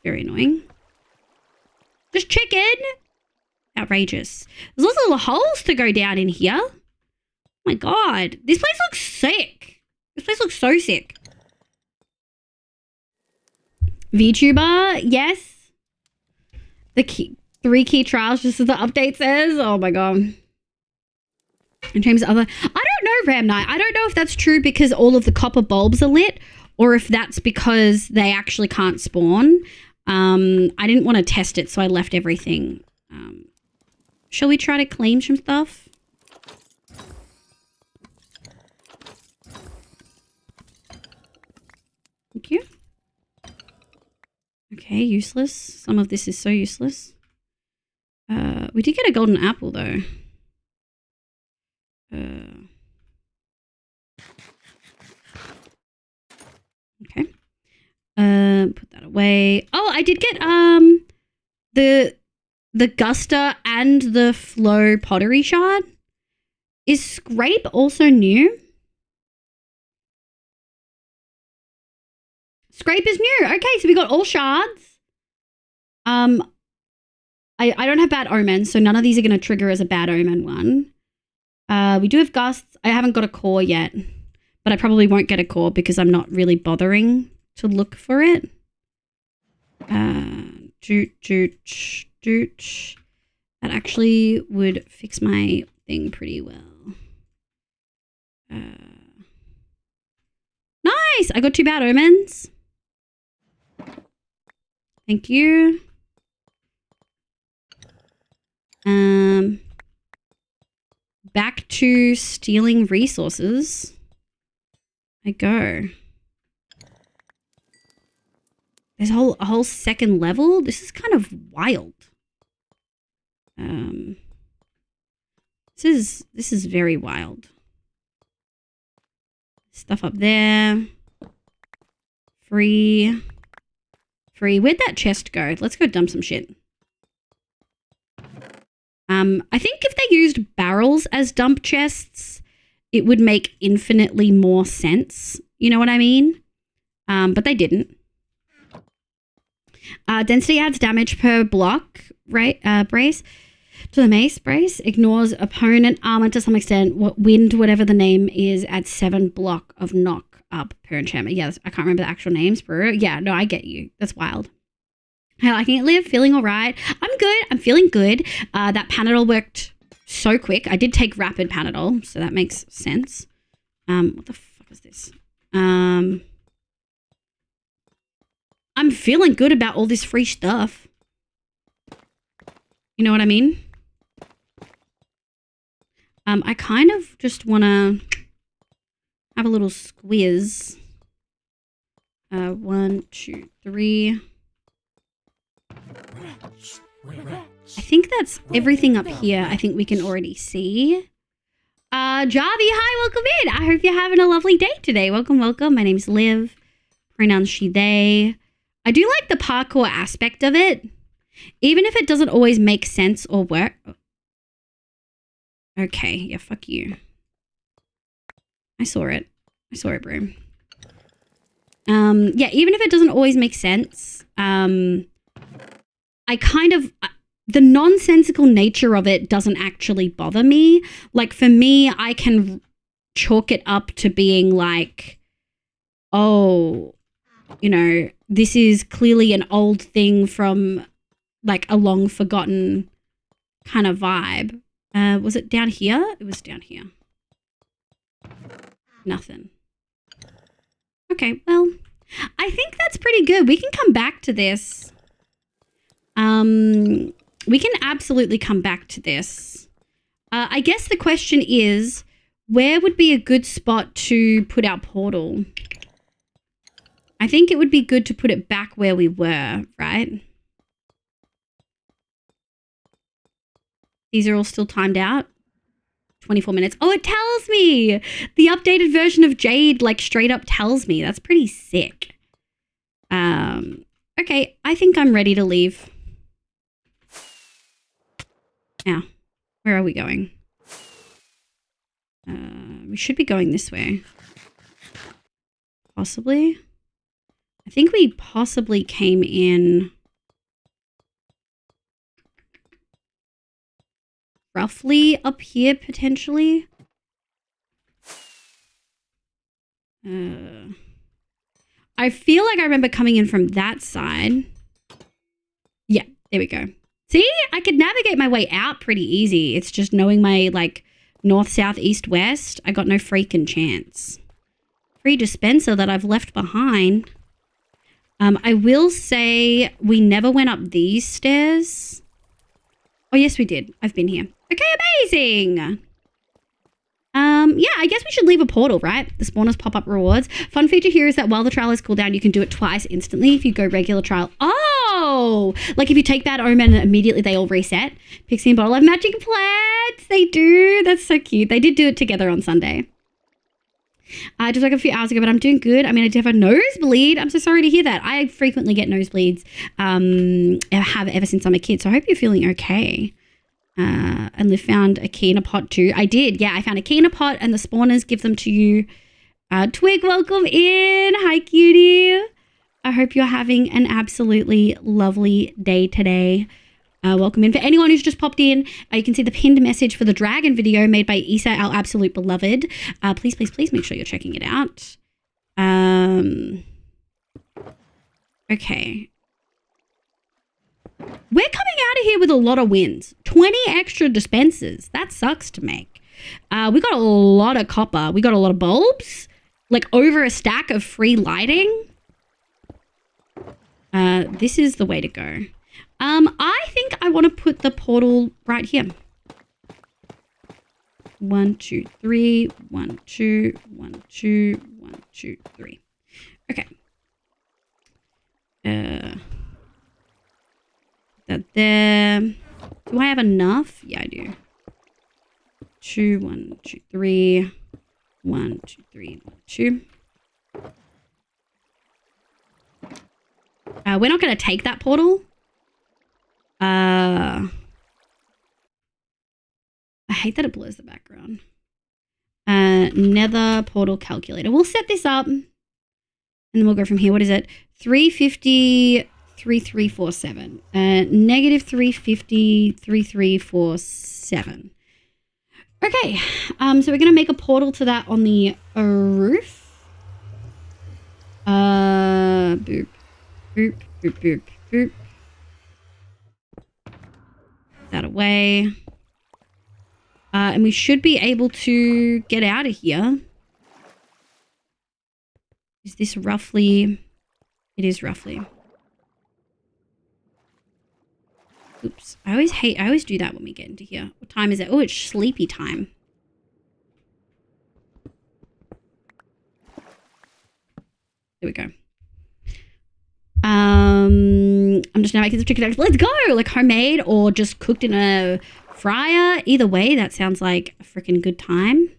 very annoying. Just chicken! Outrageous. There's lots of little holes to go down in here. Oh my god. This place looks sick. This place looks so sick. VTuber, yes. The 3 key trials, just as the update says. Oh my god. In terms of other... I don't know, Ram Knight. I don't know if that's true because all of the copper bulbs are lit or if that's because they actually can't spawn. I didn't want to test it, so I left everything. Shall we try to claim some stuff? Thank you. Okay, useless. Some of this is so useless. We did get a golden apple, though. Okay. Put that away. Oh, I did get the Guster and the Flow pottery shard. Is Scrape also new? Scrape is new. Okay, so we got all shards. I don't have bad omen, so none of these are going to trigger as a bad omen one. We do have gusts. I haven't got a core yet, but I probably won't get a core because I'm not really bothering to look for it. That actually would fix my thing pretty well. Nice! I got 2 bad omens. Thank you. Back to stealing resources. I go. There's a whole second level. This is kind of wild. This is very wild. Stuff up there. Free. Where'd that chest go? Let's go dump some shit. I think if they used barrels as dump chests, it would make infinitely more sense. You know what I mean? But they didn't. Density adds damage per block, right? Brace to the mace. Brace ignores opponent armor to some extent. Wind, whatever the name is, adds 7 block of knock up per enchantment. Yeah, I can't remember the actual names, bro. Yeah, no, I get you. That's wild. How liking it, Liv? Feeling all right? I'm good. I'm feeling good. That Panadol worked so quick. I did take rapid Panadol, so that makes sense. What the fuck is this? I'm feeling good about all this free stuff. You know what I mean? I kind of just want to have a little squiz. 1, 2, 3. I think that's everything up here. I think we can already see. Javi, hi, welcome in. I hope you're having a lovely day today. Welcome, welcome. My name's Liv. Pronouns she, they. I do like the parkour aspect of it, even if it doesn't always make sense or work. Okay, yeah, fuck you. I saw it. I saw it, bro. Yeah, even if it doesn't always make sense, I kind of... the nonsensical nature of it doesn't actually bother me. Like, for me, I can chalk it up to being like, oh, you know, this is clearly an old thing from, like, a long forgotten kind of vibe. Was it down here? It was down here. Nothing. Okay, well, I think that's pretty good. We can come back to this. We can absolutely come back to this. I guess the question is, where would be a good spot to put our portal? I think it would be good to put it back where we were, right? These are all still timed out. 24 minutes. Oh, it tells me. The updated version of Jade, like, straight up tells me. That's pretty sick. Okay, I think I'm ready to leave. Now, where are we going? We should be going this way. Possibly. I think we possibly came in roughly up here, potentially. I feel like I remember coming in from that side. Yeah, there we go. See, I could navigate my way out pretty easy. It's just knowing my, like, north, south, east, west. I got no freaking chance. Free dispenser that I've left behind. I will say we never went up these stairs. Oh, yes, we did. I've been here. Okay, amazing. Yeah, I guess we should leave a portal, right? The spawners pop up rewards. Fun feature here is that while the trial is cooldown, you can do it twice instantly if you go regular trial. Oh, like if you take that omen, immediately they all reset. Pixie and Bottle have matching plants. They do. That's so cute. They did do it together on Sunday. Just like a few hours ago, but I'm doing good. I mean, I did have a nosebleed. I'm so sorry to hear that. I frequently get nosebleeds. I have ever since I'm a kid. So I hope you're feeling okay. And Liv found a key in a pot too. I did. Yeah, I found a key in a pot and the spawners give them to you. Twig, welcome in. Hi, cutie. I hope you're having an absolutely lovely day today. Welcome in. For anyone who's just popped in, you can see the pinned message for the dragon video made by Isa, our absolute beloved. Please, please, please make sure you're checking it out. Okay. We're coming out of here with a lot of wins. 20 extra dispensers. That sucks to make. We got a lot of copper. We got a lot of bulbs. Like over a stack of free lighting. This is the way to go. I think I want to put the portal right here. 1, 2, 3. 1, 2, 1, 2, 1, 2, 3. Okay. That there. Do I have enough? Yeah, I do. 2, 1, 2, 3. 1, 2, 3, 1, 2. We're not going to take that portal. I hate that it blurs the background. Nether portal calculator. We'll set this up and then we'll go from here. What is it? 350, 3347. Negative 350, 3347. Okay. So we're going to make a portal to that on the roof. Boop, boop, boop, boop, boop. That away. And we should be able to get out of here. Is this roughly? It is roughly. Oops. I always do that when we get into here. What time is it? Oh, it's sleepy time. There we go. I'm just now making some chicken nuggets. Let's go! Like homemade or just cooked in a fryer. Either way, that sounds like a freaking good time.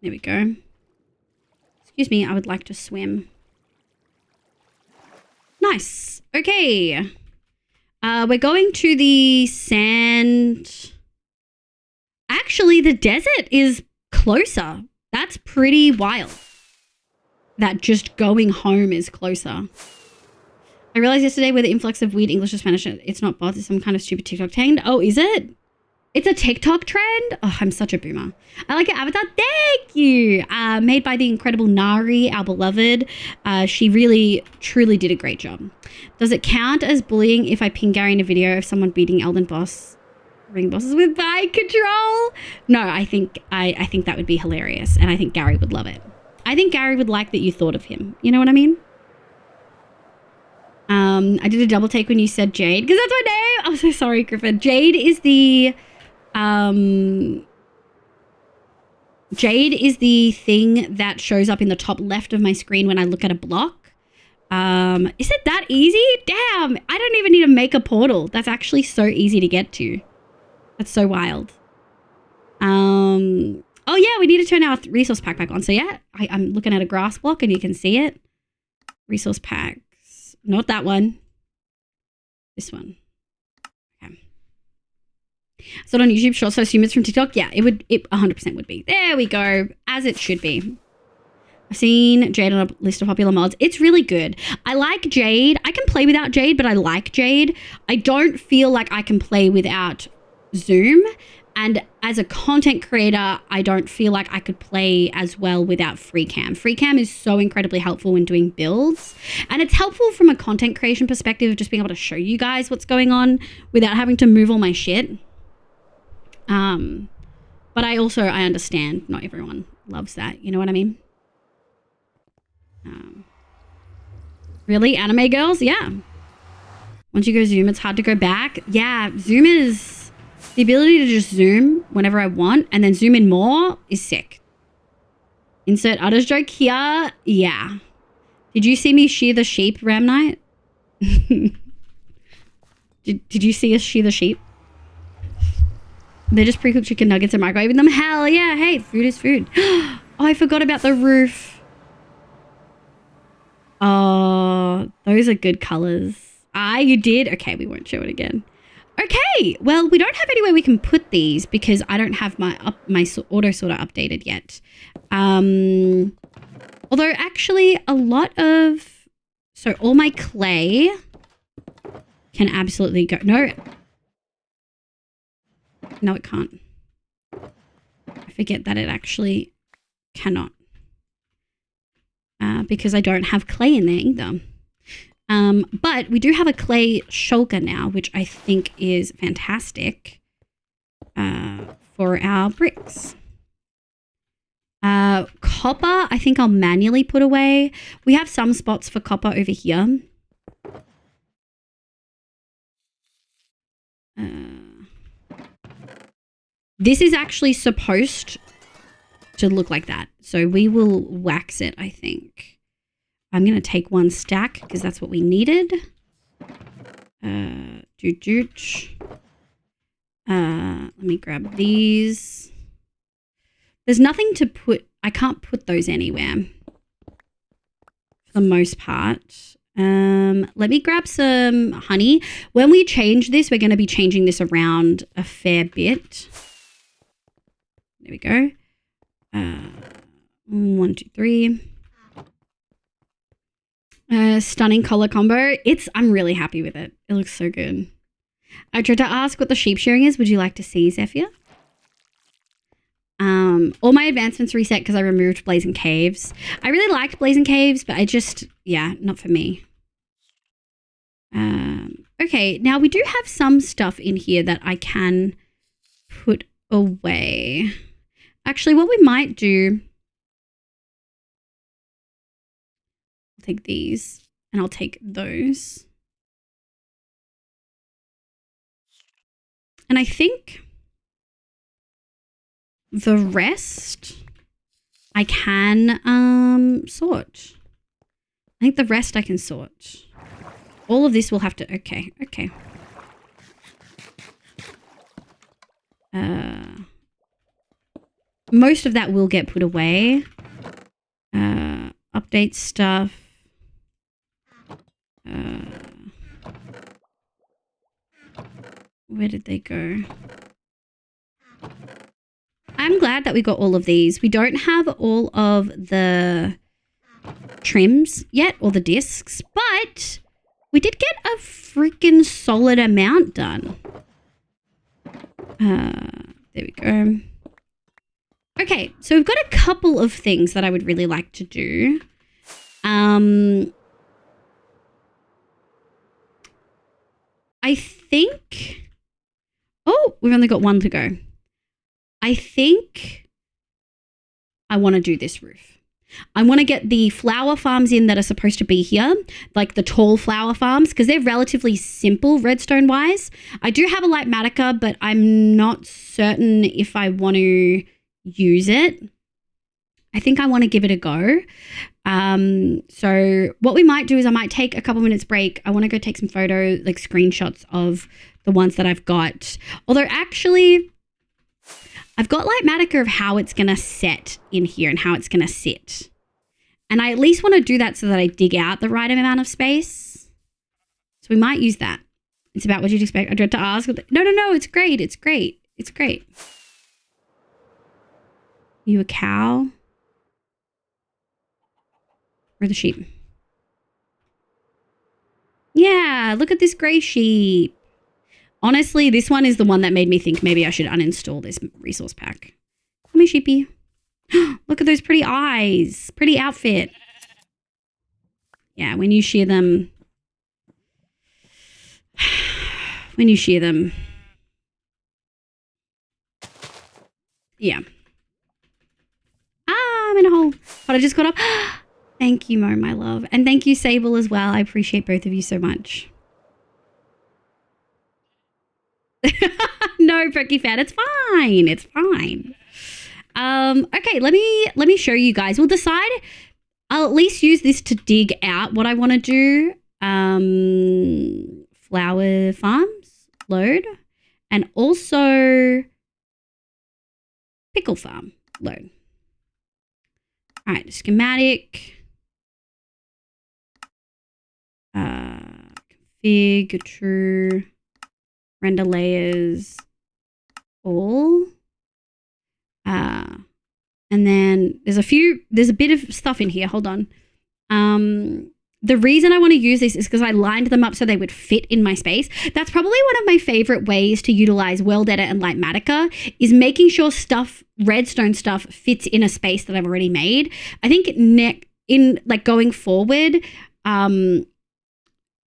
There we go. Excuse me, I would like to swim. Nice. Okay. We're going to the sand. Actually, the desert is closer. That's pretty wild. That just going home is closer. I realized yesterday with the influx of weird English to Spanish, it's not bots, it's some kind of stupid TikTok tagged. Oh, is it? It's a TikTok trend. Oh, I'm such a boomer. I like your avatar. Thank you. Made by the incredible Nari, our beloved. She really, truly did a great job. Does it count as bullying if I ping Gary in a video of someone beating Elden boss, ring bosses with bike control? No, I think that would be hilarious, and I think Gary would love it. I think Gary would like that you thought of him. You know what I mean? I did a double take when you said Jade, because that's my name. I'm so sorry, Griffin. Jade is the thing that shows up in the top left of my screen when I look at a block. Is it that easy? Damn, I don't even need to make a portal. That's actually so easy to get to. That's so wild. Oh yeah, we need to turn our resource pack back on. So yeah, I'm looking at a grass block and you can see it. Resource packs. Not that one. This one. Okay. So on YouTube Shorts, so assume it's from TikTok. Yeah, it 100% would be. There we go. As it should be. I've seen Jade on a list of popular mods. It's really good. I like Jade. I can play without Jade, but I like Jade. I don't feel like I can play without Zoom. And as a content creator, I don't feel like I could play as well without FreeCam. FreeCam is so incredibly helpful when doing builds. And it's helpful from a content creation perspective of just being able to show you guys what's going on without having to move all my shit. But I understand not everyone loves that. You know what I mean? Really? Anime girls? Yeah. Once you go Zoom, it's hard to go back. Yeah, Zoom is... The ability to just zoom whenever I want and then zoom in more is sick. Insert Udder's joke here. Yeah. Did you see me shear the sheep, Ram Knight? Did you see us shear the sheep? They're just pre-cooked chicken nuggets and microwaving them. Hell yeah. Hey, food is food. Oh, I forgot about the roof. Oh, those are good colors. Ah, you did? Okay, we won't show it again. Okay, well, we don't have anywhere we can put these because I don't have my auto sorter updated yet. Although actually a lot of... So all my clay can absolutely go... No, it can't. I forget that it actually cannot. Because I don't have clay in there either. But we do have a clay shulker now, which I think is fantastic for our bricks. Copper, I think I'll manually put away. We have some spots for copper over here. This is actually supposed to look like that. So we will wax it, I think. I'm going to take one stack because that's what we needed. Let me grab these. There's nothing to put. I can't put those anywhere for the most part. Let me grab some honey. When we change this, we're going to be changing this around a fair bit. There we go. 1, 2, 3. Stunning color combo. I'm really happy with it. It looks so good. I tried to ask what the sheep shearing is. Would you like to see, Zephyr? All my advancements reset because I removed Blazing Caves. I really liked Blazing Caves, but yeah, not for me. Okay, now we do have some stuff in here that I can put away. Actually, what we might do... take these and I'll take those. And I think the rest I can sort. I think the rest I can sort. All of this will have to... Okay. Most of that will get put away. Update stuff. Where did they go? I'm glad that we got all of these. We don't have all of the trims yet, or the discs, but we did get a freaking solid amount done. There we go. Okay, so we've got a couple of things that I would really like to do. I think... Oh, we've only got one to go. I think I want to do this roof. I want to get the flower farms in that are supposed to be here, like the tall flower farms, because they're relatively simple redstone-wise. I do have a light matica, but I'm not certain if I want to use it. I think I want to give it a go. So what we might do is I might take a couple minutes break. I want to go take some like screenshots of the ones that I've got. Although actually, I've got light matica of how it's going to set in here and how it's going to sit. And I at least want to do that so that I dig out the right amount of space. So we might use that. It's about what you'd expect. I dread to ask. No. It's great. It's great. It's great. You a cow? Or the sheep? Yeah, look at this grey sheep. Honestly, this one is the one that made me think maybe I should uninstall this resource pack. Come here, sheepy. Look at those pretty eyes. Pretty outfit. Yeah, when you shear them. Yeah. I'm in a hole. But I just got up. Thank you, Mo, my love. And thank you, Sable, as well. I appreciate both of you so much. No, Perky Fan, it's fine. It's fine. Okay, let me show you guys. We'll decide. I'll at least use this to dig out what I want to do. Flower farms, load. And also pickle farm, load. All right, schematic. Config, true. Render layers, all. And then there's a bit of stuff in here. Hold on. The reason I want to use this is because I lined them up so they would fit in my space. That's probably one of my favorite ways to utilize World Edit and Light Matica is making sure redstone stuff fits in a space that I've already made. I think going forward,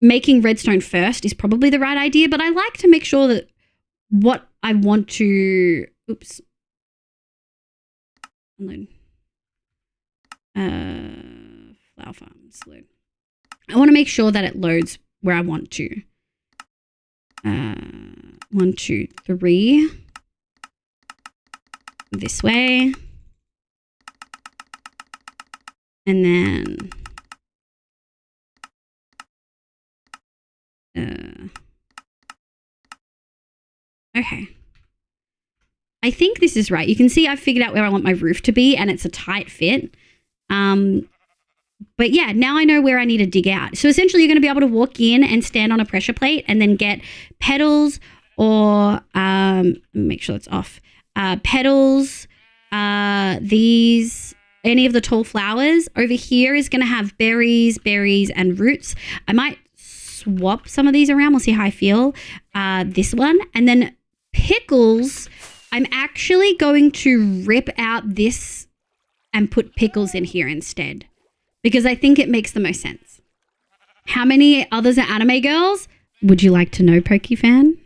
making redstone first is probably the right idea, but I like to make sure that what I want to, unload, flower farms, load. I want to make sure that it loads where I want to. 1, 2, 3. This way. And then okay. I think this is right. You can see I've figured out where I want my roof to be and it's a tight fit. But yeah, now I know where I need to dig out. So essentially you're going to be able to walk in and stand on a pressure plate and then get petals or make sure that's off. Petals, any of the tall flowers. Over here is going to have berries, and roots. I might swap some of these around. We'll see how I feel. This one. And then pickles, I'm actually going to rip out this and put pickles in here instead because I think it makes the most sense. How many others are anime girls? Would you like to know, Pokey Fan?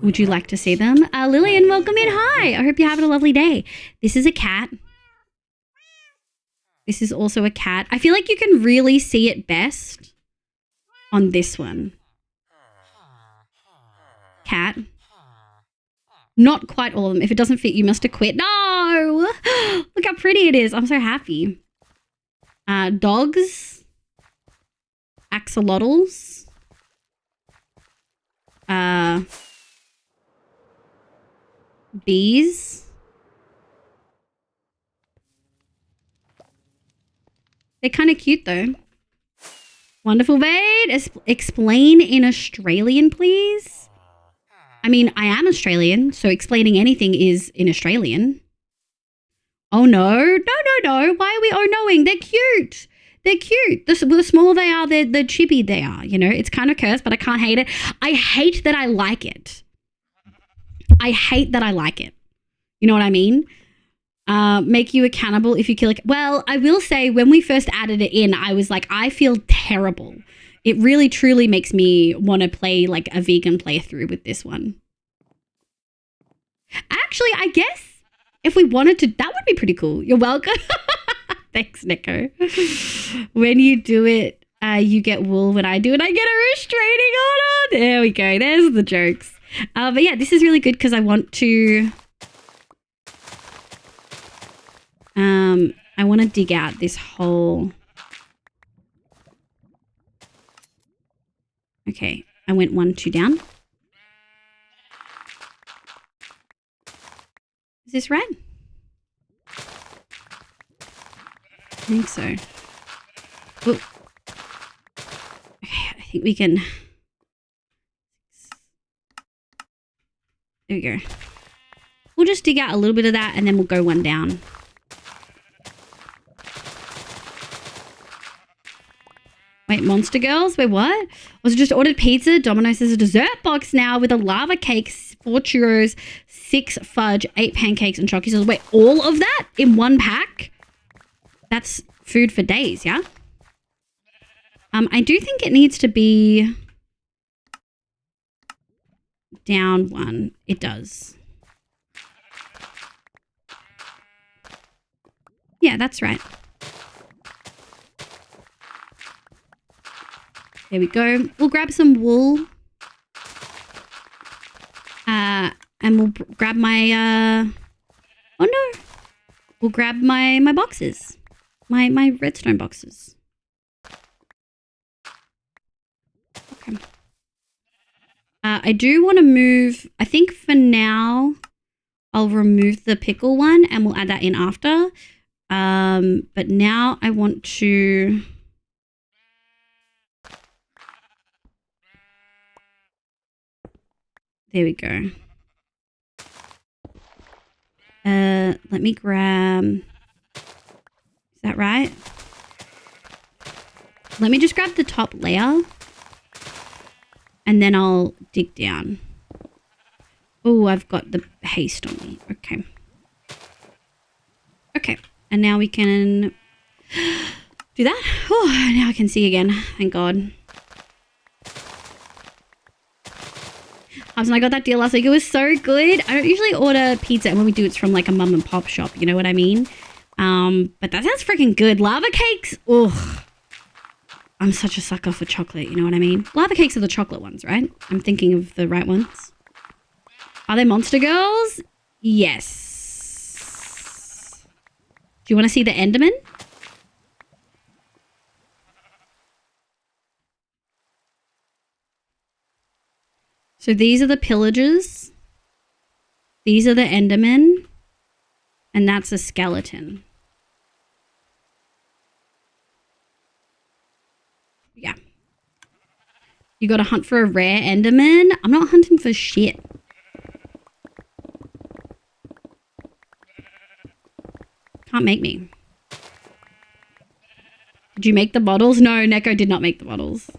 Would you like to see them? Lillian, welcome in. Hi. I hope you're having a lovely day. This is a cat. This is also a cat. I feel like you can really see it best on this one. Cat. Not quite all of them. If it doesn't fit, you must have quit. No! Look how pretty it is. I'm so happy. Dogs. Axolotls. Bees. They're kind of cute though. Wonderful, Vade. Explain in Australian, please. I mean, I am Australian, so explaining anything is in Australian. Oh no. No. Why are we oh knowing? They're cute. They're cute. The smaller they are, the chippy they are. You know, it's kind of cursed, but I can't hate it. I hate that I like it. I hate that I like it. You know what I mean? Make you accountable if you kill a cat. Well, I will say when we first added it in, I was like, I feel terrible. It really, truly makes me want to play like a vegan playthrough with this one. Actually, I guess if we wanted to, that would be pretty cool. You're welcome. Thanks, Nico. When you do it, you get wool. When I do it, I get a restraining order. There we go. There's the jokes. But yeah, this is really good because I want to... I want to dig out this whole... Okay, I went 1, 2 down. Is this right? I think so. Ooh. Okay, I think we can... There we go. We'll just dig out a little bit of that and then we'll go 1 down. Wait, Monster Girls? Wait, what? Was it just ordered pizza? Domino's has a dessert box now with a lava cake, 4 churros, 6 fudge, 8 pancakes, and chocolates. Wait, all of that in 1 pack? That's food for days, yeah? I do think it needs to be down 1. It does. Yeah, that's right. There we go. We'll grab some wool. And we'll grab my, oh no. We'll grab my boxes. My redstone boxes. Okay. I do want to move, I think for now, I'll remove the pickle one and we'll add that in after. But now I want to... There we go. Let me grab... Is that right? Let me just grab the top layer. And then I'll dig down. Oh, I've got the haste on me. Okay. Okay. And now we can do that. Oh, now I can see again. Thank God. I got that deal last week. It was so good. I don't usually order pizza, and when we do, it's from like a mum and pop shop. You know what I mean? But that sounds freaking good. Lava cakes. Ugh. I'm such a sucker for chocolate. You know what I mean? Lava cakes are the chocolate ones, right? I'm thinking of the right ones. Are they Monster Girls? Yes. Do you want to see the Enderman? So these are the pillagers. These are the Endermen. And that's a skeleton. Yeah. You gotta hunt for a rare Enderman. I'm not hunting for shit. Can't make me. Did you make the bottles? No, Neko did not make the bottles.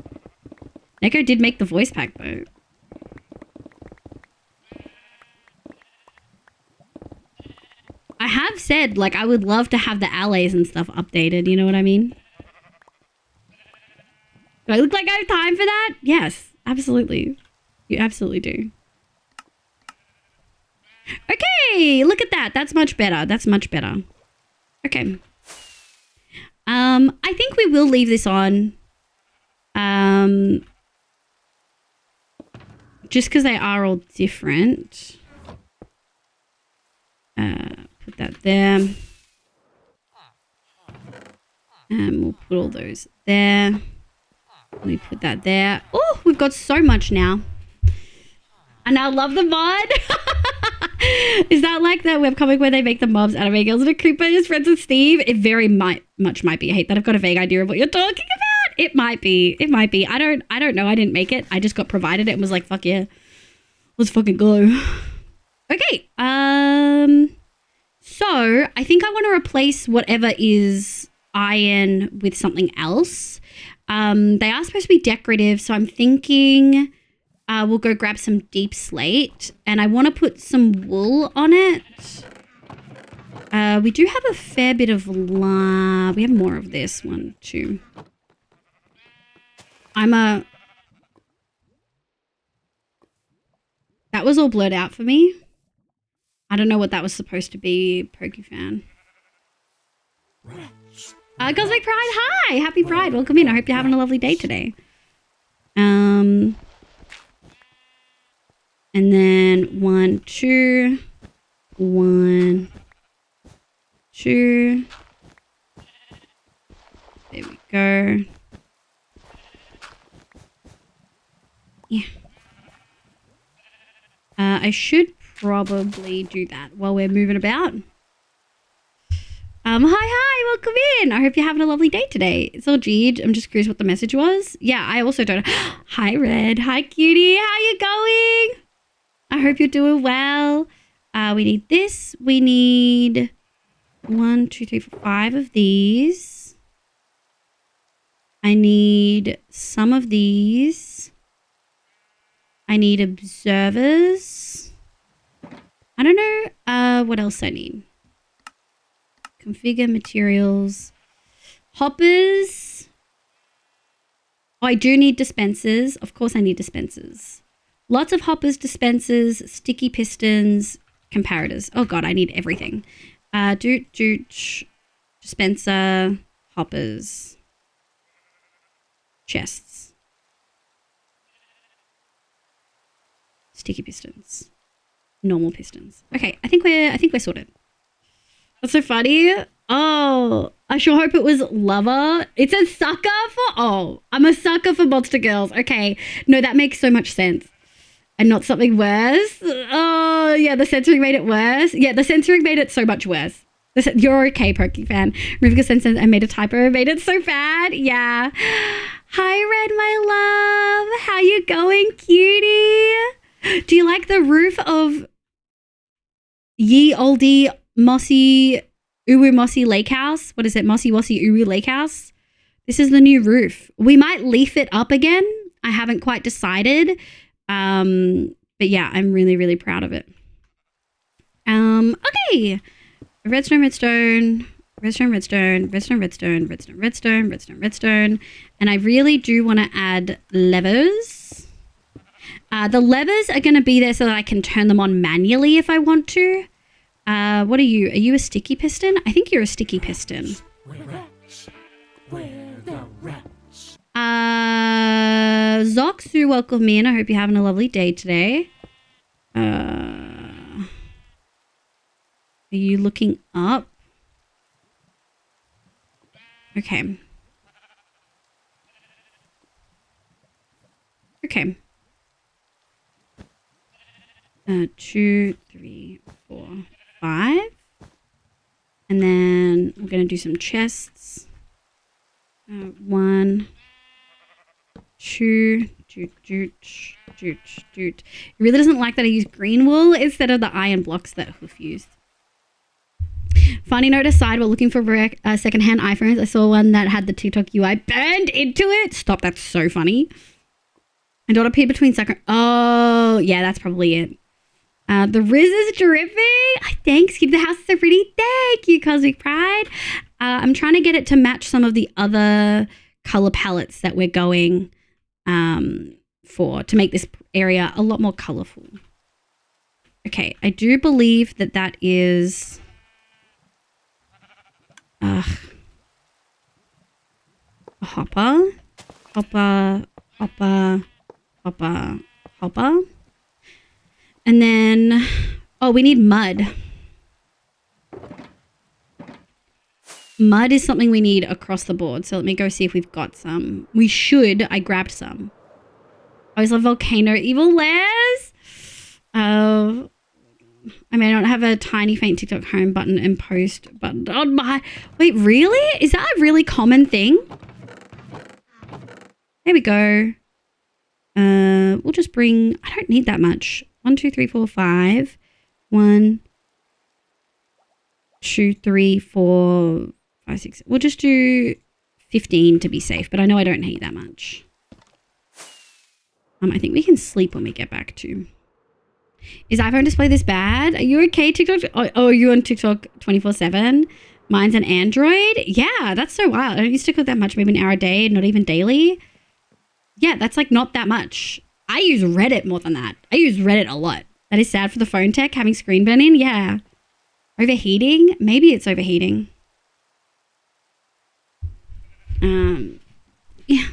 Neko did make the voice pack though. I have said, like, I would love to have the allies and stuff updated. You know what I mean? Do I look like I have time for that? Yes, absolutely. You absolutely do. Okay, look at that. That's much better. That's much better. Okay. I think we will leave this on. Just because they are all different. Put that there. And we'll put all those there. Let me put that there. Oh, we've got so much now. And I love the mod. Is that like that webcomic where they make the mobs out of girls and a Cooper is friends with Steve? It very much might be. I hate that I've got a vague idea of what you're talking about. It might be. It might be. I don't know. I didn't make it. I just got provided it and was like, fuck yeah. Let's fucking go. Okay. So I think I want to replace whatever is iron with something else. They are supposed to be decorative, so I'm thinking we'll go grab some deep slate. And I want to put some wool on it. We do have a fair bit of we have more of this. 1, 2. That was all blurred out for me. I don't know what that was supposed to be, Pokefan. Cosmic Pride, hi! Happy Pride, welcome in. I hope you're having a lovely day today. And then 1, 2, 1, 2. There we go. Yeah. I should probably do that while we're moving about. Hi, welcome in. I hope you're having a lovely day today. It's all Jeed. I'm just curious what the message was. Yeah, I also don't know. Hi, Red. Hi, cutie. How you going? I hope you're doing well. We need this. We need 1, 2, 3, 4, 5 of these. I need some of these. I need observers. I don't know what else I need. Configure materials. Hoppers. Oh, I do need dispensers. Of course I need dispensers. Lots of hoppers, dispensers, sticky pistons, comparators. Oh god, I need everything. Dispenser, hoppers, chests, sticky pistons, normal pistons. Okay, I think we're sorted. That's so funny. Oh, I sure hope it was lover. It says sucker for, oh, I'm a sucker for monster girls. Okay, no, that makes so much sense. And not something worse. Oh, yeah, the censoring made it worse. Yeah, the censoring made it so much worse. You're okay, Pokefan. Removing a sentence and made a typo made it so bad. Yeah. Hi, Red, my love. How you going, cutie? Do you like the roof of Ye Olde Mossy Uwu Mossy Lake House? What is it? Mossy Wossy Uwu Lake House? This is the new roof. We might leaf it up again. I haven't quite decided. But yeah, I'm really, really proud of it. Okay. Redstone, redstone, redstone, redstone, redstone, redstone, redstone, redstone, redstone, redstone. And I really do want to add levers. The levers are going to be there so that I can turn them on manually if I want to. What are you? Are you a sticky piston? I think you're a sticky piston. Zoxu, welcome in. I hope you're having a lovely day today. Are you looking up? Okay. Okay. 2, 3, 4, 5. And then we're going to do some chests. 1, 2, It really doesn't like that I use green wool instead of the iron blocks that Hoof used. Funny note aside, we're looking for secondhand iPhones. I saw one that had the TikTok UI burned into it. Stop, that's so funny. My daughter peed between second. Oh, yeah, that's probably it. The Riz is dripping. Thanks, keep the house so pretty. Thank you, Cosmic Pride. I'm trying to get it to match some of the other color palettes that we're going for to make this area a lot more colorful. Okay, I do believe that that is... a hopper, hopper, hopper, hopper, hopper. And then, oh, we need mud. Mud is something we need across the board. So let me go see if we've got some. We should. I grabbed some. I always love Volcano Evil Les. I mean, I don't have a tiny faint TikTok home button and post button on my... Wait, really? Is that a really common thing? There we go. We'll just bring... I don't need that much. 1, 2, 3, 4, 5. 1, 2, 3, 4, 5, 6. We'll just do 15 to be safe, but I know I don't need that much. I think we can sleep when we get back to. Is iPhone display this bad? Are you okay, TikTok? Oh, are you on TikTok 24/7? Mine's an Android. Yeah, that's so wild. I don't used to click that much, maybe an hour a day, not even daily. Yeah, that's like not that much. I use Reddit more than that. I use Reddit a lot. That is sad for the phone tech, having screen burn-in. Yeah. Overheating? Maybe it's overheating. Yeah.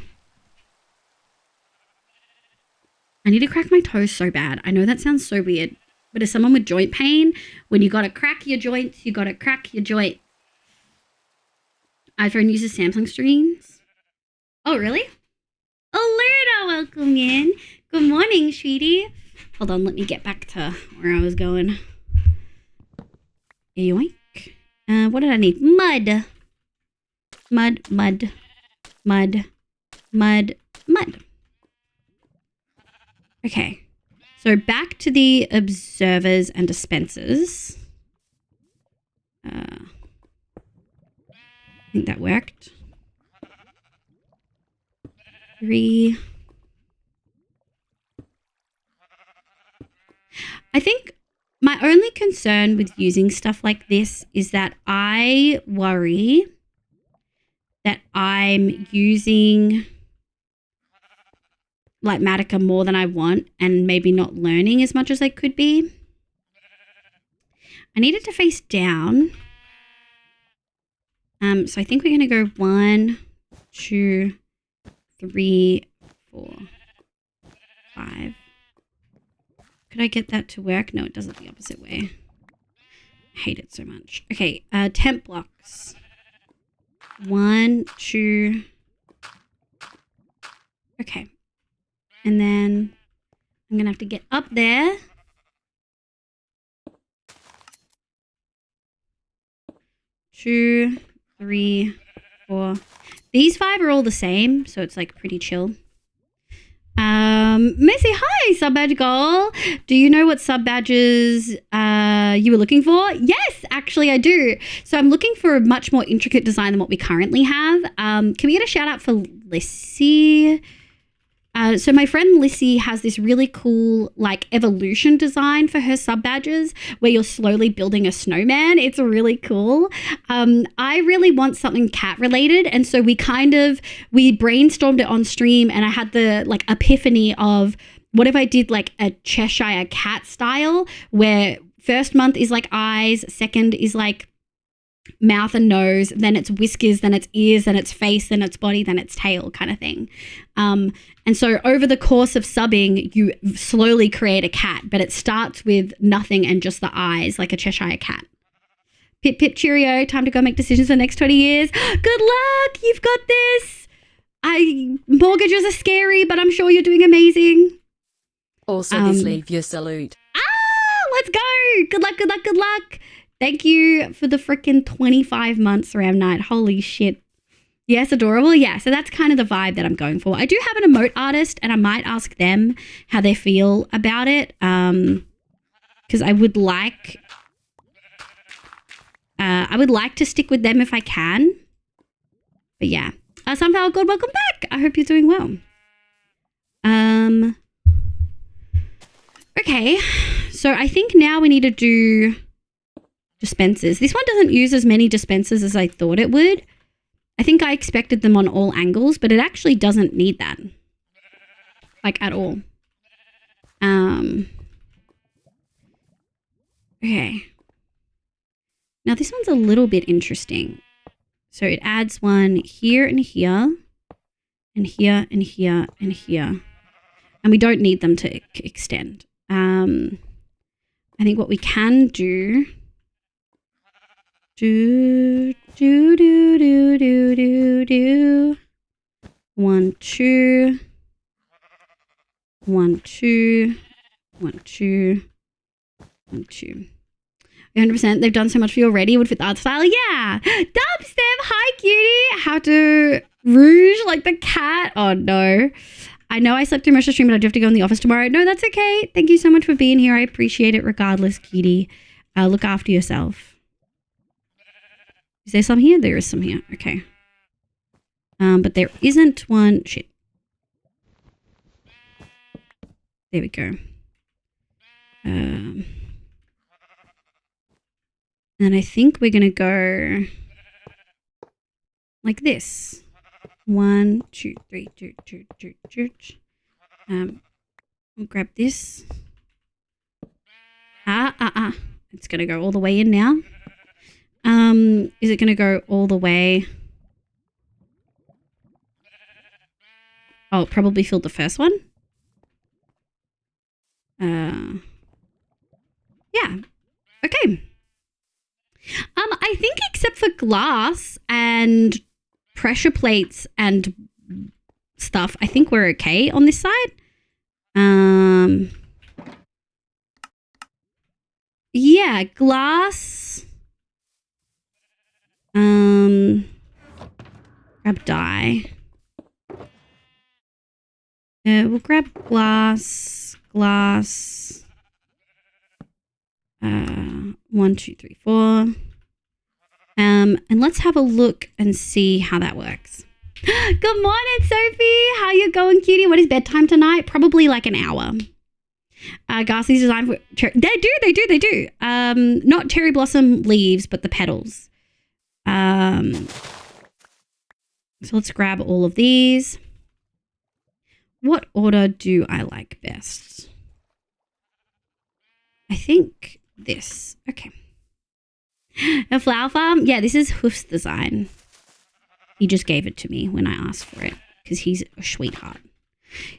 I need to crack my toes so bad. I know that sounds so weird, but as someone with joint pain, when you gotta crack your joints, you gotta crack your joint. iPhone uses Samsung screens. Oh, really? Oh, Luna, welcome in. Good morning, sweetie. Hold on, let me get back to where I was going. Yoink. What did I need? Mud. Mud, mud, mud, mud, mud. Okay. So back to the observers and dispensers. I think that worked. 3. I think my only concern with using stuff like this is that I worry that I'm using like Matica more than I want and maybe not learning as much as I could be. I need it to face down. So I think we're going to go 1, 2, 3, 4, 5. Could I get that to work? No, it does it the opposite way. I hate it so much. Okay, temp blocks. 1, 2. Okay. And then I'm going to have to get up there. 2, 3, 4. These 5 are all the same, so it's like pretty chill. Missy, hi, sub badge goal. Do you know what sub badges you were looking for? Yes, actually I do. So I'm looking for a much more intricate design than what we currently have. Can we get a shout out for Lissy? So my friend Lissy has this really cool like evolution design for her sub badges where you're slowly building a snowman. It's really cool. I really want something cat related. And so we brainstormed it on stream and I had the like epiphany of what if I did like a Cheshire cat style where first month is like eyes, second is like mouth and nose, then it's whiskers, then it's ears, then it's face, then it's body, then it's tail kind of thing. And so over the course of subbing, you slowly create a cat, but it starts with nothing and just the eyes, like a Cheshire cat. Pip, pip, cheerio. Time to go make decisions for the next 20 years. Good luck. You've got this. Mortgages are scary, but I'm sure you're doing amazing. Also, this leave your salute. Let's go. Good luck, good luck, good luck. Thank you for the freaking 25 months, Ram Knight. Holy shit. Yes, adorable. Yeah, so that's kind of the vibe that I'm going for. I do have an emote artist and I might ask them how they feel about it. Because I would like to stick with them if I can. But yeah. Sunflower God, welcome back. I hope you're doing well. Okay. So I think now we need to do dispensers. This one doesn't use as many dispensers as I thought it would. I think I expected them on all angles, but it actually doesn't need that. Like at all. Okay. Now this one's a little bit interesting. So it adds one here and here, and here and here and here. And we don't need them to extend. I think what we can do 1, 2, 1, 2, 1, 2, 1, 2. 100%. They've done so much for you already. Would fit the art style. Yeah. Dubstep. Hi, cutie. How to rouge like the cat. Oh, no. I know I slept through most of the stream, but I do have to go in the office tomorrow. No, that's okay. Thank you so much for being here. I appreciate it regardless, cutie. Look after yourself. Is there some here? There is some here. Okay. But there isn't one. Shit. There we go. And I think we're going to go like this. 1, 2, 3, 2, 2, 2, 2. We'll grab this. It's going to go all the way in now. Is it going to go all the way? Oh, it probably filled the first one. Yeah. Okay. I think except for glass and pressure plates and stuff, I think we're okay on this side. Yeah, glass. Grab dye. We'll grab glass. 1, 2, 3, 4. And let's have a look and see how that works. Good morning, Sophie. How you going, cutie? What is bedtime tonight? Probably like an hour. Garci's designed for they do. Not cherry blossom leaves, but the petals. So let's grab all of these. What order do I like best? I think this. Okay. A flower farm? Yeah, this is Hoof's design. He just gave it to me when I asked for it because he's a sweetheart.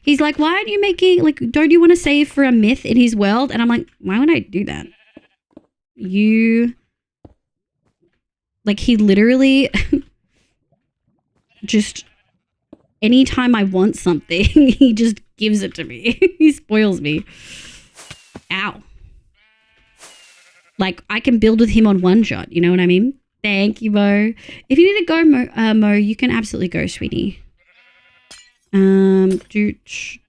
He's like, why aren't you making, like, don't you want to save for a myth in his world? And I'm like, why would I do that? He literally just, anytime I want something, he just gives it to me. He spoils me. Ow. Like, I can build with him on one shot. You know what I mean? Thank you, Mo. If you need to go, Mo, you can absolutely go, sweetie. Dooch.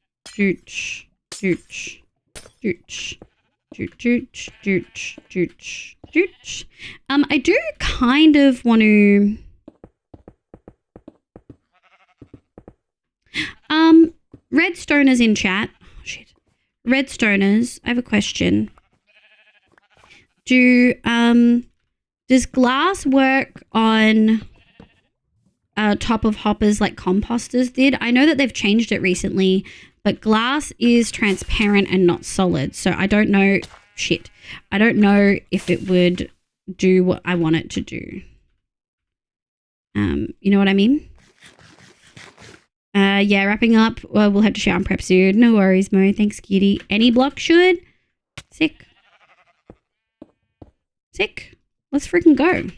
I do kind of want to... Redstoners in chat. Oh, shit. Redstoners, I have a question. Does glass work on top of hoppers like composters did? I know that they've changed it recently, but glass is transparent and not solid. So I don't know. Shit. I don't know if it would do what I want it to do. You know what I mean? Yeah, wrapping up. Well, we'll have to shower and prep soon. No worries, Mo. Thanks, cutie. Any block should. Sick. Let's freaking go.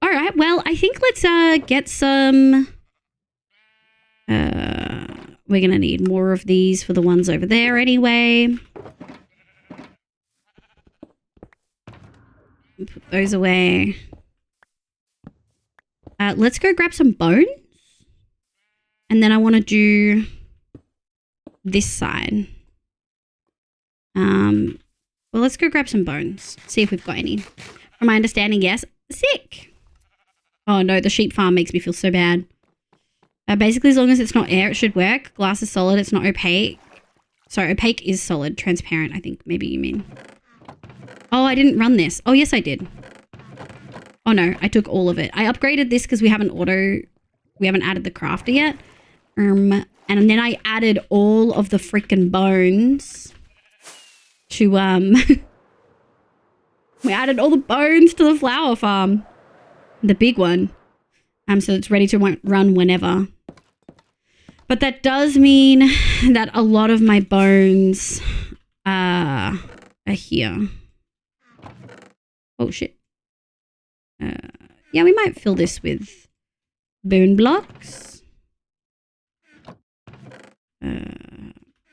All right. Well, I think let's get some. We're gonna need more of these for the ones over there anyway. Put those away. Let's go grab some bones. And then I want to do this side. Well, let's go grab some bones. See if we've got any. From my understanding, yes. Sick. Oh, no. The sheep farm makes me feel so bad. Basically, as long as it's not air, it should work. Glass is solid. It's not opaque. Sorry, opaque is solid. Transparent, I think maybe you mean. Oh, I didn't run this. Oh, yes, I did. Oh, no. I took all of it. I upgraded this because we haven't added the crafter yet. And then I added all of the freaking bones to, we added all the bones to the flower farm. The big one. So it's ready to run whenever. But that does mean that a lot of my bones are here. Oh, shit. Yeah, we might fill this with bone blocks.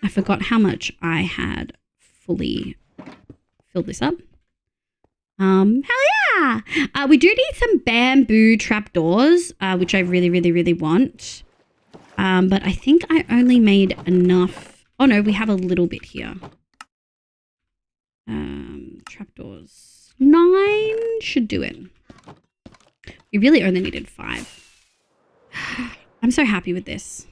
I forgot how much I had fully filled this up. Hell yeah! We do need some bamboo trapdoors, which I really, really, really want. But I think I only made enough. Oh no, we have a little bit here. Trapdoors. 9 should do it. We really only needed 5. I'm so happy with this.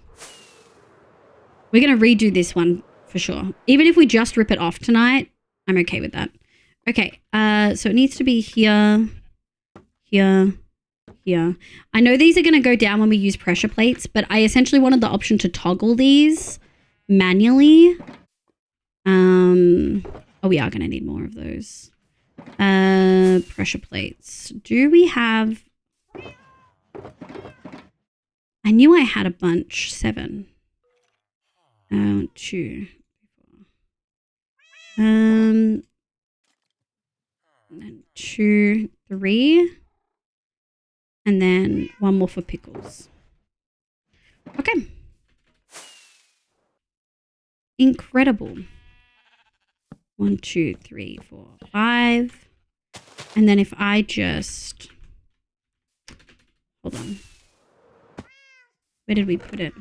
We're going to redo this one for sure. Even if we just rip it off tonight, I'm okay with that. Okay, so it needs to be here, here, here. I know these are going to go down when we use pressure plates, but I essentially wanted the option to toggle these manually. Oh, we are going to need more of those. Pressure plates. Do we have... I knew I had a bunch. 7. 2. And 2, 3. And then 1 more for pickles. Okay. Incredible. 1, 2, 3, 4, 5. And then if I just... Hold on. Where did we put it?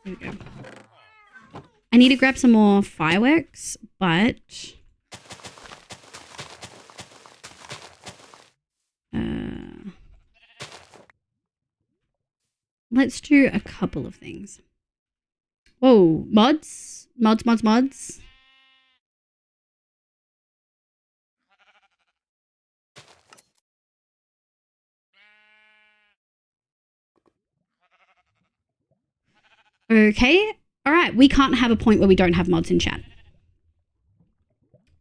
There we go. I need to grab some more fireworks, but... let's do a couple of things. Whoa, mods? Mods. Okay. All right. We can't have a point where we don't have mods in chat.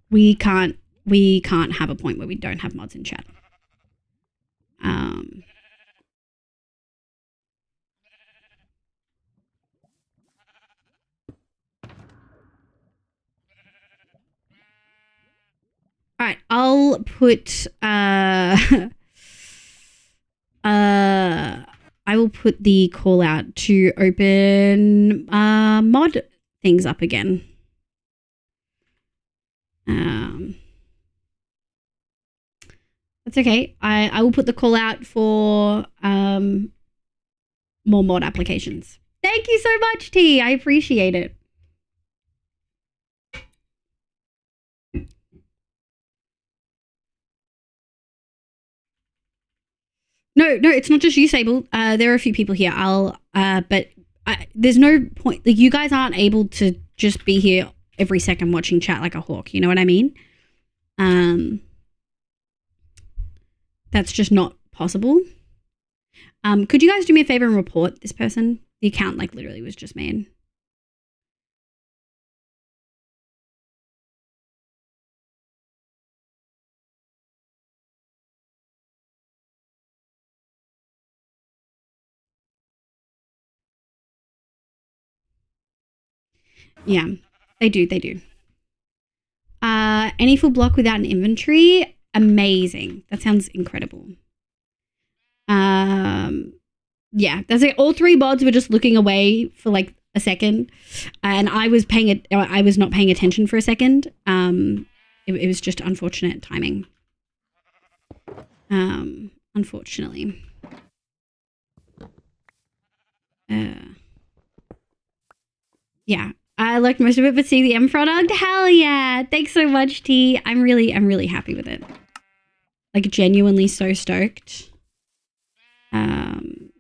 We can't have a point where we don't have mods in chat. All right, I'll put I will put the call out to open mod things up again. That's okay. I will put the call out for more mod applications. Thank you so much, T. I appreciate it. No, it's not just you, Sable. There are a few people here. There's no point. Like, you guys aren't able to just be here every second watching chat like a hawk. You know what I mean? That's just not possible. Could you guys do me a favor and report this person? The account, like, literally was just made. Yeah, they do. Any full block without an inventory? Amazing. That sounds incredible. Yeah, that's it. All 3 mods were just looking away for like a second, and I was not paying attention for a second. It was just unfortunate timing. Unfortunately. Yeah. I liked most of it, but see the M product? Hell yeah. Thanks so much, T. I'm really happy with it. Like, genuinely so stoked. Can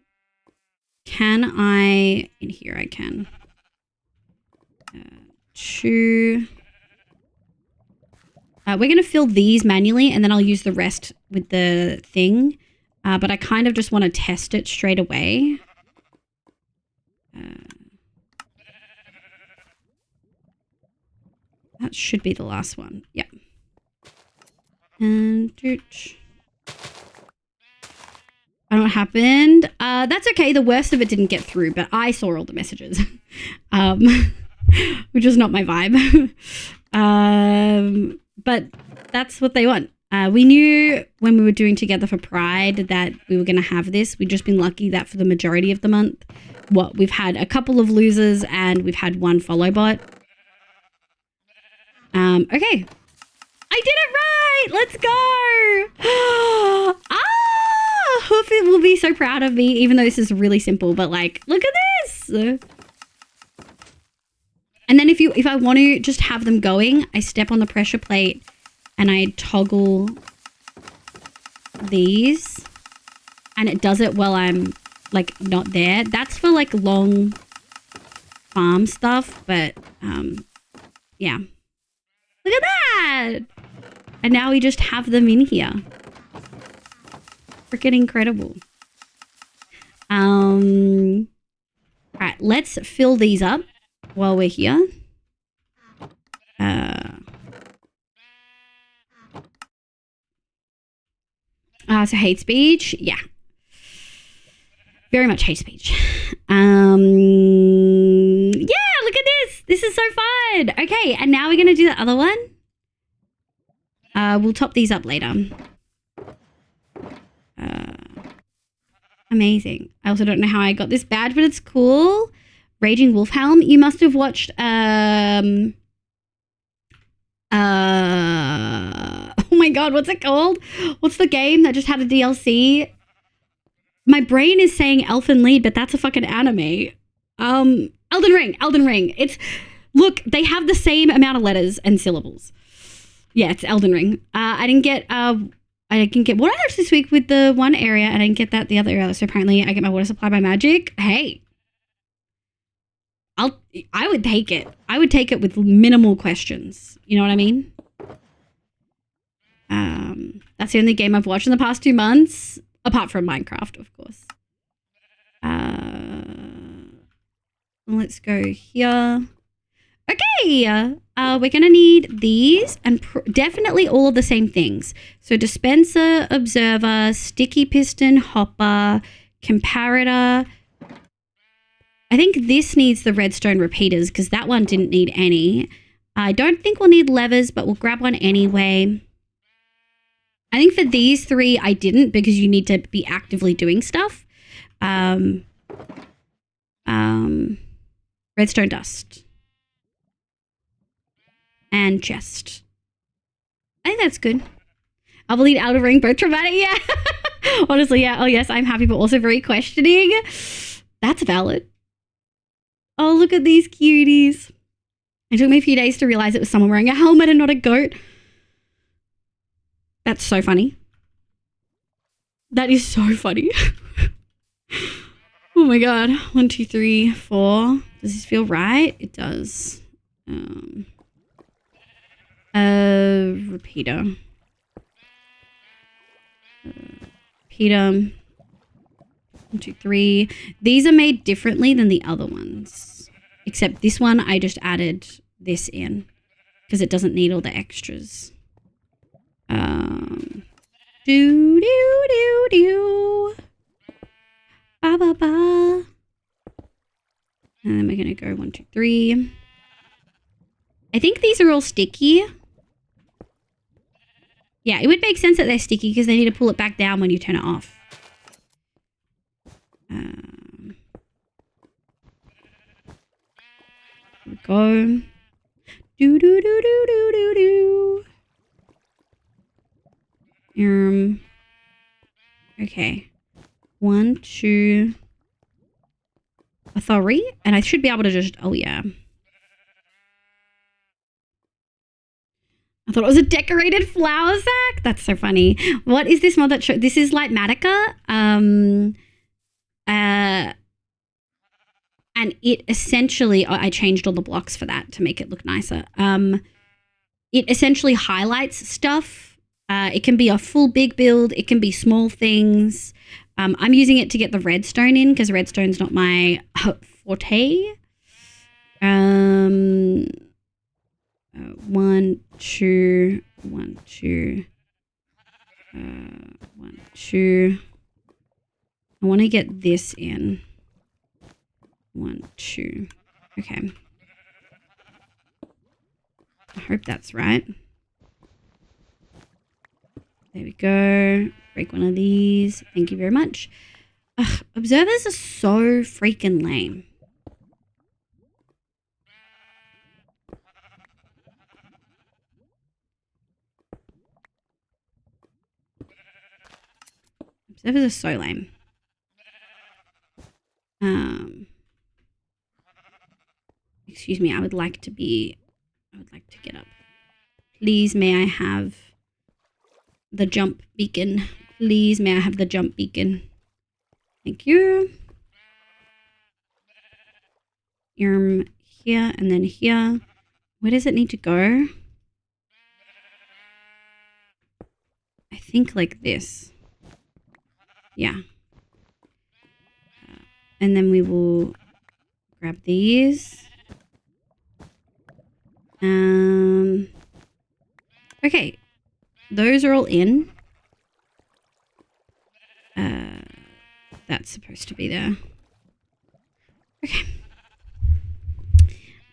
I... In here I can. 2... we're going to fill these manually, and then I'll use the rest with the thing. But I kind of just want to test it straight away. That should be the last one. Yeah. And I don't know what happened. That's okay. The worst of it didn't get through, but I saw all the messages, which is not my vibe. But that's what they want. We knew when we were doing Together for Pride that we were going to have this. We've just been lucky that for the majority of the month, we've had a couple of losers and we've had 1 follow bot. Okay. I did it right! Let's go! Hoof will be so proud of me, even though this is really simple, but like, look at this! And then if I want to just have them going, I step on the pressure plate and I toggle these, and it does it while I'm like not there. That's for like long farm stuff, but yeah. Look at that! And now we just have them in here. Freaking incredible. Alright, let's fill these up while we're here. So hate speech, yeah. Very much hate speech. Yeah, look at this. This is so fun. Okay, and now we're going to do the other one. We'll top these up later. Amazing. I also don't know how I got this badge, but it's cool. Raging Wolfhelm. You must have watched, oh my God, what's it called? What's the game that just had a DLC? My brain is saying Elfen Lied, but that's a fucking anime. Elden Ring. Look, they have the same amount of letters and syllables. Yeah, it's Elden Ring. I didn't get water this week with the one area, and I didn't get that the other area. So apparently I get my water supply by magic. Hey. I would take it. I would take it with minimal questions. You know what I mean? That's the only game I've watched in the past 2 months. Apart from Minecraft, of course. Let's go here. Okay. We're going to need these and definitely all of the same things. So dispenser, observer, sticky piston, hopper, comparator. I think this needs the redstone repeaters because that one didn't need any. I don't think we'll need levers, but we'll grab one anyway. I think for these 3, I didn't because you need to be actively doing stuff. Redstone dust. And chest. I think that's good. I believe Elden Ring, both traumatic, yeah. Honestly, yeah. Oh, yes, I'm happy, but also very questioning. That's valid. Oh, look at these cuties. It took me a few days to realize it was someone wearing a helmet and not a goat. That's so funny. That is so funny. Oh my God. 1, 2, 3, 4. Does this feel right? It does. Repeater. Repeater. 1, 2, 3. These are made differently than the other ones. Except this one, I just added this in. Because it doesn't need all the extras. Do. Ba ba ba. And then we're gonna go 1, 2, 3. I think these are all sticky. Yeah, it would make sense that they're sticky because they need to pull it back down when you turn it off. Here we go. Do. Okay. 1, 2, 3, and I should be able to just. Oh yeah. I thought it was a decorated flower sack. That's so funny. What is this mod that show? This is like Matica. And it essentially, I changed all the blocks for that to make it look nicer. It essentially highlights stuff. It can be a full big build. It can be small things. I'm using it to get the redstone in because redstone's not my forte. 1, 2, 1, 2, 1, 2. I want to get this in. 1, 2. Okay. I hope that's right. There we go. Break one of these. Thank you very much. Ugh, observers are so freaking lame. Observers are so lame. Excuse me, I would like to get up. Please, may I have the jump beacon? Please, may I have the jump beacon? Thank you. here and then here. Where does it need to go? I think like this. Yeah. And then we will grab these. Okay. Those are all in. That's supposed to be there. Okay.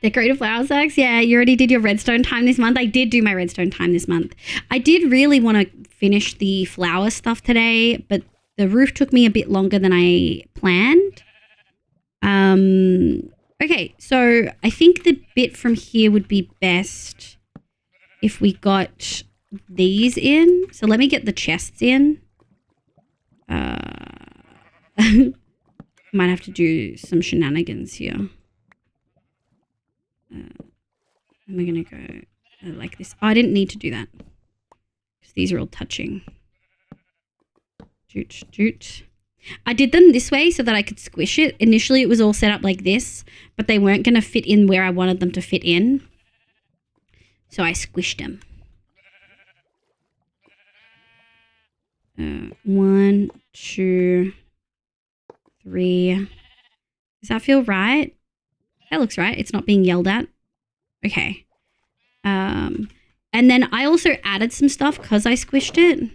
Decorative flower sacks. Yeah, you already did your redstone time this month. I did do my redstone time this month. I did really want to finish the flower stuff today, but the roof took me a bit longer than I planned. Okay, so I think the bit from here would be best if we got these in. So let me get the chests in. Might have to do some shenanigans here. And we're going to go like this. Oh, I didn't need to do that. Because these are all touching. Doot, doot. I did them this way so that I could squish it. Initially, it was all set up like this, but they weren't going to fit in where I wanted them to fit in. So I squished them. 1, 2, 3. Does that feel right? That looks right. It's not being yelled at. Okay. And then I also added some stuff because I squished it.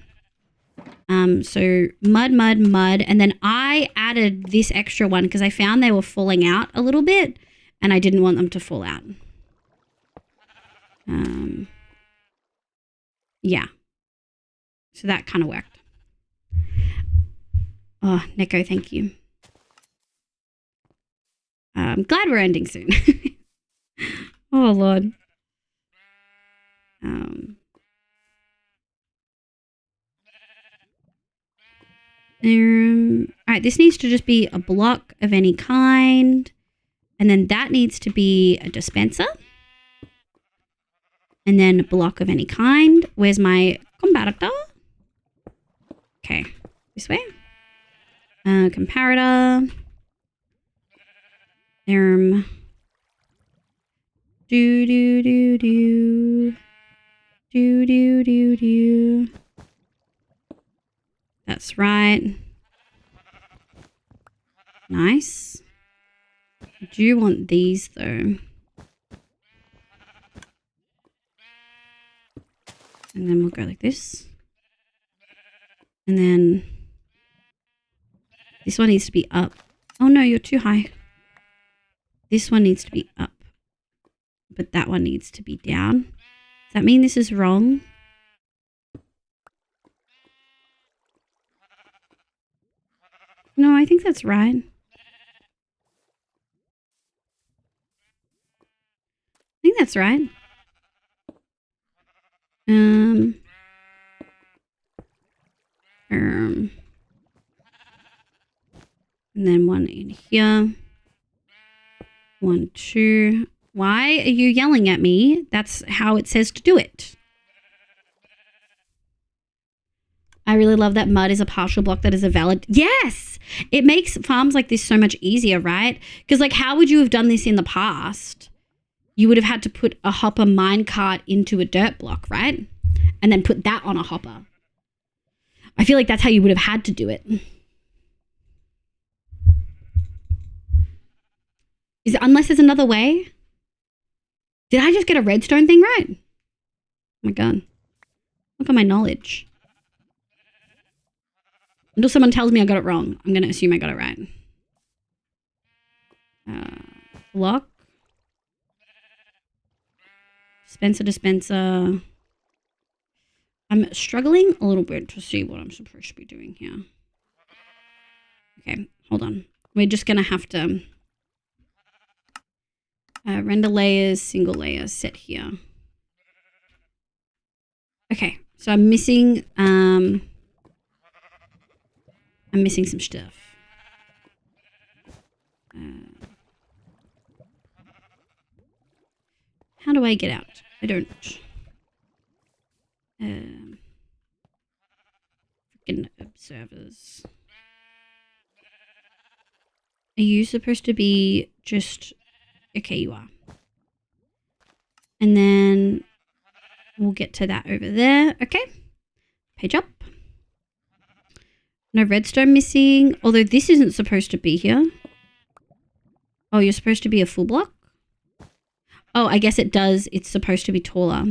So mud, mud, mud. And then I added this extra one because I found they were falling out a little bit and I didn't want them to fall out. Yeah. So that kind of worked. Oh, Neko, thank you. I'm glad we're ending soon. Oh, Lord. All right, this needs to just be a block of any kind. And then that needs to be a dispenser. And then a block of any kind. Where's my comparator? Okay, this way. Comparator. Do, do, do, do. Do, do, do, do. That's right. Nice. I do want these though. And then we'll go like this. And then this one needs to be up. Oh no, you're too high. This one needs to be up. But that one needs to be down. Does that mean this is wrong? No, I think that's right. I think that's right. And then one in here. 1, 2. Why are you yelling at me? That's how it says to do it. I really love that mud is a partial block that is a valid... Yes! It makes farms like this so much easier, right? Because, like, how would you have done this in the past? You would have had to put a hopper minecart into a dirt block, right? And then put that on a hopper. I feel like that's how you would have had to do it. Unless there's another way? Did I just get a redstone thing right? Oh my god. Look at my knowledge. Until someone tells me I got it wrong, I'm going to assume I got it right. Block. Dispenser. I'm struggling a little bit to see what I'm supposed to be doing here. Okay, hold on. We're just going to have to... render layers, single layer, set here. Okay, so I'm missing some stuff. How do I get out? I don't. Freaking observers. Are you supposed to be just Okay, you are. And then we'll get to that over there. Okay. Page up. No redstone missing. Although this isn't supposed to be here. Oh, you're supposed to be a full block? Oh, I guess it does. It's supposed to be taller.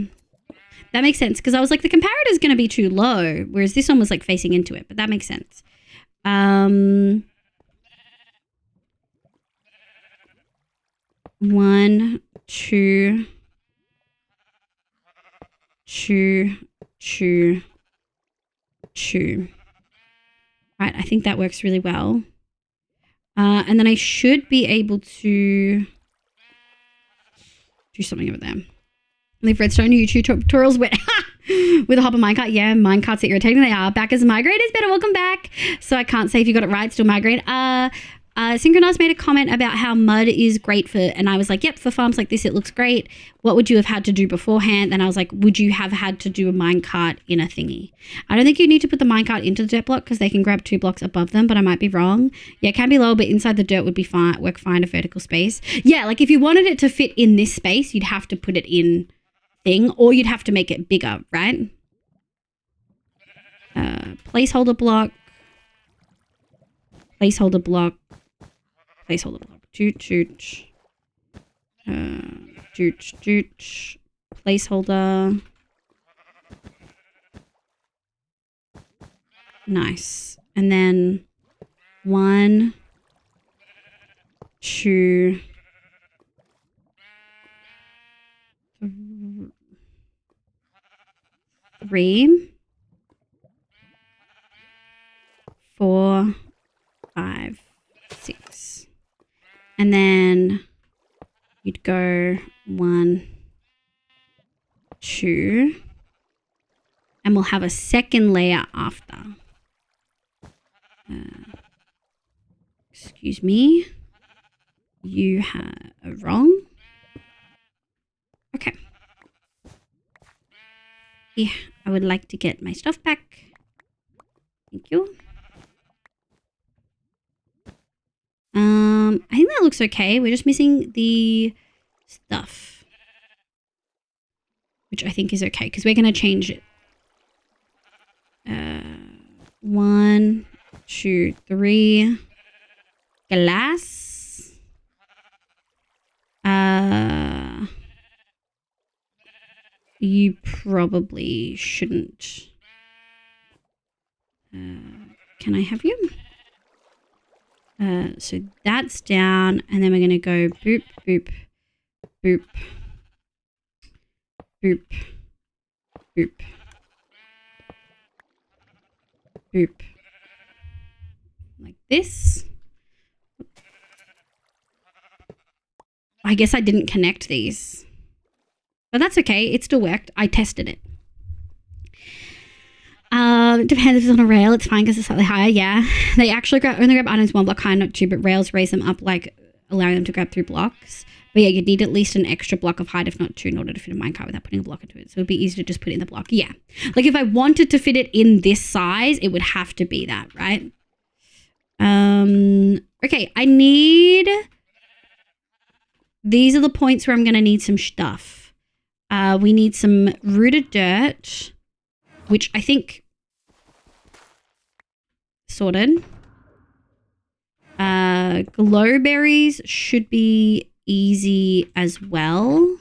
That makes sense. Because I was like, the comparator is going to be too low. Whereas this one was like facing into it. But that makes sense. 1, 2, 2, 2, 2. Right, I think that works really well. And then I should be able to do something over there. Leave redstone YouTube tutorials with with a hopper minecart. Yeah, minecarts are irritating. They are. Back as migraine is better. Welcome back. So I can't say if you got it right. Still migraine. Synchronized made a comment about how mud is great for, and I was like, yep, for farms like this, it looks great. What would you have had to do beforehand? And I was like, would you have had to do a minecart in a thingy? I don't think you need to put the minecart into the dirt block because they can grab 2 blocks above them, but I might be wrong. Yeah, it can be low, but inside the dirt would be fine, work fine, a vertical space. Yeah, like if you wanted it to fit in this space, you'd have to put it in thing, or you'd have to make it bigger, right? Placeholder block. Placeholder block. Placeholder block. Toot, toot. Toot, toot. Placeholder. Nice. And then 1, 2, 3, 4, 5, 6. And then you'd go 1, 2, and we'll have a second layer after. Excuse me. You are wrong. Okay. Yeah, I would like to get my stuff back. Thank you. I think that looks okay. We're just missing the stuff, which I think is okay because we're going to change it. 1, 2, 3. Glass. You probably shouldn't. Can I have you? So that's down, and then we're going to go boop, boop, boop, boop, boop, boop, like this. I guess I didn't connect these, but that's okay. It still worked. I tested it. Depends if it's on a rail, it's fine because it's slightly higher. Yeah, they actually only grab items 1 block high, not 2, but rails raise them up, like allowing them to grab 3 blocks. But yeah, you'd need at least an extra block of height, if not 2, in order to fit a minecart without putting a block into it. So it'd be easy to just put it in the block. Yeah, like if I wanted to fit it in this size, it would have to be that, right? Okay, I need. These are the points where I'm going to need some stuff. We need some rooted dirt, which I think sorted. Glowberries should be easy as well.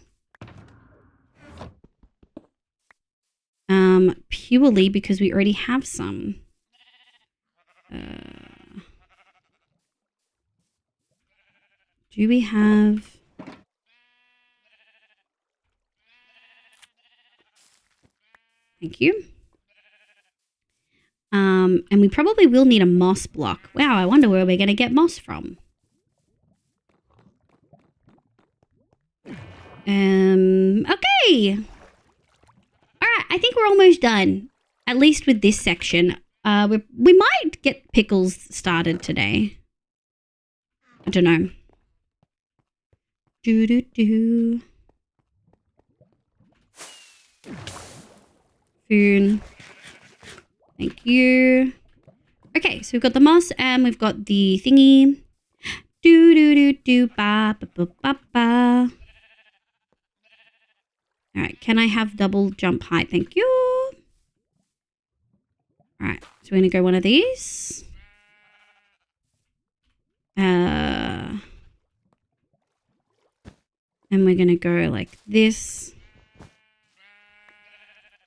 Purely because we already have some. Do we have... Thank you. And we probably will need a moss block. Wow, I wonder where we're going to get moss from. Okay. All right, I think we're almost done. At least with this section. We might get pickles started today. I don't know. Do. Food. Thank you. Okay, so we've got the moss and we've got the thingy. Do do do do ba ba ba ba ba. All right, can I have double jump height? Thank you. All right, so we're gonna go one of these. And we're gonna go like this.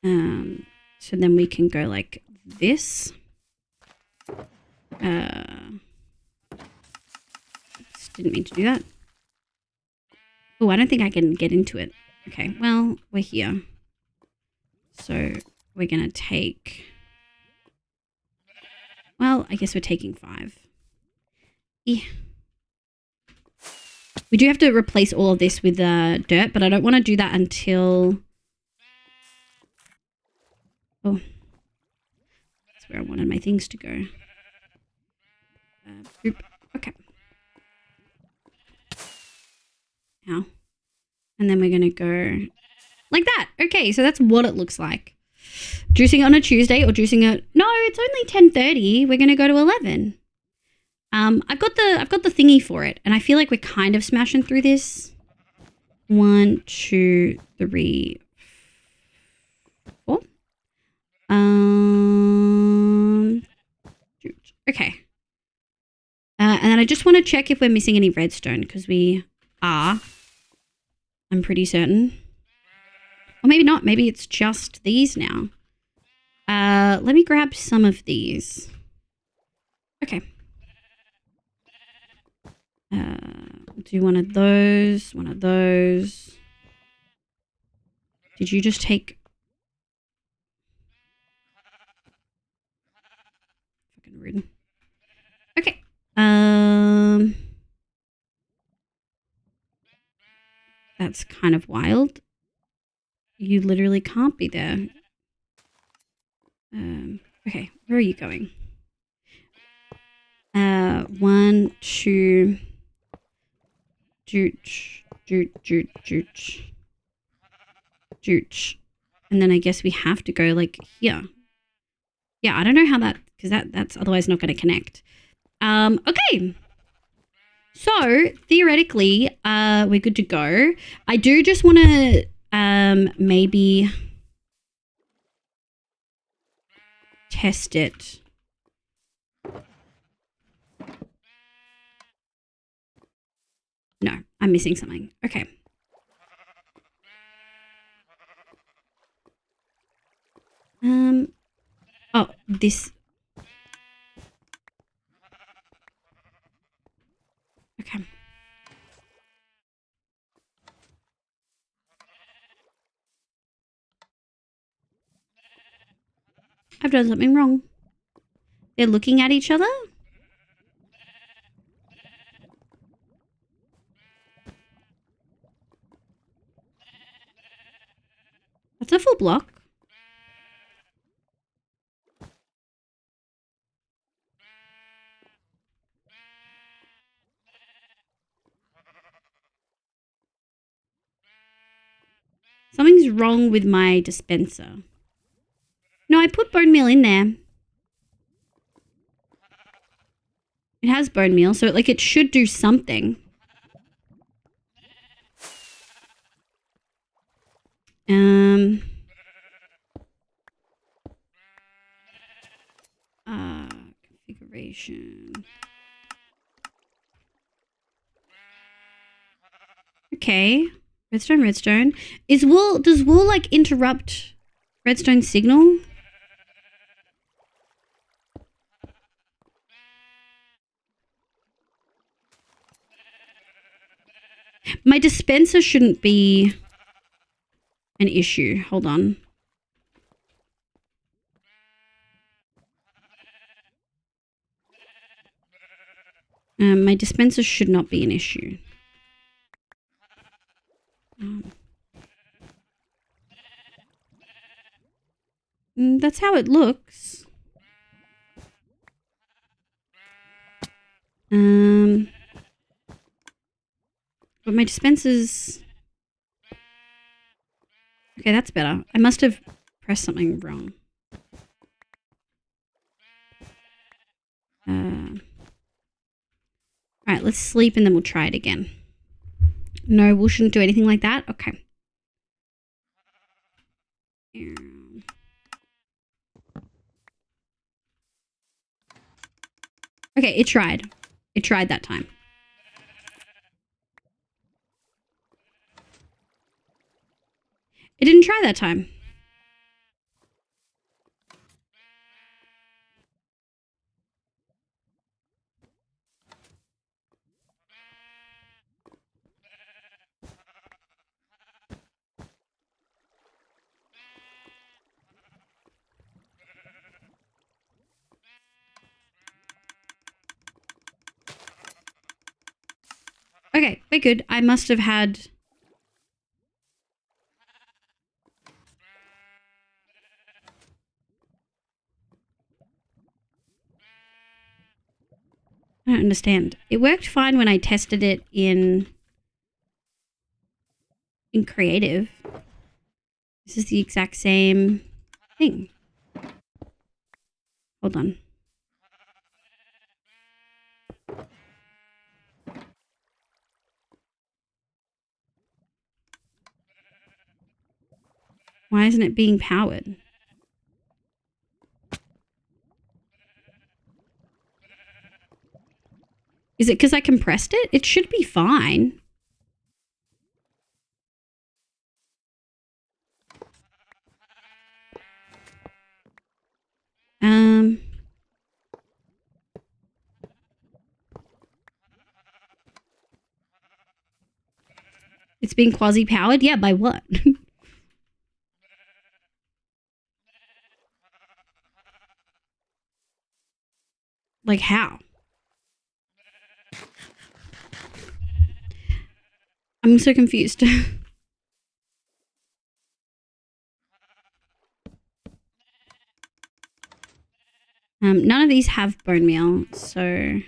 So then we can go like this. Oops, didn't mean to do that. Oh, I don't think I can get into it. Okay, well, we're here. So we're gonna take... Well, I guess we're taking 5. Yeah. We do have to replace all of this with dirt, but I don't want to do that until... Oh. That's where I wanted my things to go. Boop. Okay. Now. And then we're going to go like that. Okay, so that's what it looks like. Juicing on a Tuesday or juicing it... No, it's only 10:30. We're going to go to 11. I've got the thingy for it, and I feel like we're kind of smashing through this. 1, 2, 3, 4. Okay. And then I just want to check if we're missing any redstone, because we are. I'm pretty certain. Or maybe not. Maybe it's just these now. Let me grab some of these. Okay. We'll do one of those, one of those. Did you just take... Fucking rude. Okay. That's kind of wild. You literally can't be there. Okay, where are you going? 1, 2... Jooch. And then I guess we have to go like here. Yeah, I don't know how that, because that's otherwise not going to connect. Okay. So theoretically, we're good to go. I do just want to maybe test it. No, I'm missing something. Okay. Oh, this. Okay. I've done something wrong. They're looking at each other? That's a full block. Something's wrong with my dispenser. No, I put bone meal in there. It has bone meal, so like it should do something. Configuration. Okay. Redstone. Does wool like interrupt redstone signal? My dispenser shouldn't be an issue. Hold on. My dispenser should not be an issue. That's how it looks. But my dispenser's... Okay, that's better. I must have pressed something wrong. All right, let's sleep and then we'll try it again. No, we shouldn't do anything like that. Okay. Okay, it tried. It tried that time. It didn't try that time. Okay, we're good. I must have had... I don't understand. It worked fine when I tested it in creative. This is the exact same thing. Hold on. Why isn't it being powered? Is it because I compressed it? It should be fine. It's being quasi-powered? Yeah, by what? Like how? I'm so confused. None of these have bone meal, so...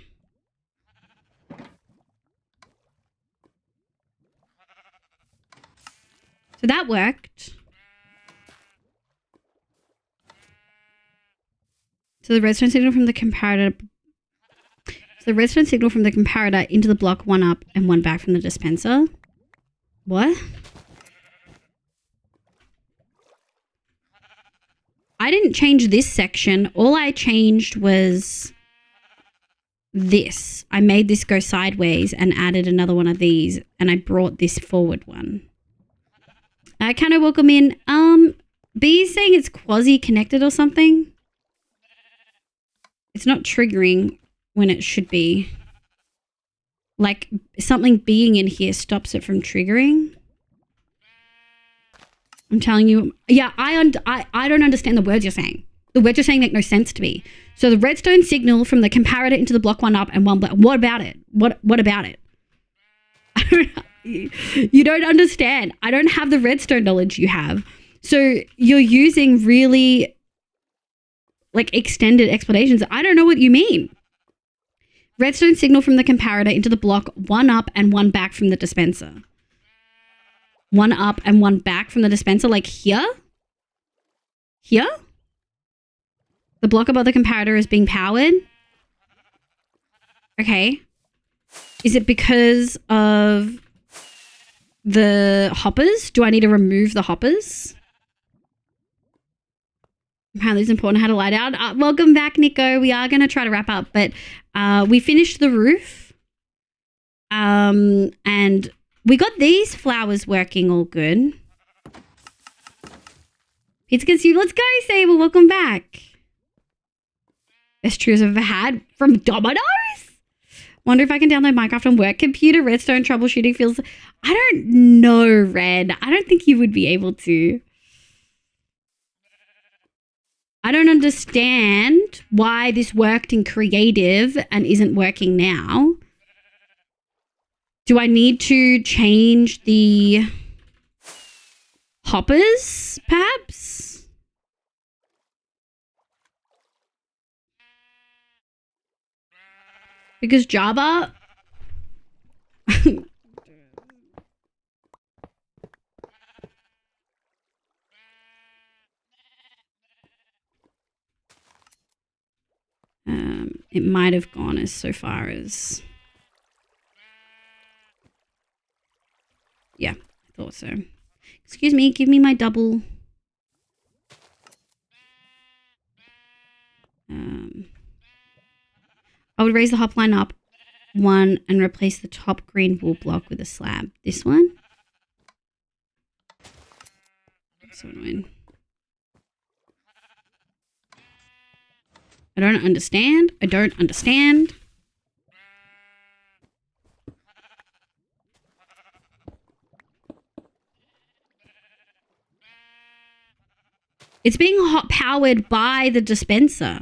So that worked. So the redstone signal from the comparator... So the redstone signal from the comparator into the block, one up and one back from the dispenser. What? I didn't change this section. All I changed was this. I made this go sideways and added another one of these, and I brought this forward one. Can I welcome in? B is saying it's quasi-connected or something. It's not triggering when it should be. Like, something being in here stops it from triggering. I'm telling you. Yeah, I don't understand the words you're saying. The words you're saying make no sense to me. So the redstone signal from the comparator into the block, one up and one back. What about it? What about it? You don't understand. I don't have the redstone knowledge you have. So you're using really like extended explanations. I don't know what you mean. Redstone signal from the comparator into the block, one up and one back from the dispenser. One up and one back from the dispenser, like here? Here? The block above the comparator is being powered? Okay. Is it because of the hoppers? Do I need to remove the hoppers? Apparently it's important how to lie down. Welcome back, Nico. We are going to try to wrap up, but we finished the roof. And we got these flowers working all good. Pizza consumed. Let's go, Sable. Welcome back. Best trios I've ever had from Domino's? Wonder if I can download Minecraft on work computer. Redstone troubleshooting feels... I don't know, Red. I don't think you would be able to. I don't understand why this worked in creative and isn't working now. Do I need to change the hoppers, perhaps? Because Java... it might have gone as so far as... Yeah, I thought so. Excuse me, give me my double. I would raise the hop line up one and replace the top green wool block with a slab. This one? So annoying. I don't understand. I don't understand. It's being hot powered by the dispenser.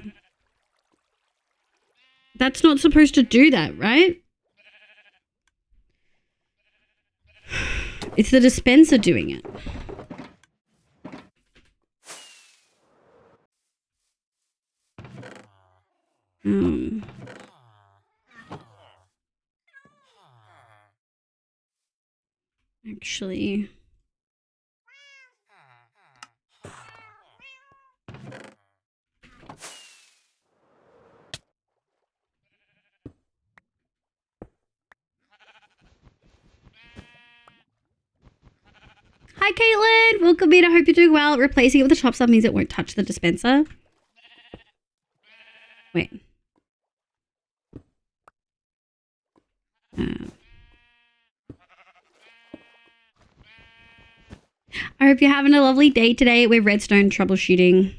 That's not supposed to do that, right? It's the dispenser doing it. Actually... Hi, Caitlin. Welcome in. I hope you're doing well. Replacing it with the top stuff means it won't touch the dispenser. Wait. I hope you're having a lovely day today. We're redstone troubleshooting.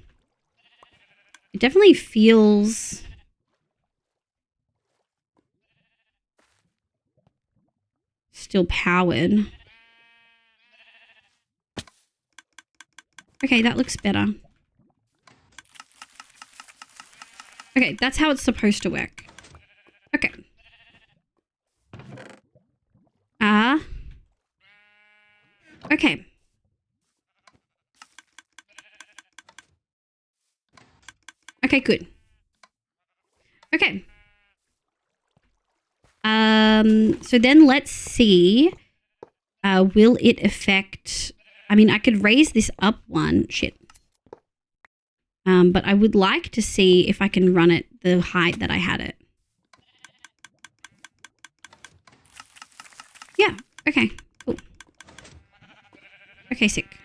It definitely feels... still powered. Okay, that looks better. Okay, that's how it's supposed to work. Okay. Okay. Okay, good. Okay. So then let's see. Will it affect... I mean, I could raise this up one. Shit. But I would like to see if I can run it the height that I had it. Yeah. Okay. Cool. Okay, sick.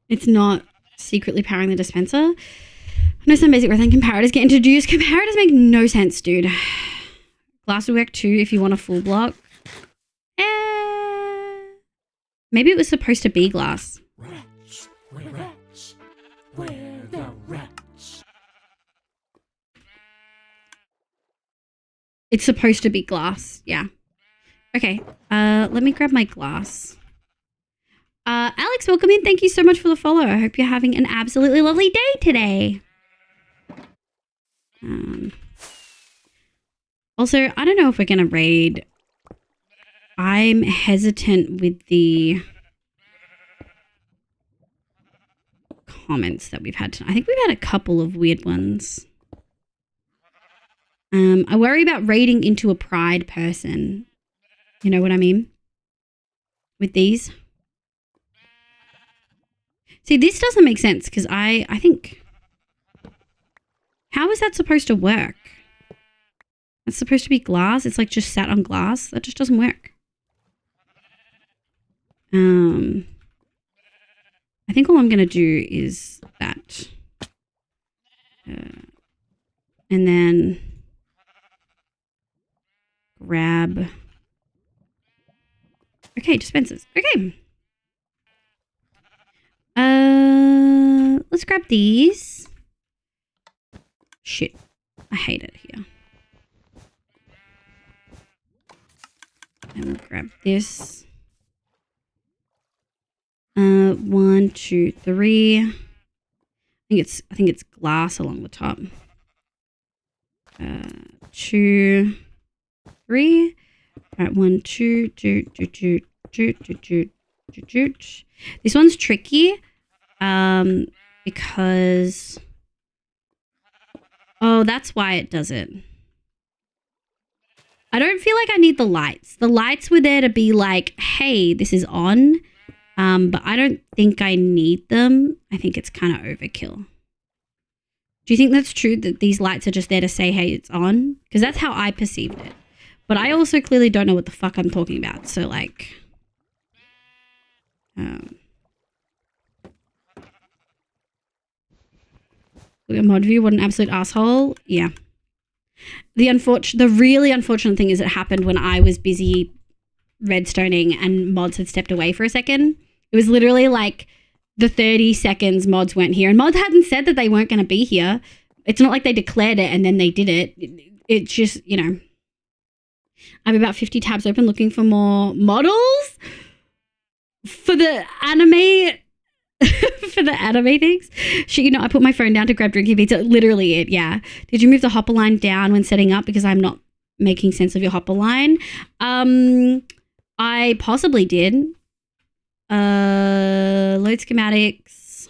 It's not secretly powering the dispenser. I know some basic and comparators get introduced. Comparators make no sense, dude. Glass would work too if you want a full block. Maybe it was supposed to be glass. Wretch, wretch, where the wretch? It's supposed to be glass. Yeah. Okay. Let me grab my glass. Alex, welcome in. Thank you so much for the follow. I hope you're having an absolutely lovely day today. Also, I don't know if we're going to raid. I'm hesitant with the comments that we've had tonight. I think we've had a couple of weird ones. I worry about raiding into a pride person. You know what I mean? With these. See, this doesn't make sense because I think... How is that supposed to work? It's supposed to be glass. It's like just sat on glass. That just doesn't work. I think all I'm going to do is that. And then grab. Okay, dispensers. Okay. Let's grab these. Shit. I hate it here. And we'll grab this. 1, 2, 3. I think it's glass along the top. 2, 3. All right, 1, 2, This one's tricky, because that's why it does it. I don't feel like I need the lights. The lights were there to be like, hey, this is on. But I don't think I need them. I think it's kind of overkill. Do you think that's true, that these lights are just there to say, hey, it's on? Because that's how I perceived it. But I also clearly don't know what the fuck I'm talking about. So like, look at mod view. What an absolute asshole. Yeah. The really unfortunate thing is it happened when I was busy redstoning and mods had stepped away for a second. It was literally like the 30 seconds mods weren't here, and mods hadn't said that they weren't going to be here. It's not like they declared it and then they did it. It's just, you know, I have about 50 tabs open looking for more models for the anime. For the anime things. Shit, you know, I put my phone down to grab drinking pizza. Literally it, yeah. Did you move the hopper line down when setting up? Because I'm not making sense of your hopper line. I possibly did. Load schematics.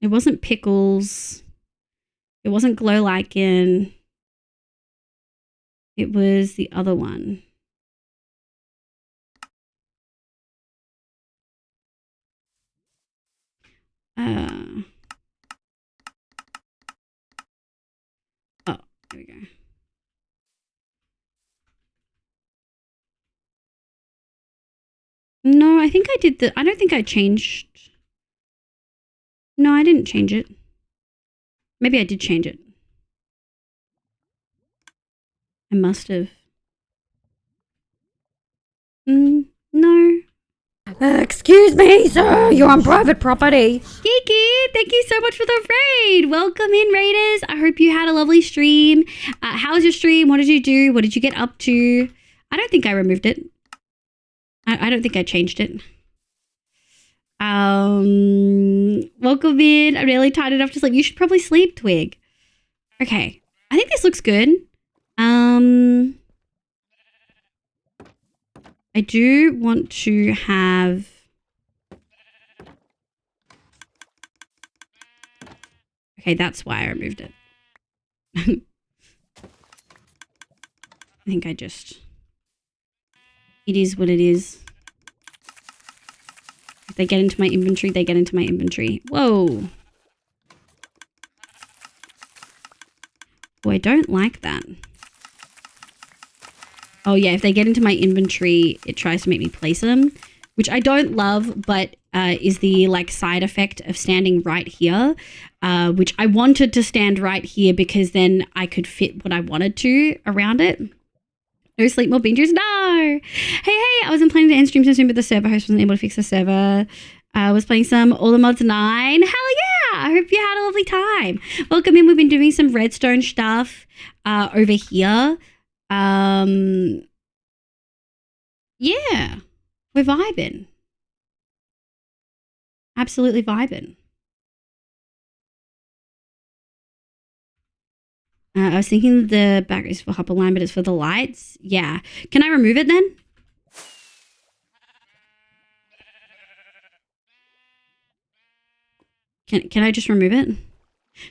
It wasn't pickles. It wasn't glow lichen. It was the other one. Oh, there we go. No, I think I did I don't think I changed. No, I didn't change it. Maybe I did change it. I must have. No. Excuse me, sir. You're on private property. Kiki, thank you so much for the raid. Welcome in, raiders. I hope you had a lovely stream. How was your stream? What did you do? What did you get up to? I don't think I removed it. I don't think I changed it. Welcome in. I'm nearly tired enough to sleep. You should probably sleep, Twig. Okay. I think this looks good. I do want to have... Okay, that's why I removed it. I think I just... It is what it is. If they get into my inventory, they get into my inventory. Whoa. Oh, I don't like that. Oh yeah, if they get into my inventory, it tries to make me place them, which I don't love, but is the like side effect of standing right here, which I wanted to stand right here because then I could fit what I wanted to around it. No sleep, more binges? No! Hey, I wasn't planning to end stream so soon, but the server host wasn't able to fix the server. I was playing some All the Mods 9. Hell yeah! I hope you had a lovely time. Welcome in. We've been doing some redstone stuff over here. Yeah, we're vibing. Absolutely vibing. I was thinking the back is for hopper line, but it's for the lights. Yeah. Can I remove it then? Can I just remove it?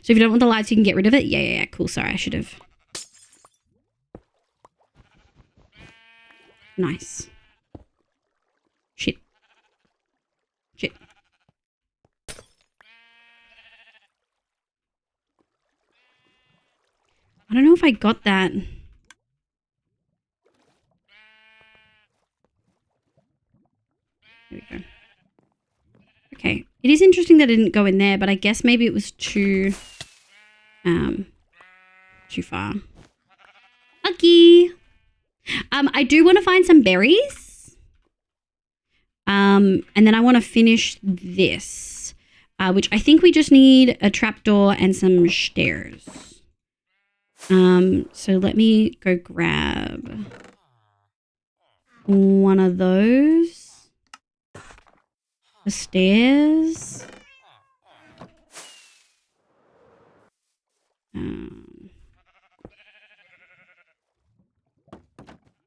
So if you don't want the lights, you can get rid of it? Yeah. Cool. Sorry, I should have. Nice. Shit. I don't know if I got that. There we go. Okay. It is interesting that it didn't go in there, but I guess maybe it was too far. Lucky. I do want to find some berries. And then I want to finish this, which I think we just need a trapdoor and some stairs. So let me go grab one of those. The stairs.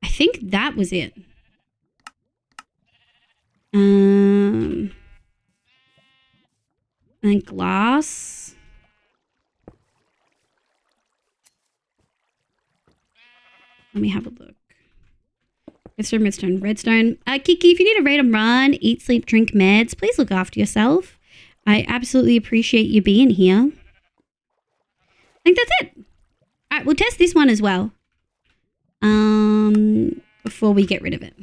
I think that was it. And glass. Let me have a look. Redstone. Kiki, if you need a raid and run, eat, sleep, drink meds, please look after yourself. I absolutely appreciate you being here. I think that's it. All right, we'll test this one as well. Before we get rid of it.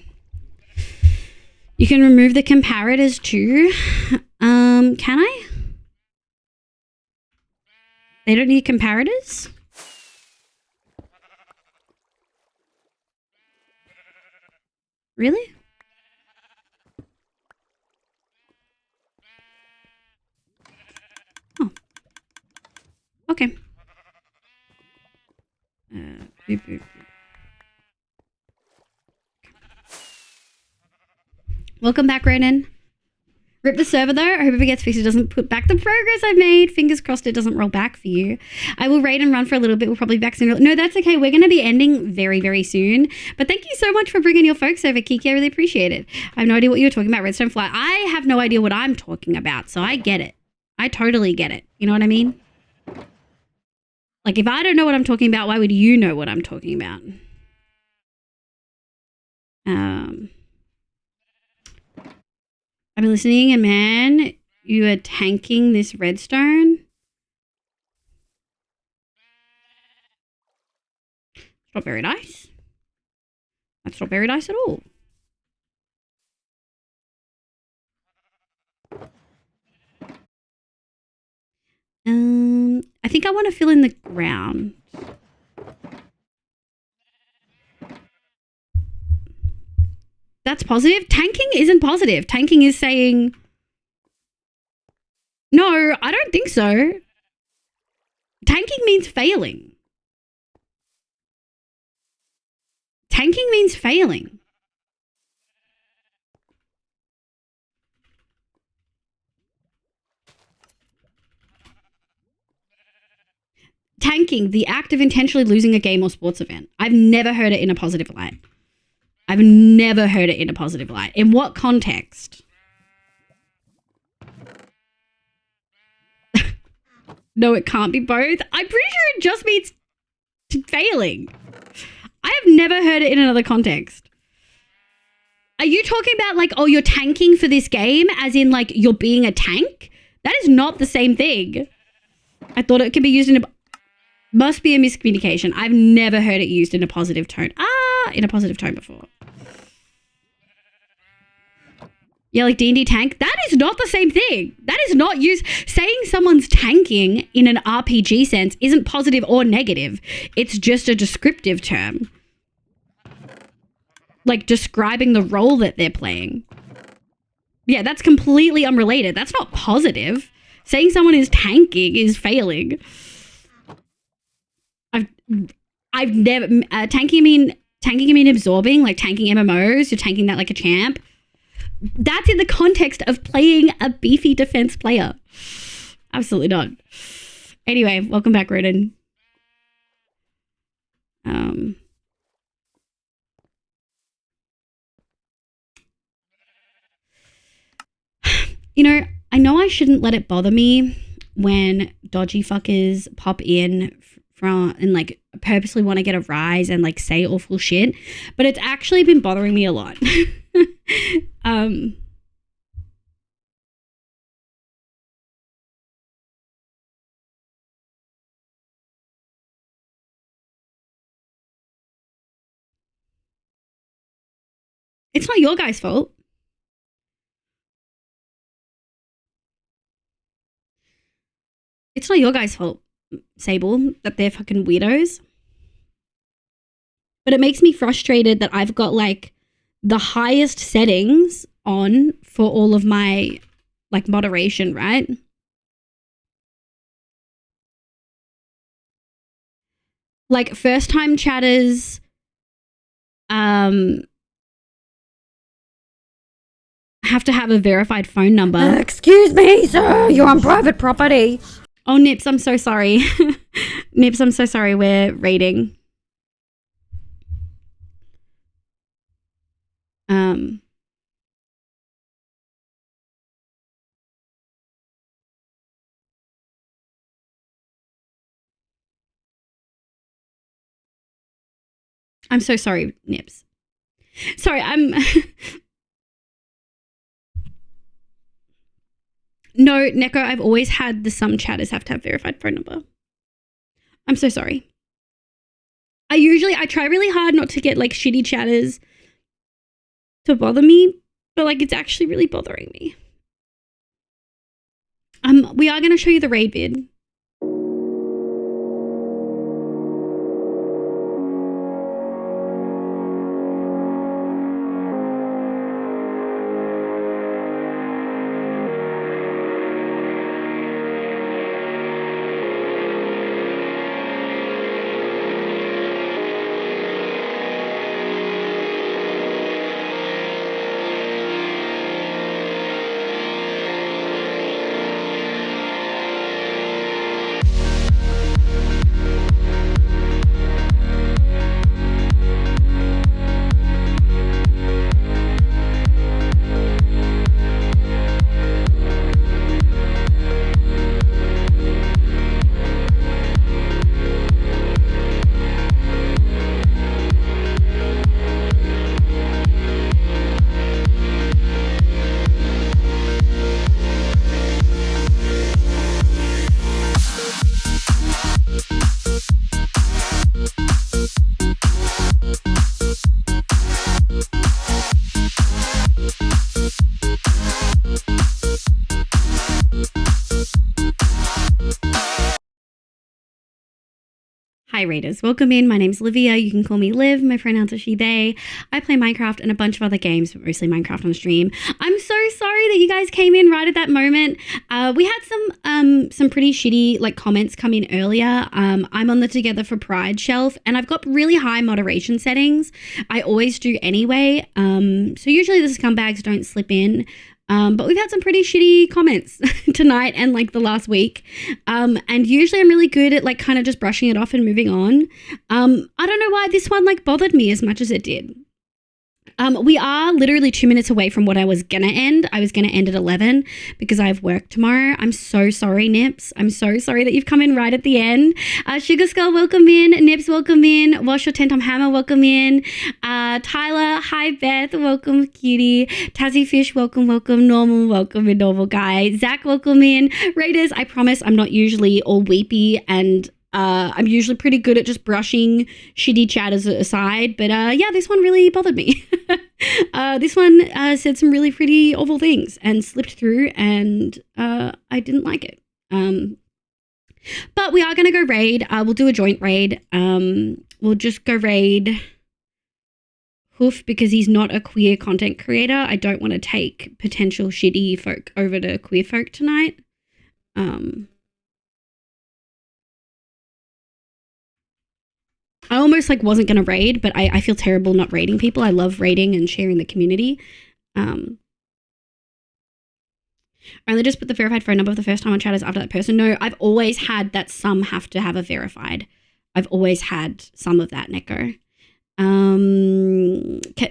You can remove the comparators too. Can I? They don't need comparators? Really? Oh. Okay. Boop, boop, boop. Welcome back, Ronan. Rip the server though. I hope if it gets fixed, it doesn't put back the progress I've made. Fingers crossed it doesn't roll back for you. I will raid and run for a little bit. We'll probably be back soon. No, that's okay. We're going to be ending very, very soon. But thank you so much for bringing your folks over, Kiki. I really appreciate it. I have no idea what you were talking about, Redstone Fly. I have no idea what I'm talking about, so I get it. I totally get it. You know what I mean? Like, if I don't know what I'm talking about, why would you know what I'm talking about? I've been listening, and man, you are tanking this redstone. It's not very nice. That's not very nice at all. I think I want to fill in the ground. That's positive. Tanking isn't positive. Tanking is saying, no, I don't think so. Tanking means failing. Tanking means failing. Tanking, the act of intentionally losing a game or sports event. I've never heard it in a positive light. I've never heard it in a positive light. In what context? No, it can't be both. I'm pretty sure it just means failing. I have never heard it in another context. Are you talking about like, oh, you're tanking for this game as in like you're being a tank? That is not the same thing. I thought it could be used in a... Must be a miscommunication. I've never heard it used in a positive tone. In a positive tone before. Yeah, like D&D tank. That is not the same thing. That is not used. Saying someone's tanking in an RPG sense isn't positive or negative. It's just a descriptive term. Like describing the role that they're playing. Yeah, that's completely unrelated. That's not positive. Saying someone is tanking is failing. I've never tanking mean absorbing, like tanking MMOs. You're tanking that like a champ. That's in the context of playing a beefy defense player. Absolutely not. Anyway, welcome back, Roden. You know I shouldn't let it bother me when dodgy fuckers pop in from and like purposely want to get a rise and like say awful shit, but it's actually been bothering me a lot. It's not your guys' fault. It's not your guys' fault, Sable, that they're fucking weirdos. But it makes me frustrated that I've got like the highest settings on for all of my like moderation, right? Like first time chatters, have to have a verified phone number. Excuse me, sir. You're on private property. Oh, Nips, I'm so sorry. Nips, I'm so sorry. We're raiding. I'm so sorry, Nips. Sorry, I'm... No, Neko, I've always had the some chatters have to have verified phone number. I'm so sorry. I try really hard not to get like shitty chatters to bother me, but like it's actually really bothering me. We are going to show you the raid vid. Hi Raiders, welcome in. My name's Livia. You can call me Liv. My pronouns are she, they. I play Minecraft and a bunch of other games, but mostly Minecraft on stream. I'm so sorry that you guys came in right at that moment. We had some pretty shitty like comments come in earlier. I'm on the Together for Pride shelf and I've got really high moderation settings. I always do anyway. So usually the scumbags don't slip in. But we've had some pretty shitty comments tonight and like the last week. And usually I'm really good at like kind of just brushing it off and moving on. I don't know why this one like bothered me as much as it did. We are literally 2 minutes away from what I was going to end. I was going to end at 11 because I have work tomorrow. I'm so sorry, Nips. I'm so sorry that you've come in right at the end. Sugar Skull, welcome in. Nips, welcome in. Wash Your Tent, I'm Hammer, welcome in. Tyler, hi Beth, welcome cutie. Tazzy Fish, welcome. Normal, welcome in, normal guy. Zach, welcome in. Raiders, I promise I'm not usually all weepy and I'm usually pretty good at just brushing shitty chatters aside, but yeah, this one really bothered me. This one said some really pretty awful things and slipped through, and I didn't like it. But we are going to go raid. We'll do a joint raid. We'll just go raid Hoof because he's not a queer content creator. I don't want to take potential shitty folk over to queer folk tonight. I almost like wasn't going to raid, but I feel terrible not raiding people. I love raiding and sharing the community. I only just put the verified phone number of the first time on chat is after that person. No, I've always had that some have to have a verified. I've always had some of that, Neko.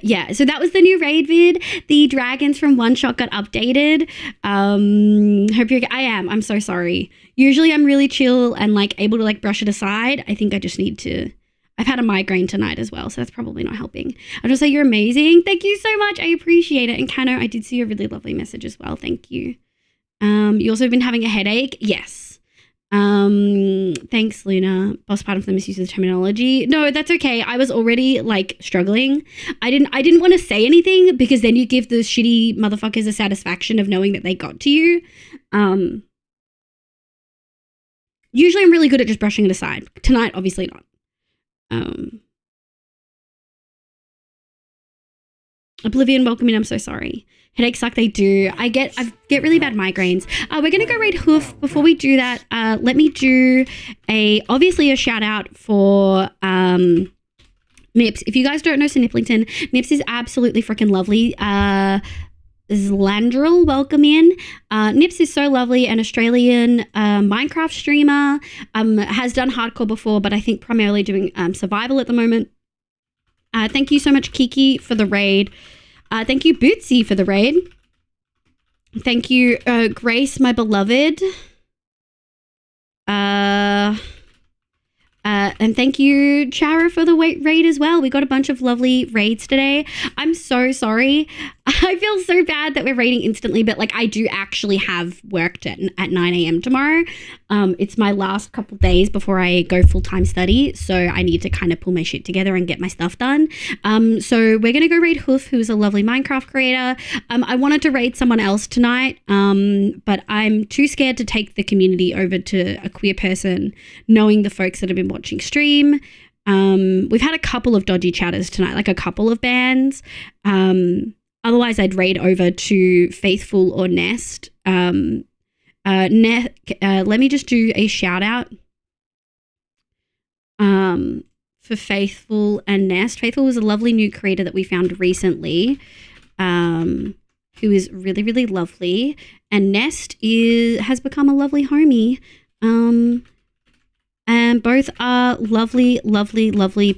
Yeah, so that was the new raid vid. The dragons from One Shot got updated. Hope you're... I'm so sorry. Usually I'm really chill and like able to like brush it aside. I think I just need to... I've had a migraine tonight as well, so that's probably not helping. I'll just say you're amazing. Thank you so much. I appreciate it. And Kano, I did see a really lovely message as well. Thank you. You also have been having a headache? Yes. Thanks, Luna. Boss pardon for the misuse of the terminology. No, that's okay. I was already like struggling. I didn't want to say anything because then you give the shitty motherfuckers a satisfaction of knowing that they got to you. Usually I'm really good at just brushing it aside. Tonight, obviously not. Oblivion, welcome in. I'm so sorry. Headaches suck, they do. I get really bad migraines. We're gonna go raid Hoof. Before we do that, let me do obviously a shout out for Nips. If you guys don't know Sir Niplington, Nips is absolutely freaking lovely. Zlandril, welcome in. Nips is so lovely, an Australian Minecraft streamer, has done hardcore before, but I think primarily doing survival at the moment. Thank you so much, Kiki, for the raid. Thank you, Bootsy, for the raid. Thank you, Grace, my beloved. And thank you, Chara, for the raid as well. We got a bunch of lovely raids today. I'm so sorry. I feel so bad that we're raiding instantly, but like I do actually have work at 9 a.m. tomorrow. It's my last couple days before I go full-time study, so I need to kind of pull my shit together and get my stuff done. So we're going to go raid Hoof, who's a lovely Minecraft creator. I wanted to raid someone else tonight, but I'm too scared to take the community over to a queer person, knowing the folks that have been watching stream. We've had a couple of dodgy chatters tonight, like a couple of bans. Otherwise, I'd raid over to Faithful or Nest. Let me just do a shout out for Faithful and Nest. Faithful was a lovely new creator that we found recently, who is really, really lovely. And Nest has become a lovely homie. And both are lovely, lovely, lovely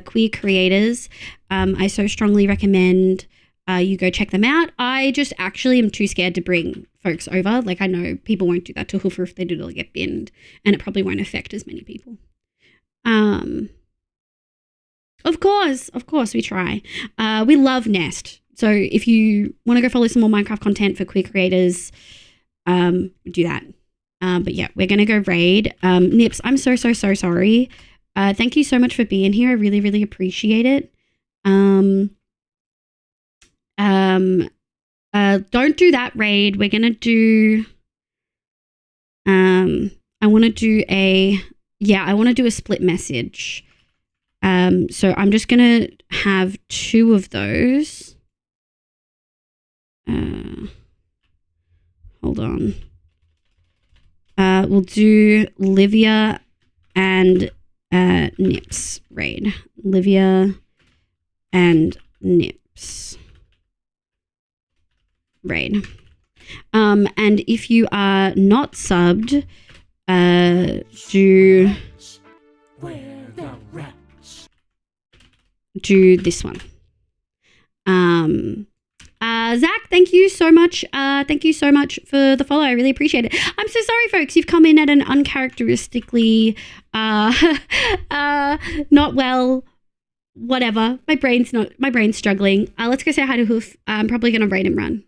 queer creators. I so strongly recommend you go check them out. I just actually am too scared to bring folks over. Like, I know people won't do that to Hoofer. If they do, they'll get binned, and it probably won't affect as many people. Of course we try. We love Nest. So if you want to go follow some more Minecraft content for queer creators, do that. But yeah, we're going to go raid. Nips, I'm so sorry. Thank you so much for being here. I really, really appreciate it. Don't do that raid. We're going to do, I want to do a split message. So I'm just going to have 2 of those. Hold on. We'll do Livia and Nips raid. Livia and Nips raid. And if you are not subbed, do this one. Zach, thank you so much. Thank you so much for the follow. I really appreciate it. I'm so sorry, folks. You've come in at an uncharacteristically not well. Whatever. My brain's struggling. Let's go say hi to Hoof. I'm probably gonna raid and run.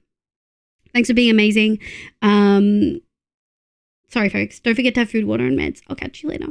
Thanks for being amazing. Sorry, folks. Don't forget to have food, water, and meds. I'll catch you later.